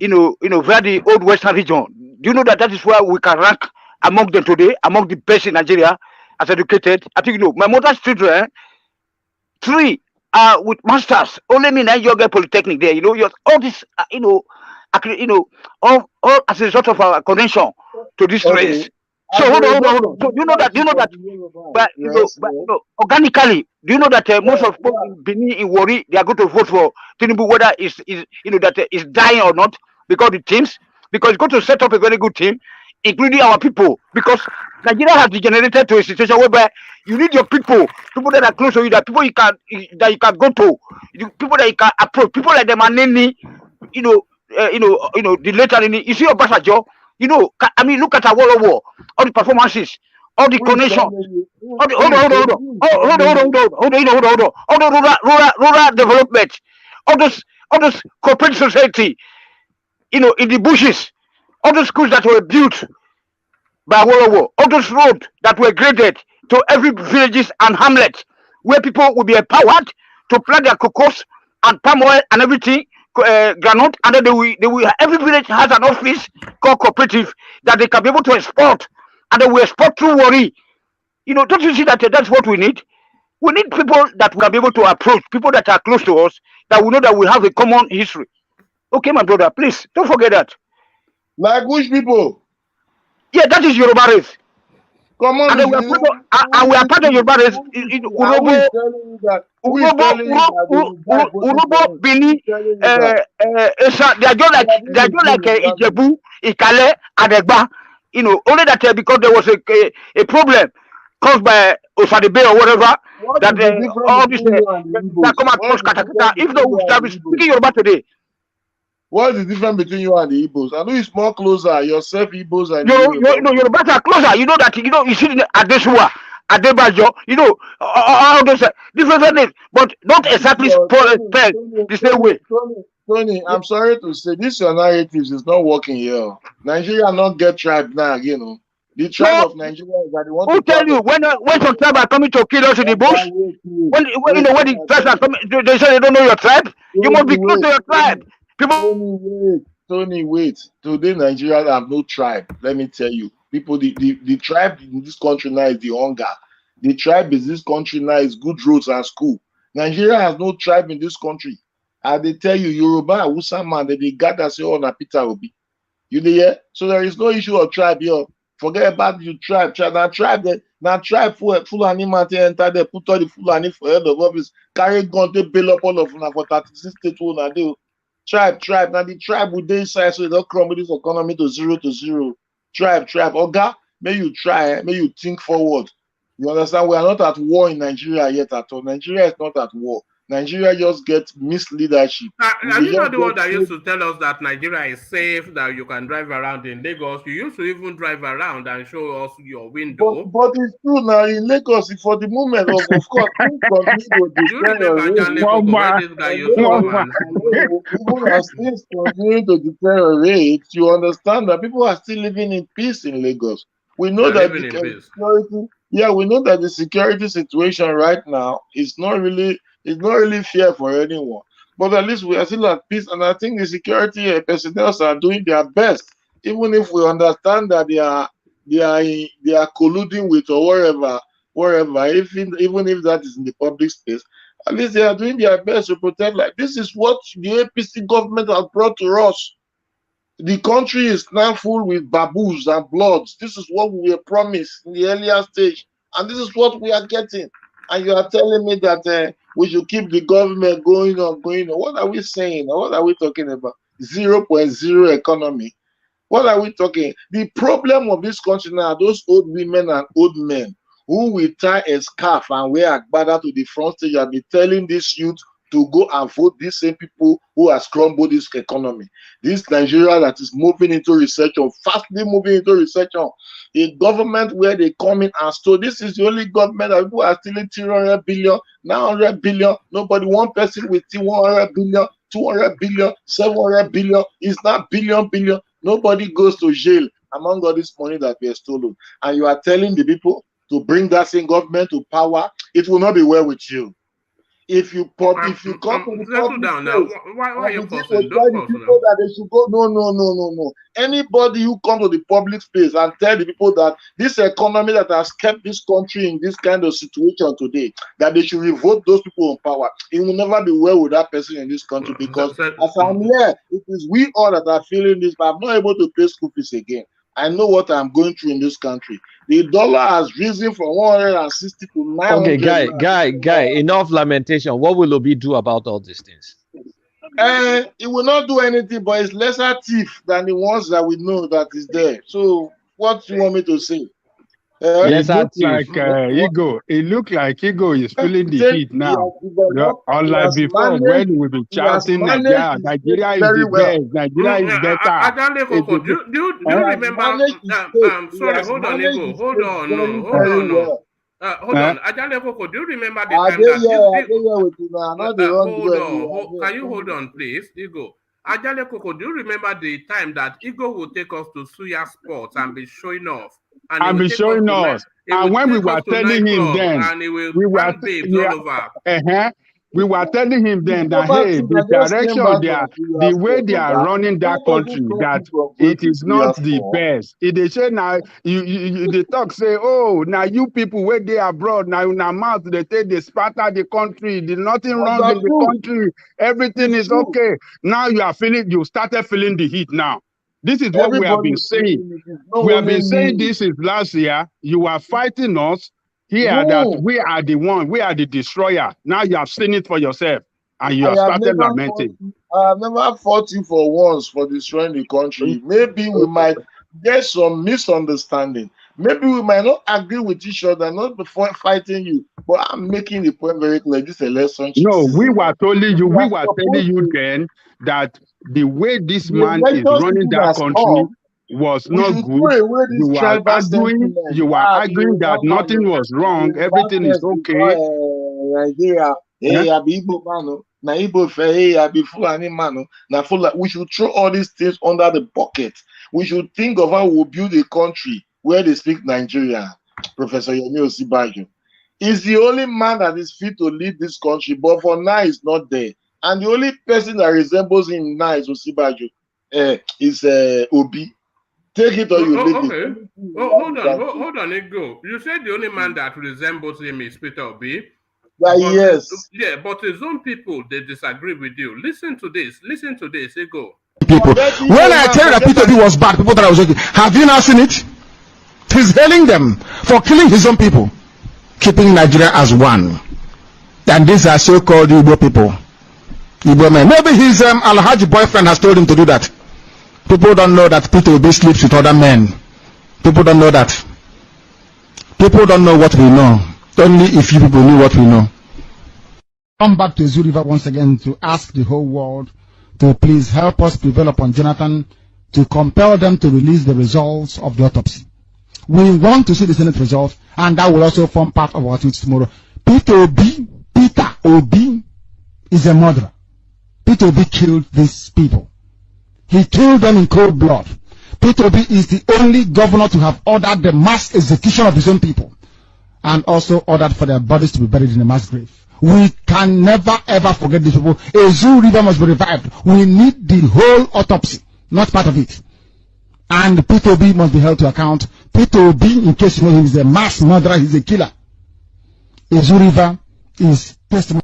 via the old Western region? Do you know that is why we can rank among them today, among the best in Nigeria as educated? I think my mother's children, 3 are with masters. Only me and Yoga Polytechnic there. All this, all as a result of our connection to this race. So hold on. So do you know that? But organically, do you know that most of people in Benin, in Wari, they are going to vote for Tinubu, whether is dying or not, because the teams, because it's going to set up a very good team, including our people, because Nigeria has degenerated to a situation whereby you need your people that are close to you, that people you can go to, people that you can approach, people like the Maneni, the later you see Obasanjo. Look at our World War, all the performances, all the connection, all the rural development, all those corporate society, in the bushes, all those schools that were built by World War, all those roads that were graded to every villages and hamlets, where people will be empowered to plant their cocos and palm oil and everything. Granite, and then every village has an office called cooperative that they can be able to export, and then we export through Wari. Don't you see that that's what we need? We need people that we can be able to approach, people that are close to us, that we know that we have a common history. Okay, my brother, please don't forget that. Like which people? Yeah, that is Yoruba race. Come on, and we are part of Yoruba race. Urobo, Bini, they are just like Ijebu, Ikale, Adegba. Only that because there was a problem caused by Osadebe or whatever, that all this that come across Katakata. If not, we start speaking Yoruba today. What is the difference between you and the Igbos? I know it's more closer. Yourself, Igbos, and Yoruba are closer. You know that. You see Adesua, Adebajo. All those different names, but not exactly spelled the same way. Tony, I'm sorry to say this. Your narratives is not working here. Nigeria not get tribe now. The tribe of Nigeria is that they want to tell you when some tribe are coming to kill us in the bush. When the tribes are coming, they say they don't know your tribe. You must be close to your tribe. Tony, wait. Today, Nigeria have no tribe. Let me tell you. People, the tribe in this country now is the hunger. The tribe in this country now is good roads and school. Nigeria has no tribe in this country. And they tell you, Yoruba, Hausa man, they gather say, oh, na Peter Obi. You hear? So there is no issue of tribe here. Forget about you tribe. Now tribe full animal enter there, put all the full animal for head of office, carry gun, they bail up all of them for 36 states. Tribe. Now the tribe will they inside so they don't crumble this economy to zero. Tribe. Oga, may you try, may you think forward. You understand? We are not at war in Nigeria yet at all. Nigeria is not at war. Nigeria just gets misleadership. Are you not the one that used to tell us that Nigeria is safe, that you can drive around in Lagos? You used to even drive around and show us your window. But it's true now in Lagos, for the moment, of course, things continue to even as things continue to deteriorate, you understand that people are still living in peace in Lagos. We know that the security, we know that the security situation right now is not really fair for anyone. But at least we are still at peace, and I think the security personnel are doing their best, even if we understand that they are colluding with or wherever, even if that is in the public space. At least they are doing their best to protect. Like, this is what the APC government has brought to us. The country is now full with baboons and bloods. This is what we were promised in the earlier stage, and this is what we are getting. And you are telling me that we should keep the government going on. What are we saying? What are we talking about? 0.0 economy. What are we talking? The problem of this country now are those old women and old men who will tie a scarf and wear agbada to the front stage and be telling this youth to go and vote these same people who has crumbled this economy. This Nigeria that is moving into recession, fastly moving into recession, a government where they come in and so this is the only government that people are stealing 300 billion, 900 billion, nobody, one person with 100 billion, 200 billion, 700 billion, it's not billion. Nobody goes to jail among all this money that we are stolen. And you are telling the people to bring that same government to power, it will not be well with you. If you come to the public down now. Why are you posting? That they should go. No. Anybody who comes to the public space and tell the people that this economy that has kept this country in this kind of situation today, that they should revoke those people in power, it will never be well with that person in this country, because as I'm here, it is we all that are feeling this, but I'm not able to pay school fees again. I know what I'm going through in this country. The dollar has risen from 160 to 900. Okay, guy, enough lamentation. What will Obi do about all these things? It will not do anything, but it's lesser thief than the ones that we know that is there. So what do you want me to say? It look like Ego is feeling the heat now. Unlike before, when we be shouting Nigeria is the best, Nigeria is better. Do you remember? Sorry, hold on, Ego. Hold on. Ajale Koko, do you remember the time that can you hold on, please, Ego? Ajale Koko, do you remember the time that Ego will take us to Suya Sports and be showing off? And be showing us. And when we were telling him then, we were telling him then that, hey, the direction they are, the way they are running that country, that it is not the best. They say now, they talk, say, oh, now you people where they abroad, now in our mouth, they take the sparta the country, there's nothing wrong in the country, everything is okay. Now you started feeling the heat now. This is what we have been saying. We have been saying this is last year. You are fighting us here that we are the one, we are the destroyer. Now you have seen it for yourself and you have started lamenting. I have never fought you for once for destroying the country. Maybe we might get some misunderstanding. Maybe we might not agree with each other, not before fighting you. But I'm making the point very clear. This election. No, we were telling you then that the way this man is running that country was not good. You were arguing that nothing was wrong, everything is okay. We should throw all these things under the bucket. We should think of how we'll build a country where they speak Nigerian. Professor Yemi Osibajo is the only man that is fit to lead this country, but for now he's not there. And the only person that resembles him now is Osibajo, is Obi. Take it or you leave it. Hold on, Ego. You said the only man that resembles him is Peter Obi. Yes. Yeah, but his own people, they disagree with you. Listen to this, Ego. People. When I tell you that Peter Obi was bad, people thought I was joking. Have you now seen it? He's hailing them for killing his own people, keeping Nigeria as one. And these are so-called Igbo people. Igbo men. Maybe his Alhaji boyfriend has told him to do that. People don't know that Peter Obi sleeps with other men. People don't know that. People don't know what we know. Only if you people knew what we know. Come back to Zoo River once again to ask the whole world to please help us prevail upon Jonathan to compel them to release the results of the autopsy. We want to see the Senate results, and that will also form part of our tweets tomorrow. Peter Obi is a murderer. Peter Obi killed these people. He killed them in cold blood. Peter Obi is the only governor to have ordered the mass execution of his own people, and also ordered for their bodies to be buried in a mass grave. We can never ever forget these people. A Zoo River must be revived. We need the whole autopsy, not part of it. And Peter Obi must be held to account. Peter Obi, in case you know him, is a mass murderer, he's a killer. A Zoo River is testimony.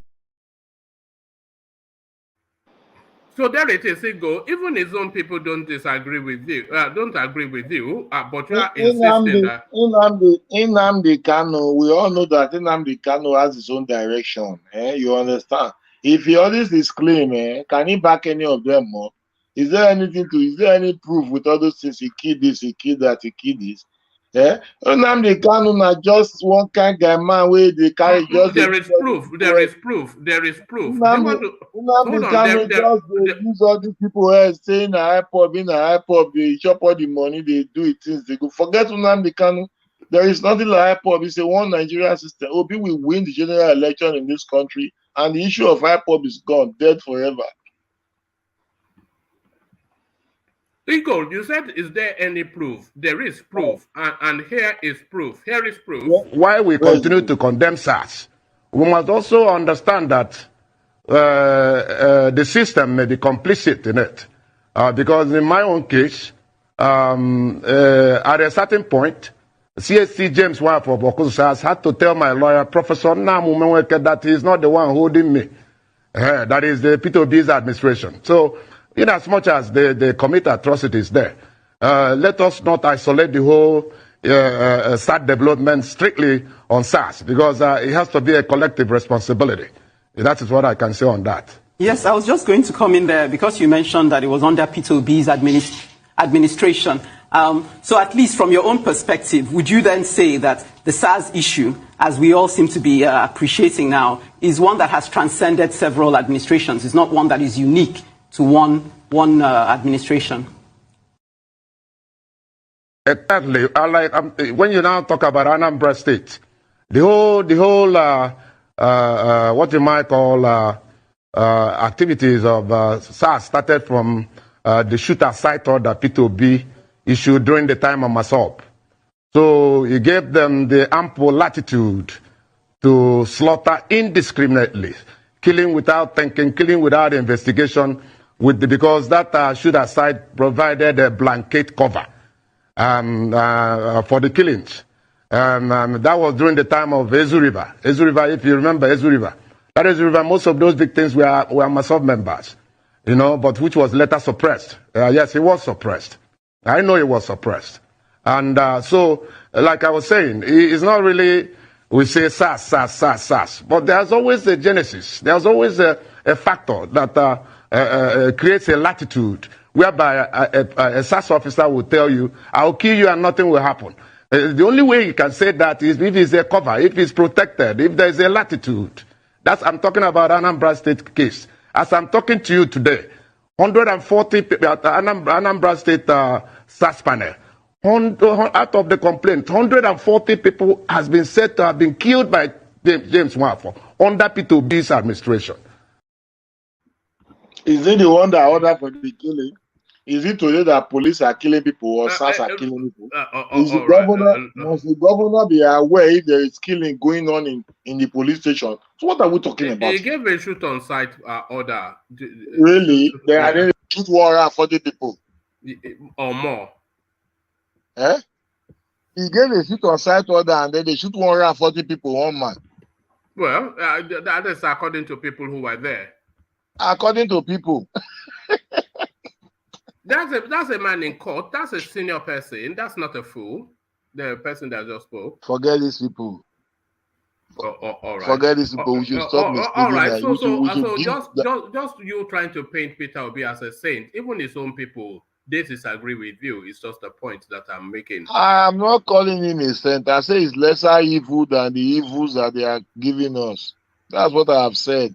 So there it is, Igo. Even his own people don't disagree with you, don't agree with you, but you are insisting that Nnamdi Kanu, we all know that Nnamdi Kanu has his own direction. You understand? If he always disclaim, can he back any of them more? Is there any proof with all those things? He killed this, he killed that, he killed this. Nnamdi Kanu na just one kind of man where they carry just. There is proof. Nnamdi Kanu just use all these people saying Ipob, in Ipob, they chop all the money, they do it things they go. Forget Nnamdi Kanu. There is nothing like Ipob. It's a one Nigerian system. Obi will win the general election in this country, and the issue of Ipob is gone, dead forever. Eagle, you said, is there any proof? There is proof, and here is proof. Here is proof. While we continue to condemn SARS, we must also understand that the system may be complicit in it. Because in my own case, at a certain point, CSC James Wife of Okusas had to tell my lawyer, Professor Namu, that he is not the one holding me. That is the Peter Obi's administration. So, in as much as they commit atrocities there, let us not isolate the whole SARS development strictly on SARS, because it has to be a collective responsibility. That is what I can say on that. Yes, I was just going to come in there because you mentioned that it was under Peter Obi's administration. So at least from your own perspective, would you then say that the SARS issue, as we all seem to be appreciating now, is one that has transcended several administrations? It's not one that is unique to one administration? Exactly. When you now talk about Anambra State, the whole what you might call activities of SARS started from the shooter site order Peter Obi issued during the time of Masop. So he gave them the ample latitude to slaughter indiscriminately, killing without thinking, killing without investigation, because that shooter site provided a blanket cover for the killings. That was during the time of Ezu River. Ezu River, if you remember Ezu River. That Ezu River, most of those victims were Masop members, but which was later suppressed. Yes, it was suppressed. I know it was suppressed. And so, like I was saying, it's not really, we say SARS, but there's always a genesis. There's always a factor that creates a latitude whereby a SARS officer will tell you, I'll kill you and nothing will happen. The only way you can say that is if it's a cover, if it's protected, if there's a latitude. I'm talking about Anambra State case. As I'm talking to you today, 140 people at Anambra State SARS panel, out of the complaint, 140 people has been said to have been killed by James Nwafo under Peter Obi's administration. Is it the one that ordered for the killing? Is it today that police are killing people or SARS are killing people? Must the governor be aware if there is killing going on in the police station? So what are we talking about? He gave a shoot on site order. Really? They are shoot 140 people or more. He gave a shoot on site order and then they shoot 140 people, one man. Well, that is according to people who were there. According to people. That's a man in court. That's a senior person. That's not a fool. The person that just spoke. Forget these people. All right. Forget these people. We should stop misleading. All right. So give just you trying to paint Peter Obi as a saint. Even his own people, they disagree with you. It's just a point that I'm making. I am not calling him a saint. I say it's lesser evil than the evils that they are giving us. That's what I have said.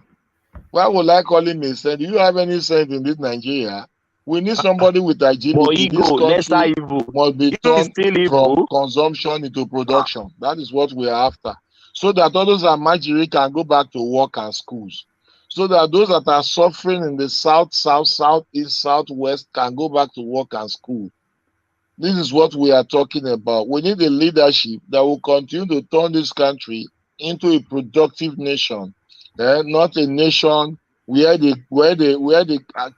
Why would I call him a saint? Do you have any saint in this Nigeria? We need somebody with agility. This country must be turned from consumption into production. That is what we are after. So that others are Majiri can go back to work and schools. So that those that are suffering in the south, southeast, southwest can go back to work and school. This is what we are talking about. We need a leadership that will continue to turn this country into a productive nation, not a nation where they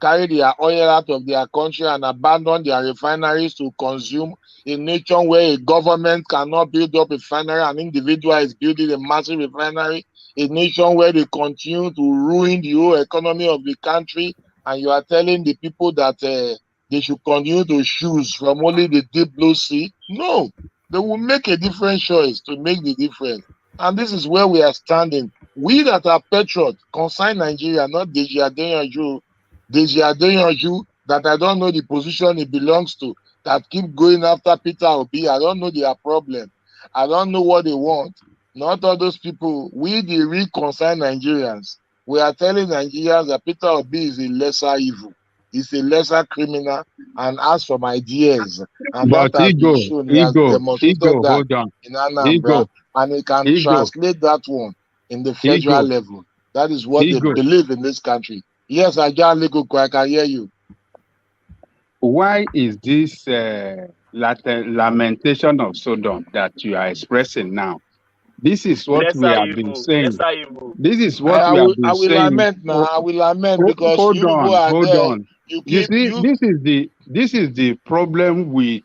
carry their oil out of their country and abandon their refineries to consume. A nation where a government cannot build up a refinery, an individual is building a massive refinery. A nation where they continue to ruin the whole economy of the country, and you are telling the people that they should continue to choose from only the deep blue sea. No, they will make a different choice to make the difference. And this is where we are standing. We that are patriots concern Nigeria, not Deji Adeyanju, that I don't know the position he belongs to, that keep going after Peter Obi. I don't know their problem. I don't know what they want. Not all those people. We, the real concerned Nigerians, we are telling Nigerians that Peter Obi is a lesser evil. He's a lesser criminal and ask for ideas. And but that has been shown. He has demonstrated that hold on. in Anambra. And he can translate that one in the federal level. That is what they believe in this country. Yes, I can hear you. Why is this lamentation of Sodom that you are expressing now? This is what we have been saying. This is what we have been saying. Lament now. I will lament because hold you on, people are hold there. on. You see, this is the problem with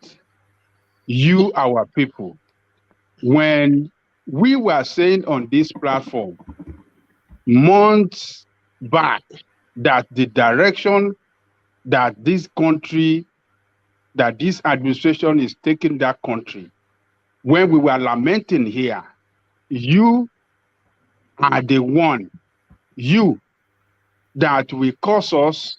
you, our people. When we were saying on this platform months back that the direction that this country, that this administration is taking that country, when we were lamenting here, you are the one, you, that will cause us,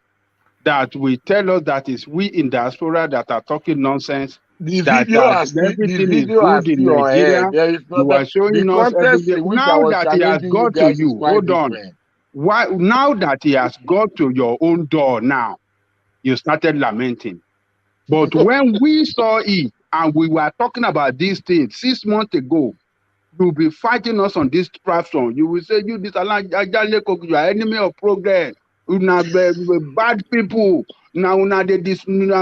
that will tell us that it's we in diaspora that are talking nonsense. The that video everything is good in Nigeria. You are showing us everything. Now that he has got to you, hold on. Why now that he has got to your own door now, you started lamenting. But when we saw it and we were talking about these things 6 months ago, you'll be fighting us on this platform. You will say, you are enemy of progress. You are bad people. Now they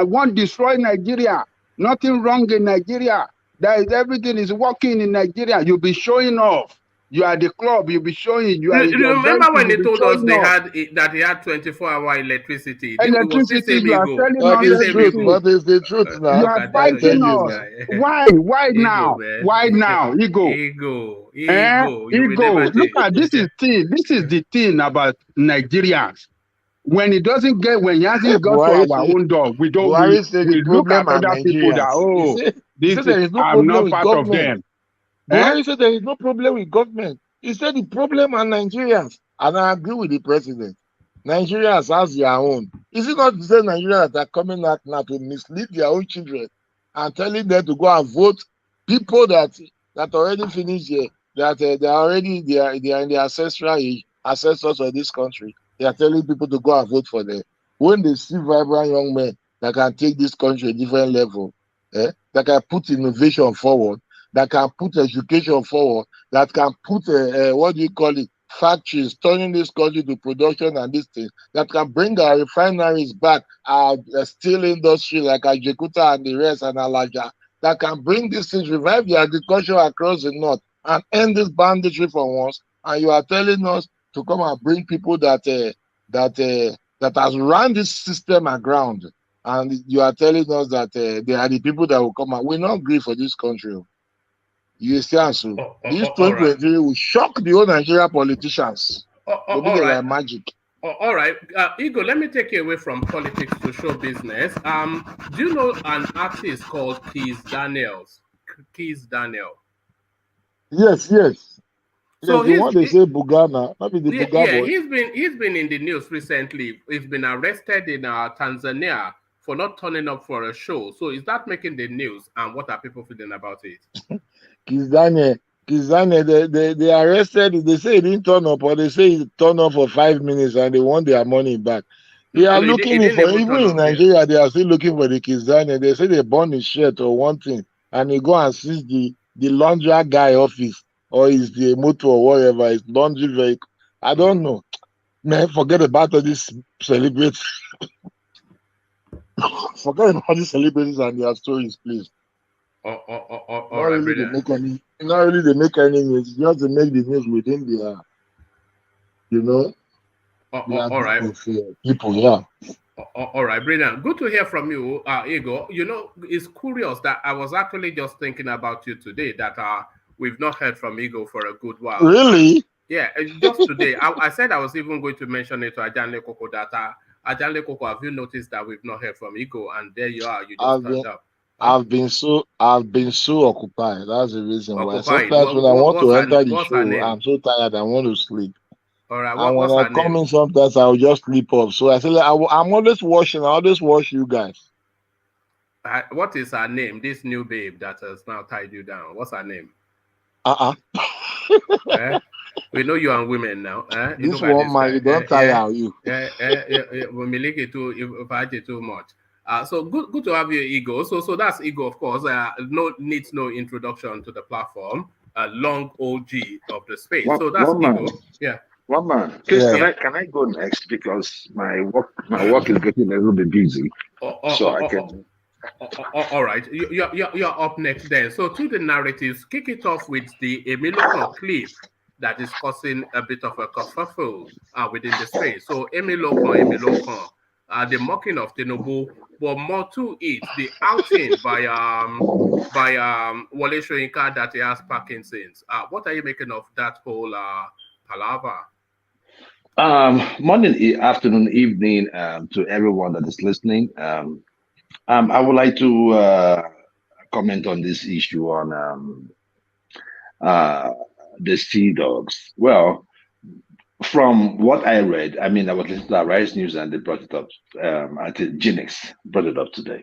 want to destroy Nigeria. Nothing wrong in Nigeria. Everything is working in Nigeria. You'll be showing off. You are the club. You'll be showing. You remember when they told us they had that he had 24-hour electricity? Electricity. You are telling us what is the truth now? You are fighting us. Why? Why now? Why now? Ego. Look at this is thing. This is the thing about Nigerians. When it doesn't get, when he hasn't got to our own door, we don't. We look at other people that I'm not part of them. Buhari said there is no problem with government. He said the problem are Nigerians. And I agree with the president. Nigerians has their own. Is it not the same Nigerians that are coming out now to mislead their own children and telling them to go and vote? People that already finished here, that they are in the ancestral age, ancestors of this country. They are telling people to go and vote for them. When they see vibrant young men that can take this country to a different level, that can put innovation forward, that can put education forward, that can put, factories, turning this country to production and this thing, that can bring our refineries back, our steel industry like Ajekuta and the rest and Alaja, that can bring these things, revive the agriculture across the north and end this banditry for once. And you are telling us to come and bring people that has run this system aground, and you are telling us that they are the people that will come out. We not agree for this country. You see, so this 2023 will shock the whole Nigeria politicians. Like magic. All right, Igor, let me take you away from politics to show business. Do you know an artist called Keith Daniels? Keys Daniel? Yes. So the one they say Bugana, maybe the Buga yeah, boy. he's been in the news recently. He's been arrested in Tanzania for not turning up for a show. So is that making the news? And what are people feeling about it? Kizane, they arrested. They say he didn't turn up, or they say he turned up for 5 minutes and they want their money back. They are looking for, even in Nigeria, they are still looking for the Kizane. They say they burn his shirt or one thing, and they go and seize the laundry guy office, or is the motor or whatever, it's laundry vehicle. I don't know. Man, forget about all these celebrities. Forget about these celebrities and their stories, please. All right, really not really they make any news, just to make the news within their, all right. People, yeah. All right, brilliant. Good to hear from you, Igor. It's curious that I was actually just thinking about you today, that we've not heard from Igor for a good while. Really? Yeah, just today. I said I was even going to mention it to Ajanle Koko that Ajanle Koko, have you noticed that we've not heard from Igor? And there you are, you just turned up. I've been so occupied. That's the reason why. Sometimes when I want to enter the show, I'm so tired. I want to sleep. All right. And when I come in, sometimes I'll just sleep off. So I say, I'm always watching. I always watch you guys. What is her name? This new babe that has now tied you down. What's her name? We know you are women now. This woman, you don't tire you. We make it too much. So good to have you, Igor. So that's Igor, of course. Needs no introduction to the platform. Long OG of the space. So that's Igor. Yeah. One man. Please, can I go next, because my work is getting a little bit busy. I can. All right, you're up next then. So to the narratives, kick it off with the Emilokon clip that is causing a bit of a kerfuffle within the space. So Emilokon, the mocking of Tinubu, but more to it, the outing by Wole Soyinka that he has Parkinson's. What are you making of that whole palaver? Morning, afternoon, evening to everyone that is listening. I would like to comment on this issue on the sea dogs. Well, from what I read, I was listening to Rise News and they brought it up. I think Genix brought it up today,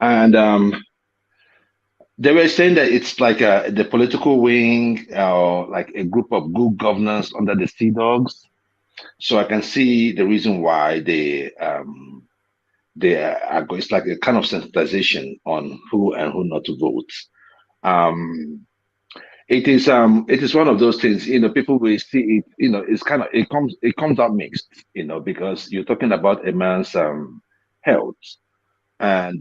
and they were saying that it's like the political wing, or like a group of good governors under the sea dogs. So I can see the reason why they are. It's like a kind of sensitization on who and who not to vote. It is one of those things. People will see it. It comes out mixed. Because you're talking about a man's health, and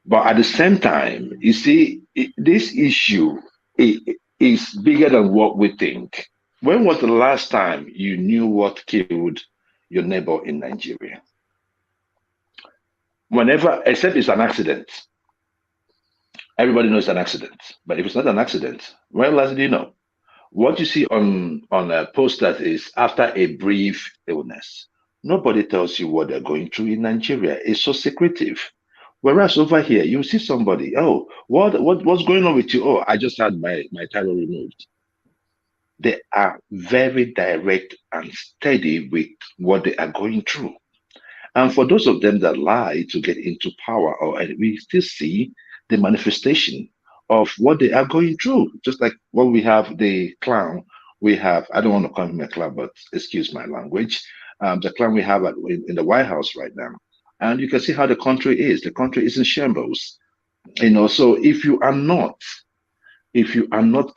but at the same time, you see, this issue is bigger than what we think. When was the last time you knew what killed your neighbor in Nigeria? Whenever, except it's an accident. Everybody knows it's an accident. But if it's not an accident, when last did you know? What you see on a posters is after a brief illness. Nobody tells you what they're going through in Nigeria. It's so secretive. Whereas over here, you see somebody, oh, what's going on with you? Oh, I just had my thyroid removed. They are very direct and steady with what they are going through. And for those of them that lie to get into power, we still see the manifestation of what they are going through. Just like when we have the clown, we have, I don't want to call him a clown, but excuse my language, the clown we have in the White House right now. And you can see how the country is. The country is in shambles. So if you are not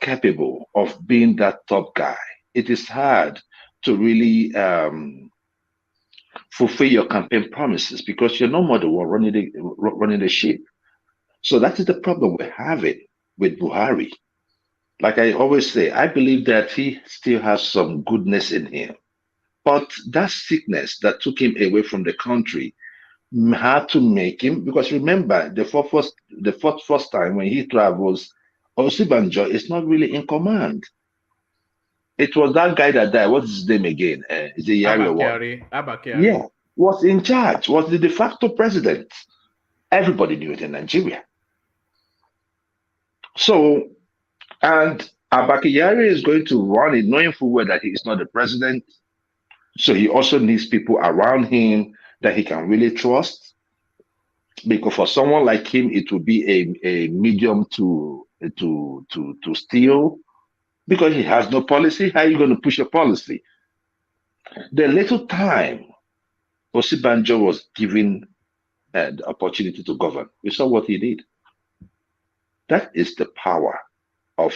capable of being that top guy, it is hard to really fulfill your campaign promises, because you're no more the one running the ship. So that is the problem we're having with Buhari. Like I always say, I believe that he still has some goodness in him, but that sickness that took him away from the country had to make him, because remember the first time when he travels, Osibanjo is not really in command. It was that guy that died. What's his name again? Is it Abakari? Yeah, was in charge, was the de facto president. Everybody knew it in Nigeria. So, and Abakari is going to run it knowing full well that he is not the president. So he also needs people around him that he can really trust. Because for someone like him, it will be a medium to steal. Because he has no policy, how are you going to push a policy? The little time Osibanjo was given the opportunity to govern, we saw what he did. That is the power of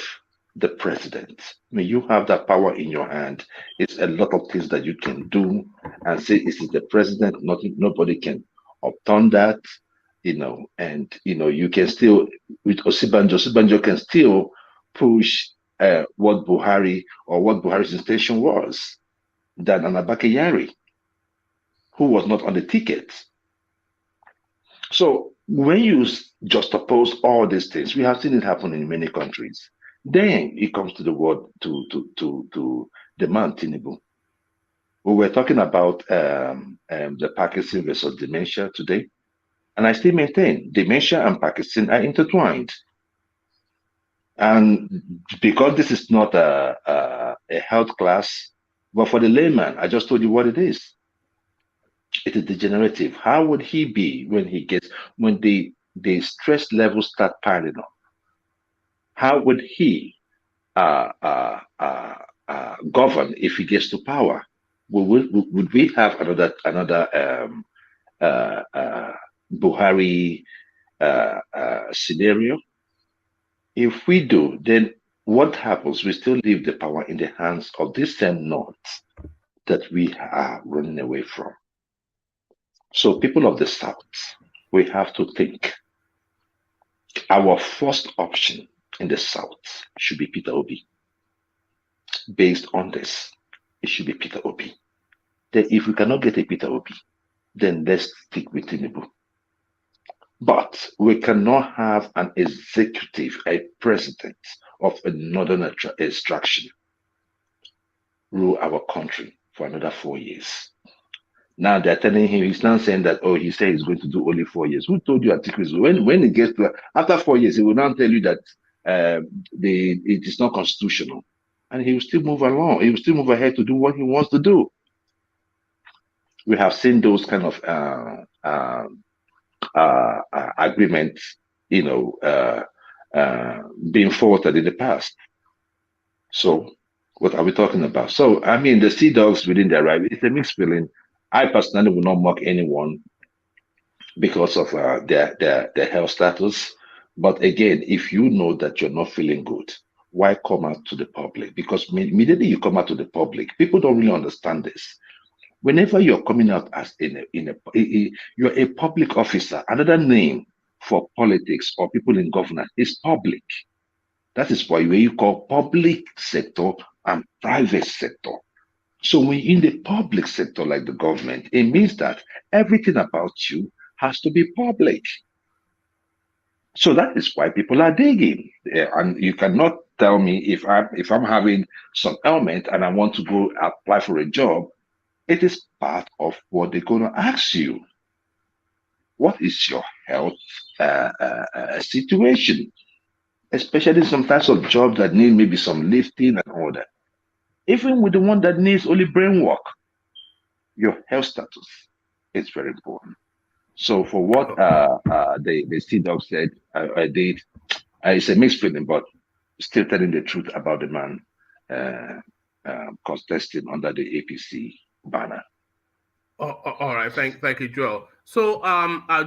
the president. When you have that power in your hand, it's a lot of things that you can do and say, this is the president, nobody can upturn that, and you can still, with Osibanjo can still push what Buhari or what Buhari's intention was than an Abakari, who was not on the ticket. So when you juxtapose all these things, we have seen it happen in many countries. Then it comes to the word to the man Tinubu. We were talking about the Parkinson versus dementia today, and I still maintain dementia and Parkinson are intertwined. And because this is not a health class, but for the layman, I just told you what it is. It is degenerative. How would he be when the stress levels start piling up? How would he govern if he gets to power? Would we have another Buhari scenario? If we do, then what happens? We still leave the power in the hands of this same North that we are running away from. So people of the South, we have to think. Our first option in the South should be Peter Obi. Based on this, it should be Peter Obi. Then if we cannot get a Peter Obi, then let's stick with Tinubu. But we cannot have an executive, a president of a northern extraction rule our country for another 4 years. Now they're telling him, he's not saying that, oh, he said he's going to do only 4 years. Who told you articles? When it gets to, after 4 years, he will now tell you that it is not constitutional. And he will still move along. He will still move ahead to do what he wants to do. We have seen those kind of agreements, being faulted in the past. So what are we talking about? So, I mean, the Sea Dogs within their right, it's a mixed feeling. I personally will not mock anyone because of their health status. But again, if you know that you're not feeling good, why come out to the public? Because immediately you come out to the public, people don't really understand this. Whenever you're coming out as you're a public officer, another name for politics or people in governance is public. That is why you call public sector and private sector. So when you're in the public sector like the government, it means that everything about you has to be public. So that is why people are digging. And you cannot tell me if I'm having some ailment and I want to go apply for a job, it is part of what they're going to ask you. What is your health situation? Especially some types of jobs that need maybe some lifting and all that. Even with the one that needs only brain work, your health status is very important. So for what the Sea Dog said, I did, it's a mixed feeling, but still telling the truth about the man contesting under the APC banner. All right, thank you, Joel. So,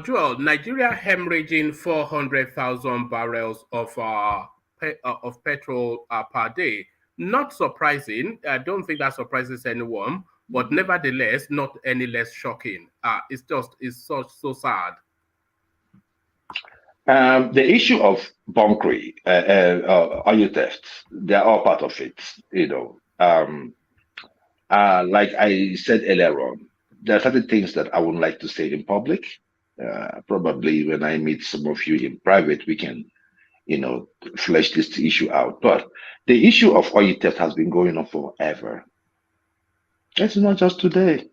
Joel, Nigeria hemorrhaging 400,000 barrels of petrol per day. Not surprising. I don't think that surprises anyone, but nevertheless, not any less shocking. It's so sad. The issue of bunkering, oil theft, they're all part of it. Like I said earlier on, there are certain things that I would like to say in public. Probably when I meet some of you in private, we can, flesh this issue out. But the issue of oil theft has been going on forever. It's not just today.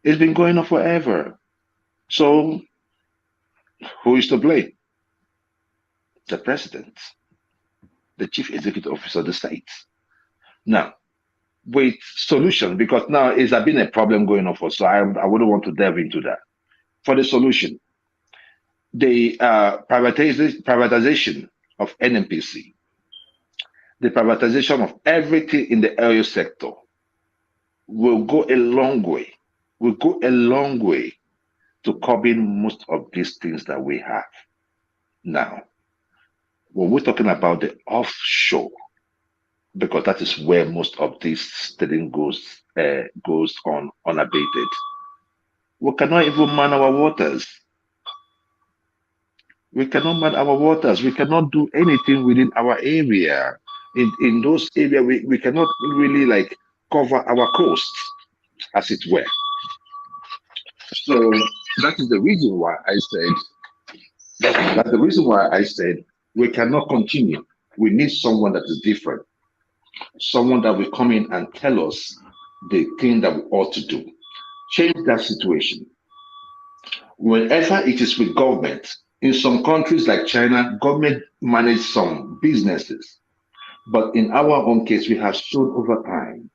It's been going on forever. So who is to blame? The president. the chief executive officer of the state. Now, with solution, because now it's been a problem going on for, so I wouldn't want to delve into that. For the solution, the privatization of NNPC, the privatization of everything in the oil sector will go a long way, to curbing most of these things that we have. Now, when we're talking about the offshore, because that is where most of this stealing goes on unabated, we cannot even man our waters. We cannot man our waters. We cannot do anything within our area. In those areas, we cannot really like cover our coasts, as it were. So that is the reason why I said, that's the reason why I said we cannot continue. We need someone that is different. Someone that will come in and tell us the thing that we ought to do. Change that situation. Whenever it is with government, in some countries like China, government manage some businesses. But in our own case, we have shown over time,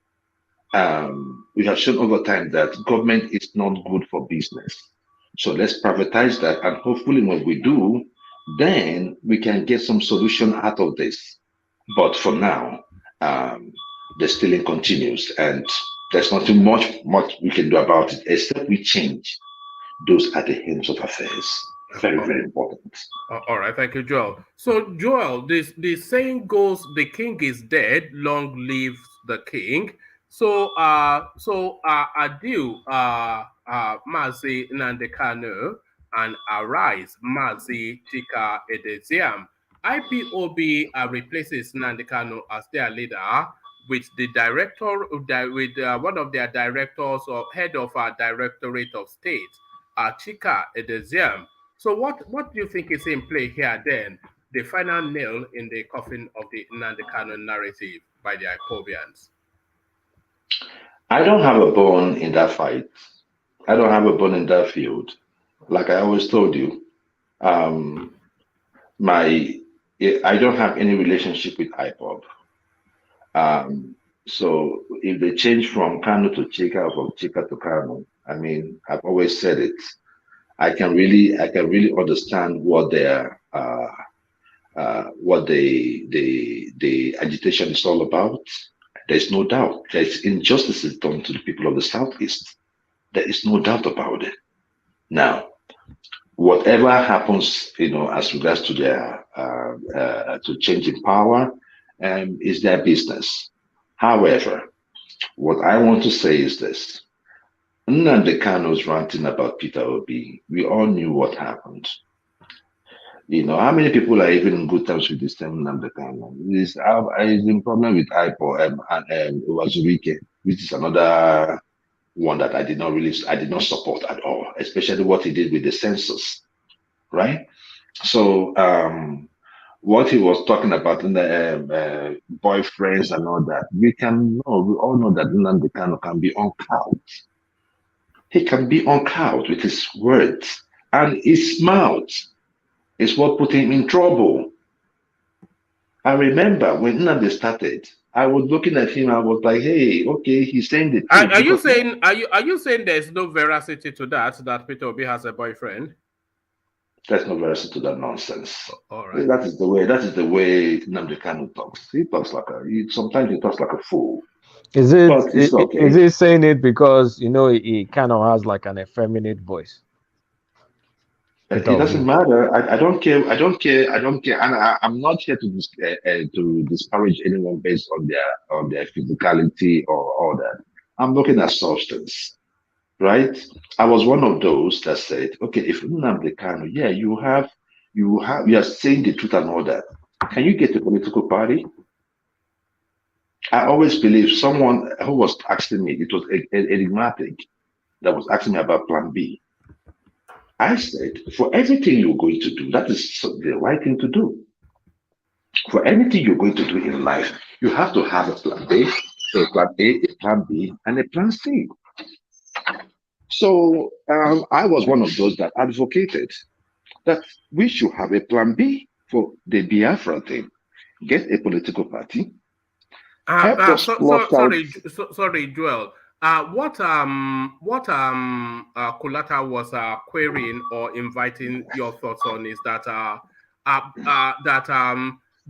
that government is not good for business. So let's privatize that, and hopefully when we do, then we can get some solution out of this. But for now, the stealing continues, and there's nothing much we can do about it, except we change those at the ends of affairs. Very, very important. All right, thank you, Joel. So, Joel, the saying goes, "The king is dead, long live the king." So, adieu, Mazi Nnamdi Kanu, and arise, Mazi Chika Edeziam. IPOB replaces Nnamdi Kanu as their leader, with the director, with one of their directors or head of our Directorate of State, Chika Edeziam. So what do you think is in play here then? The final nail in the coffin of the Nnamdi Kanu narrative by the Ipobians? I don't have a bone in that fight. I don't have a bone in that field. Like I always told you, I don't have any relationship with Ipob. So if they change from Kanu to Chika or from Chika to Kanu, I mean, I've always said it. I can really understand what their what the agitation is all about. There's no doubt there's injustices done to the people of the Southeast. There is no doubt about it. Now, whatever happens, as regards to their to change in power, is their business. However, what I want to say is this. Nnamdi Kanu's ranting about Peter Obi, we all knew what happened. How many people are even in good terms with the same Nnamdi Kanu? There's a problem with Ipob and Wazurike, which is another one that I did not support at all, especially what he did with the census, right? So what he was talking about in the boyfriends and all that, we all know that Nnamdi Kanu can be uncowed. He can be uncowed with his words, and his mouth is what put him in trouble. I remember when Nnamdi started, I was looking at him. I was like, "Hey, okay, he's saying the truth." Are you saying there's no veracity to that Peter Obi has a boyfriend? There's no veracity to that nonsense. All right. That is the way Nnamdi Kanu talks. He talks sometimes he talks like a fool. Is he saying it because he kind of has like an effeminate voice? It doesn't matter. I don't care. And I'm not here to disparage anyone based on their physicality or all that. I'm looking at substance, right? I was one of those that said, okay, if Nnamdi Kanu, you are saying the truth and all that, can you get a political party? I always believe someone who was asking me, it was enigmatic, that was asking me about Plan B. I said, for everything you're going to do, that is the right thing to do. For anything you're going to do in life, you have to have a Plan A, a Plan B, and a Plan C. So I was one of those that advocated that we should have a Plan B for the Biafra thing. get a political party, help us plot out. Sorry, Joel. What Kulata was querying or inviting your thoughts on is that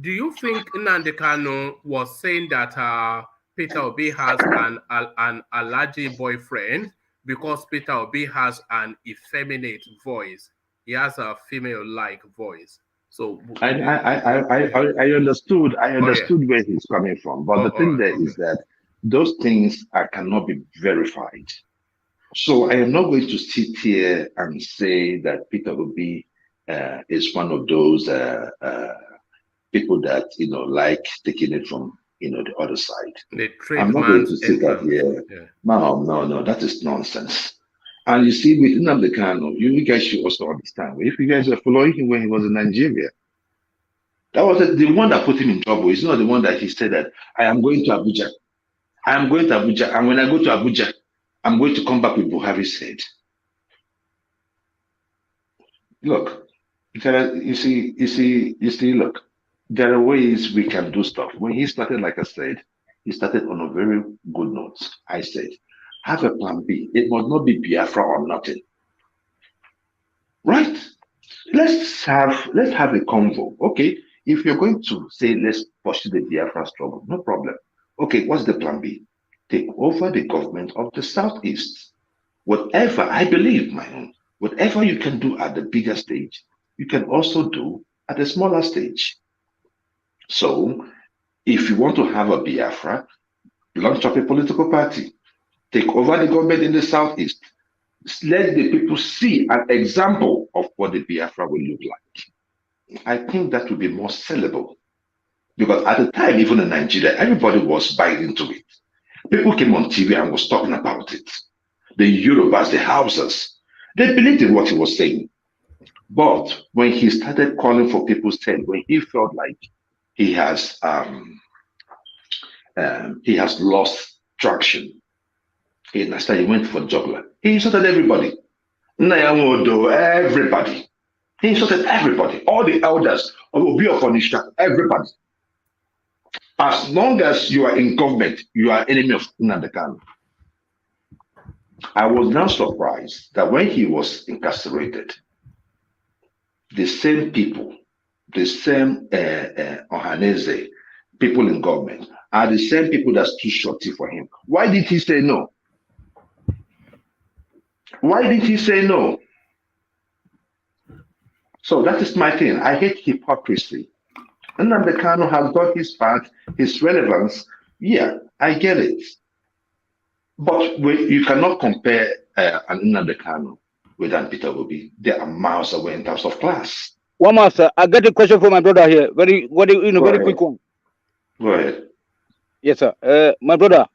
do you think Nnamdi Kanu was saying that Peter Obi has an Alhaji boyfriend because Peter Obi has an effeminate voice? He has a female-like voice. So I understood where he's coming from, but the thing is that those things cannot be verified. So I am not going to sit here and say that Peter Obi is one of those people that like taking it from the other side. I'm not going to say that here. Yeah. No, that is nonsense. And you see, with Nnamdi Kanu, you guys should also understand. If you guys were following him when he was in Nigeria, that was the one that put him in trouble. It's not the one that he said that I am going to Abuja. I am going to Abuja, and when I go to Abuja, I'm going to come back with Buhari's head. Look, you see, look, there are ways we can do stuff. When he started, like I said, he started on a very good note. I said, have a plan B. It must not be Biafra or nothing. Right? Let's have a convo. Okay, if you're going to say let's pursue the Biafra struggle, no problem. Okay, what's the plan B? Take over the government of the Southeast. Whatever, I believe, my own, whatever you can do at the bigger stage, you can also do at a smaller stage. So, if you want to have a Biafra, launch up a political party, take over the government in the Southeast, let the people see an example of what the Biafra will look like. I think that would be more sellable. Because at the time, even in Nigeria, everybody was buying into it. People came on TV and was talking about it. The Yorubas, the Hausas, they believed in what he was saying. But when he started calling for people's head, when he felt like he has lost traction, he went for juggler. He insulted everybody. Everybody. He insulted everybody, all the elders, everybody. As long as you are in government, you are enemy of Nnamdi Kanu. I was now surprised that when he was incarcerated, the same people, the same Ohaneze, people in government, are the same people that stood shorty for him. Why did he say no? Why did he say no? So that is my thing. I hate hypocrisy. Nnamdi Kanu has got his part, his relevance. Yeah, I get it. But you cannot compare an Nnamdi Kanu with an Peter Obi. They are miles away in terms of class. One more, sir. I got a question for my brother here. Very quick one. Go ahead. Yes, sir. My brother,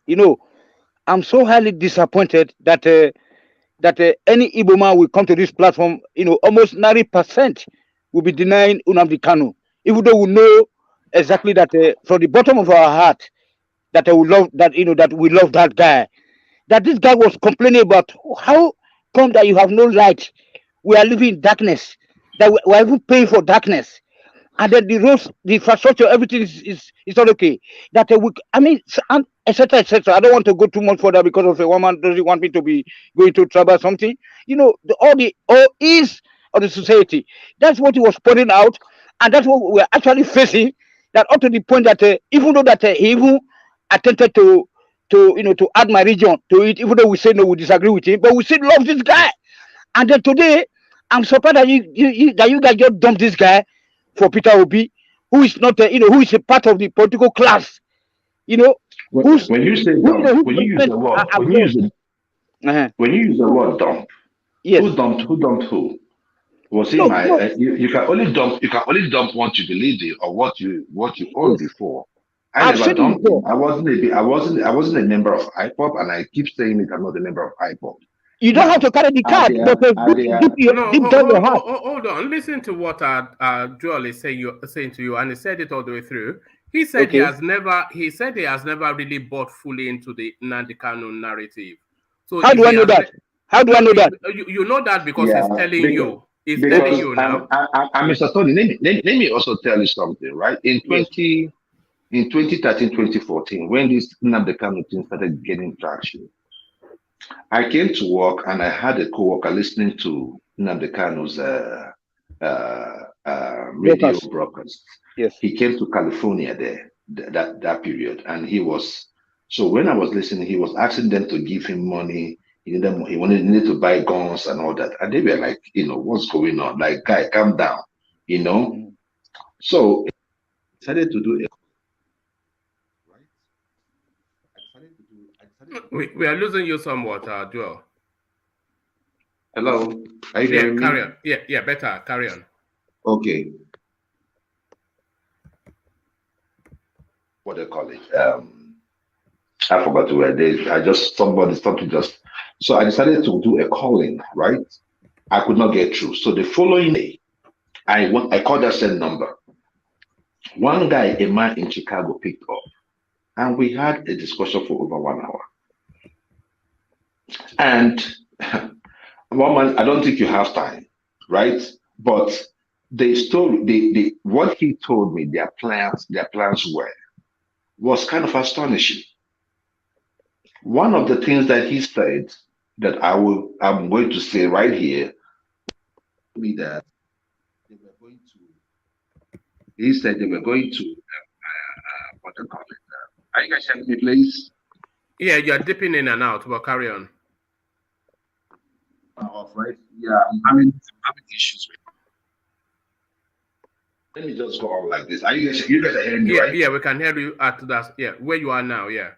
I'm so highly disappointed that any Igbo man will come to this platform. Almost 90% will be denying Nnamdi Kanu, even though we know exactly that from the bottom of our heart that we love that that we love that guy. That this guy was complaining about how come that you have no light. We are living in darkness. That we are even paying for darkness. And then the roads, the infrastructure, everything is not okay. That etc. etc. I don't want to go too much further because of a woman doesn't want me to be going to trouble or something. All is of the society. That's what he was pointing out, and that's what we're actually facing. That up to the point that even though that he even attempted to add my region to it, even though we say no, we disagree with him, but we still love this guy. And then today, I'm surprised that you guys just dumped this guy for Peter Obi, who is not who is a part of the political class. When you say dump, when you use the word dump, yes. Who dumped who? Was he you can only dump what you believed in or what you owned before. I never dumped him. I wasn't a member of Ipob, and I keep saying it. I'm not a member of Ipob. You don't have to carry the card, but deep down your heart. Hold on. Listen to what Joel is saying to you, and he said it all the way through. He said he has never really bought fully into the Nnamdi Kanu narrative. So how do I know that? How do I know that? You know that because he's telling you. is because telling you now. Mr. Tony, let me also tell you something, right? In 2013, 2014, when this Nnamdi Kanu thing started getting traction, I came to work and I had a co-worker listening to Nnamdi Kanu's radio broadcast. Yes. He came to California there, that period. And so when I was listening, he was asking them to give him money. He needed to buy guns and all that. And they were like, what's going on? Like, guy, calm down, So I decided to do it. We are losing you somewhat, Joel. Hello, are you hearing me? Carry on. Yeah, better. Carry on. Okay. What do you call it? I forgot where they. So I decided to do a calling. Right, I could not get through. So the following day, I called that same number. One guy, a man in Chicago, picked up, and we had a discussion for over 1 hour. And one man, I don't think you have time, right? But the story, what he told me, their plans was kind of astonishing. One of the things that he said that I'm going to say right here, me that they were going to. He said they were going to. What do you call it? Are you guys hearing me, please? Yeah, you're dipping in and out, but carry on. Right? Yeah, I'm having issues with. Let me just go on like this. You guys are hearing me, right? Yeah, we can hear you at that. Yeah, where you are now. Yeah.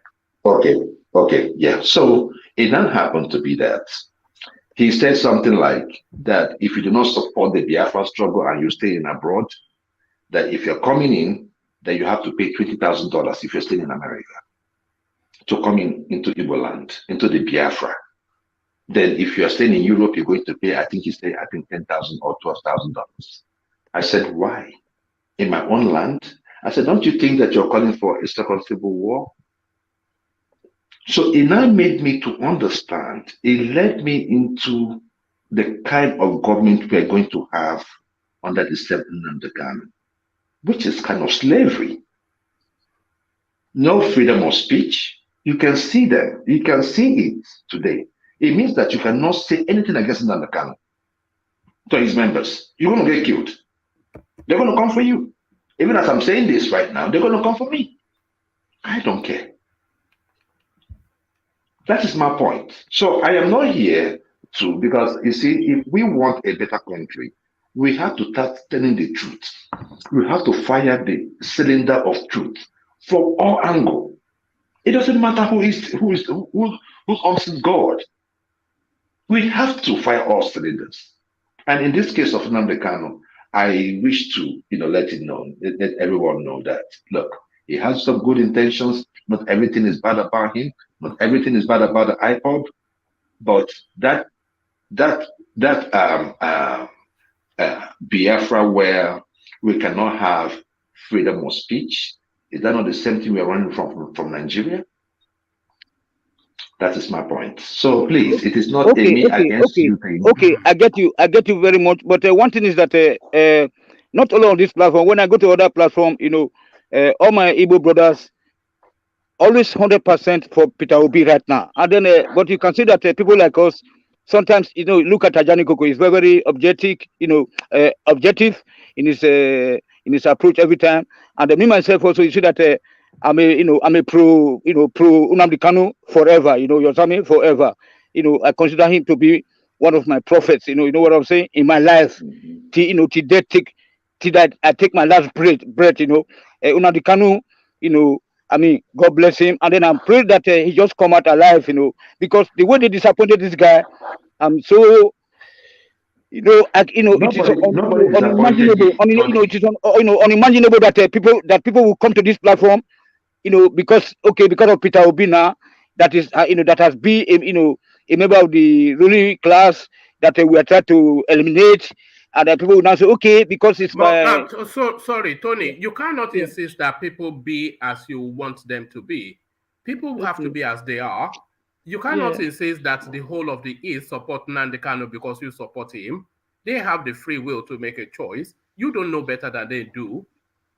Okay, yeah. So it then happened to be that he said something like that: if you do not support the Biafra struggle and you stay in abroad, that if you're coming in, that you have to pay $20,000 if you're staying in America to come into Igbo land, into the Biafra. Then if you are staying in Europe, you're going to pay, I think $10,000 or $12,000. I said, why? In my own land? I said, don't you think that you're calling for a second civil war? So it now made me to understand, it led me into the kind of government we're going to have under the 7th Nnamdi Kanu, which is kind of slavery. No freedom of speech. You can see them. You can see it today. It means that you cannot say anything against Nnamdi Kanu to his members. You're going to get killed. They're going to come for you. Even as I'm saying this right now, they're going to come for me. I don't care. That is my point. So I am not here because you see, if we want a better country, we have to start telling the truth. We have to fire the cylinder of truth from all angles. It doesn't matter who answers God. We have to fire all cylinders. And in this case of Nnamdi Kanu, I wish to let everyone know that, look, he has some good intentions. Not everything is bad about him. Not everything is bad about the Ipob. But that Biafra where we cannot have freedom of speech, is that not the same thing we are running from Nigeria? That is my point. So please, it is not me against you thing. Okay, I get you very much. But one thing is that not only on this platform, when I go to other platform, all my Igbo brothers always 100% for Peter Obi right now. And then, but you can see that people like us sometimes, look at Ajani Koko. He's very, very objective, objective in his approach every time. And me myself also, you see that I'm a pro Nnamdi Kanu forever. You know what I mean? Forever. I consider him to be one of my prophets. You know what I'm saying? In my life, till that I take my last breath. Nnamdi Kanu, God bless him. And then I'm praying that he just come out alive. Because the way they disappointed this guy, I'm so. It is unimaginable. It is unimaginable that people will come to this platform, because of Peter Obi now, that is, that has been, a member of the ruling class that we are trying to eliminate, and that people will now say, okay, because it's my. So sorry, Tony, you cannot insist that people be as you want them to be. People have to be as they are. You cannot insist that the whole of the East support Nnamdi Kanu because you support him. They have the free will to make a choice. You don't know better than they do,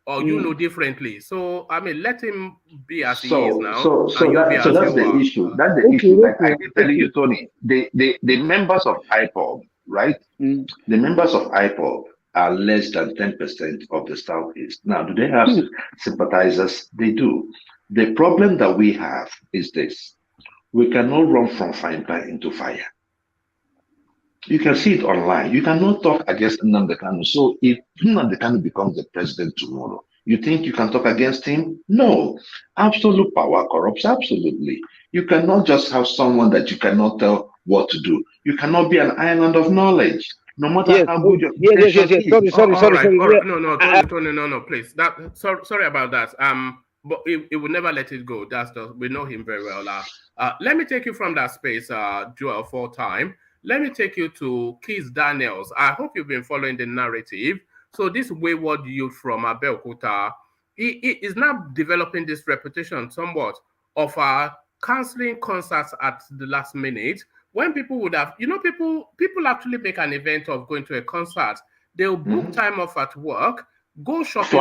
or you know differently. So I mean, let him be as he is now, So that's the issue. That's the issue. Like I keep telling you, Tony, the members of Ipob, right? The members of Ipob are less than 10% of the Southeast. Now, do they have sympathizers? They do. The problem that we have is this: we cannot run from frying pan into fire. You can see it online. You cannot talk against Nnamdi Kanu. So if Nnamdi Kanu becomes the president tomorrow, you think you can talk against him? No. Absolute power corrupts absolutely. You cannot just have someone that you cannot tell what to do. You cannot be an island of knowledge, no matter how good your intention is. Sorry. No, Tony, no, please. Sorry about that. But it would never let it go. We know him very well. Let me take you from that space, Joel, for time. Let me take you to Keith Daniels. I hope you've been following the narrative. So this wayward youth from Abeokuta, he is now developing this reputation somewhat of canceling concerts at the last minute. When people would have, people actually make an event of going to a concert. They'll book time off at work, go shopping.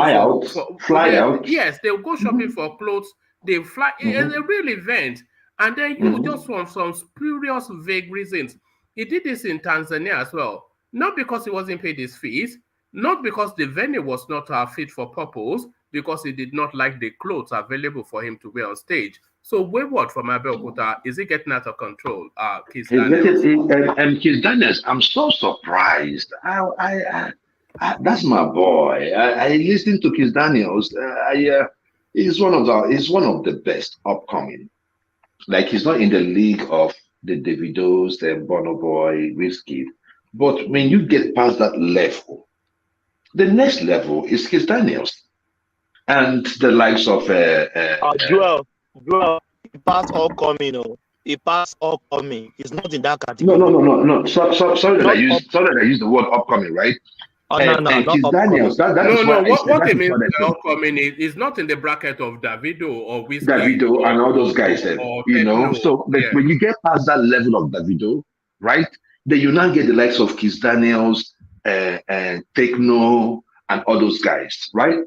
Fly out. Yes, they'll go shopping for clothes. They fly. It's a real event. And then you just want some spurious, vague reasons. He did this in Tanzania as well. Not because he wasn't paid his fees, not because the venue was not fit for purpose, because he did not like the clothes available for him to wear on stage. So wayward from Abeokuta, is he getting out of control? Keith Daniels. Keith Daniels, I'm so surprised. That's my boy. I listened to Keith Daniels. He's one of the best upcoming. Like, he's not in the league of the Davidos, the Bono Boy, Wizkid. But when you get past that level, the next level is Keith Daniels. And the likes of Joel, he passed all coming, He passed all coming. He's not in that category. No. Sorry that I used the word upcoming, right? Keith Daniels. What he means by upcoming is not in the bracket of Davido or Wizkid. Davido and all those guys, So when you get past that level of Davido, right, then you now get the likes of Keith Daniels, Techno, and all those guys, right?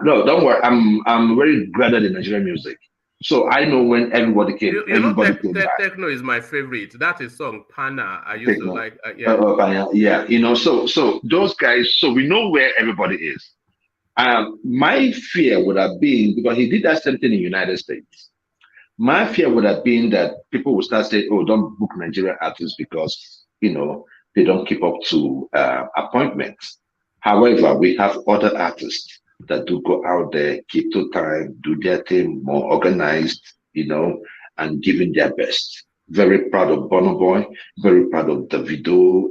No, don't worry. I'm very grounded in Nigerian music. So I know when everybody came. Techno is my favorite. That is song Pana. I used to like. So those guys. So we know where everybody is. My fear would have been, because he did that same thing in the United States. My fear would have been that people would start saying, "Oh, don't book Nigerian artists because they don't keep up to appointments." However, we have other artists that do go out there, keep to time, do their thing, more organized, and giving their best. Very proud of Bono Boy, very proud of Davido,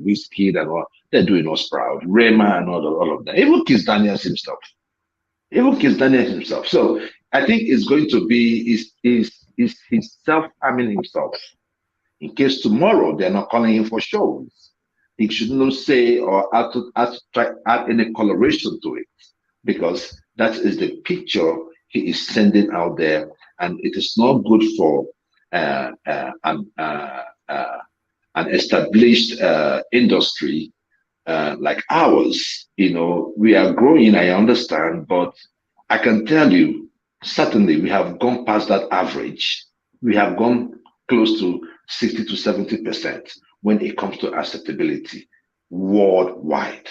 Wizkid, and all. They're doing us proud. Rema and all of that. Even Keith Daniels himself. So I think it's going to be is self-harming himself. In case tomorrow they're not calling him for shows, he should not say or add any coloration to it, because that is the picture he is sending out there, and it is not good for an established industry like ours. We are growing, I understand, but I can tell you, certainly we have gone past that average. We have gone close to 60 to 70% when it comes to acceptability worldwide.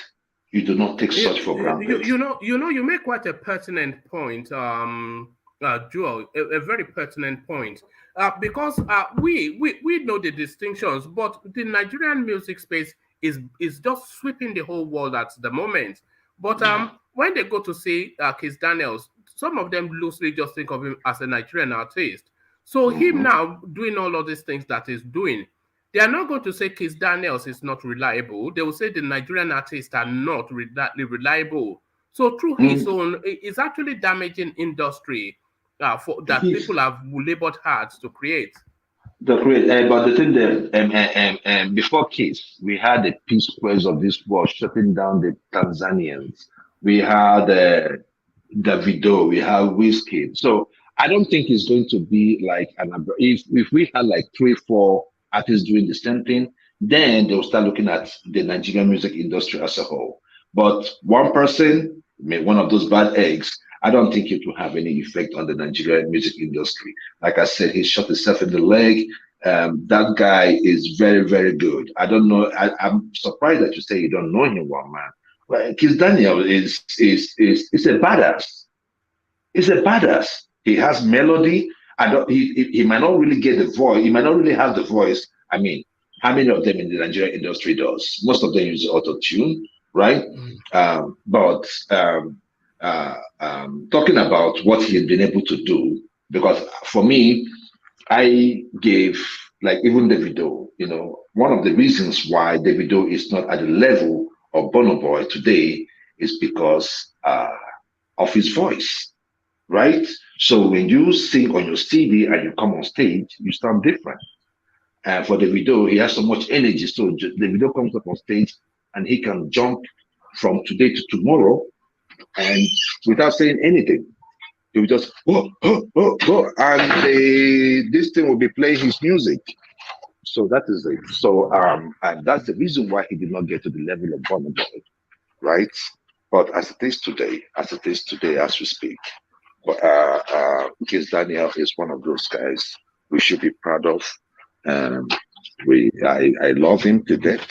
You do not take such for granted. You make quite a pertinent point, Joel, a very pertinent point. Because we know the distinctions, but the Nigerian music space is just sweeping the whole world at the moment. But when they go to see Keith Daniels, some of them loosely just think of him as a Nigerian artist. So him now doing all of these things that he's doing, they are not going to say Keith Daniels is not reliable. They will say the Nigerian artists are not reliable. So through his own, it's actually damaging industry that people have labored hard to create. But the thing that before Keith, we had the Peace Squares of this world shutting down the Tanzanians. We had Davido, we have Wizkid. So I don't think it's going to be like if we had like 3-4 artists doing the same thing, Then they'll start looking at the Nigerian music industry as a whole. But one person, one of those bad eggs, I don't think it will have any effect on the Nigerian music industry. Like I said, he shot himself in the leg. That guy is very, very good. I don't know. I'm surprised that you say you don't know him, one man. Well, Kiss Daniel is a badass. He's a badass. He has melody. He might not really get the voice. He might not really have the voice. I mean, how many of them in the Nigerian industry does? Most of them use auto-tune, right? But talking about what he's been able to do, because for me, I gave, like, even Davido, one of the reasons why Davido is not at the level of Burna Boy today is because of his voice, right? So when you sing on your CD and you come on stage, you sound different. And for Davido, he has so much energy. So Davido comes up on stage and he can jump from today to tomorrow and without saying anything. He will just go, and this thing will be playing his music. So that is it. So and that's the reason why he did not get to the level of Burna Boy, right? But as it is today, as we speak, Kiss Daniel is one of those guys we should be proud of. I love him to death.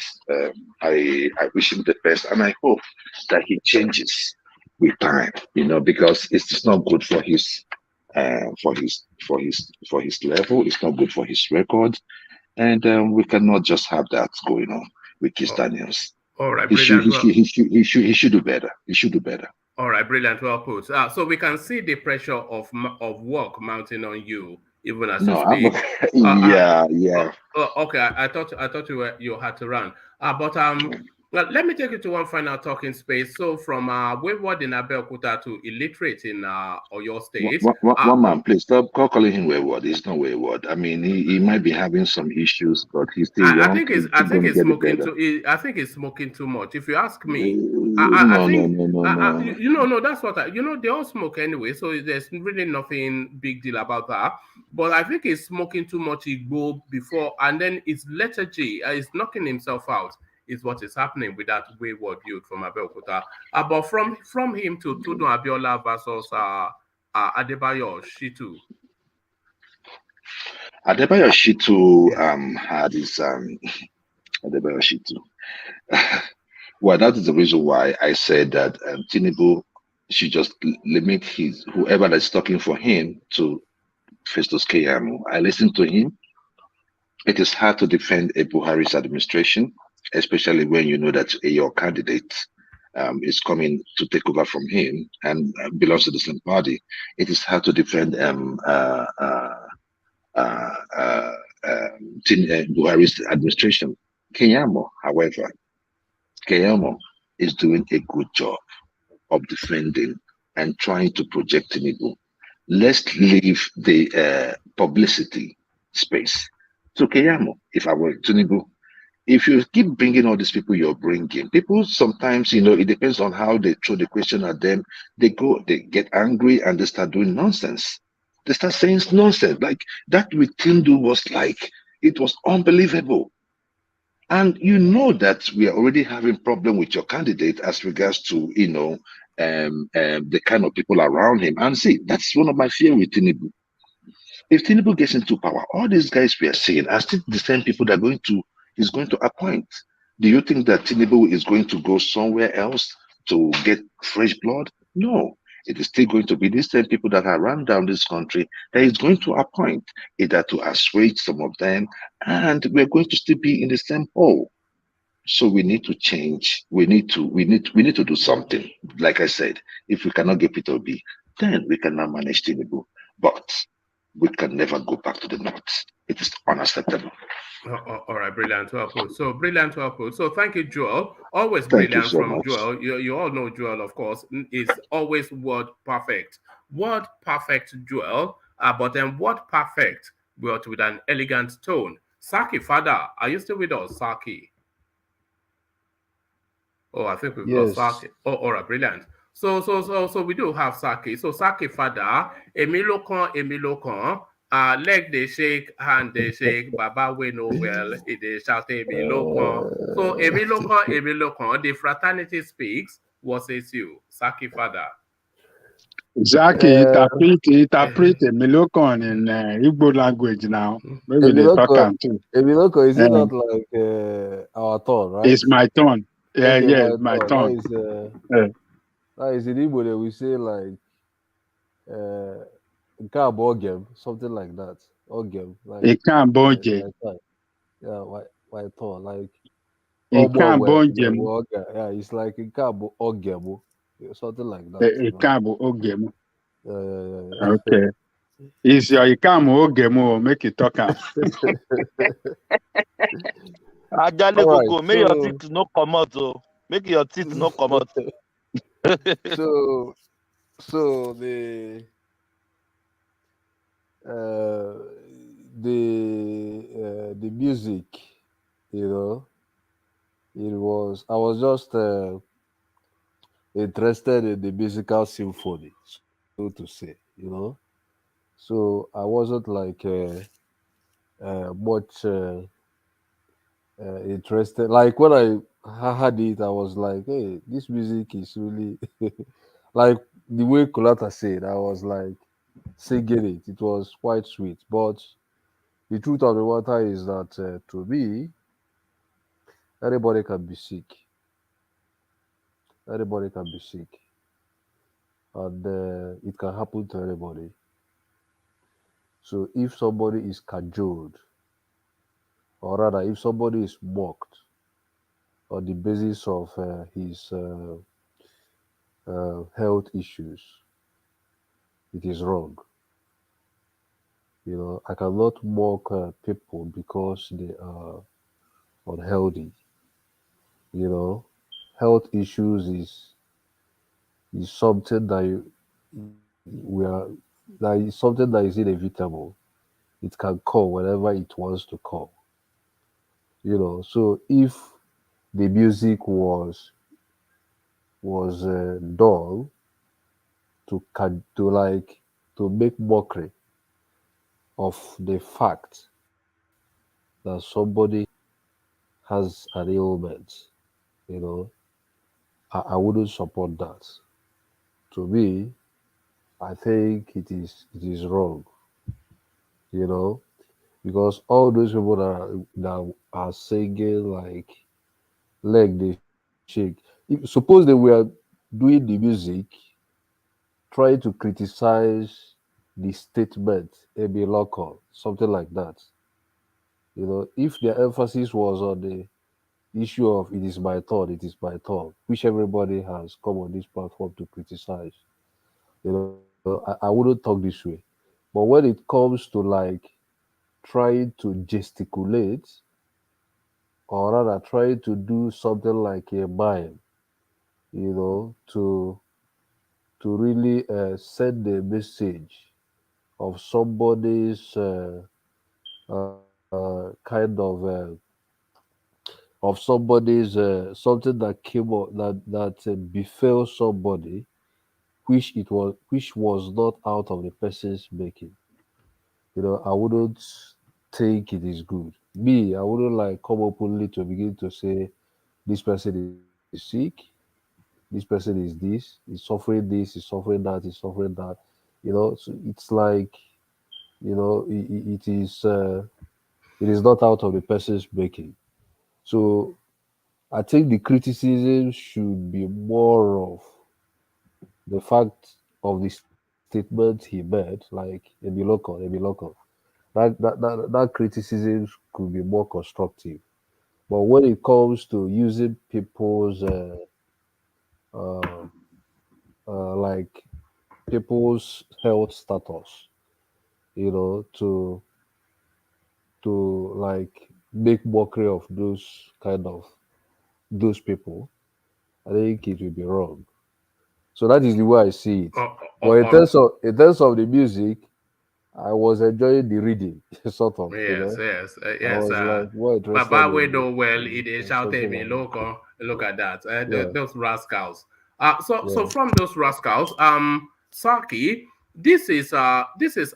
I wish him the best, and I hope that he changes with time, because it's not good for his level. It's not good for his record, and we cannot just have that going on with Kiss Daniels. All right, he should do better. He should do better. All right, brilliant, well put. So we can see the pressure of work mounting on you, even as you speak. Yeah. Okay, I thought you had to run. But well, let me take you to one final talking space. So from wayward in Abeokuta to illiterate in Oyo State. One man, please stop calling him wayward. He's not wayward. I mean, he might be having some issues, but he's still young. I think he's smoking I think he's smoking too much. If you ask me, No. That's what they all smoke anyway. So there's really nothing big deal about that. But I think he's smoking too much Igbo before, and then it's lethargy. He's knocking himself out. Is what is happening with that wayward youth from Abeokuta. But from him to Tudun Abiola versus Adebayo Shitu. Adebayo Shitu had his Adebayo Shitu. Well, that is the reason why I said that Tinubu should just limit whoever that's talking for him to Festus Keyamo. I listened to him. It is hard to defend a Buhari's administration, especially when you know that your candidate is coming to take over from him and belongs to the same party. It is hard to defend Buhari's administration. Keyamo, however, is doing a good job of defending and trying to project Tinubu. Let's leave the publicity space. So Keyamo, if I were Tinubu, if you keep bringing all these people you're bringing, people sometimes, it depends on how they throw the question at them. They get angry and they start doing nonsense. They start saying nonsense. Like that with Tinubu it was unbelievable. And you know that we are already having problem with your candidate as regards to, the kind of people around him. And see, that's one of my fear with Tinubu. If Tinubu gets into power, all these guys we are seeing are still the same people that is going to appoint. Do you think that Tinubu is going to go somewhere else to get fresh blood? No, it is still going to be the same people that have run down this country that is going to appoint, either to assuage some of them, and we're going to still be in the same hole. So we need to change. We need to do something. Like I said, if we cannot get Peter B, then we cannot manage Tinubu. But we can never go back to the north. It is unacceptable. All right, brilliant. Well put. So brilliant, well put. So thank you, Joel. Always Thank brilliant you so from much. Joel. You all know Joel, of course, is always word perfect. Word perfect, Joel. But then word perfect, but with an elegant tone. Saki, father, are you still with us, Saki? Oh, I think we've lost Saki. Oh, all right, brilliant. So we do have Saki. So Saki, father, Emilokan, leg they shake, hand they shake, Baba we know well, it is shout Emi Lokon. So Emi Lokon, the fraternity speaks, what says you? Saki father. Zaki interpret a Milokon in Igbo language now. Maybe they talk too. Emiloko, is it not like our turn, right? It's my turn. Yeah, okay, yeah, my turn. That is in Igbo that we say like Ogem, something like that. Ogem. Like it can't bonje. Yeah, my turn. Like it can't bonje. Yeah, it's like Ogem. Something like that. It can't Ogem. Yeah. Okay. Is your Ikamu Ogemo make it talk out? Ajale Gogo, make your teeth no come out, oh. Make your teeth no come out. So the music, you know, I was just interested in the musical symphony, so to say, you know. So I wasn't like much interested. Like when I heard it, I was like, hey, this music is really like the way Kulata said, I was like singing it. It was quite sweet. But the truth of the matter is that to me, anybody can be sick. Anybody can be sick. And it can happen to anybody. So if somebody is cajoled, or rather, if somebody is mocked on the basis of his health issues, it is wrong. You know, I cannot mock people because they are unhealthy. You know, health issues is something that is something that is inevitable. It can come whenever it wants to come. You know, so if the music was done to make mockery of the fact that somebody has an ailment, you know, I wouldn't support that. To me, I think it is wrong, you know, because all those people that are singing like leg they shake. Suppose they were doing the music, trying to criticize the statement, maybe local, something like that. You know, if their emphasis was on the issue of it is my thought, which everybody has come on this platform to criticize. You know, I wouldn't talk this way. But when it comes to like trying to gesticulate, or rather trying to do something like a mime, you know, to really send the message of somebody's kind of somebody's something that came up that befell somebody, which was not out of the person's making. You know, I wouldn't think it is good. Me, I wouldn't like come openly to begin to say this person is sick, this person is this, is suffering that, is suffering that. You know, so it's like, you know, it is not out of the person's making. So I think the criticism should be more of the fact of the statement he made, like Ebiloko. That criticism could be more constructive. But when it comes to using people's like people's health status, you know, to like make mockery of those people, I think it will be wrong. So that is the way I see it. But in terms of the music, I was enjoying the reading, sort of. Yes. I was like, what interested Baba we know well, it is shouting me local. Look at that. Those rascals. So from those rascals, Saki, This is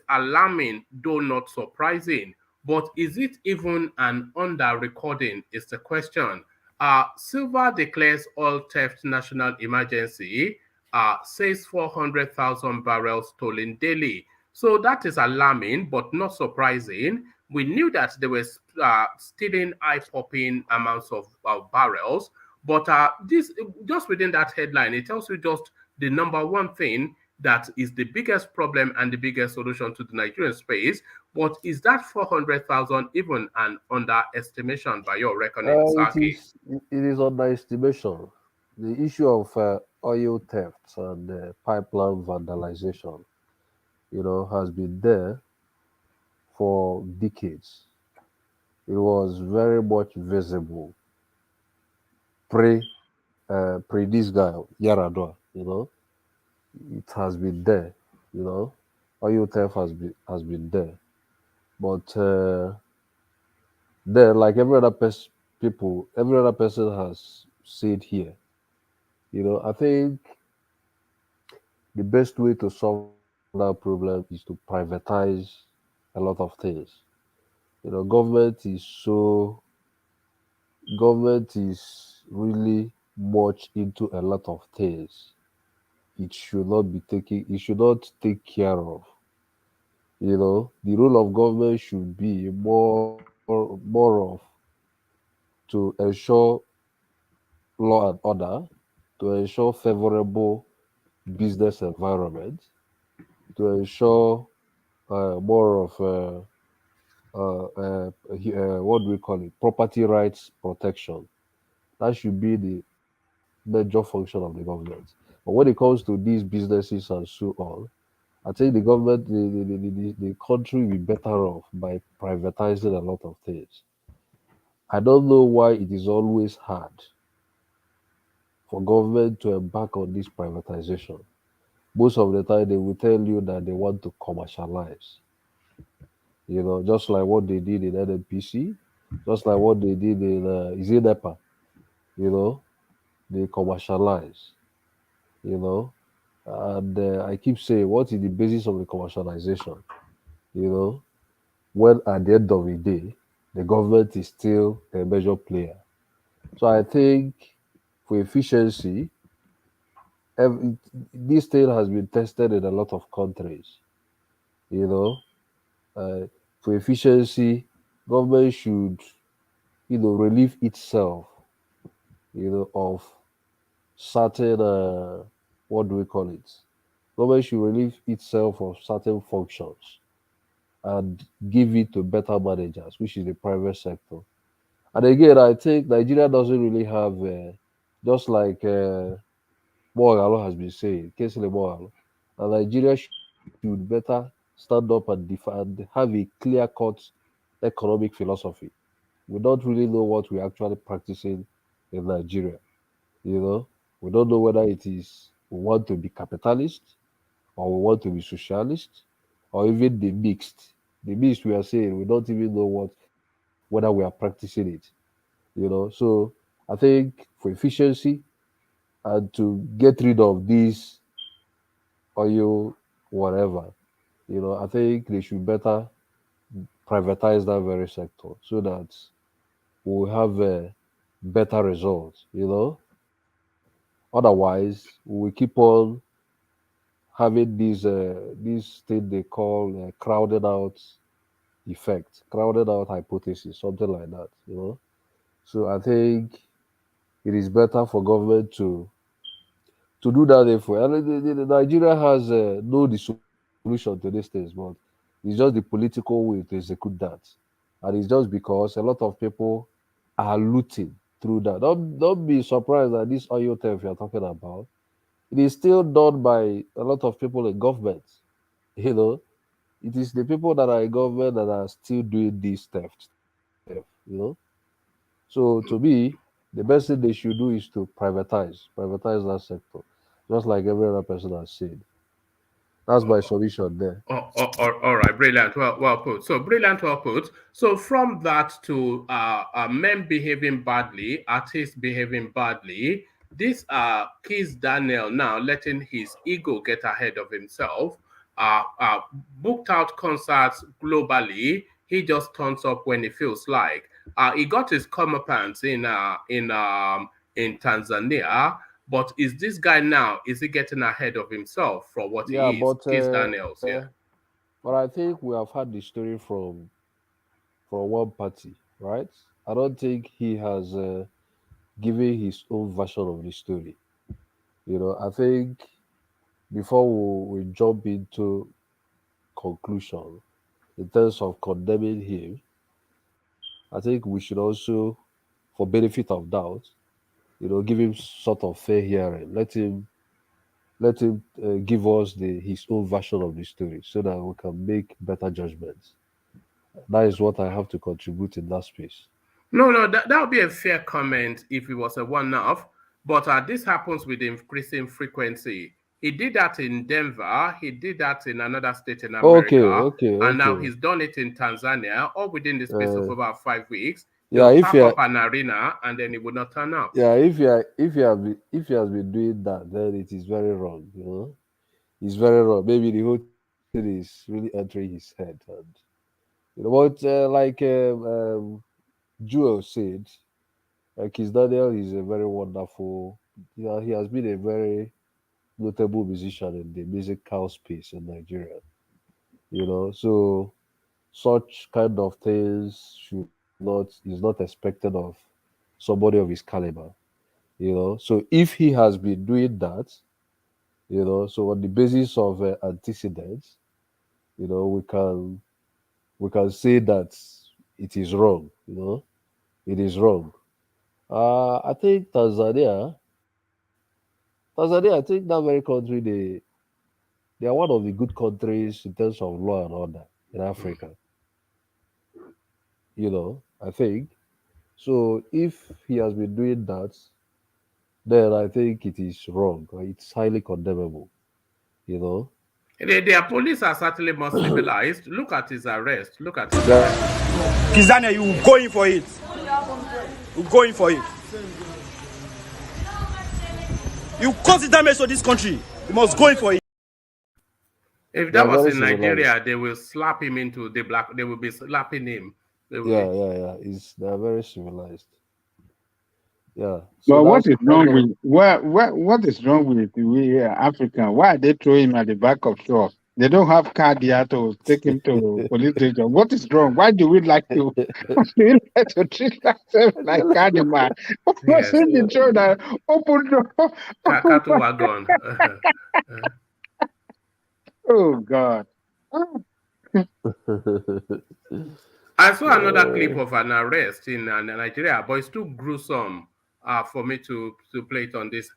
alarming, though not surprising. But is it even an under-recording is the question. Silva declares oil theft national emergency, says 400,000 barrels stolen daily. So that is alarming, but not surprising. We knew that they were stealing eye-popping amounts of barrels, but this just within that headline, it tells you just the number one thing that is the biggest problem and the biggest solution to the Nigerian space. But is that 400,000 even an underestimation by your reckoning, Saki? It is underestimation. The issue of oil thefts and pipeline vandalization, has been there for decades. It was very much visible pre this guy Yaradua. It has been there. Oil theft has been there, but there, like every other every other person has said here. I think the best way to solve that problem is to privatize a lot of things. Government is really much into a lot of things. It should not take care of. The role of government should be more of to ensure law and order, to ensure favorable business environment, to ensure more of what do we call it, property rights protection. That should be the major function of the government. But when it comes to these businesses and so on, I think the government, the country will be better off by privatizing a lot of things. I don't know why it is always hard for government to embark on this privatization. Most of the time, they will tell you that they want to commercialize. Just like what they did in NNPC, just like what they did in Izinepa. They commercialize. And I keep saying, what is the basis of the commercialization? When at the end of the day, the government is still a major player. So I think for efficiency, this thing has been tested in a lot of countries. For efficiency, government should, relieve itself, of certain, what do we call it? Government should relieve itself of certain functions and give it to better managers, which is the private sector. And again, I think Nigeria doesn't really have, just like Mogalo has been saying, Kesile Mogalo, and Nigeria should better stand up and have a clear-cut economic philosophy. We don't really know what we're actually practicing in Nigeria. We don't know whether it is we want to be capitalist or we want to be socialist or even the mixed. The mixed we are saying, we don't even know whether we are practicing it. So I think for efficiency and to get rid of these oil whatever, I think they should better privatize that very sector so that we'll have a better results. Otherwise, we keep on having this thing they call crowded out effect, crowded out hypothesis, something like that. So I think it is better for government to do that. Therefore, and Nigeria has no the solution to these things, but it's just the political will to execute that, and it's just because a lot of people are looting through that. Don't be surprised that this oil theft you're talking about, it is still done by a lot of people in government. It is the people that are in government that are still doing this theft. So to me, the best thing they should do is to privatize that sector, just like every other person has said. That's my solution there. All right, brilliant. Well put. So brilliant, well put. So from that to men behaving badly, artists behaving badly, this Keith Daniel now letting his ego get ahead of himself. booked out concerts globally. He just turns up when he feels like. He got his comeuppance in Tanzania, but is this guy now? Is he getting ahead of himself for what Yeah, he is? but Kiss Daniels, yeah. But I think we have had the story from one party, right? I don't think he has given his own version of the story. I think before we jump into conclusion in terms of condemning him, I think we should also, for benefit of doubt, give him sort of fair hearing. Let him give us his own version of the story so that we can make better judgments. That is what I have to contribute in that space. No, that would be a fair comment if it was a one-off, but this happens with increasing frequency. He did that in Denver, he did that in another state in America, and now he's done it in Tanzania, all within the space of about 5 weeks. Yeah, He'll pack up an arena and then he would not turn up. Yeah, if he has been doing that, then it is very wrong. It's very wrong. Maybe the whole thing is really entering his head, and what like Joel said, Kiss Daniel is a very wonderful. He has been a very notable musician in the musical space in Nigeria. So such kind of things is not expected of somebody of his caliber. So if he has been doing that, so on the basis of antecedents, we can say that it is wrong. It is wrong. I think Tanzania, I think that very country, they are one of the good countries in terms of law and order in Africa. I think. So if he has been doing that, then I think it is wrong. It's highly condemnable. Their police are certainly more civilized. Look at his arrest. Look at his arrest. Kizania, you going for it? You going for it? You cause the damage to this country. You must go in for it. If that was in Nigeria, they will slap him into the black. They will be slapping him. Yeah. They are very civilized. Yeah. So but what is wrong with what is wrong with we African? Why are they throwing him at the back of truck? They don't have car there to take him to police station. What is wrong? Why do we like to treat ourselves like animal? What's in the throw that open door? Cattle wagon. Oh God. I saw another clip of an arrest in Nigeria, but it's too gruesome for me to play it on this.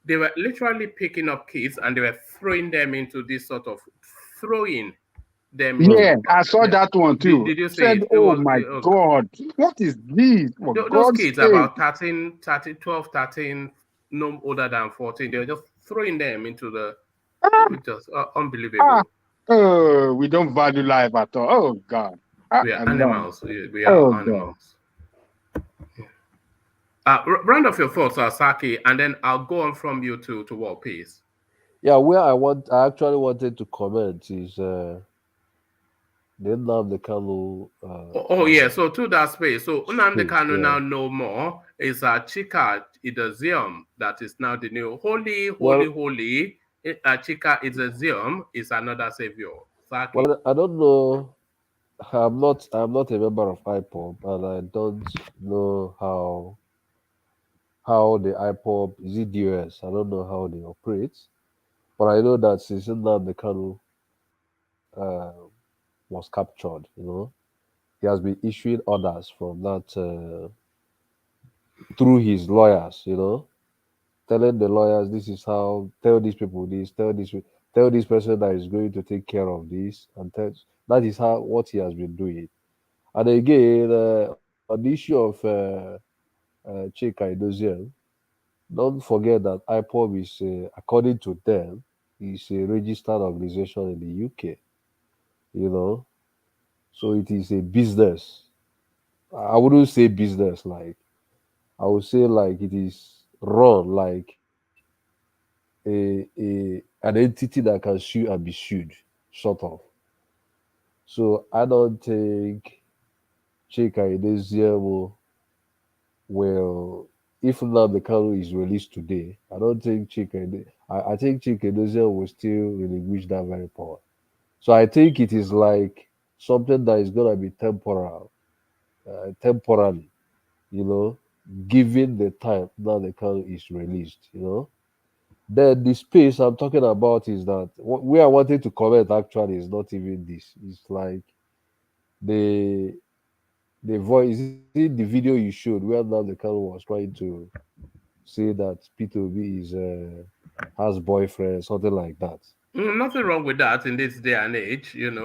They were literally picking up kids and they were throwing them into this sort of throwing them. Yeah, I saw that one too. Did you see said, it? Oh my God, what is this? Those kids about 12, 13, no older than 14, they were just throwing them into the, just unbelievable. We don't value life at all. Oh God. We are animals. We are animals. Round off your thoughts, Saki, and then I'll go on from you to World Peace. Yeah, where I actually wanted to comment is the Nnamdi Kanu. So to that space. So Nnamdi Kanu now no more is a Chika Idazium that is now the new holy. Chika Idazium is another savior. Saki. Well, I don't know. I'm not a member of Ipob, and I don't know how the Ipob is it DOS. I don't know how they operate, but I know that since Nnamdi Kanu was captured, he has been issuing orders from that through his lawyers, telling the lawyers this is how, tell these people this, tell this person that is going to take care of this, and that is what he has been doing. And again, on the issue of Chika Idoziel, don't forget that Ipob is, according to them, is a registered organization in the UK. So it is a business. I wouldn't say business like. I would say like it is run like an entity that can sue and be sued. sort of. So I don't think Chika Idezia will, if Nnamdi Kanu is released today, I don't think I think Chika Idezia will still relinquish that very power. So I think it is like something that is gonna be temporarily, given the time Nnamdi Kanu is released. Then the space I'm talking about is that where I wanted to comment actually is not even this. It's like the voice in the video you showed where Nnamdi Kanu was trying to say that P2B has boyfriend, something like that. Nothing wrong with that in this day and age, Yeah.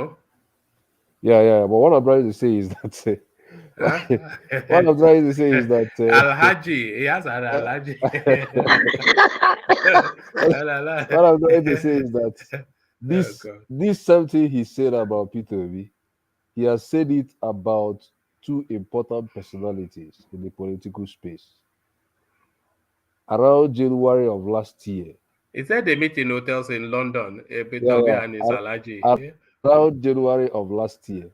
But what I'm trying to say is that what I'm trying to say is that Alhaji, he has an Alhaji. what I'm trying to say is that this something he said about P2B, he has said it about two important personalities in the political space. Around January of last year. He said they meet in hotels in London, P2B and his Alhaji. Around January of last year.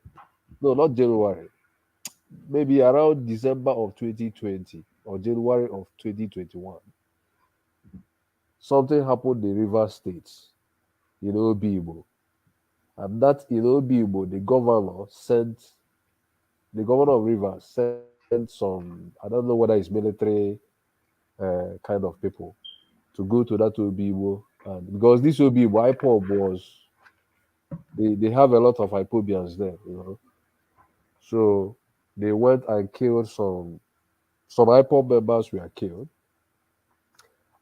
No, not January. Maybe around December of 2020 or January of 2021. Something happened in River States, in Obibo. And that in Obibo, the governor of Rivers sent some, I don't know whether it's military kind of people, to go to that Obibo. And because this Obibo, Ipob was, they have a lot of Ipobians there, So they went and killed some Ipob members were killed.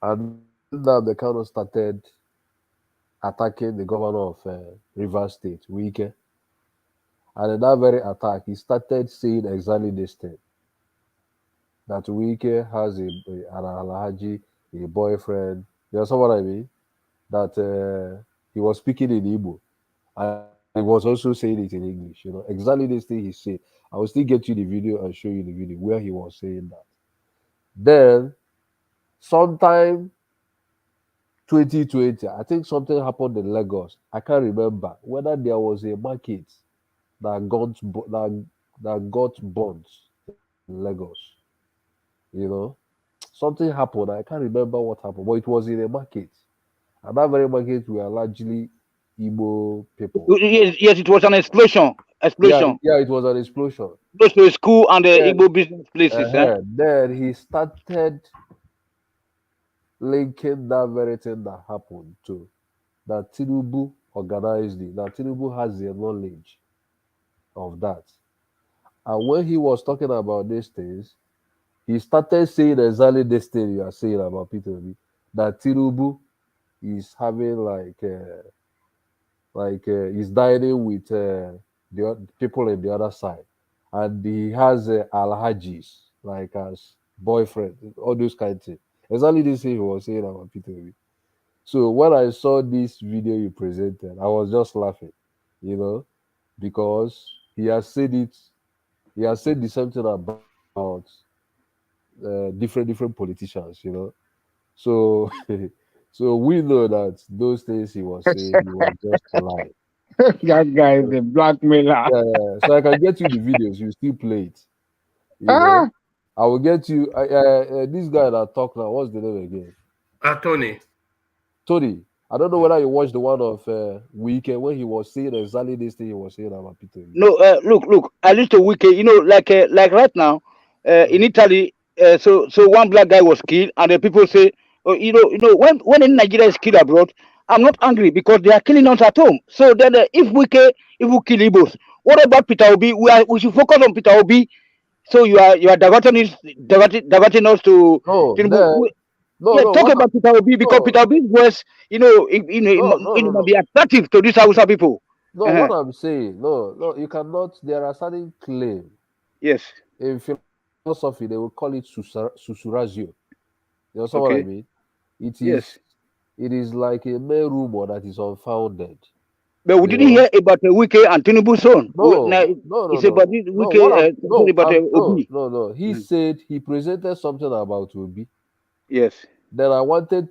And now they kind of started attacking the governor of Rivers State, Wike. And in that very attack, he started saying exactly this thing. That Wike has an Alhaji, a boyfriend. You know what I mean? That he was speaking in Igbo. And he was also saying it in English. Exactly this thing he said. I will still get you the video and show you the video where he was saying that. Then, sometime 2020, I think something happened in Lagos. I can't remember whether there was a market that got burnt in Lagos. Something happened. I can't remember what happened, but it was in a market. And that very market were largely Igbo people. Yes, it was an explosion. Yeah, it was an explosion. Close to a school and the Igbo business places. Then he started linking that very thing that happened to that Tinubu organized it. That Tinubu has the knowledge of that. And when he was talking about these things, he started saying exactly this thing you are saying about P2B, that Tinubu is having he's dining with the people in the other side, and he has Alhajis as boyfriend, all those kind of things. Exactly this thing he was saying about P2B. So when I saw this video you presented, I was just laughing, because he has said it. He has said the same thing about different politicians, So, so we know that those things he was saying, he was just lying. That guy is a blackmailer. Yeah. So I can get you the videos. You still play it. I will get you. This guy that talk now. What's the name again? Tony. Tony. I don't know whether you watched the one of Weekend when he was saying exactly this thing he was saying about Peter. No, look. I listened to Weekend. Like right now, in Italy. So one black guy was killed, and the people say, oh, when in Nigeria is killed abroad, I'm not angry because they are killing us at home. So then, if we kill Igbos, what about Peter Obi? We should focus on Peter Obi. So you are diverting us to. Talk about Peter Obi because Peter Obi was, it might be attractive to these Hausa people. No, what I'm saying, no, you cannot. There are certain claims. Yes. In philosophy, they will call it susurratio. You know what I mean? It is like a mere rumor that is unfounded. But we didn't hear about Wike and Tinubu's son. It's about Wike Obi. No. He said he presented something about Obi. Yes. Then I wanted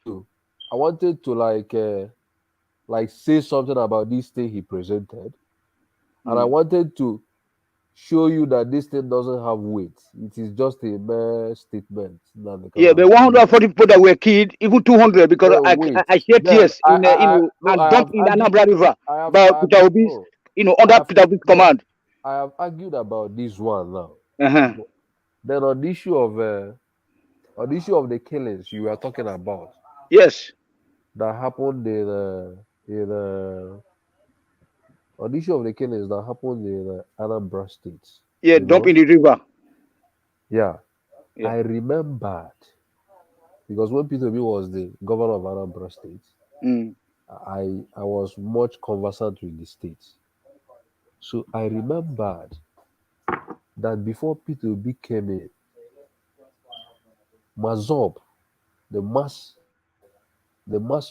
to like say something about this thing he presented, and I wanted to show you that this thing doesn't have weight. It is just a mere statement. Yeah, the 140 people that were killed, even 200, because I shed tears in and dumped in the Anambra River. But Peter Obi's, under Peter Obi's command. I have argued about this one now. Uh-huh. Then on the issue of the killings you were talking about. Yes. That happened on the issue of the killings that happened in Anambra State. Yeah, dump in the river. Yeah. I remembered because when Peter Obi was the governor of Anambra State, I was much conversant with the state. So I remembered that before Peter Obi came in, Mazob, the mass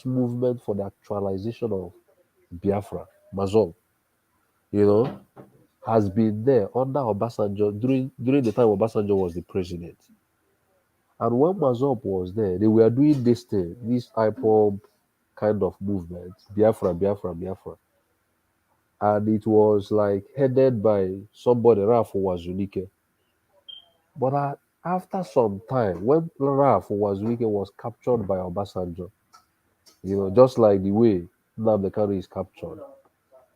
movement for the actualization of Biafra, Mazob, has been there under Obasanjo during the time Obasanjo was the president. And when Mazob was there, they were doing this thing, this Ipob kind of movement, Biafra. And it was like headed by somebody, Ralph Wazunike. But after some time, when Ralph Wazunike was captured by Obasanjo, just like the way Nnamdi Kanu is captured,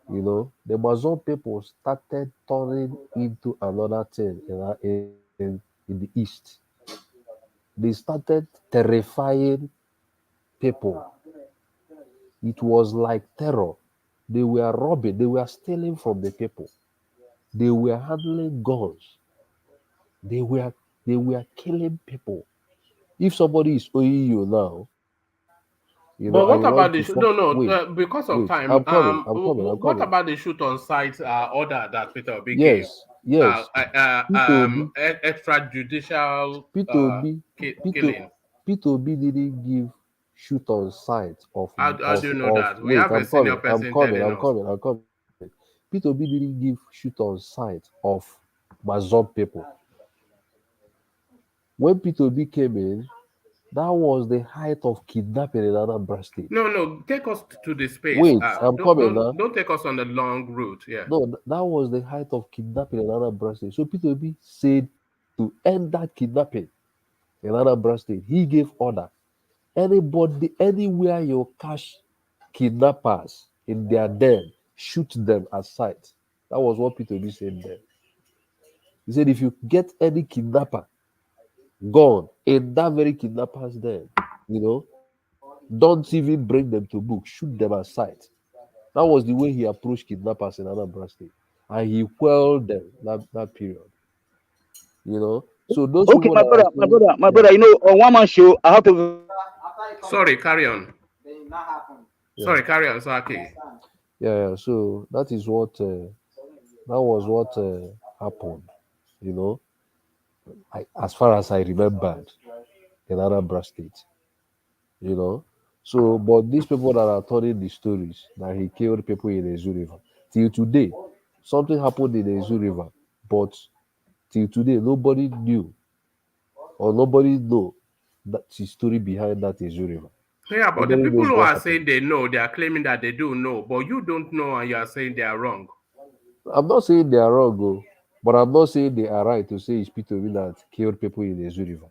the Mazon people started turning into another thing in the East. They started terrifying people. It was like terror. They were robbing, they were stealing from the people. They were handling guns. They were killing people. If somebody is owing you now, but what about the because of time? I'm coming. What about the shoot on site order that Peter Obi gave? Yes. Extrajudicial killing. Peter Obi didn't give shoot on sight of. How do you know that? We have a senior person telling us. I'm coming. Peter Obi didn't give shoot on sight of Mazob people. When Peter Obi came in, that was the height of kidnapping in Anambra State. No, take us to the space. Wait, I'm coming now. Don't take us on the long route. Yeah. No, that was the height of kidnapping in Anambra State. So Peter Obi said to end that kidnapping in Anambra State, he gave order. Anybody, anywhere you catch kidnappers in their den, shoot them at sight. That was what Peter Obi said there. He said, if you get any kidnapper gone in that very kidnappers den, don't even bring them to book, shoot them at sight. That was the way he approached kidnappers in Anambra State, and he quelled them that period. So those okay, my brother, on one man show, I have to. Sorry, carry on. Sorry, carry on, Saki. Yeah. So that is what that was what happened. As far as I remembered, in Anambra State. So, but these people that are telling the stories that he killed people in the Ezu River, till today, something happened in the Ezu River, but till today, nobody knew or nobody know that the story behind that Ezu River. Yeah, but the people who are saying they know, they are claiming that they do know, but you don't know and you are saying they are wrong. I'm not saying they are wrong, but I'm not saying they are right to say it's Peter Obi that killed people in the Ezu River.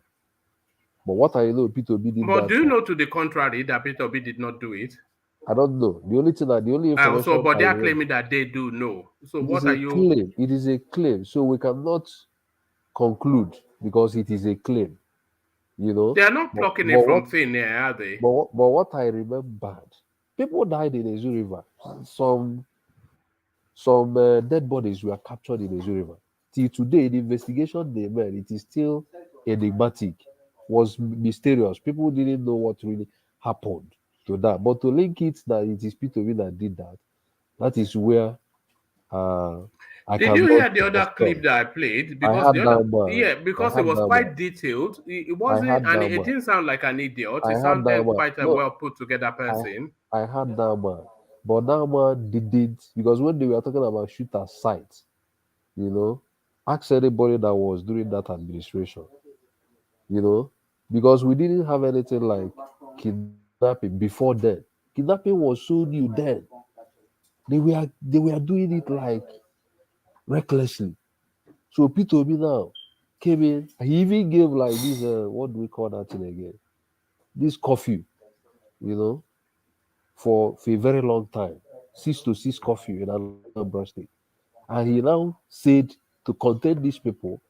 But what I know, Peter Obi did. But do you know to the contrary that Peter Obi did not do it? I don't know. The only information. But they are claiming that they do know. So what are you? Claim. It is a claim. So we cannot conclude because it is a claim. They are not plucking it from thin air, are they? But what I remembered, people died in the Ezu River. Some dead bodies were captured in the Ezu River. Till today, the investigation they made, it is still enigmatic. Was mysterious. People didn't know what really happened to that. But to link it that it is Peter Obi that did that, that is where Did you hear the other clip that I played? Because it was quite detailed. It wasn't, and it didn't sound like an idiot. It sounded quite a well put together person. I had that man, but that man didn't, because when they were talking about shooter sites, ask anybody that was during that administration. Because we didn't have anything like kidnapping before then. Kidnapping was so new then. They were doing it like recklessly. So Peter Obi now came in. He even gave like this what do we call that thing again? This curfew, for a very long time, 6 to 6 curfew in Anambra State. And he now said to contain these people,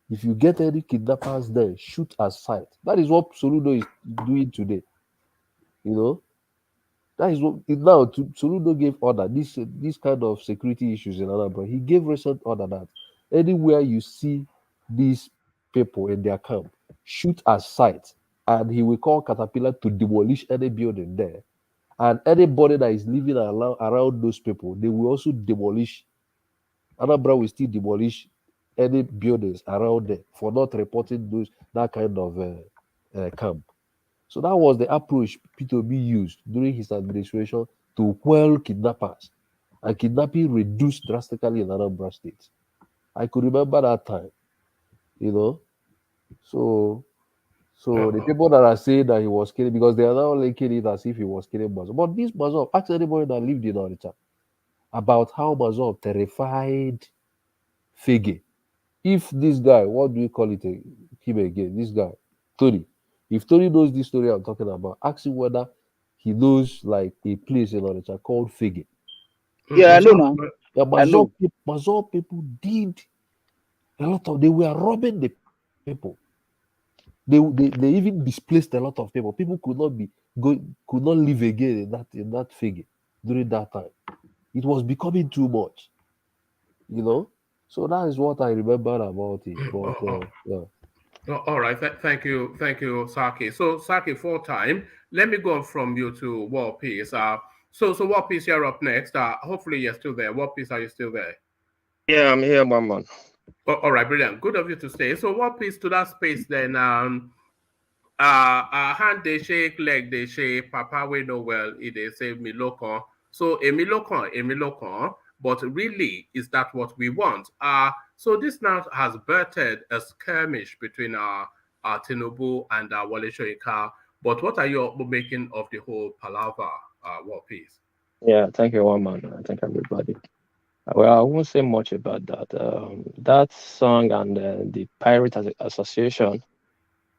if you get any kidnappers there, shoot at sight. That is what Soludo is doing today. That is what now Soludo gave order. This kind of security issues in Anambra. He gave recent order that anywhere you see these people in their camp, shoot at sight, and he will call Caterpillar to demolish any building there. And anybody that is living around those people, they will also demolish. Anambra will still demolish any buildings around there for not reporting that kind of camp. So that was the approach P2B used during his administration to quell kidnappers. And kidnapping reduced drastically in Anambra State. I could remember that time, So the people that are saying that he was killing, because they are now linking it as if he was killing Mazov. But this Mazov, ask anybody that lived in Onitsha about how Mazov terrified Fege. If this guy, what do you call it him again? This guy, Tony. If Tony knows this story I'm talking about, ask him whether he knows like a place in Onitsha called Fege. Yeah, I know now. Yeah, Mazov people did a lot of, they were robbing the people. They even displaced a lot of people. People could not live again in that Fege during that time. It was becoming too much, So that is what I remember about it. But yeah. All right. Thank you, Saki. So Saki, full time. Let me go from you to War Peace. So War Peace, you're up next. Hopefully you're still there. War Peace, are you still there? Yeah, I'm here, Mama. All right, brilliant. Good of you to stay. So War Peace to that space then. Hand they shake, leg they shake. Papa we know well. They say milokon. So a milokon. But really, is that what we want? So this now has birthed a skirmish between Tinubu and Wole Soyinka. But what are you making of the whole palaver, War Peace? Yeah, thank you, Woman. Thank everybody. Well, I won't say much about that. That song and the Pirate Association,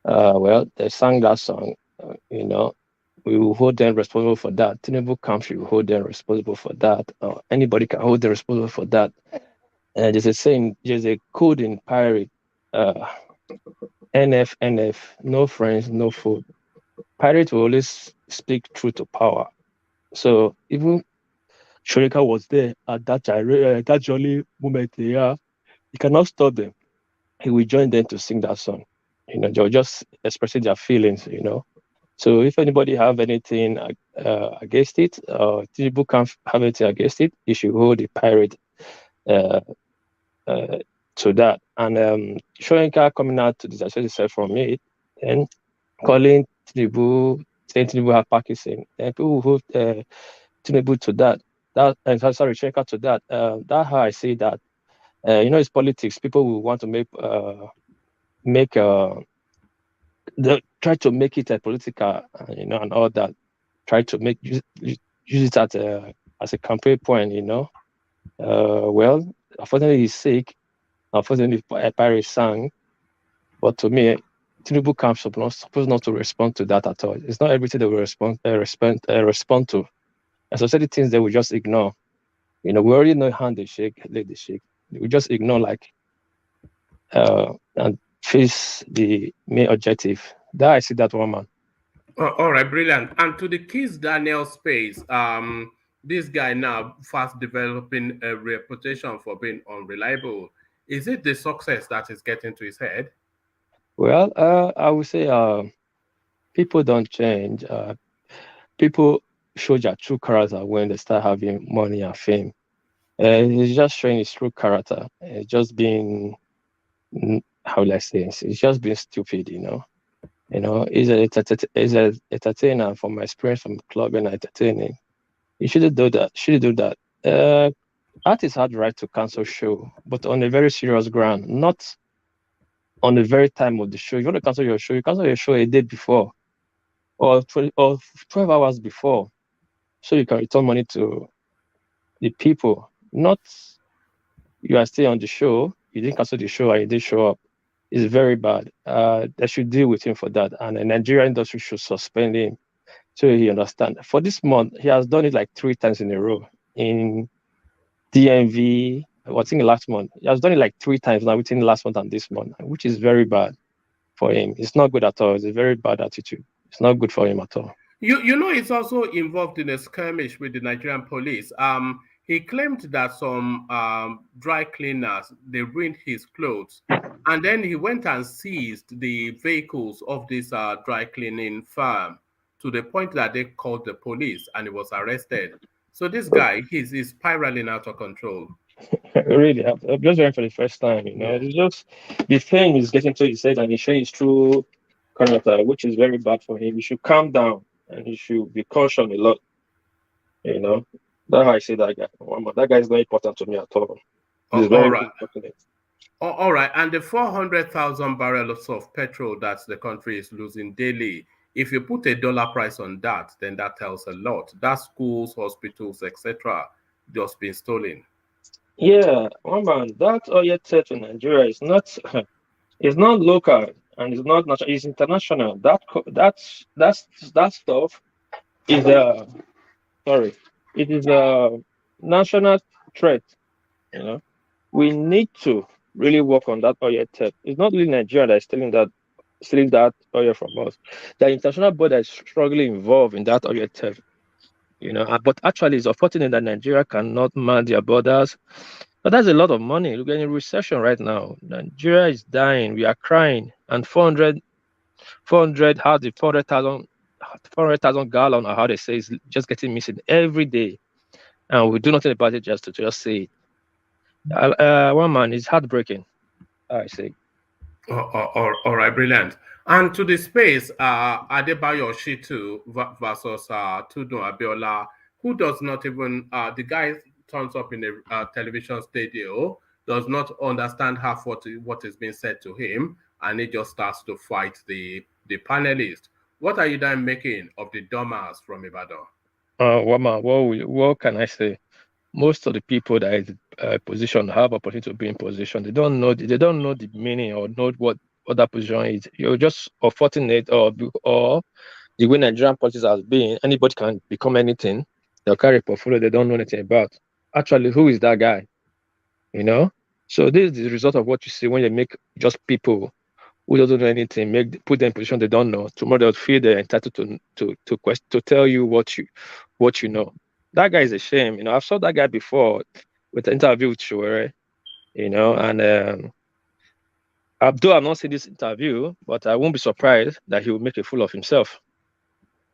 they sang that song, we will hold them responsible for that. Tinubu country will hold them responsible for that. Anybody can hold them responsible for that. And there's a saying, there's a code in pirate, NF, no friends, no food. Pirate will always speak truth to power. So even Soyinka was there at that jolly moment there, he cannot stop them. He will join them to sing that song. They were just expressing their feelings, So if anybody have anything against it, Tinubu can't have anything against it, he should hold the pirate to that. And Soyinka coming out to disassociate himself from it and calling Tinubu, saying Tinubu have Parkinson. And people who hold Tinubu to that. Soyinka to that. That's how I see that. It's politics. People will want to try to make it a political, and all that. Try to use it as a campaign point, unfortunately he's sick. Unfortunately, Paris sang. But to me, Tinubu camp supposed not to respond to that at all. It's not everything they will respond to. And so certain things they will just ignore. We already know hand they shake, leg they shake. We just ignore and face the main objective. That I see that one, man. All right, brilliant. And to the Kiss Daniel space, this guy now fast developing a reputation for being unreliable. Is it the success that is getting to his head? Well, I would say people don't change. People show their true character when they start having money and fame. He's just showing his true character. It's just being, how will I say, it's just being stupid, He's an entertainer. From my experience from clubbing and entertaining, you shouldn't do that. Artists had the right to cancel show, but on a very serious ground, not on the very time of the show. If you want to cancel your show, you cancel your show a day before or 12 hours before. so you can return money to the people. Not you are still on the show, you didn't cancel the show, and you didn't show up. It's very bad. They should deal with him for that, and the Nigerian industry should suspend him so he understand. For this month, he has done it like 3 times in a row in DMV. I think last month he has done it like 3 times now within last month and this month, which is very bad for him. It's not good at all. It's a very bad attitude. It's not good for him at all. You know, he's also involved in a skirmish with the Nigerian police. He claimed that some dry cleaners, they ruined his clothes. And then he went and seized the vehicles of this dry cleaning firm to the point that they called the police and he was arrested. So this guy, he's spiraling out of control. Really, I've just heard for the first time, you know. It's just the thing is getting to his head and he's showing his true character, which is very bad for him. He should calm down and he should be cautioned a lot, you know. That's how I say that guy. That guy is not important to me at all. He's very important. All right, and the 400,000 barrels of petrol that the country is losing daily, if you put $1 price on that, then that tells a lot. That's schools, hospitals, etc. just been stolen. Yeah, man, that oil theft in Nigeria is not it's not local and it's not national, it's international. That stuff is it is a national threat. You know, we need to really work on that oil theft. It's not really Nigeria that is stealing that oil from us. The international body is strongly involved in that oil theft. You know, but actually, it's unfortunate that Nigeria cannot man their borders. But that's a lot of money. We're getting a recession right now. Nigeria is dying. We are crying. And 400 how the 400,000 gallon, or how they say, is just getting missing every day. And we do nothing about it just to say it. One man is heartbreaking, I say. All right, brilliant. And to the space, Adebayo Shitu versus Tudun Abiola, who does not even, the guy turns up in a television studio, does not understand half what is being said to him, and he just starts to fight the panelist. What are you then making of the dumbass from Ibadan? What can I say? Most of the people that is position have opportunity to be in position. They don't know the meaning or know what that position is. You're just unfortunate or the way Nigerian politics has been. Anybody can become anything. They'll carry a portfolio they don't know anything about. Actually, who is that guy? You know. So this is the result of what you see when you make just people who doesn't know anything, put them in position they don't know. Tomorrow they'll feel they're entitled to tell you what you know. That guy is a shame. You know, I've saw that guy before with the interview with Shuere, you know, and Abdul, I've not seen this interview, but I won't be surprised that he will make a fool of himself.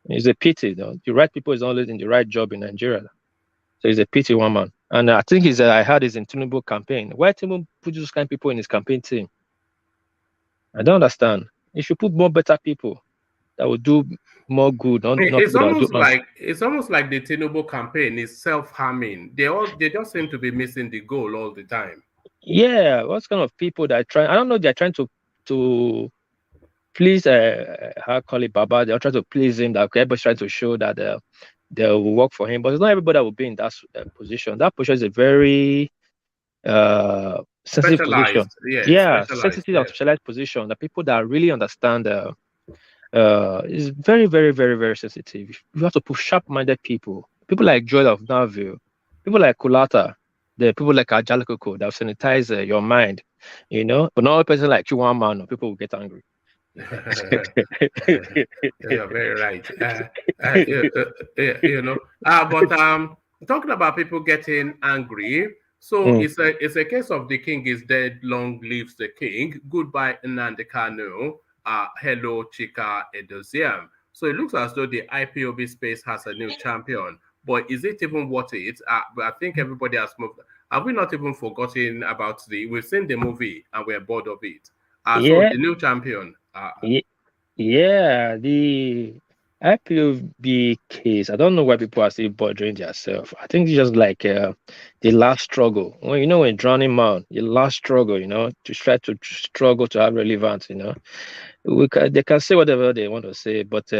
It's a pity, though. The right people is always in the right job in Nigeria. So it's a pity, one man. And I think I heard he's in Tinubu campaign. Why Tinubu put those kind of people in his campaign team? I don't understand. He should put more better people that will do more good. It's almost like the Tinubu campaign is self-harming. They just seem to be missing the goal all the time. Yeah, what kind of people that are trying? I don't know. They're trying to please. How call it Baba? They're trying to please him. That everybody's trying to show that they will work for him, but it's not everybody that will be in that position. That position is a very sensitive position. Sensitive and specialized position. The people that really understand is very, very, very, very sensitive. You have to put sharp-minded people like Joel of Narville, people like Kulata, the people like Ajalakoko that will sanitize your mind, you know. But not a person like you, one man, or people will get angry. You're very right. You know, but talking about people getting angry. So it's a case of the king is dead, long lives the king. Goodbye, Nnamdi Kanu. Hello, Chika Edoziam. So it looks as though the IPOB space has a new champion. But is it even worth it? I think everybody has moved. Have we not even forgotten about we've seen the movie and we're bored of it. So the new champion. The IPOB case, I don't know why people are still bothering themselves. I think it's just like the last struggle. When drowning man, the last struggle, to try to struggle to have relevance, they can say whatever they want to say, but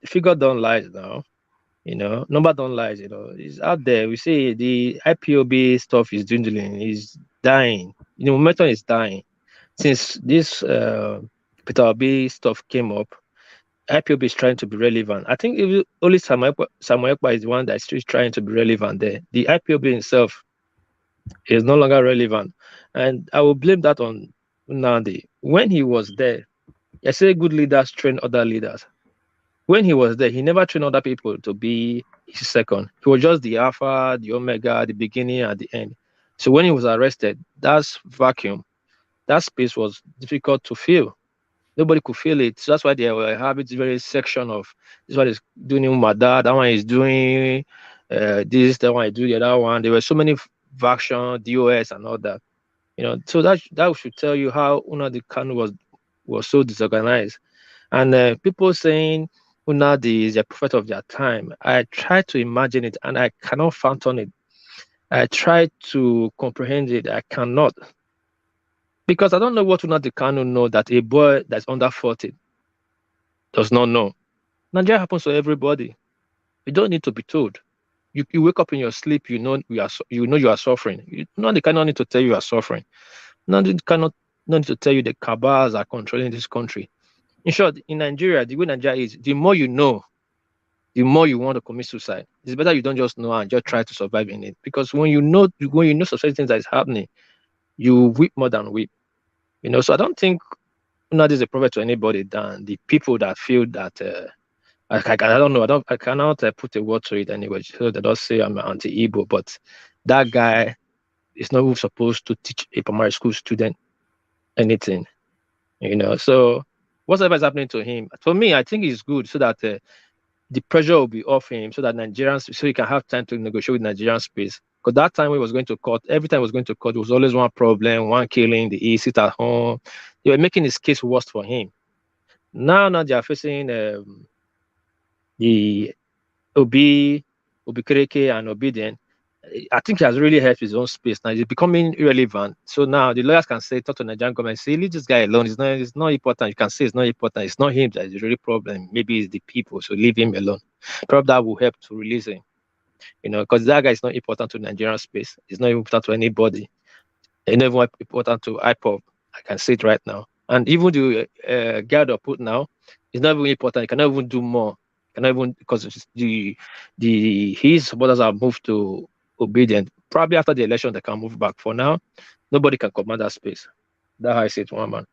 figure don't lie now. Number don't lie. It's out there. We see the IPOB stuff is dwindling. Is dying. Momentum is dying since this Peter Obi stuff came up. IPOB is trying to be relevant. I think only Samuel Ekpa is the one that is still trying to be relevant there. The IPOB himself is no longer relevant. And I will blame that on Nnamdi. When he was there, I say good leaders train other leaders. When he was there, he never trained other people to be his second. He was just the alpha, the omega, the beginning and the end. So when he was arrested, that vacuum, that space was difficult to fill. Nobody could feel it. So that's why they were having this very section of this one is doing Mada, that one is doing this, that one is doing the other one. There were so many faction, DOS, and all that. So that should tell you how Nnamdi Kanu was so disorganized. And people saying Nnamdi is a prophet of their time. I try to imagine it and I cannot fathom it. I try to comprehend it. I cannot. Because I don't know what Nnamdi Kanu know that a boy that's under 40 does not know. Nigeria happens to everybody. You don't need to be told. You wake up in your sleep, you know you are suffering. Nnamdi Kanu need to tell you are suffering. Nnamdi Kanu need to tell you the cabals are controlling this country. In short, in Nigeria, the way Nigeria is, the more you know, the more you want to commit suicide. It's better you don't just know and just try to survive in it. Because when you know some certain things that is happening, you weep more than weep. So I don't think Nnamdi is a prophet to anybody than the people that feel that I don't know. I cannot put a word to it anyway. So they don't say I'm anti-Igbo, but that guy is not even supposed to teach a primary school student anything. So whatever is happening to him, for me, I think it's good so that the pressure will be off him, so that Nigerians, so he can have time to negotiate with Nigerian space. Because that time he was going to court, every time he was going to court, there was always one problem, one killing, the sit at home. They were making his case worse for him. Now they are facing the Obi Kereke and Obedient. I think he has really helped his own space. Now he's becoming irrelevant. So now the lawyers can say, talk to Nigerian government, say, leave this guy alone. It's not important. You can say it's not important. It's not him that is the real problem. Maybe it's the people. So leave him alone. Probably that will help to release him. Because that guy is not important to Nigerian space. It's not important to anybody. It's not even important to Ipob. I can say it right now. And even the guy that put now, it's not even important. He cannot even do more. Cannot even, because his supporters have moved to Obedient. Probably after the election, they can move back. For now, nobody can command that space. That's how I see it, one man.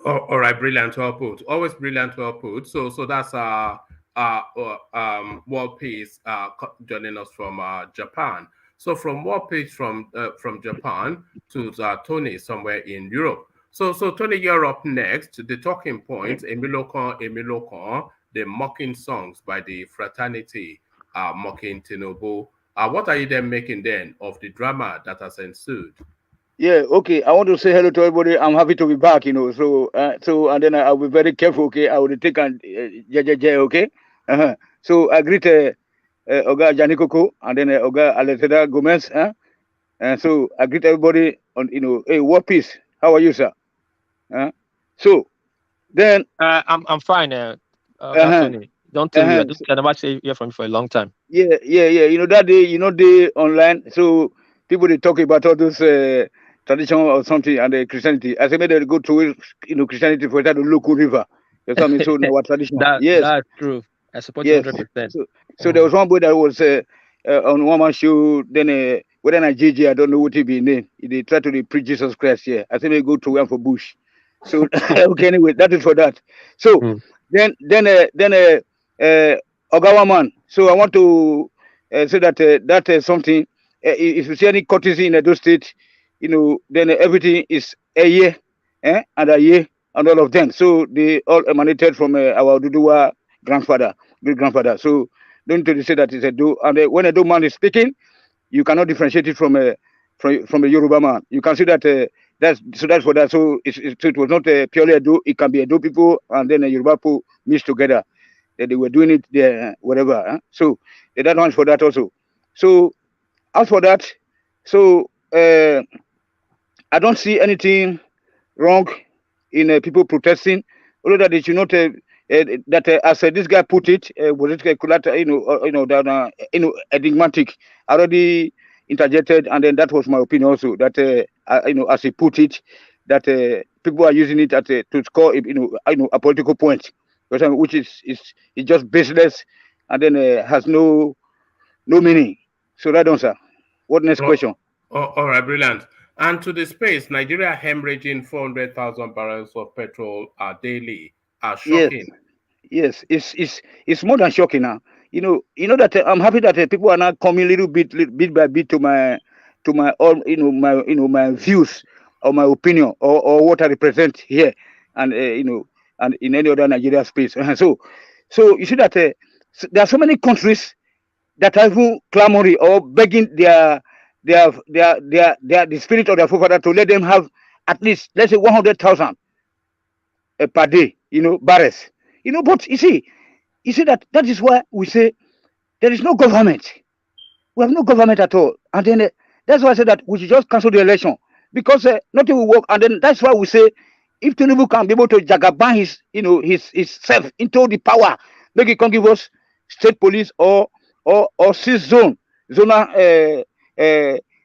All right, brilliant, well put. Always brilliant, well put. So that's World Peace joining us from Japan. So from World Peace from Japan to Tony somewhere in Europe. So Tony, you're up next. The talking points, Emilokon, the mocking songs by the fraternity, mocking Tinubu. What are you then making then of the drama that has ensued? Yeah, okay. I want to say hello to everybody. I'm happy to be back, So and then I'll be very careful, okay? I will take and okay? So I greet Oga Janikoko and then Oga Alexander Gomez, and so I greet everybody on, hey, what peace? How are you, sir? So then I'm fine. Tony. Don't tell me. I never hear from you for a long time. Yeah. That day, they online. So people they talk about all those tradition or something and Christianity. I say maybe they go to Christianity for that local river. You know what I mean? So our tradition. Yes, that's true. I support you 100%. So there was one boy that was on one man show. Then whether Nigeria, I don't know what he be named. They try to preach Jesus Christ here. I think they go to one for Bush. So okay, anyway, that is for that. So then Ogawa man. So I want to say that that is something. If you see any courtesy in Edo State, then everything is a year, and a year, and all of them. So they all emanated from our Duduwa great grandfather. So don't say that it's a do. And when a do man is speaking, you cannot differentiate it from a Yoruba man. You can see that that's for that. So it was not purely a do. It can be a do people and then a Yoruba people mixed together. They were doing it there, whatever. So that one's for that also. So as for that, so I don't see anything wrong in people protesting, although that they should not as this guy put it, was it enigmatic. I already interjected, and then that was my opinion also. That as he put it, that people are using it to score a political point, which is just baseless, and then has no meaning. So that answer. What next question? All right, brilliant. And to the space, Nigeria hemorrhaging 400,000 barrels of petrol daily are shocking. Yes, it's more than shocking now. You know that I'm happy that people are now coming little bit by bit to my my views or my opinion or what I represent here, and and in any other Nigeria space. So you see that there are so many countries that are even clamoring or begging the spirit of their forefather to let them have at least, let's say, 100,000 per day, barrels. But you see that is why we say there is no government. We have no government at all. And then that's why I said that we should just cancel the election, because nothing will work. And then that's why we say if Tinubu can be able to jagaban his self into the power, maybe he can give us state police or zonal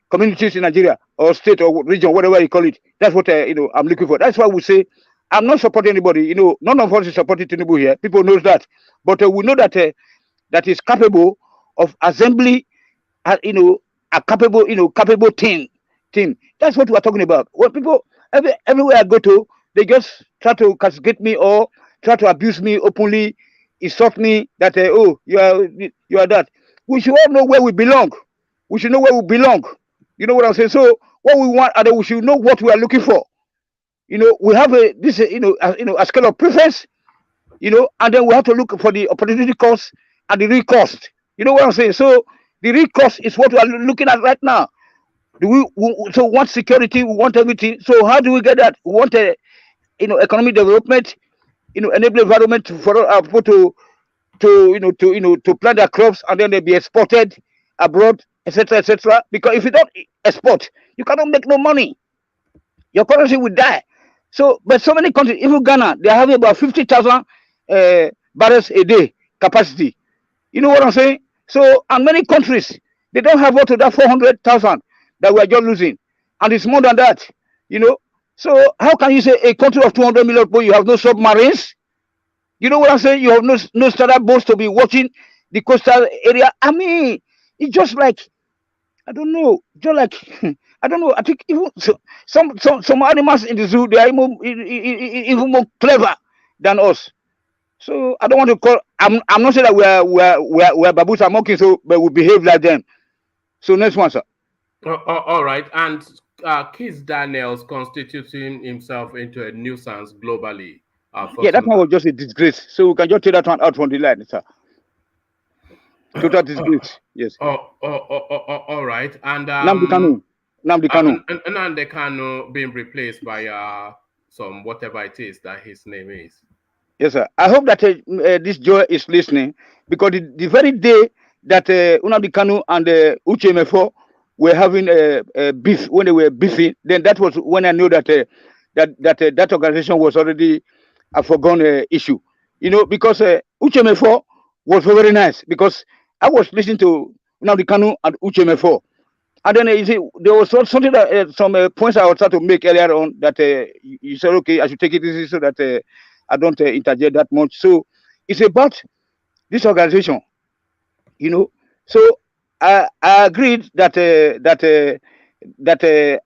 communities in Nigeria, or state or region, whatever you call it. That's what I'm looking for. That's why we say I'm not supporting anybody. None of us is supporting Tinubu here. People knows that, but we know that that is capable of assembly, a capable team. That's what we're talking about. When people everywhere I go to, they just try to castigate me or try to abuse me openly, insult me that you are that. We should all know where we belong. We should know where we belong. You know what I'm saying? So what we want, and we should know what we are looking for. We have a scale of preference, and then we have to look for the opportunity cost and the real cost. You know what I'm saying? So the real cost is what we are looking at right now. So we want security, we want everything. So how do we get that? We want economic development, enable environment for our people to plant their crops, and then they be exported abroad, etc., etc. Because if you don't export, you cannot make no money. Your currency will die. So, but so many countries, even Ghana, they are having about 50,000 barrels a day capacity. You know what I'm saying? So, and many countries, they don't have up to that 400,000 that we are just losing, and it's more than that. So how can you say a country of 200 million people, you have no submarines? You know what I'm saying? You have no standard boats to be watching the coastal area. I mean, it's just like, I don't know, just like I don't know. I think even some animals in the zoo, they are even more clever than us. So I don't want to call. I'm not saying that we're baboons and monkeys, but we behave like them. So next one, sir. All right, and Keith Daniels constituting himself into a nuisance globally. Yeah, that one was just a disgrace. So we can just take that one out from the line, sir. Total disgrace. Yes. All right, and Nnamdi Kanu. Nnamdi Kanu being replaced by some whatever it is that his name is. Yes, sir. I hope that this Joe is listening, because the very day that Nnamdi Kanu and Uchemefo were having a beef, when they were beefing, then that was when I knew that that organization was already a foregone issue. Because Uchemefo was very nice, because I was listening to Nnamdi Kanu and Uchemefo, and then you see there was something that some points I was trying to make earlier on that you said, okay, I should take it easy so that I don't interject that much. So it's about this organization, So I agreed that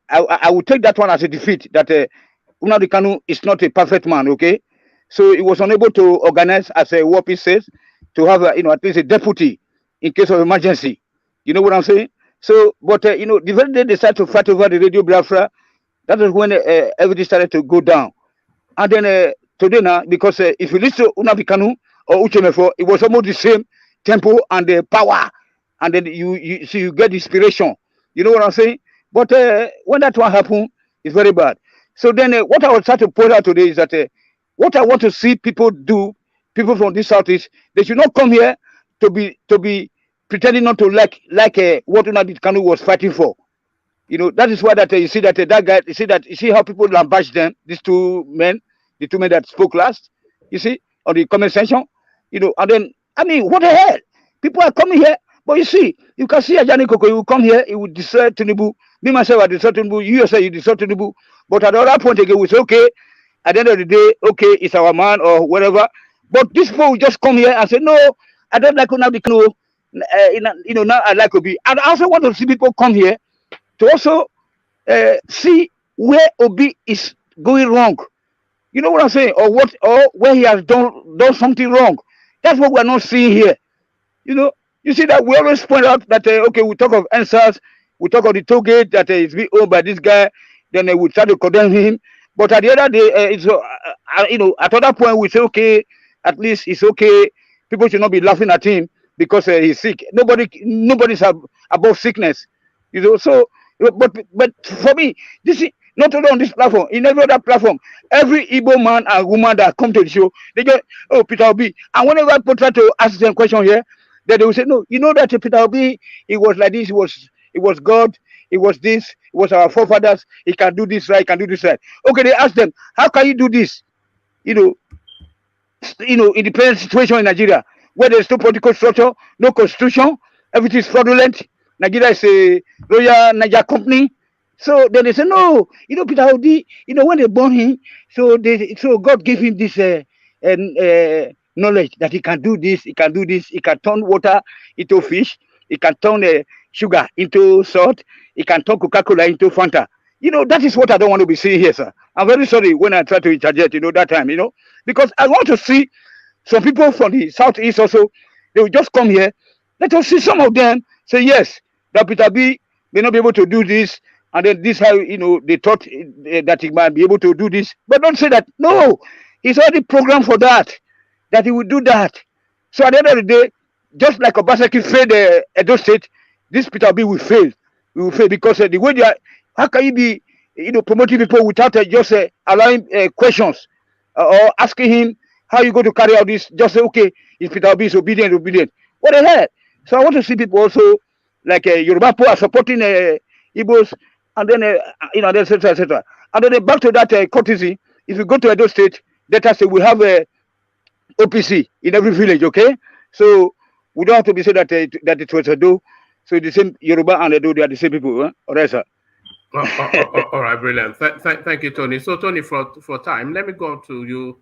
I would take that one as a defeat. That Nnamdi Kanu is not a perfect man. Okay, so he was unable to organize, as what he says, to have at least a deputy in case of emergency. You know what I'm saying? So, but the very day they decided to fight over the Radio Biafra, that was when everything started to go down. And then today now, because if you listen to Nnamdi Kanu or Uchemefo, it was almost the same tempo and the power, and then you see you get inspiration. You know what I'm saying? But when that one happened, it's very bad. So then what I was trying to point out today is that what I want to see people do, people from this southeast, they should not come here to be pretending not to like what Nnamdi Kanu was fighting for. That is why that you see that that guy, you see how people lambaste them, these two men, the two men that spoke last. You see, the comment section, and then I mean, what the hell? People are coming here, but you see, you can see Ajani Koko. He will come here, he will destroy Tinubu. Me myself, I destroy Tinubu. You yourself, you destroy Tinubu. But at the other point again, we say, okay, at the end of the day, okay, it's our man or whatever. But these people will just come here and say, no, I don't like Nnamdi Kanu. Now I like Obi. And I also want to see people come here to also see where Obi is going wrong. You know what I'm saying? Or where he has done something wrong. That's what we're not seeing here. You see that we always point out that okay, we talk of answers, we talk of the toll gate that is being owned by this guy, then we try to condemn him. But at the other day, at other point we say, okay, at least it's okay. People should not be laughing at him because he's sick. Nobody's above sickness. So, but for me, this is not only on this platform, in every other platform, every Igbo man and woman that come to the show, they go, oh, Peter Obi. And whenever I try to ask them question here, then they will say, no, you know that Peter Obi, he was like this, it was God, it was this, it was our forefathers, he can do this right, he can do this right. Okay, they ask them, how can you do this? In the present situation in Nigeria, where there's no political structure, no constitution, everything is fraudulent. Nigeria is a royal Niger company. So then they say, no, Peter Obi, when they born him, so God gave him this knowledge that he can do this, he can turn water into fish, he can turn sugar into salt, he can turn Coca-Cola into Fanta. That is what I don't want to be seeing here, sir. I'm very sorry when I try to interject, that time, because I want to see some people from the southeast also, they will just come here. Let us see some of them say, yes, that Peter B may not be able to do this, and then this how, they thought that he might be able to do this. But don't say that, no, he's already programmed for that he will do that. So at the end of the day, just like Obaseki failed Edo State, this Peter B will fail. We will fail because the way they are, how can you be, promoting people without just allowing questions or asking him how you going to carry out this? Just say, okay, if Peter B is obedient. What the hell? So I want to see people also like Yoruba people are supporting Igbos, and then et cetera, et cetera. And then back to that courtesy. If you go to Edo State, let us say we have a OPC in every village, okay? So we don't have to be saying that it was Edo. So the same Yoruba and Edo, they are the same people, huh? All right, sir. All right, brilliant. Thank you, Tony. So, Tony, for time, let me go to you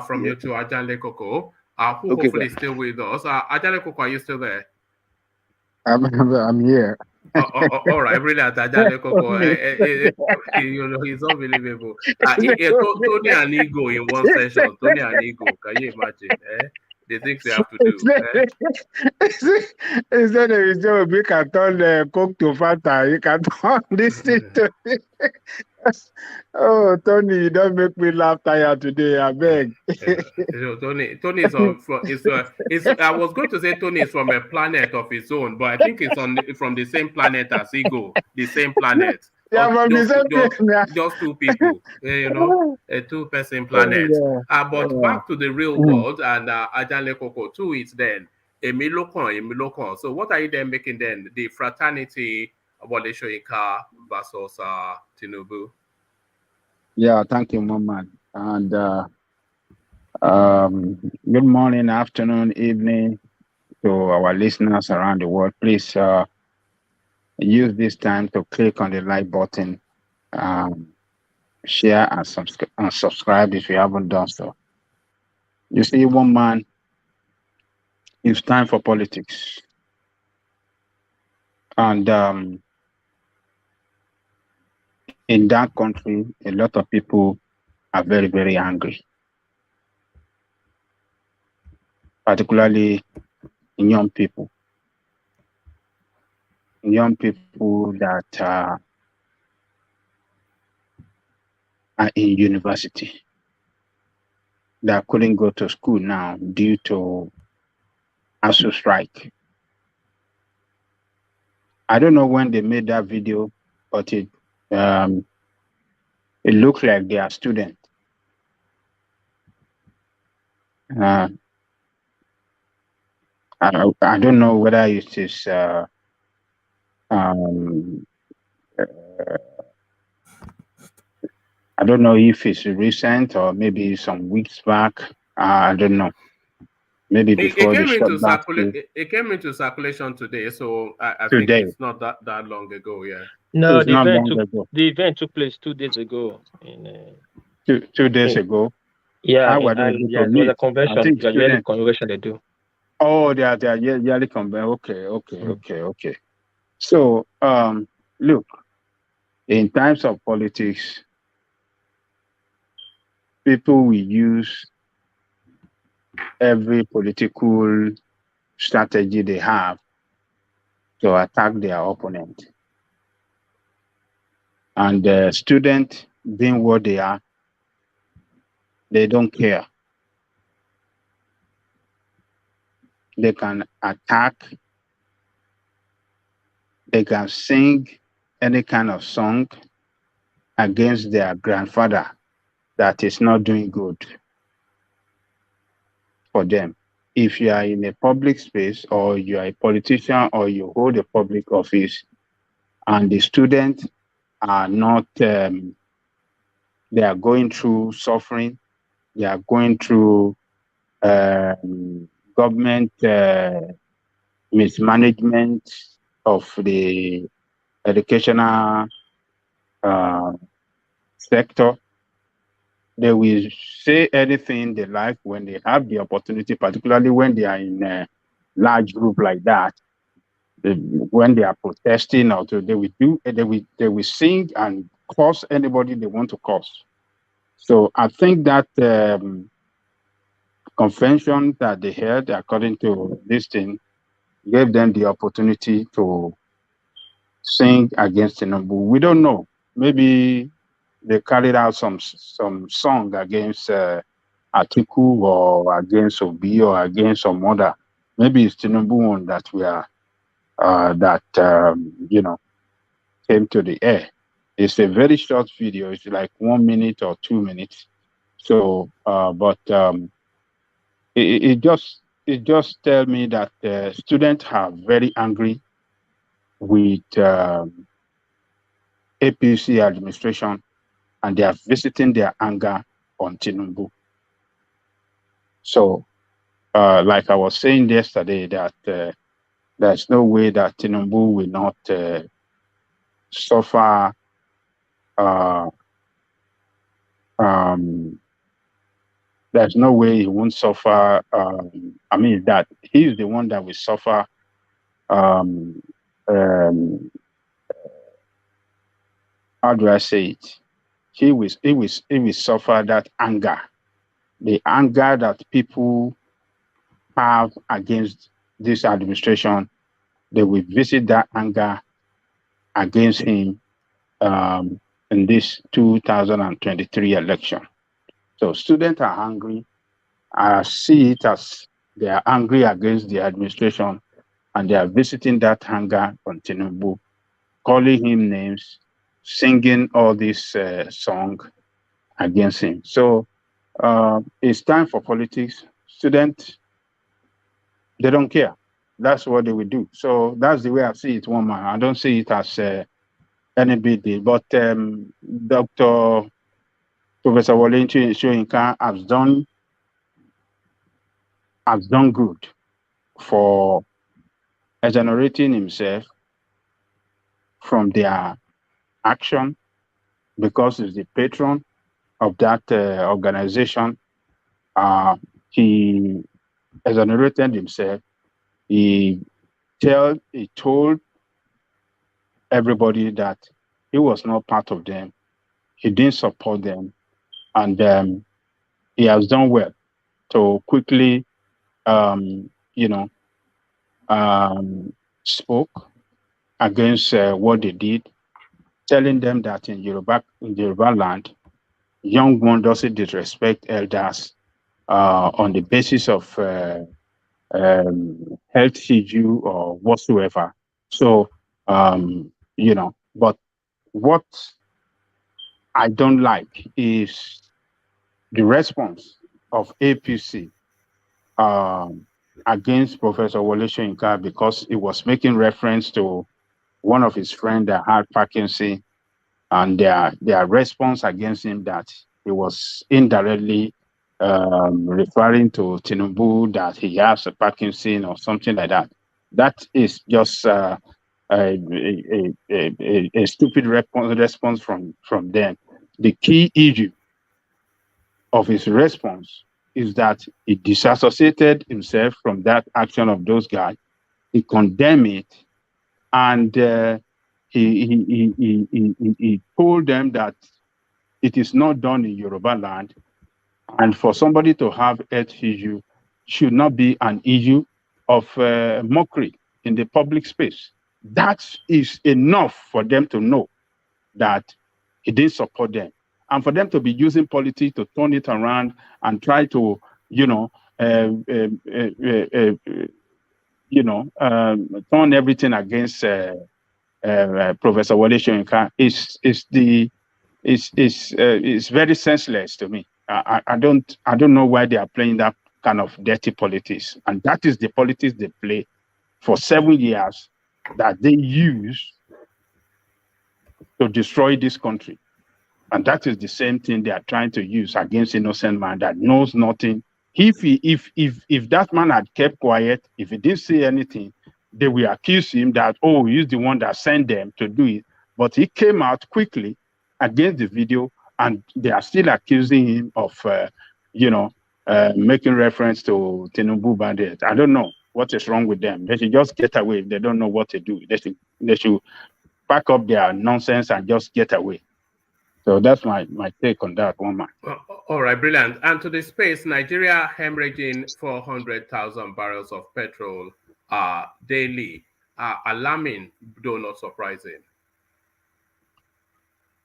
from you to Ajanle Koko, who Okay, hopefully is sir. still with us. Ajanle Koko, are you still there? I'm here. All right, brilliant. Ajanle Koko, he's unbelievable. Tony and Ego in one session. Tony and Ego, can you imagine? The things they have to do. Instead of Joe, we can turn Coke to Fanta. You can turn this thing to. Oh, Tony, you don't make me laugh tired today. I beg. Tony is on. I was going to say Tony is from a planet of his own, but I think it's from the same planet as Ego, the same planet. Yeah, from the same thing. Just two people, a two-person planet. But back to the real world, and Ajanle Koko, to it then, Emilokon. So what are you then making then? The fraternity, Wole Soyinka versus Tinubu? Yeah, thank you, Mama. And good morning, afternoon, evening to our listeners around the world. Please use this time to click on the like button, share and subscribe if you haven't done so. You see, one man, it's time for politics. And in that country, a lot of people are very, very angry, particularly young people. Young people that are in university that couldn't go to school now due to ASU strike. I don't know when they made that video, but it looks like they are students. I don't know whether it is I don't know if it's recent or maybe some weeks back, I don't know. Maybe It before the came into shutdown. it came into circulation today, so I think Today. it's not that long ago. Yeah. No, It's not long ago. the event took place 2 days ago. Two days ago. Yeah, How were they and able yeah, to there was meet? a convention. I think The yearly students. convention they do. Oh, they are yearly convention. Okay. So, look, in times of politics, people will use every political strategy they have to attack their opponent. And the student, being what they are, they don't care. They can attack, they can sing any kind of song against their grandfather that is not doing good for them. If you are in a public space or you are a politician or you hold a public office and the students are not, they are going through suffering, they are going through government mismanagement of the educational sector, they will say anything they like when they have the opportunity, particularly when they are in a large group like that. When they are protesting, or they will sing and curse anybody they want to curse. So I think that convention that they held, according to this thing, gave them the opportunity to sing against Tinubu. We don't know. Maybe they carried out some song against Atiku or against Obi or against some other. Maybe it's Tinubu one that we are came to the air. It's a very short video. It's like 1 minute or 2 minutes. So, it just tell me that students are very angry with APC administration, and they are visiting their anger on Tinubu. So, like I was saying yesterday, that there's no way that Tinubu will not suffer. There's no way he won't suffer. That he's the one that will suffer. How do I say it? He will suffer that anger, the anger that people have against this administration. They will visit that anger against him in this 2023 election. So students are angry. I see it as they are angry against the administration, and they are visiting that anger on Tinubu, calling him names, singing all this song against him. So it's time for politics. Students, they don't care. That's what they will do. So that's the way I see it, one man. I don't see it as any big deal. But Dr. Professor Wole Soyinka has done good for exonerating himself from their action, because he's the patron of that organization. He exonerated himself. He told everybody that he was not part of them. He didn't support them, and he has done well to quickly, spoke against what they did, telling them that in Yoruba land, young one doesn't disrespect elders on the basis of health issue or whatsoever. So, but what I don't like is the response of APC against Professor Wole Soyinka, because he was making reference to one of his friends that had Parkinson, and their response against him, that he was indirectly referring to Tinubu that he has a Parkinson or something like that. That is just a stupid response from them. The key issue of his response is that he disassociated himself from that action of those guys. He condemned it, and he told them that it is not done in Yoruba land, and for somebody to have health issue should not be an issue of mockery in the public space. That is enough for them to know that he didn't support them, and for them to be using politics to turn it around and try to, turn everything against Professor Wole Soyinka is very senseless to me. I don't know why they are playing that kind of dirty politics, and that is the politics they play for 7 years that they use to destroy this country, and that is the same thing they are trying to use against innocent man that knows nothing. If that man had kept quiet, if he didn't say anything, they will accuse him that, oh, he's the one that sent them to do it. But he came out quickly against the video, and they are still accusing him of, making reference to Tinubu bandit. I don't know what is wrong with them. They should just get away if they don't know what to do. They should pack up their nonsense and just get away. So that's my take on that one, man. All right, brilliant. And to the space, Nigeria hemorrhaging 400,000 barrels of petrol daily. Alarming, though not surprising.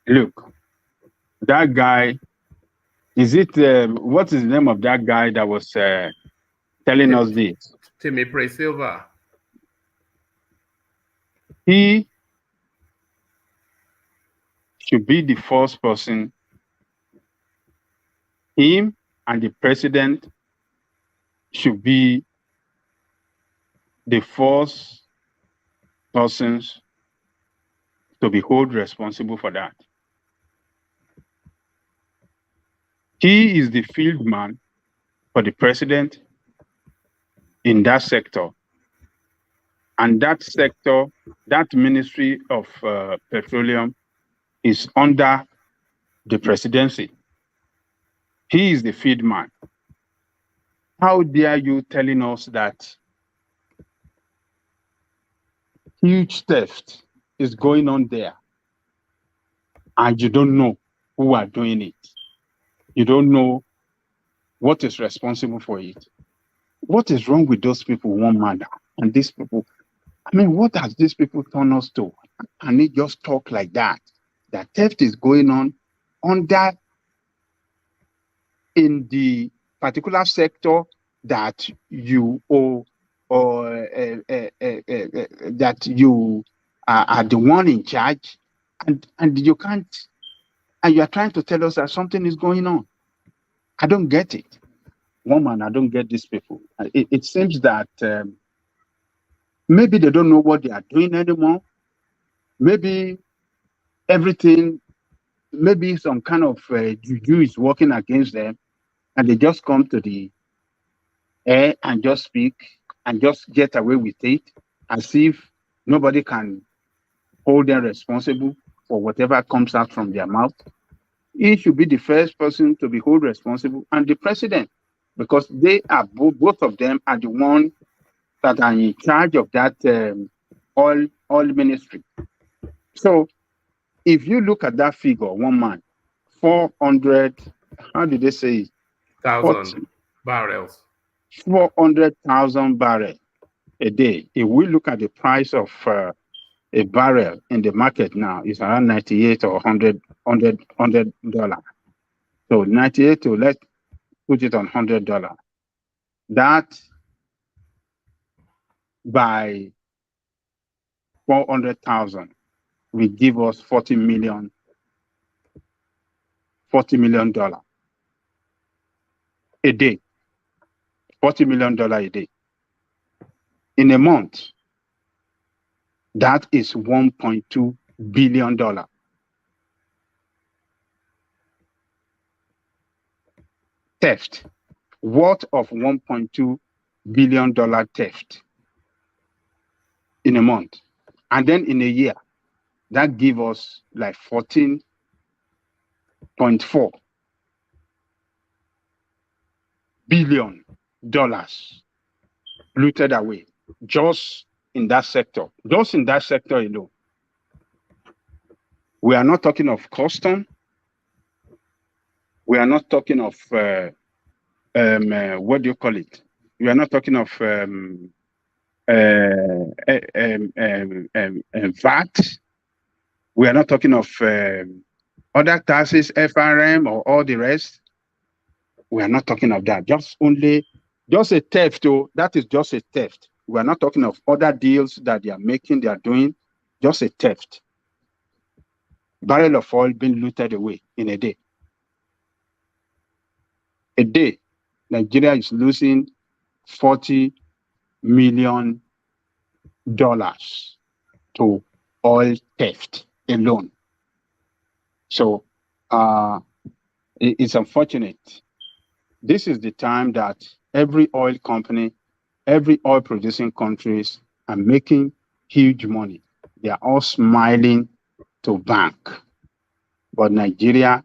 Look, that guy, what is the name of that guy that was telling us this? Timmy Silva. He should be the first person. Him and the president should be the first persons to be held responsible for that. He is the field man for the president in that sector. And that sector, that Ministry of Petroleum is under the presidency. He is the field man. How dare you telling us that huge theft is going on there and you don't know who are doing it? You don't know what is responsible for it. What is wrong with those people, one man? And these people, I mean, what has these people turned us to? And they just talk like that. That theft is going on under in the particular sector that you owe, or that you are the one in charge, and you can't, and you are trying to tell us that something is going on. I don't get it. Woman, I don't get these people. It seems that maybe they don't know what they are doing anymore. Maybe everything, maybe some kind of juju is working against them, and they just come to the air and just speak and just get away with it as if nobody can hold them responsible for whatever comes out from their mouth. He should be the first person to be held responsible, and the president, because they are both of them are the ones that are in charge of that oil ministry. So if you look at that figure, one man, 400, how did they say? 1,000 barrels. 400,000 barrels a day. If we look at the price of a barrel in the market now, it's around 98 or $100. So 98 to, let's put it on $100. That by 400,000 will give us $40 million a day. $40 million a day. In a month, that is $1.2 billion. theft, worth of $1.2 billion theft in a month. And then in a year, that give us like $14.4 billion looted away just in that sector. Just in that sector alone. We are not talking of custom. We are not talking of what do you call it? We are not talking of VAT. We are not talking of other taxes, FRM, or all the rest. We are not talking of that. Just a theft. Oh, that is just a theft. We are not talking of other deals that they are making, they are doing. Just a theft. Barrel of oil being looted away in a day. A day, Nigeria is losing $40 million to oil theft alone. So it's unfortunate. This is the time that every oil company, every oil producing countries are making huge money. They are all smiling to bank. But Nigeria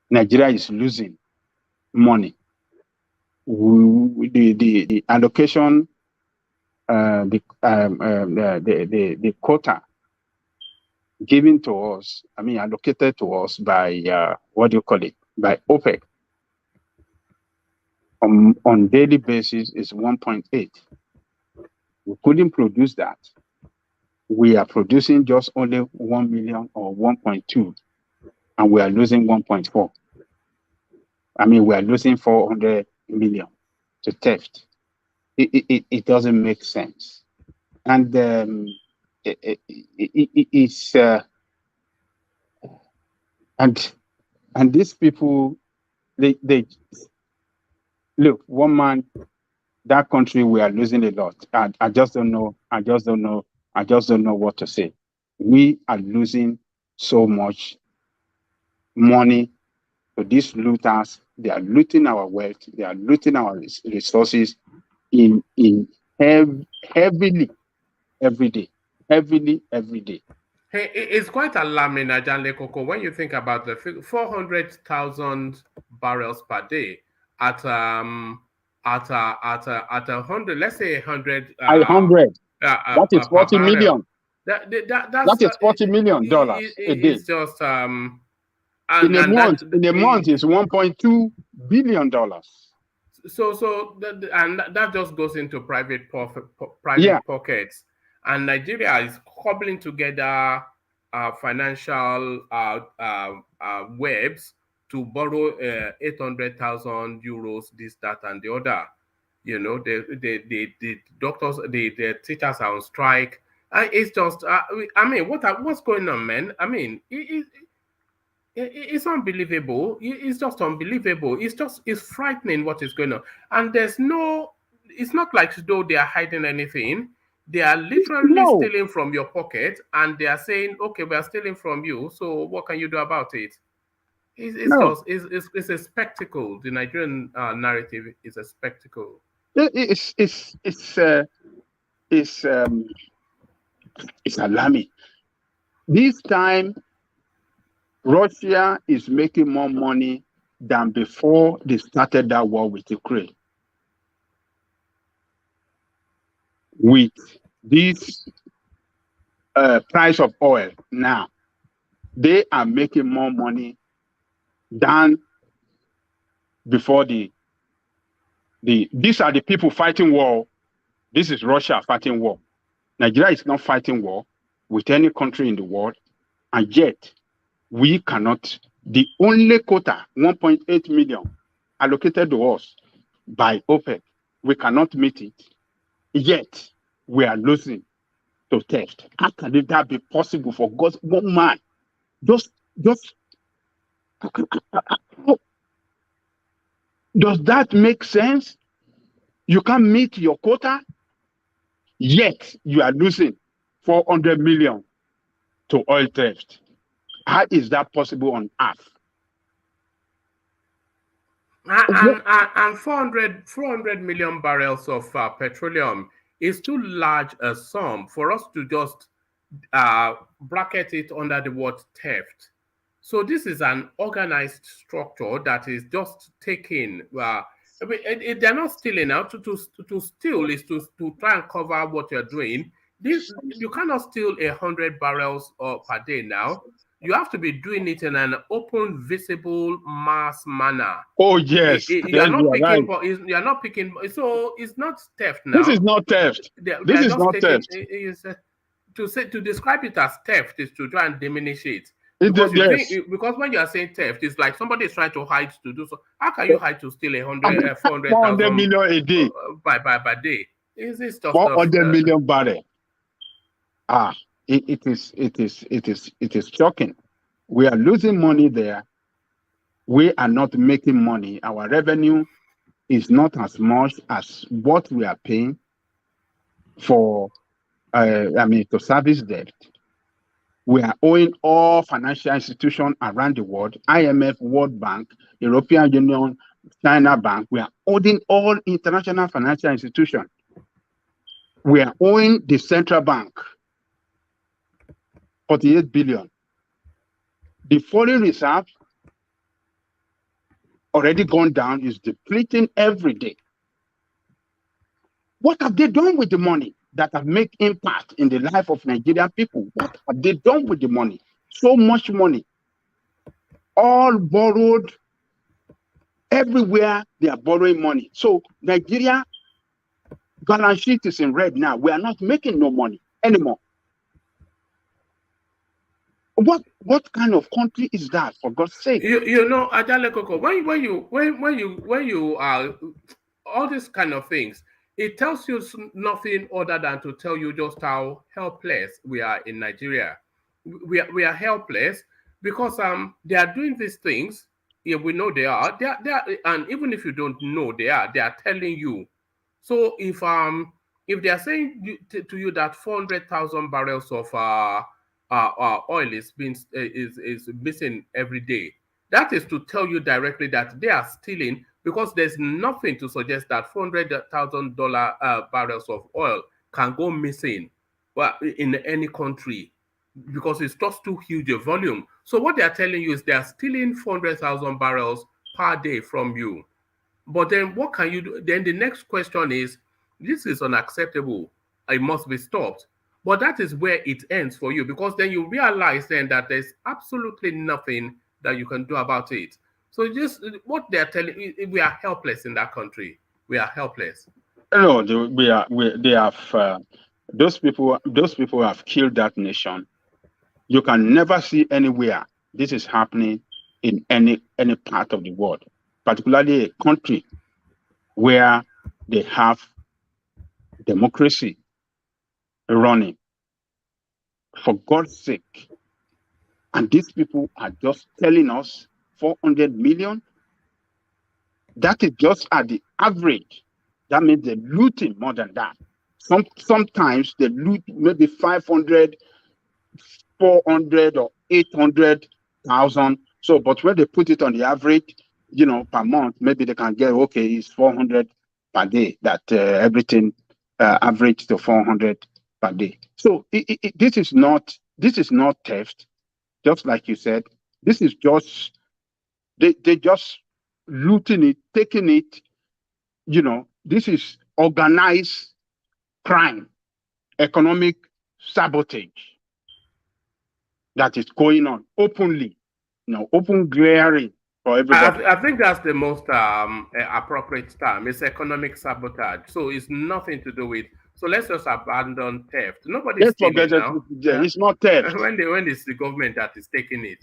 Nigeria is losing money. The allocation, the quota given to us, allocated to us by what do you call it? By OPEC on daily basis is 1.8. We couldn't produce that. We are producing just only 1 million or 1.2, and we are losing 1.4. We are losing 400 million to theft. It doesn't make sense. And it's and these people, they look, one man, that country, we are losing a lot. I just don't know what to say. We are losing so much money to these looters. They are looting our wealth. They are looting our resources heavily every day. Hey, it's quite alarming, Ajanle Koko, when you think about the 400,000 barrels per day at 100. Let's say 100. 100. That is 40 million. That is $40 million a day. It's just in a month is $1.2 billion. So that just goes into private pockets, and Nigeria is cobbling together financial webs to borrow 800,000 euros, this, that, and the other. You know, the doctors, the teachers are on strike. It's just, what's going on, man? It's unbelievable. It's just unbelievable. It's frightening what is going on. And it's not like though they are hiding anything. They are literally stealing from your pocket, and they are saying, okay, we are stealing from you, so what can you do about it? It's a spectacle. The Nigerian narrative is a spectacle. It's alarming. This time, Russia is making more money than before they started that war with Ukraine. With this price of oil now, they are making more money than before these are the people fighting war. This is Russia fighting war. Nigeria is not fighting war with any country in the world, and yet we cannot. The only quota, 1.8 million, allocated to us by OPEC, we cannot meet it. Yet we are losing to theft. How can that be possible for God's one man? Does that make sense? You can't meet your quota, yet you are losing 400 million to oil theft. How is that possible on earth? And 400 million barrels of petroleum is too large a sum for us to just bracket it under the word theft. So this is an organized structure that is just taking. They're not stealing out. To steal is to try and cover what you're doing. You cannot steal 100 barrels per day now. You have to be doing it in an open, visible, mass manner. Oh yes, You are not picking. You are not picking. So it's not theft now. This is not theft. This is not theft. To describe it as theft is to try and diminish it. Because, because when you are saying theft, it's like somebody is trying to hide to do so. How can you hide to steal 400 million a day by day? Is this stuff? 400 million barrel. It is shocking. We are losing money there. We are not making money. Our revenue is not as much as what we are paying for. To service debt. We are owing all financial institutions around the world, IMF, World Bank, European Union, China Bank. We are owing all international financial institutions. We are owing the central bank 48 billion. The foreign reserve already gone down, is depleting every day. What have they done with the money that have made impact in the life of Nigerian people? What have they done with the money? So much money. All borrowed. Everywhere they are borrowing money. So Nigeria balance sheet is in red now. We are not making no money anymore. What kind of country is that, for God's sake? You know, Ajale Koko, when you are all these kind of things, it tells you nothing other than to tell you just how helpless we are in Nigeria. We are helpless because they are doing these things. Yeah, we know they are. They are, and even if you don't know they are telling you. So if they are saying to you that 400,000 barrels of oil is missing every day, that is to tell you directly that they are stealing, because there's nothing to suggest that $400,000 barrels of oil can go missing in any country, because it's just too huge a volume. So what they are telling you is they are stealing 400,000 barrels per day from you. But then what can you do? Then the next question is, this is unacceptable. It must be stopped. But that is where it ends for you, because then you realize then that there's absolutely nothing that you can do about it. So just what they're telling you, we are helpless in that country. We are helpless. No, they have those people have killed that nation. You can never see anywhere this is happening in any part of the world, particularly a country where they have democracy running. For God's sake. And these people are just telling us 400 million. That is just at the average. That means they're looting more than that. Sometimes they loot maybe 500, 400 or 800,000. So, but when they put it on the average, per month, maybe they can get, okay, it's 400 per day, that everything average to 400 per day. So this is not theft, just like you said. This is just they just looting it, taking it. This is organized crime, economic sabotage that is going on openly, open glaring for everybody. I think that's the most appropriate term. It's economic sabotage. So it's nothing to do with. So let's just abandon theft. Nobody's stealing now. It's not theft. When it's the government that is taking it.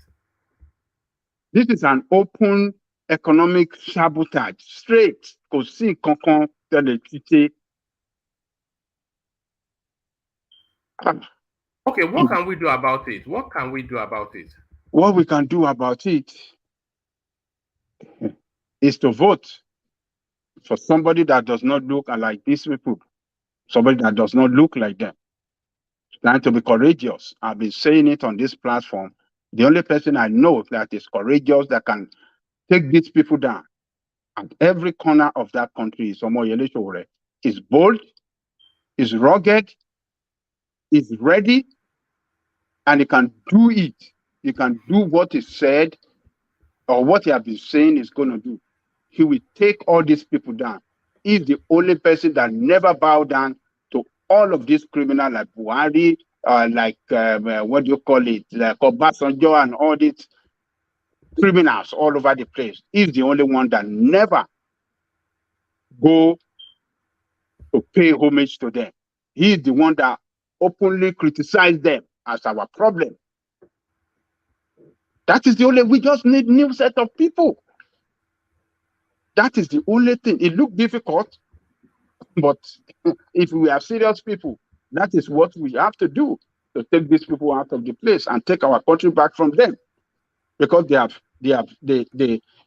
This is an open economic sabotage. Straight. Okay, what can we do about it? What can we do about it? What we can do about it is to vote for somebody that does not look like these people. Somebody that does not look like them. Trying to be courageous. I've been saying it on this platform. The only person I know that is courageous, that can take these people down at every corner of that country is Omoyele Sowore. He's bold, he's rugged, he's ready, and he can do it. He can do what is said or what he has been saying he's going to do. He will take all these people down. He's the only person that never bow down to all of these criminals like Buhari, what do you call it, like Obasanjo and all these criminals all over the place. He's the only one that never go to pay homage to them. He's the one that openly criticized them as our problem. That is the only, we just need new set of people. That is the only thing. It looks difficult, but if we are serious people, that is what we have to do to take these people out of the place and take our country back from them. Because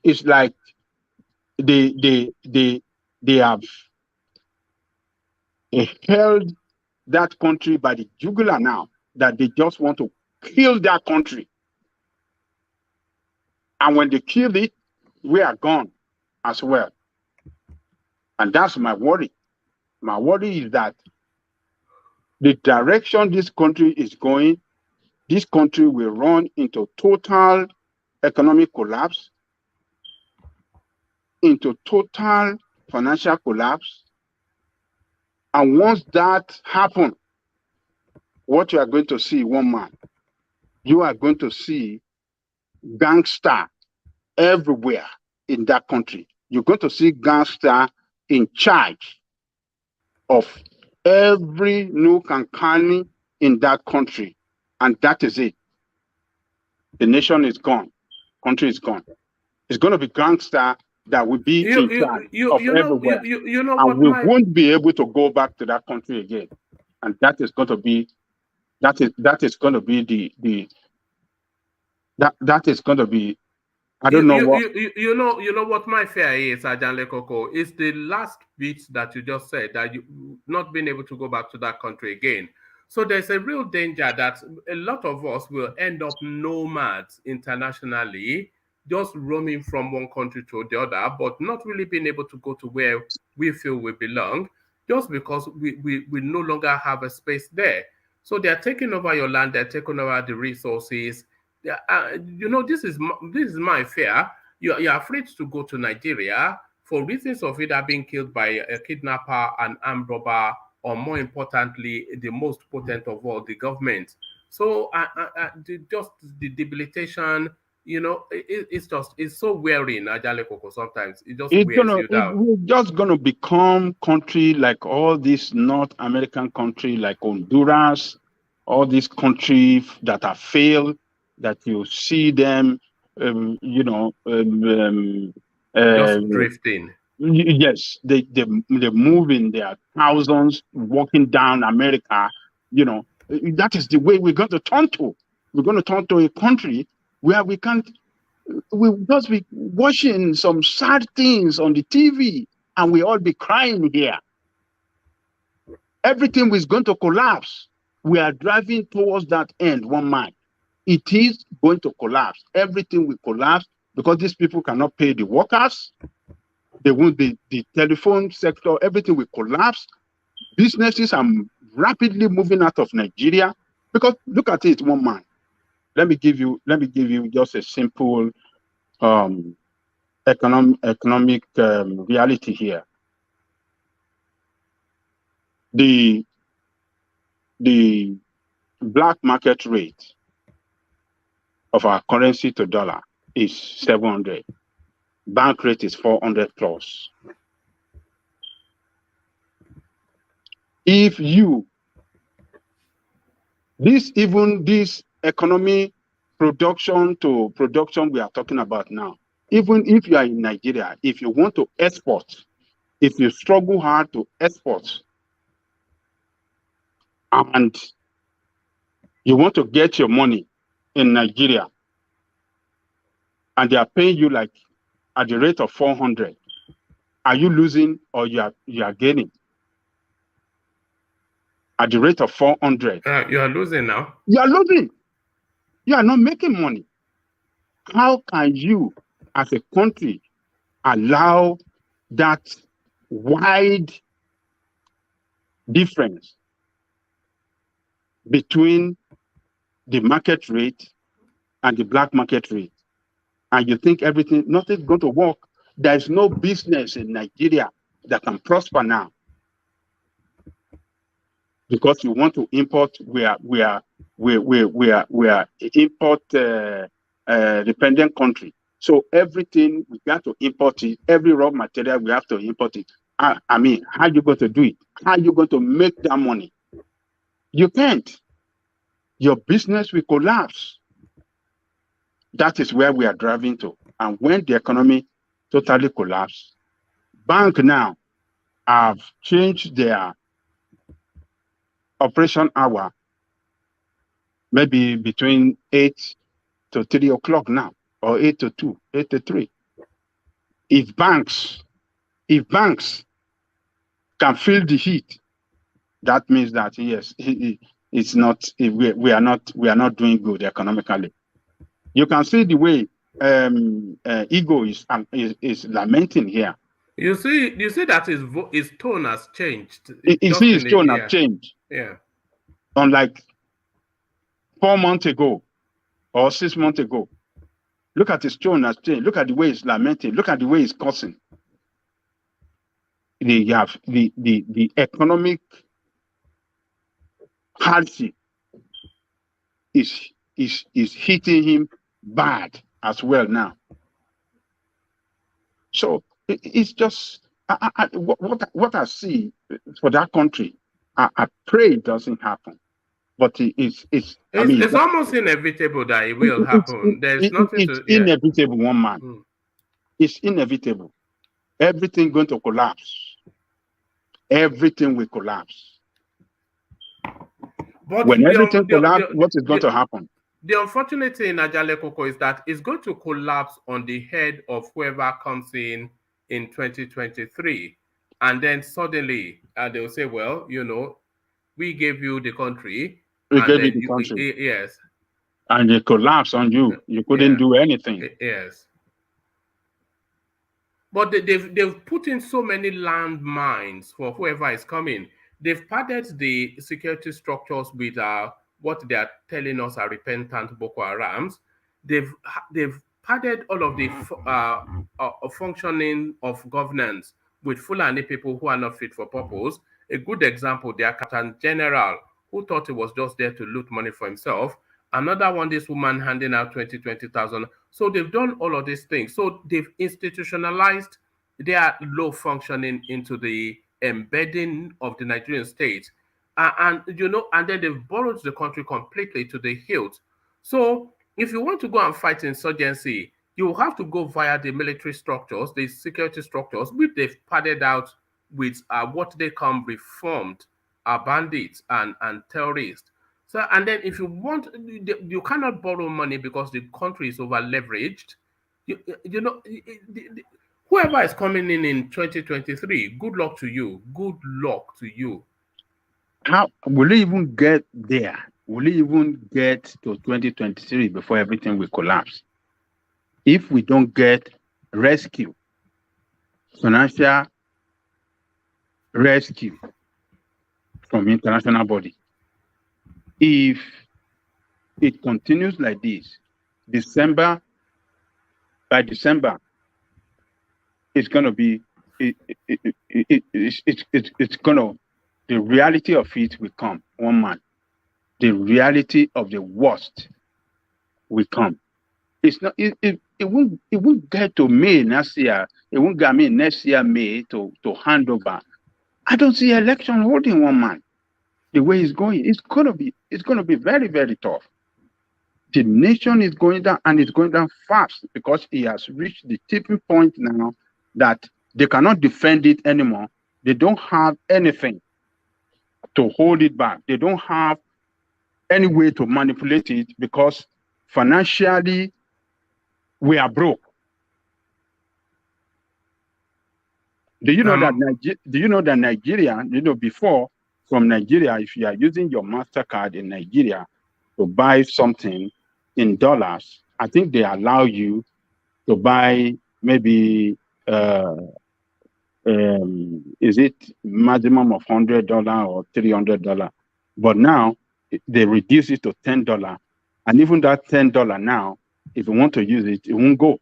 it's like they have held that country by the jugular now, that they just want to kill that country. And when they kill it, we are gone as well. And that's my worry. My worry is that the direction this country is going, this country will run into total economic collapse, into total financial collapse. And once that happens, what you are going to see, one man, you are going to see gangster everywhere in that country. You're going to see gangster in charge of every nook and cranny in that country. And that is it. The nation is gone. Country is gone. It's going to be gangster that will be in charge of everywhere. And we won't be able to go back to that country again. And that is going to be, that is going to be that is going to be, I don't know what. You know what my fear is, Ajanle Koko, is the last bit that you just said, that you not being able to go back to that country again. So there's a real danger that a lot of us will end up nomads internationally, just roaming from one country to the other, but not really being able to go to where we feel we belong, just because we no longer have a space there. So they're taking over your land, they're taking over the resources. This is my fear. You're afraid to go to Nigeria for reasons of either being killed by a kidnapper, an armed robber, or more importantly, the most potent of all, the government. So just the debilitation, it's so wearing, Ajale Koko, sometimes. It just wears you down. We're just going to become country like all these North American countries like Honduras, all these countries that have failed, that you see them, just drifting. Yes, they move in their thousands, walking down America. That is the way we're going to turn to. We're going to turn to a country where we'll just be watching some sad things on the TV, and we all be crying here. Everything is going to collapse. We are driving towards that end, one man. It is going to collapse. Everything will collapse because these people cannot pay the workers. They won't be the telephone sector. Everything will collapse. Businesses are rapidly moving out of Nigeria because look at it, one man. Let me give you just a simple economic reality here. The black market rate of our currency to dollar is 700. Bank rate is 400 plus. If this economy production to production we are talking about now, even if you are in Nigeria, if you want to export, if you struggle hard to export, and you want to get your money in Nigeria, and they are paying you like at the rate of 400, are you losing or you are gaining? At the rate of 400. You are losing now. You are losing. You are not making money. How can you, as a country, allow that wide difference between the market rate and the black market rate? And you think nothing's going to work? There's no business in Nigeria that can prosper now because you want to import. We are import dependent country. So everything we got to import it. Every raw material we have to import it. I mean, how are you going to do it? How are you going to make that money? You can't. Your business will collapse. That is where we are driving to. And when the economy totally collapses, banks now have changed their operation hour, maybe between 8 to 3 o'clock now, or 8 to 2, 8 to 3. If banks can feel the heat, that means that yes, it's not. We are not doing good economically. You can see the way ego is lamenting here. You see that his tone has changed. You see his tone has changed. Yeah. Unlike 4 months ago or 6 months ago. Look at his tone has changed. Look at the way he's lamenting. Look at the way he's cursing. You have the economic hardship is hitting him bad as well now. So it's just what I see for that country. I pray it doesn't happen, but it's almost inevitable that it will happen. There's nothing to. It's inevitable, one man. It's inevitable. Everything going to collapse. Everything will collapse. But when everything collapses, what is going to happen? The unfortunate thing in Ajale Koko is that it's going to collapse on the head of whoever comes in 2023. And then suddenly they'll say, well, we gave you the country. We gave you the country. Yes. And it collapsed on you. You couldn't do anything. Yes. But they've put in so many landmines for whoever is coming. They've padded the security structures with what they are telling us are repentant Boko Harams. They've padded all of the functioning of governance with Fulani people who are not fit for purpose. A good example, their Captain General, who thought he was just there to loot money for himself. Another one, this woman handing out 20,000. So they've done all of these things. So they've institutionalized their low functioning into the embedding of the Nigerian state. And then they've borrowed the country completely to the hilt. So if you want to go and fight insurgency, you will have to go via the military structures, the security structures, which they've padded out with what they call reformed bandits and terrorists. So, and then if you want, you cannot borrow money because the country is over leveraged. Whoever is coming in 2023, good luck to you. Good luck to you. How will it even get there? Will it even get to 2023 before everything will collapse? If we don't get rescue, financial rescue from international body, if it continues like this, by December, it's going to be, it's going to, the reality of it will come, one man. The reality of the worst will come. It's not, it won't get to May next year. It won't get me next year, May, to hand over. I don't see election holding, one man. The way it's going, it's gonna be very, very tough. The nation is going down, and it's going down fast because it has reached the tipping point now that they cannot defend it anymore. They don't have anything to hold it back. They don't have any way to manipulate it because financially we are broke. Do you know that Nigeria, before, from Nigeria, if you are using your MasterCard in Nigeria to buy something, in dollars, I think they allow you to buy maybe is it maximum of $100 or $300? But now they reduce it to $10, and even that $10 now, if you want to use it, it won't go.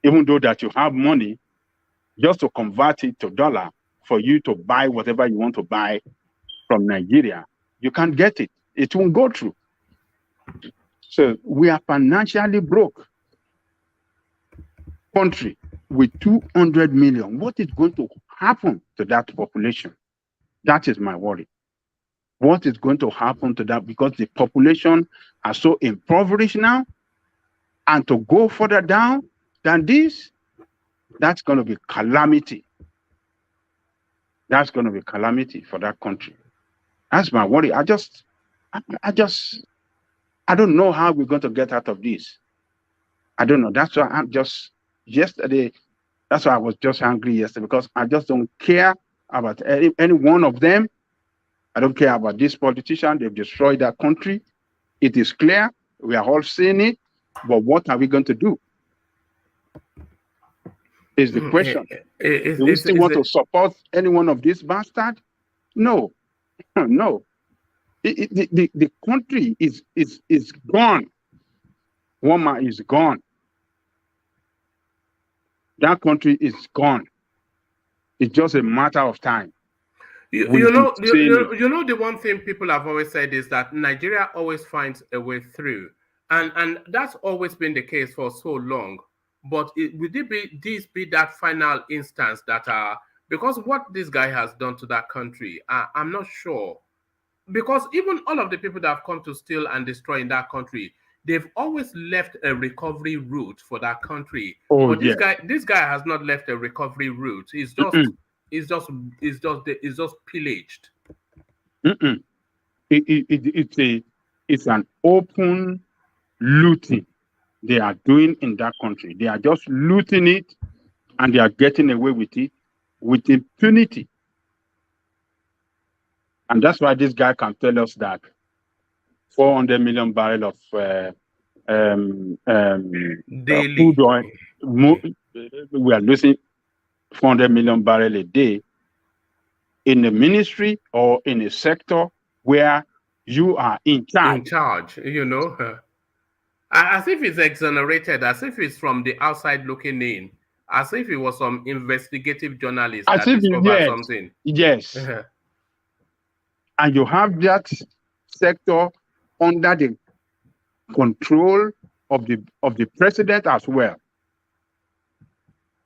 Even though that you have money, just to convert it to dollar for you to buy whatever you want to buy from Nigeria, you can't get it. It won't go through. So we are financially broke country with 200 million. What is going to happen to that population? That is my worry. What is going to happen to that? Because the population are so impoverished now, and to go further down than this, that's going to be calamity. That's going to be calamity for that country. That's my worry. I don't know how we're going to get out of this. I don't know. That's why I'm just yesterday. That's why I was just angry yesterday, because I just don't care about any one of them. I don't care about this politician. They've destroyed that country. It is clear. We are all seeing it. But what are we going to do? Is the question. Do we still want to support any one of these bastards? No. No. The country is gone. Woman is gone. That country is gone. It's just a matter of time. You know, the one thing people have always said is that Nigeria always finds a way through, and that's always been the case for so long. But would this be that final instance that because what this guy has done to that country, I'm not sure. Because even all of the people that have come to steal and destroy in that country, they've always left a recovery route for that country. Oh, but this guy has not left a recovery route. He's just pillaged. It's an open looting they are doing in that country. They are just looting it, and they are getting away with it with impunity. And that's why this guy can tell us that 400 million barrels of crude oil, we are losing 400 million barrels a day in a ministry or in a sector where you are in charge. In charge, you know. As if he's exonerated, as if he's from the outside looking in, as if he was some investigative journalist that discovered something. Yes. And you have that sector under the control of the president as well.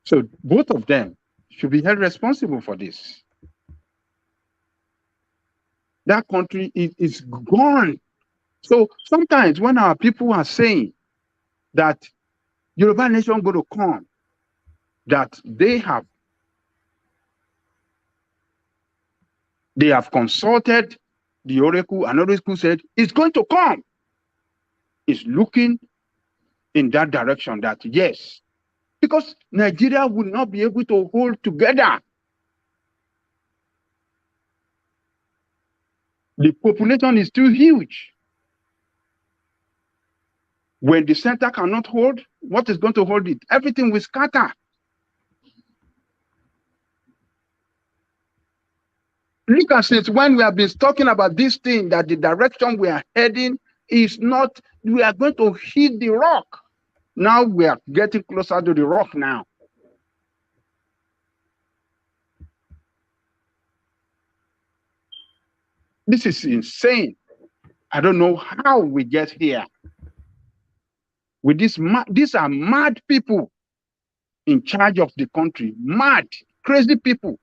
So both of them should be held responsible for this. That country is gone. So sometimes when our people are saying that Yoruba nation going to come, that they have consulted the oracle, and oracle said it's going to come. It's looking in that direction that yes, because Nigeria will not be able to hold together. The population is too huge. When the center cannot hold, what is going to hold it? Everything will scatter. Look at it when we have been talking about this thing, that the direction we are heading is not, we are going to hit the rock. Now we are getting closer to the rock now. This is insane. I don't know how we get here. With this, these are mad people in charge of the country. Mad, crazy people.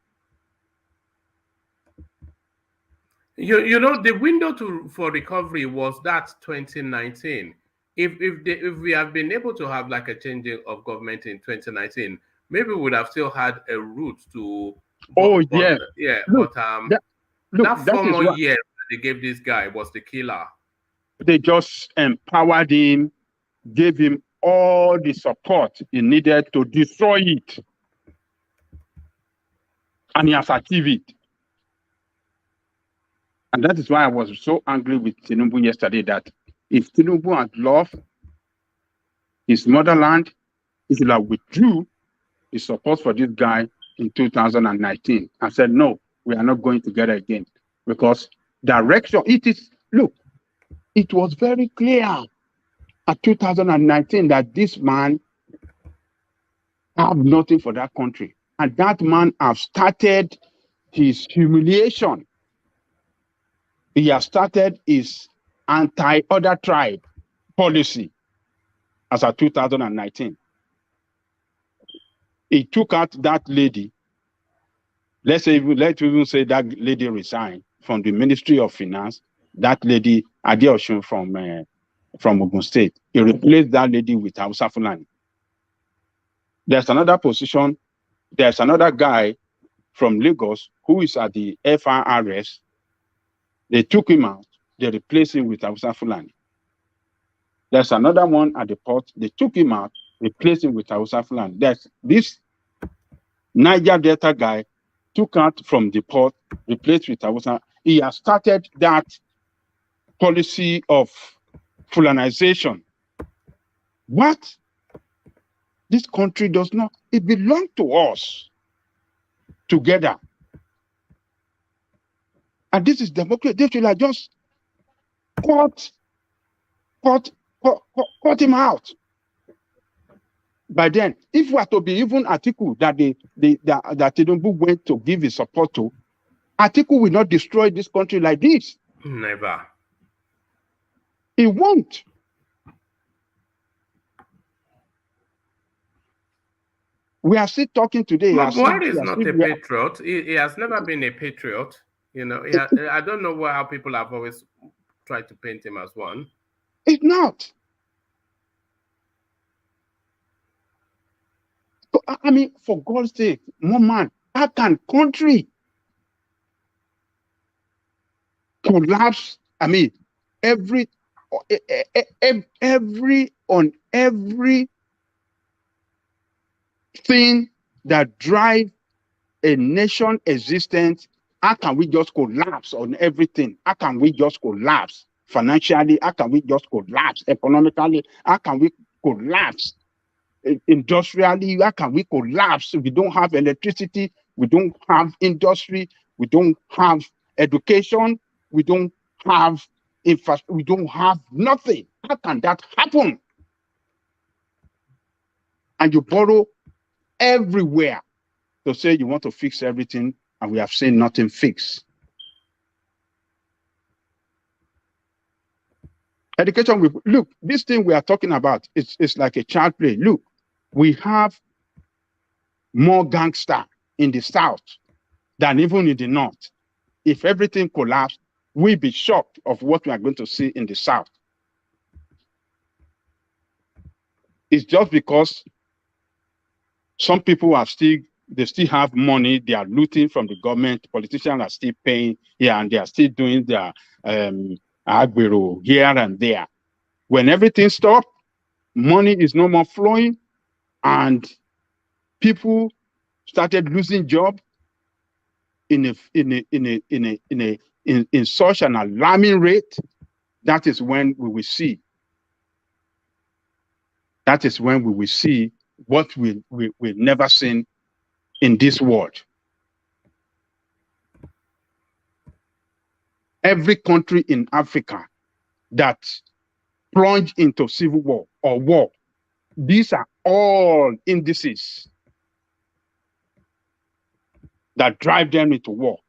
You know, the window for recovery was that 2019. If we have been able to have like a changing of government in 2019, maybe we would have still had a route to. Look, that 4 more years they gave this guy was the killer. They just empowered him, gave him all the support he needed to destroy it, and he has achieved it. And that is why I was so angry with Tinubu yesterday that if Tinubu had loved his motherland, he should have withdrew his support for this guy in 2019 and said, no, we are not going together again. Because direction, look, it was very clear at 2019 that this man have nothing for that country. And that man have started his humiliation. He has started his anti-other tribe policy as of 2019. He took out that lady. Let's even say that lady resigned from the Ministry of Finance. That lady, Adeosun from Ogun State. He replaced that lady with Hausa Fulani. There's another position. There's another guy from Lagos who is at the FRRS. They took him out. They replaced him with Hausa Fulani. There's another one at the port. They took him out, replaced him with Hausa Fulani. There's this Niger Delta guy took out from the port, replaced with Hausa. He has started that policy of Fulanization. What? This country does not, it belongs to us together. And this is democracy. They should have just cut him out. By then, if we are to be even Atiku that that Tinubu went to give his support to, Atiku will not destroy this country like this. Never. He won't. We are still talking today. But Buhari is not a patriot. He has never been a patriot. You know, I don't know how people have always tried to paint him as one. It's not. I mean, for God's sake, man, how can country collapse? I mean, every thing that drive a nation existence, how can we just collapse on everything? How can we just collapse financially? How can we just collapse economically? How can we collapse industrially? How can we collapse? We don't have electricity, we don't have industry, we don't have education, we don't have infrastructure, we don't have nothing. How can that happen? And you borrow everywhere to say you want to fix everything, and we have seen nothing fixed. Education, look, this thing we are talking about, it's like a child play. Look, we have more gangster in the south than even in the north. If everything collapsed, we'll be shocked of what we are going to see in the south. It's just because some people are still have money, they are looting from the government, politicians are still paying here, and they are still doing their agbero here and there. When everything stops, money is no more flowing, and people started losing jobs in such an alarming rate. That is when we will see. That is when we will see what we've never seen in this world. Every country in Africa that plunged into civil war or war, these are all indices that drive them into war.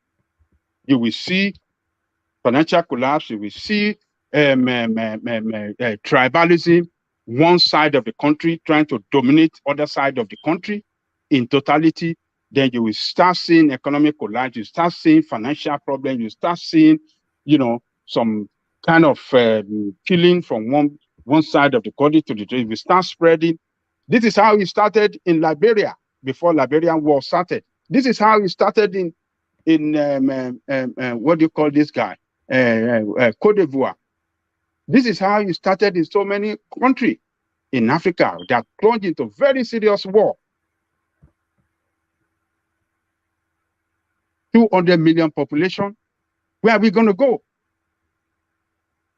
You will see financial collapse, you will see tribalism, one side of the country trying to dominate other side of the country in totality. Then you will start seeing economic collapse, you start seeing financial problems, you start seeing, you know, some kind of killing from one side of the country to the other. We start spreading. This is how it started in Liberia before Liberian war started. This is how it started in what do you call this guy? Cote d'Ivoire. This is how it started in so many countries in Africa that plunged into very serious war. 200 million population, Where are we going to go?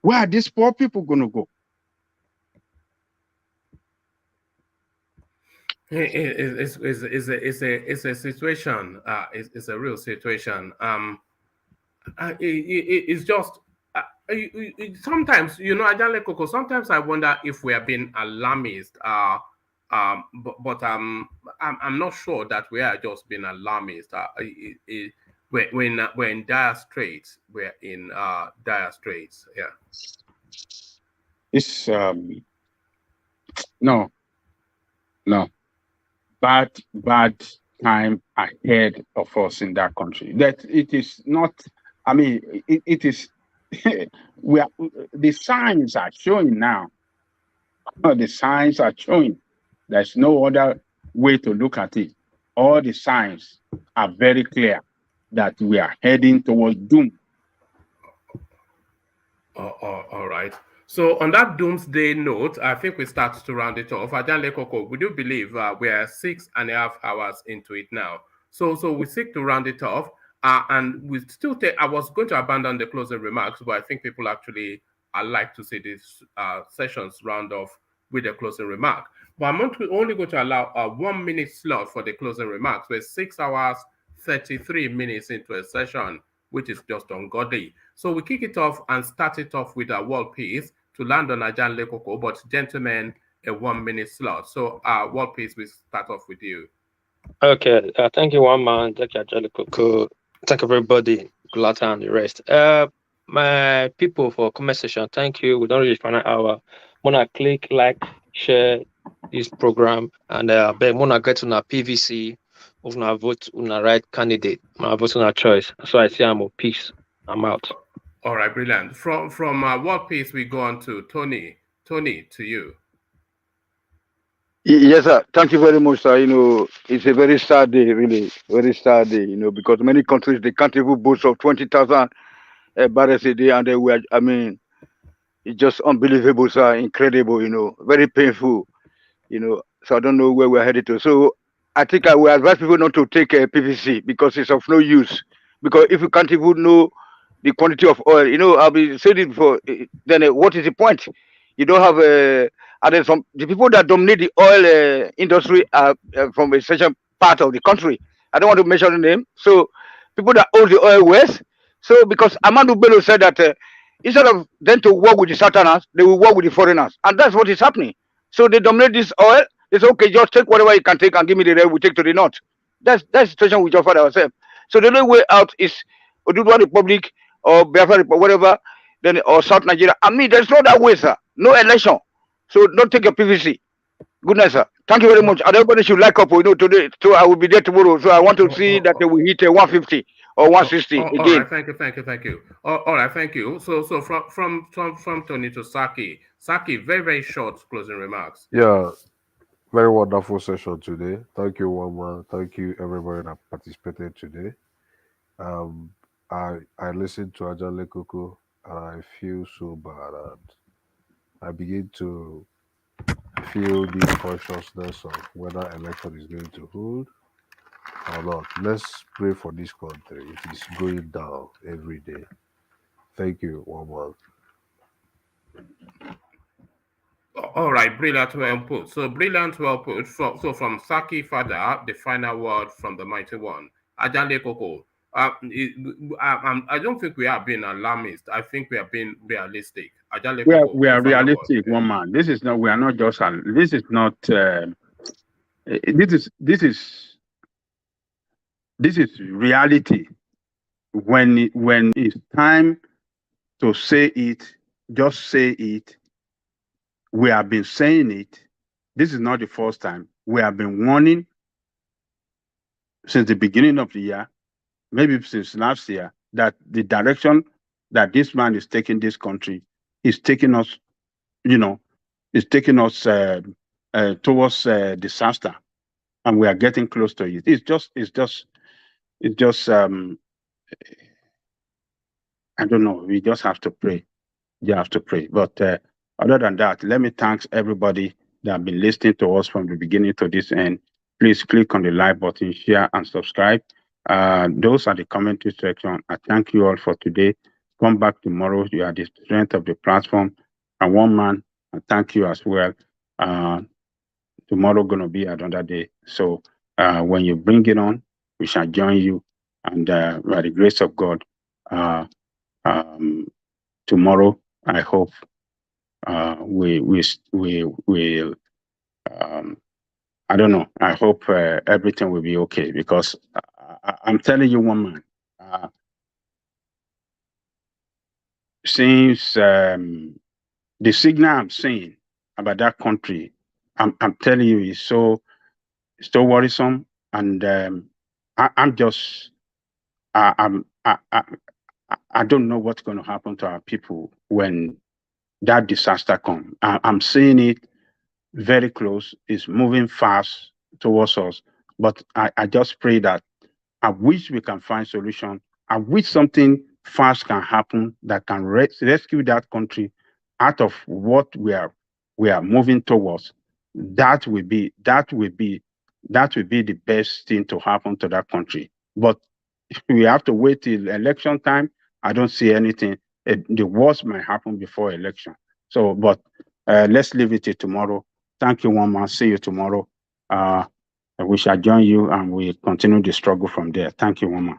Where are these poor people going to go? It's a situation. It's a real situation. It's just sometimes, you know, Ajale Koko, sometimes I wonder if we are being alarmist. But I'm not sure that we are just being alarmist. We're in dire straits. We're in dire straits. Yeah. It's no. Bad time ahead of us in that country. That it is not. I mean, it is. We are, the signs are showing now. The signs are showing. There's no other way to look at it. All the signs are very clear that we are heading towards doom. All right. So on that doomsday note, I think we start to round it off. Ajale Koko, would you believe we are 6.5 hours into it now? So we seek to round it off, and we still take. I was going to abandon the closing remarks, but I think people actually like to see these sessions round off with a closing remark. But I'm only going to allow a 1 minute slot for the closing remarks. We're 6 hours 33 minutes into a session, which is just ungodly. So we kick it off and start it off with a world peace to land on Ajale Koko, but gentlemen, a 1 minute slot. So world peace, we start off with you. Okay, thank you, one man. Thank you, Ajale Koko. Thank everybody, Gulata and the rest. My people for comment section, thank you. We don't really find an hour. Wanna click, like, share this program, and but wanna get on a PVC, wanna vote on a right candidate, wanna vote on a choice. So I say I'm a peace. I'm out. All right, brilliant. From world peace, we go on to Tony. Tony, to you. Yes, sir. Thank you very much, sir. You know, it's a very sad day, really, very sad day. You know, because many countries they can't even boast of 20,000 barrels a day, and they were. I mean, it's just unbelievable, sir. Incredible. You know, very painful. You know, so I don't know where we're headed to. So I think I will advise people not to take PVC because it's of no use. Because if you can't even know the quantity of oil, you know, I'll be saying it before. Then what is the point? You don't have a. And then the people that dominate the oil industry are from a certain part of the country. I don't want to mention the name. So people that own the oil west. So because Amadou Bello said that instead of them to work with the Southerners, they will work with the foreigners, and that's what is happening. So they dominate this oil. They say, okay, just take whatever you can take and give me the rest. We take to the north. That's the situation we just find ourselves. So the only way out is Oduduwa Republic or Biafra Republic, whatever, then or South Nigeria. I mean, there's no that way, sir. No election. So don't take your PVC. Good night, sir. Thank you very much. And everybody should like up, you know, today. So I will be there tomorrow. So I want to see that we hit 150 or 160 again. All right, thank you. All right, thank you. So from Tony to Saki. Saki, very, very short closing remarks. Yeah, very wonderful session today. Thank you, Wama. Thank you, everybody that participated today. I listened to Ajale Koko and I feel so bad, and I begin to feel the consciousness of whether election is going to hold or not. Let's pray for this country. It is going down every day. Thank you, Wama. All right, brilliant, well put. So brilliant, well put. So from Saki Fada, the final word from the mighty one, Ajale Koko. I don't think we are being alarmist. I think we are being realistic. Ajale Koko, We are realistic, one man. This is not. We are not just. This is not. This is reality. When it's time to say it, just say it. We have been saying it. This is not the first time. We have been warning since the beginning of the year, maybe since last year, that the direction that this man is taking this country is taking us, is taking us towards disaster, and we are getting close to it. It's just I don't know. We just have to pray. You have to pray. But other than that, let me thank everybody that have been listening to us from the beginning to this end. Please click on the like button, share, and subscribe. Those are the commentary section. I thank you all for today. Come back tomorrow. You are the strength of the platform. And one man, I thank you as well. Tomorrow going to be another day. So when you bring it on, we shall join you. And by the grace of God, tomorrow, I hope we will. I don't know. I hope everything will be okay, because I'm telling you, one man. Since the signal I'm seeing about that country, I'm telling you, is so worrisome, and I don't know what's going to happen to our people when that disaster comes. I'm seeing it very close. It's moving fast towards us, but I just pray that I wish we can find solution. I wish something fast can happen that can rescue that country out of what we are moving towards. That will be the best thing to happen to that country. But we have to wait till election time. I don't see anything. The worst might happen before election. So, but let's leave it till tomorrow. Thank you, one man. See you tomorrow. We shall join you, and we continue the struggle from there. Thank you, woman.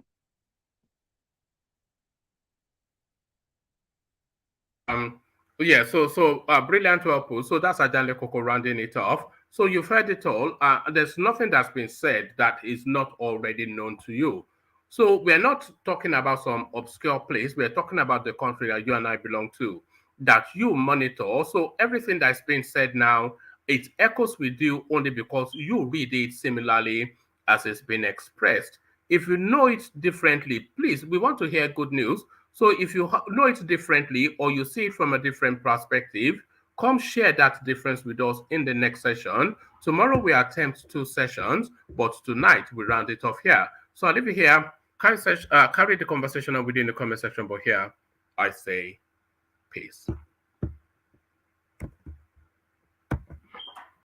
Yeah, so brilliant well put. So that's Ajanle Koko rounding it off. So you've heard it all. There's nothing that's been said that is not already known to you. So we're not talking about some obscure place. We're talking about the country that you and I belong to, that you monitor. So everything that's been said now, it echoes with you only because you read it similarly as it's been expressed. If you know it differently, please, we want to hear good news. So if you know it differently, or you see it from a different perspective, come share that difference with us in the next session. Tomorrow we attempt 2 sessions, but tonight we round it off here. So I'll leave you here. Carry the conversation on within the comment section, but here I say peace.